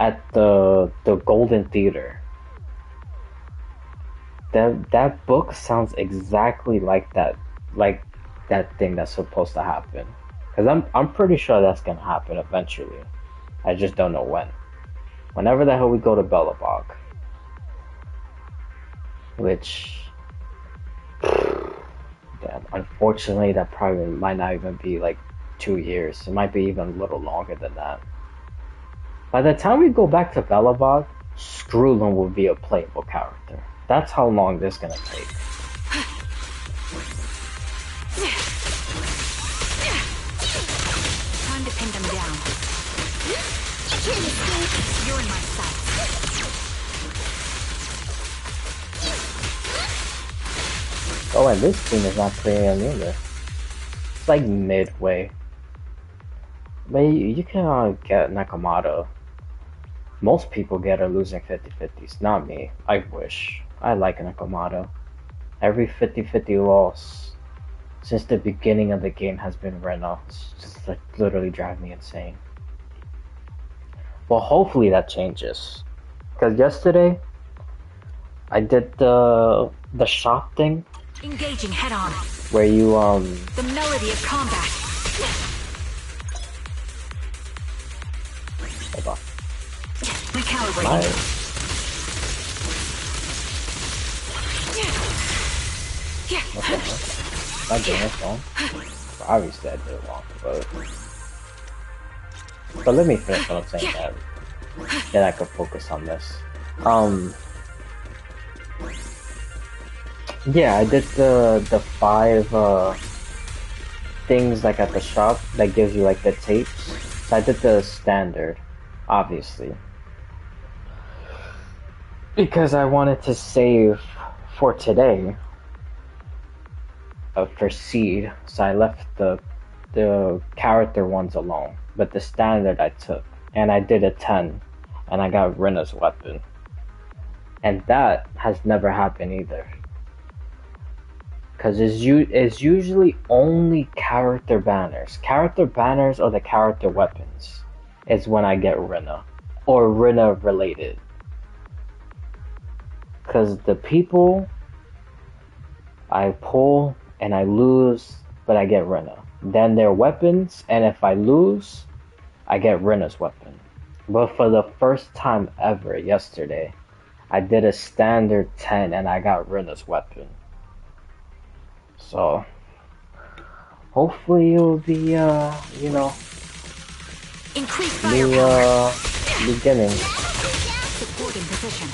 at the Golden Theater. That book sounds exactly like that thing that's supposed to happen. Cause I'm pretty sure that's gonna happen eventually. I just don't know when. Whenever the hell we go to Bellabog. Which, damn, unfortunately that probably might not even be like 2 years. It might be even a little longer than that. By the time we go back to Bellabog, Skrulin will be a playable character. That's how long this is gonna take. Time to pin them down. You're in my sight. Oh, and this team is not premium either. It's like midway. But you can get Nakamata. Most people get her losing 50-50s, not me. I wish. I like Nakamata. Every 50-50 loss since the beginning of the game has been Rena. It's just like literally drive me insane. Well, hopefully that changes. Because yesterday, I did the shop thing. Engaging head on. Where you The melody of combat. Hold on. Recalibrating. What the hell? Am I doing this wrong? Obviously I did it wrong, but let me finish what I'm saying, that then I could focus on this. Yeah, I did the 5 things like at the shop that gives you like the tapes. So I did the standard, obviously, because I wanted to save for today for seed. So I left the character ones alone, but the standard I took, and I did a 10, and I got Rena's weapon, and that has never happened either. Because it's usually only character banners. Character banners or the character weapons is when I get Rena. Or Rena related. Because the people I pull and I lose, but I get Rena. Then their weapons, and if I lose, I get Rena's weapon. But for the first time ever yesterday, I did a standard 10 and I got Rena's weapon. So, hopefully it will be, you know, new, beginning. Supporting position.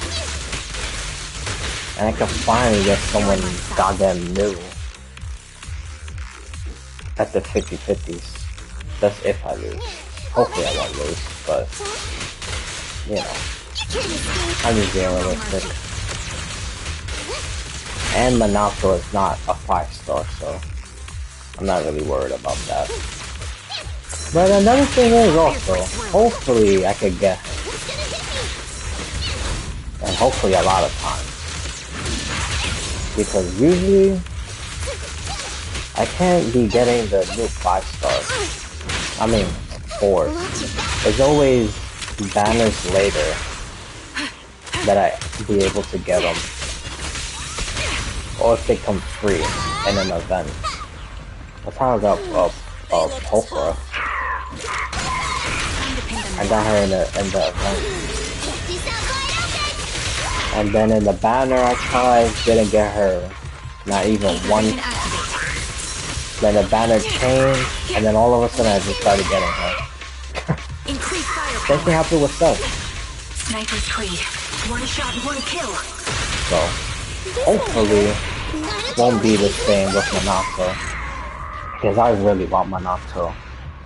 And I can finally get someone goddamn new at the 50-50s. That's if I lose. Hopefully I won't lose, but, you know, I'm just being realistic. And Minato is not a 5-star, so I'm not really worried about that. But another thing is also, hopefully I could get him. And hopefully a lot of times. Because usually, I can't be getting the new 5-stars. I mean, 4s. There's always banners later that I be able to get them. Or if they come free in an event. That's how I got Pokora. I got her in the event. And then in the banner I tried, didn't get her. Not even once. Then the banner changed, and then all of a sudden I just started getting her. Same thing happened with Self. Sniper's Creed. One shot, one kill. So, hopefully, won't be the same with Minato. Because I really want Minato.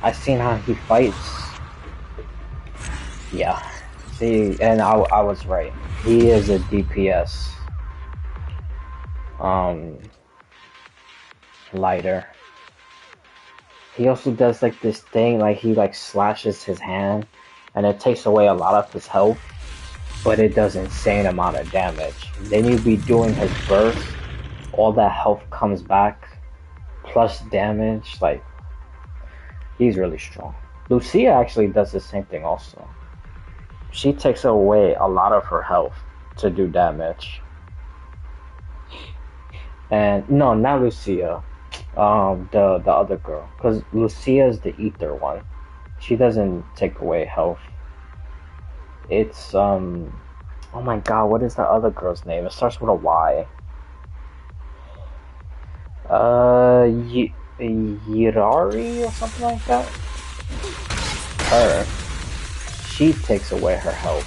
I've seen how he fights. Yeah. See, and I was right. He is a DPS. Lighter. He also does like this thing, like he like slashes his hand, and it takes away a lot of his health, but it does insane amount of damage. Then you be doing his burst, all that health comes back, plus damage. Like, he's really strong. Lucia actually does the same thing also. She takes away a lot of her health to do damage. And no, not Lucia. The other girl, because Lucia is the ether one. She doesn't take away health. It's oh my god, what is that other girl's name? It starts with a Y. Yirari or something like that. Her. She takes away her health.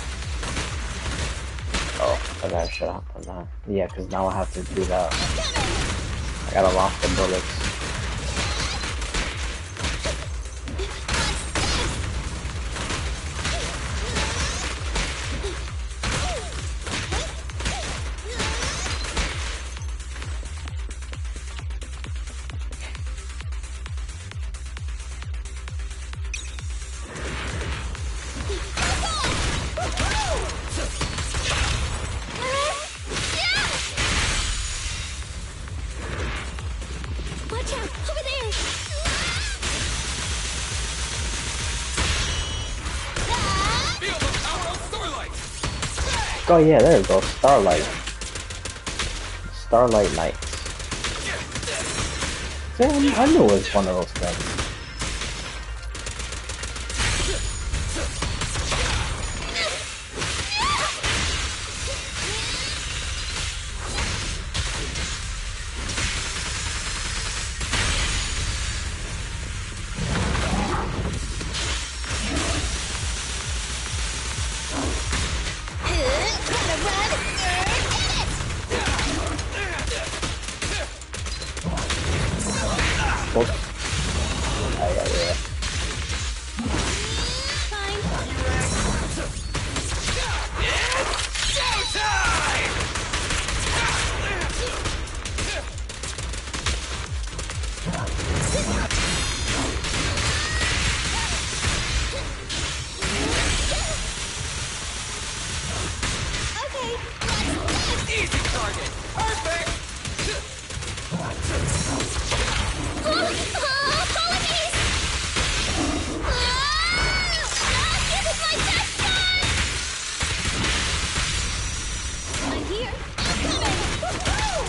Oh, okay, I should have done that. Yeah, because now I have to do that. I gotta lock the bullets. Oh yeah, there we go. Starlight. Starlight Knights. See, I knew it was one of those things. supposed to... yeah. Easy target! Perfect! I'm here. I'm coming. Woo-hoo!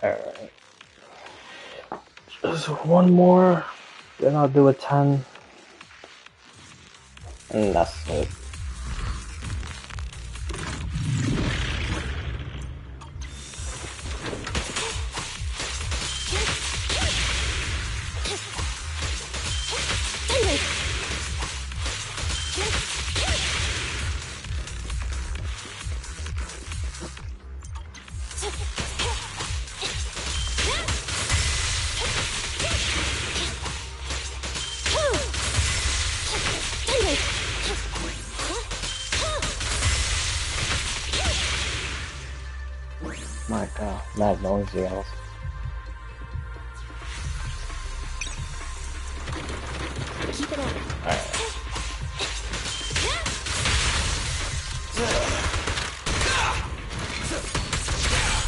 Alright. Just one more, then I'll do a 10. And that's it. My god, mad noisy else. Keep it up. Alright.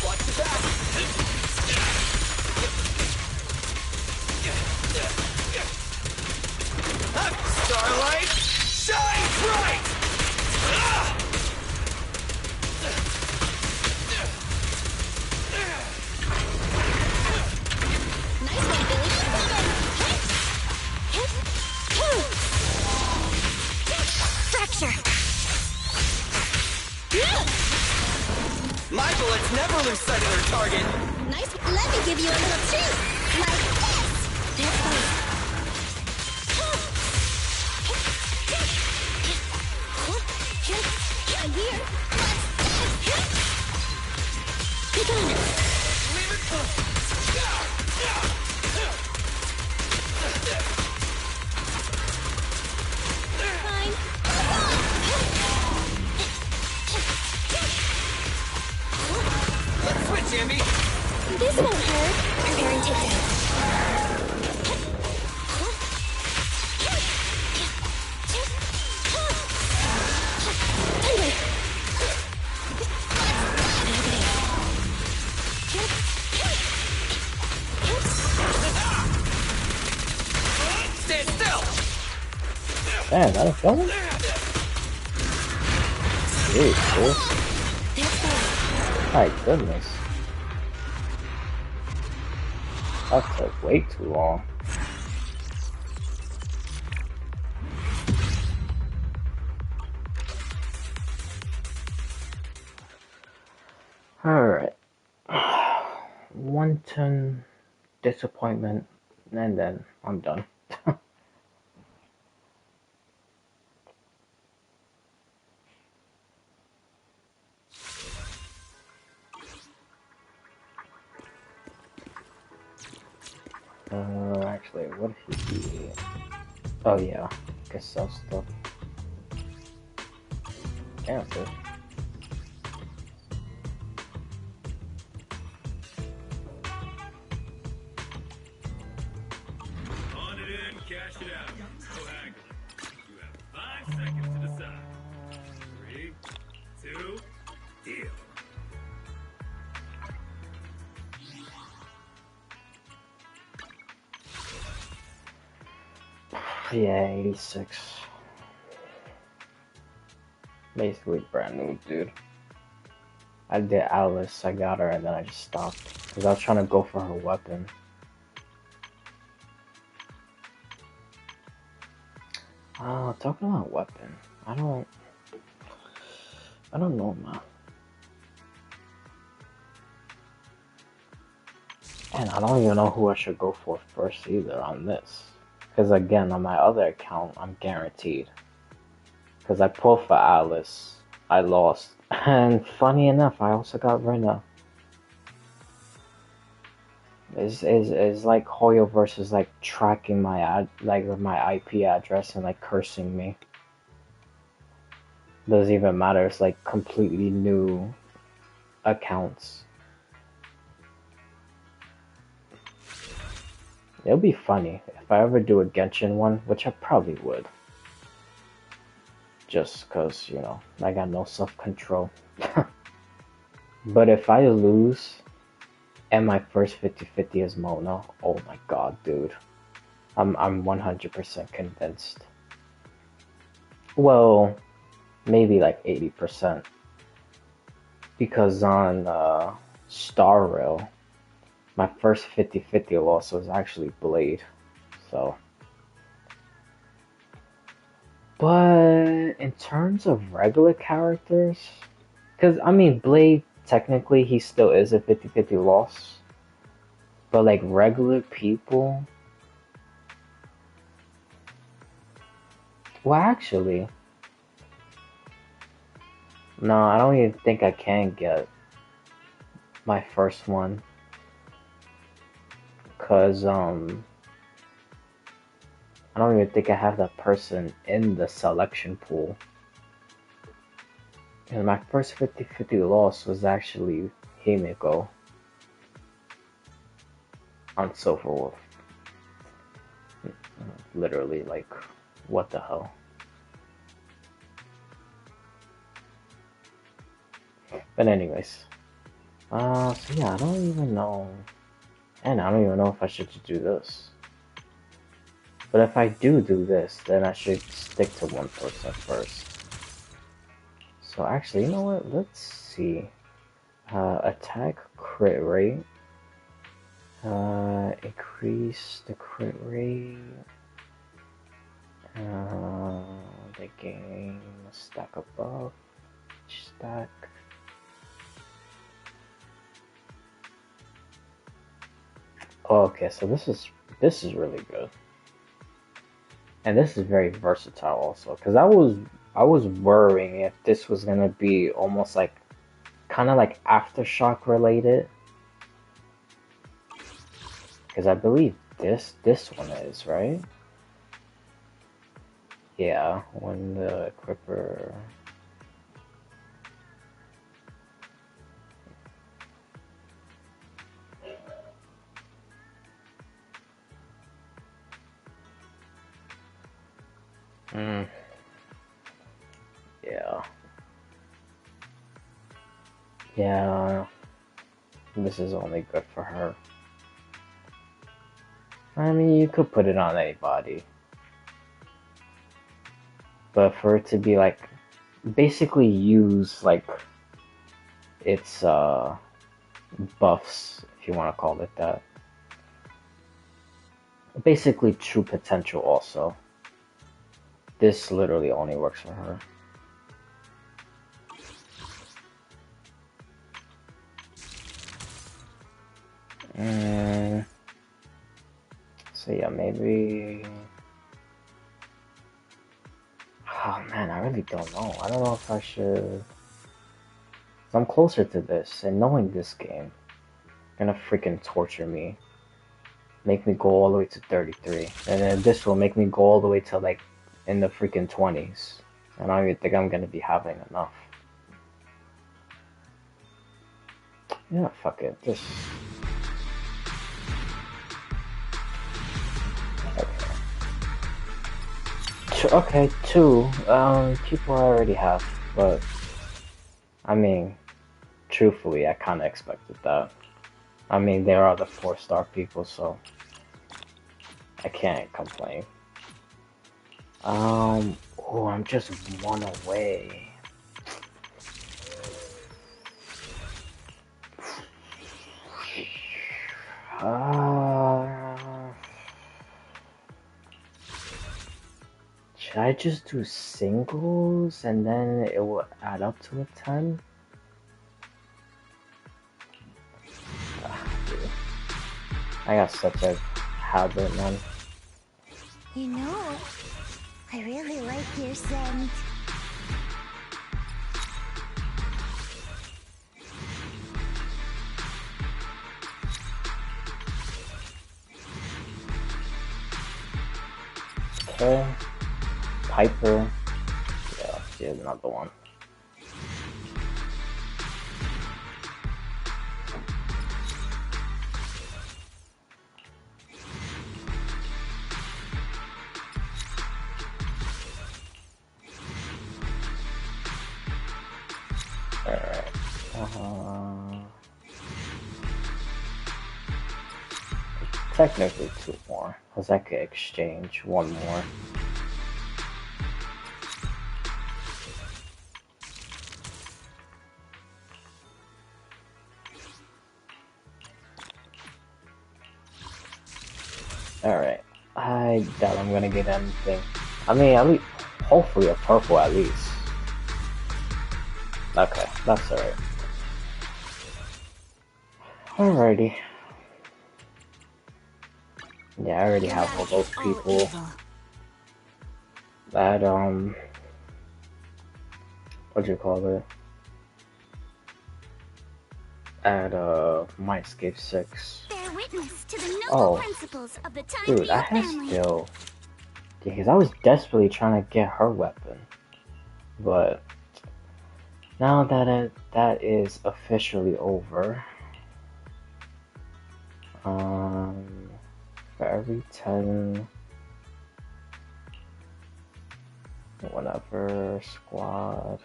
Watch your back! Starlight, shine bright! Nice one, Billy. Fracture. My bullets never lose sight of their target. Nice. Let me give you a little treat. Like this. That's fine. I'm here. Be gone. Leave it. Fine. Let's switch, Ambi. This won't hurt. Preparing takedown. Stand still. Damn, that is coming? Jeez, dude. My goodness. That took way too long. Alright. 110 disappointment, and then I'm done. Actually, what did he do? Oh yeah, guess sell stuff. Cancel. On it in, cash it out. No haggling. You have 5 seconds to decide. 3, 2, deal. Yeah, 86. Basically brand new, dude. I did Alice, I got her, and then I just stopped. Because I was trying to go for her weapon. Talking about weapon, I don't know, man. And I don't even know who I should go for first either on this. Because again, on my other account, I'm guaranteed. Because I pulled for Alice, I lost. And funny enough, I also got Rena. Is like Hoyo versus like tracking my my IP address and like cursing me. Doesn't even matter. It's like completely new accounts. It'll be funny if I ever do a Genshin one, which I probably would. Just cause, you know, I got no self-control. But if I lose and my first 50-50 is Mona, oh my god, dude. I'm 100% convinced. Well, maybe like 80%. Because on Star Rail, my first 50-50 loss was actually Blade. So. But in terms of regular characters, because I mean, Blade, technically, he still is a 50-50 loss. But like regular people. Well, actually. No, I don't even think I can get my first one. Because, I don't even think I have that person in the selection pool. And my first 50-50 loss was actually Himiko on Silver Wolf. Literally, like, what the hell? But anyways. So yeah, I don't even know. And I don't even know if I should do this. But if I do this, then I should stick to one person first. So actually, you know what? Let's see. Attack crit rate. Increase the crit rate. The game stack above. Stack. Oh, okay, so this is really good. And this is very versatile also, because I was worrying if this was gonna be almost like kind of like Aftershock related, because I believe this one is, right? Yeah, when the equipper. Yeah. Yeah. This is only good for her. I mean, you could put it on anybody. But for it to be like, basically use like its buffs, if you want to call it that. Basically true potential also. This literally only works for her. So yeah, maybe. Oh man, I really don't know. I don't know if I should. I'm closer to this, and knowing this game, gonna freaking torture me. Make me go all the way to 33, and then this will make me go all the way to like in the freaking 20s. And I don't even think I'm gonna be having enough. Yeah, fuck it. Just. Okay, two. People I already have, but I mean, truthfully, I kind of expected that. I mean, there are the 4-star people, so I can't complain. Oh, I'm just one away. Should I just do singles and then it will add up to a 10? I got such a habit, man. You know, I really like your scent. Okay. Piper. Yeah, let's do another one. Alright. Technically 2 more, because I could exchange 1 more. Alright. I doubt I'm gonna get anything. I mean, at least, hopefully a purple at least. Okay, that's alright. Alrighty. Yeah, I already have all those people that, what do you call it? At, Mindscape 6. Bear witness to the noble principles of the Dude, I have still... Because I was desperately trying to get her weapon. But... now that that is officially over... for every 10... whatever squad...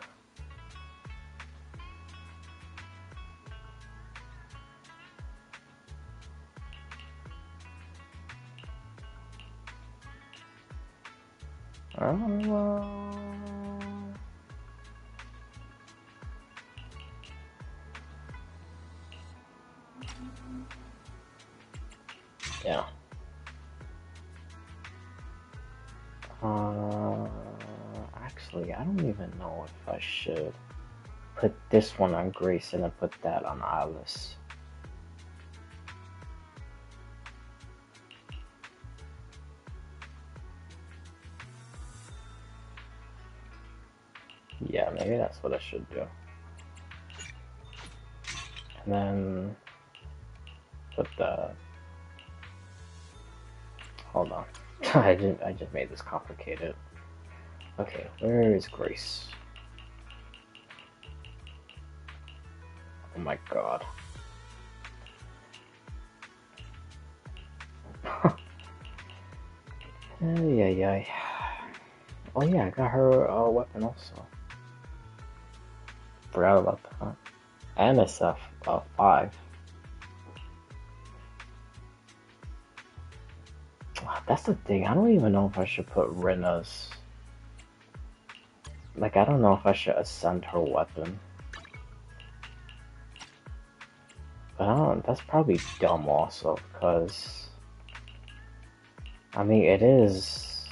yeah. Actually, I don't even know if I should put this one on Grace and then put that on Alice. Yeah, maybe that's what I should do. And then put that. Hold on. I just made this complicated. Okay, where is Grace? Oh my god. Yeah. Oh yeah, I got her weapon also. Forgot about that. And a 5. That's the thing. I don't even know if I should put Rena's. Like, I don't know if I should ascend her weapon. But I don't. That's probably dumb also, because I mean it is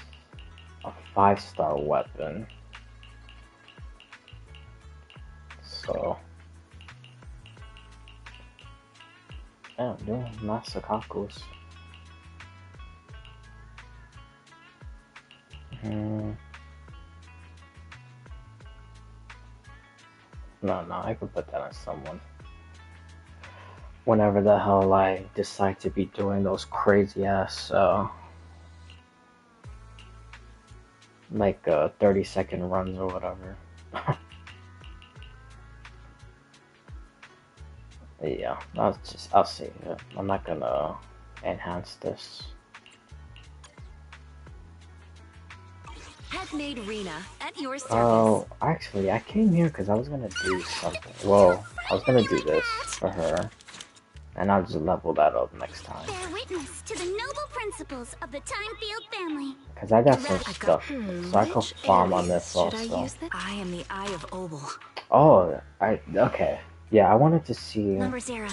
a 5-star weapon. So yeah, I'm doing Masakaku's. No, I could put that on someone. Whenever the hell I decide to be doing those crazy ass, like 30-second runs or whatever. Yeah, I'll save it. I'm not gonna enhance this. Have made Rena at your service. Oh, actually, I came here because I was gonna do something. Well, I was gonna do this for her, and I'll just level that up next time. Bear witness to the noble principles of the Timefield family. Because I got some stuff, so I can farm on this also. I am the Eye of Obol. Oh, okay. Yeah, I wanted to see. Number 0.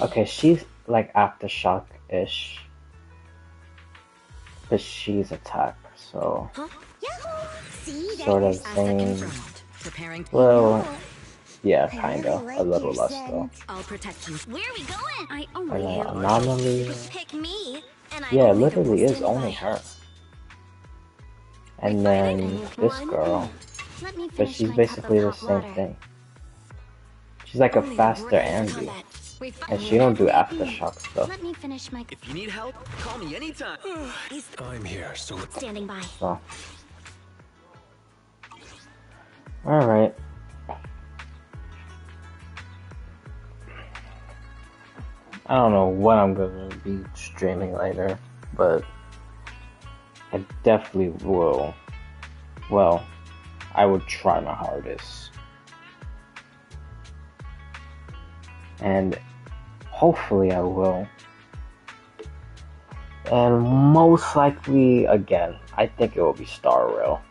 Okay, she's like aftershock-ish, but she's attack, so See, sort of same. Well, Yeah, kinda. A little less though. I'll protect you. Where are we going? I And only handle Anomaly. Pick me, and I Yeah, it only the literally most is only standby. her. And then this girl. Let me But finish she's my cup basically of the hot same water. thing. She's like a Only the faster brave Andy. come in. And she don't do aftershock stuff. Let me finish my. If you need help, call me anytime. I'm here, so Standing by. So. Alright. I don't know what I'm gonna be streaming later, but I definitely will. Well, I would try my hardest. And hopefully I will. And most likely, again, I think it will be Star Rail.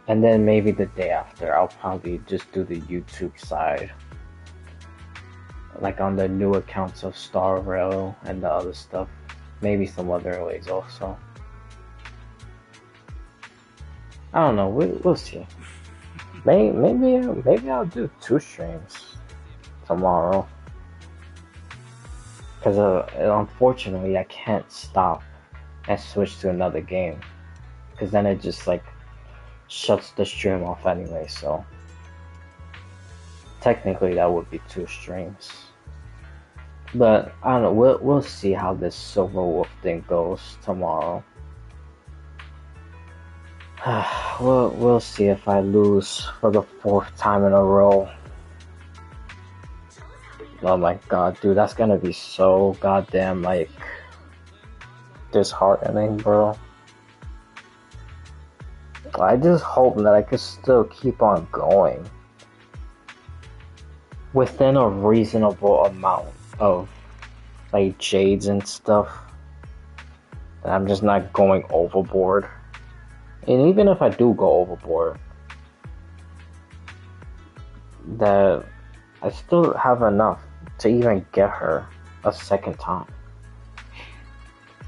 And then maybe the day after, I'll probably just do the YouTube side. Like on the new accounts of Star Rail and the other stuff. Maybe some other ways also. I don't know, we'll see. Maybe I'll do 2 streams tomorrow. Because unfortunately I can't stop and switch to another game. Because then it just like shuts the stream off anyway, so technically that would be 2 streams. But I don't know, we'll see how this Silver Wolf thing goes tomorrow. We'll see if I lose for the 4th time in a row. Oh my god, dude, that's gonna be so goddamn like disheartening, bro. I just hope that I can still keep on going within a reasonable amount of like jades and stuff. That I'm just not going overboard. And even if I do go overboard, that I still have enough to even get her a second time.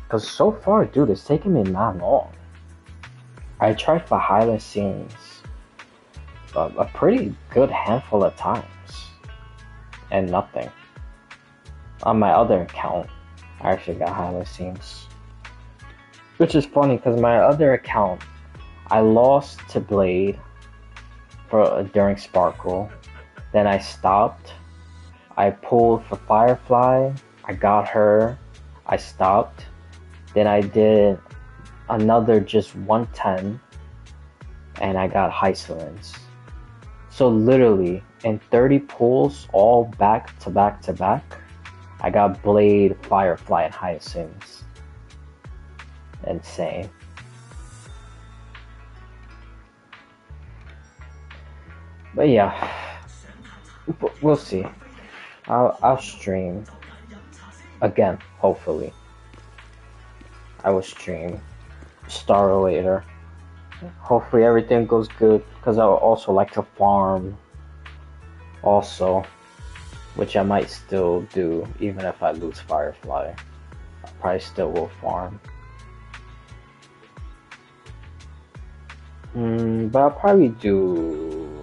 Because so far, dude, it's taken me not long. I tried for Highland Scenes a pretty good handful of times. And nothing. On my other account, I actually got Highland Scenes. Which is funny, because my other account, I lost to Blade during Sparkle. Then I stopped. I pulled for Firefly. I got her. I stopped. Then I did another just 110. And I got Hysolence. So literally, in 30 pulls, all back to back to back, I got Blade, Firefly, and Hyacinths. Insane. But yeah, we'll see. I'll stream again, hopefully. I will stream Star later. Hopefully everything goes good, because I would also like to farm also, which I might still do even if I lose Firefly. I probably still will farm. But I'll probably do,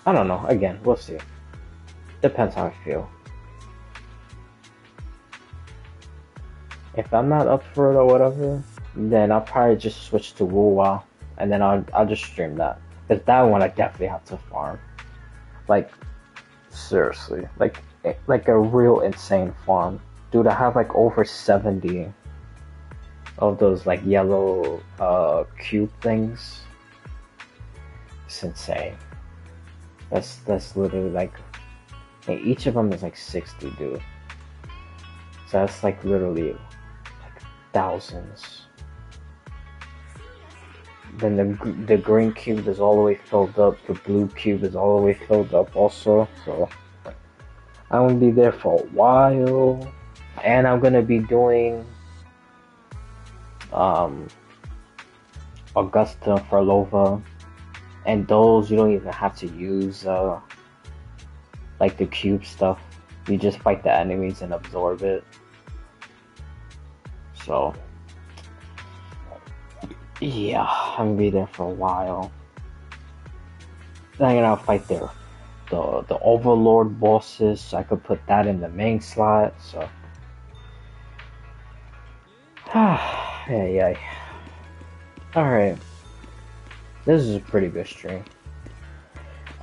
I don't know, again, we'll see. Depends how I feel. If I'm not up for it or whatever, then I'll probably just switch to Wuwa, and then I'll just stream that. Because that one I definitely have to farm. Like, seriously. Like a real insane farm. Dude, I have like over 70 of those like yellow cube things. It's insane. That's literally like, each of them is like 60, dude. So that's like literally like thousands. Then the green cube is all the way filled up. The blue cube is all the way filled up also. So I'm gonna be there for a while, and I'm gonna be doing Augusta and Farlova, and those you don't even have to use like the cube stuff. You just fight the enemies and absorb it. So yeah, I'm gonna be there for a while. then I'll fight the overlord bosses, so I could put that in the main slot. So, yeah. All right, this is a pretty good stream.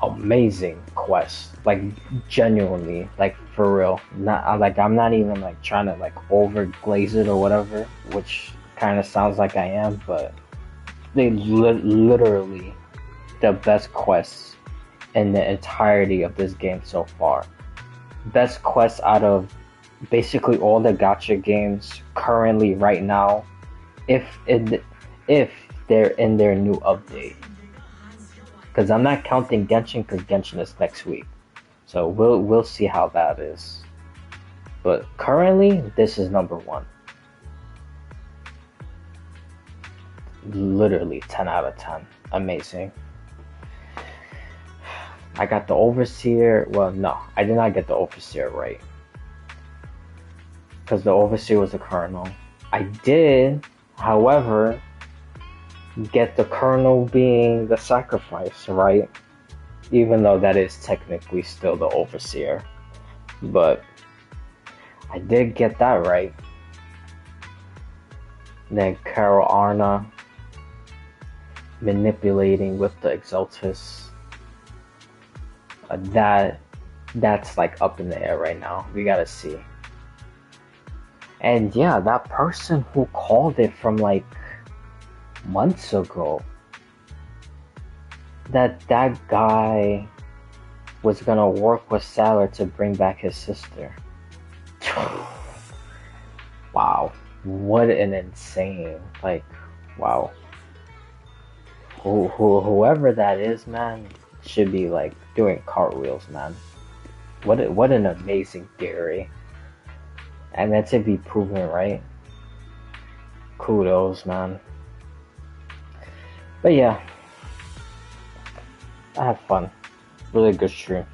Amazing quest, like genuinely, like for real. Not like I'm not even like trying to like overglaze it or whatever, which kind of sounds like I am, but they literally the best quests in the entirety of this game so far. Best quests out of basically all the gacha games currently right now, if they're in their new update. Because I'm not counting Genshin, because Genshin is next week, so we'll see how that is. But currently, this is number one. Literally 10 out of 10. Amazing. I got the Overseer. Well, no, I did not get the Overseer right, because the Overseer was the Colonel. I did, however, get the Colonel being the sacrifice, right? Even though that is technically still the Overseer. But I did get that right. Then Carol Arna manipulating with the Exaltus. That's like up in the air right now. We gotta see. And yeah, that person who called it from like months ago, that guy was gonna work with Sailor to bring back his sister. Wow, what an insane, like, wow. Whoever that is, man, should be like doing cartwheels, man. What an amazing theory, and that to be proven right. Kudos, man. But yeah, I had fun. Really good stream.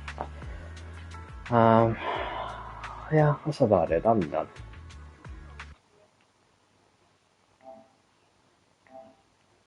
Yeah, that's about it. I'm done.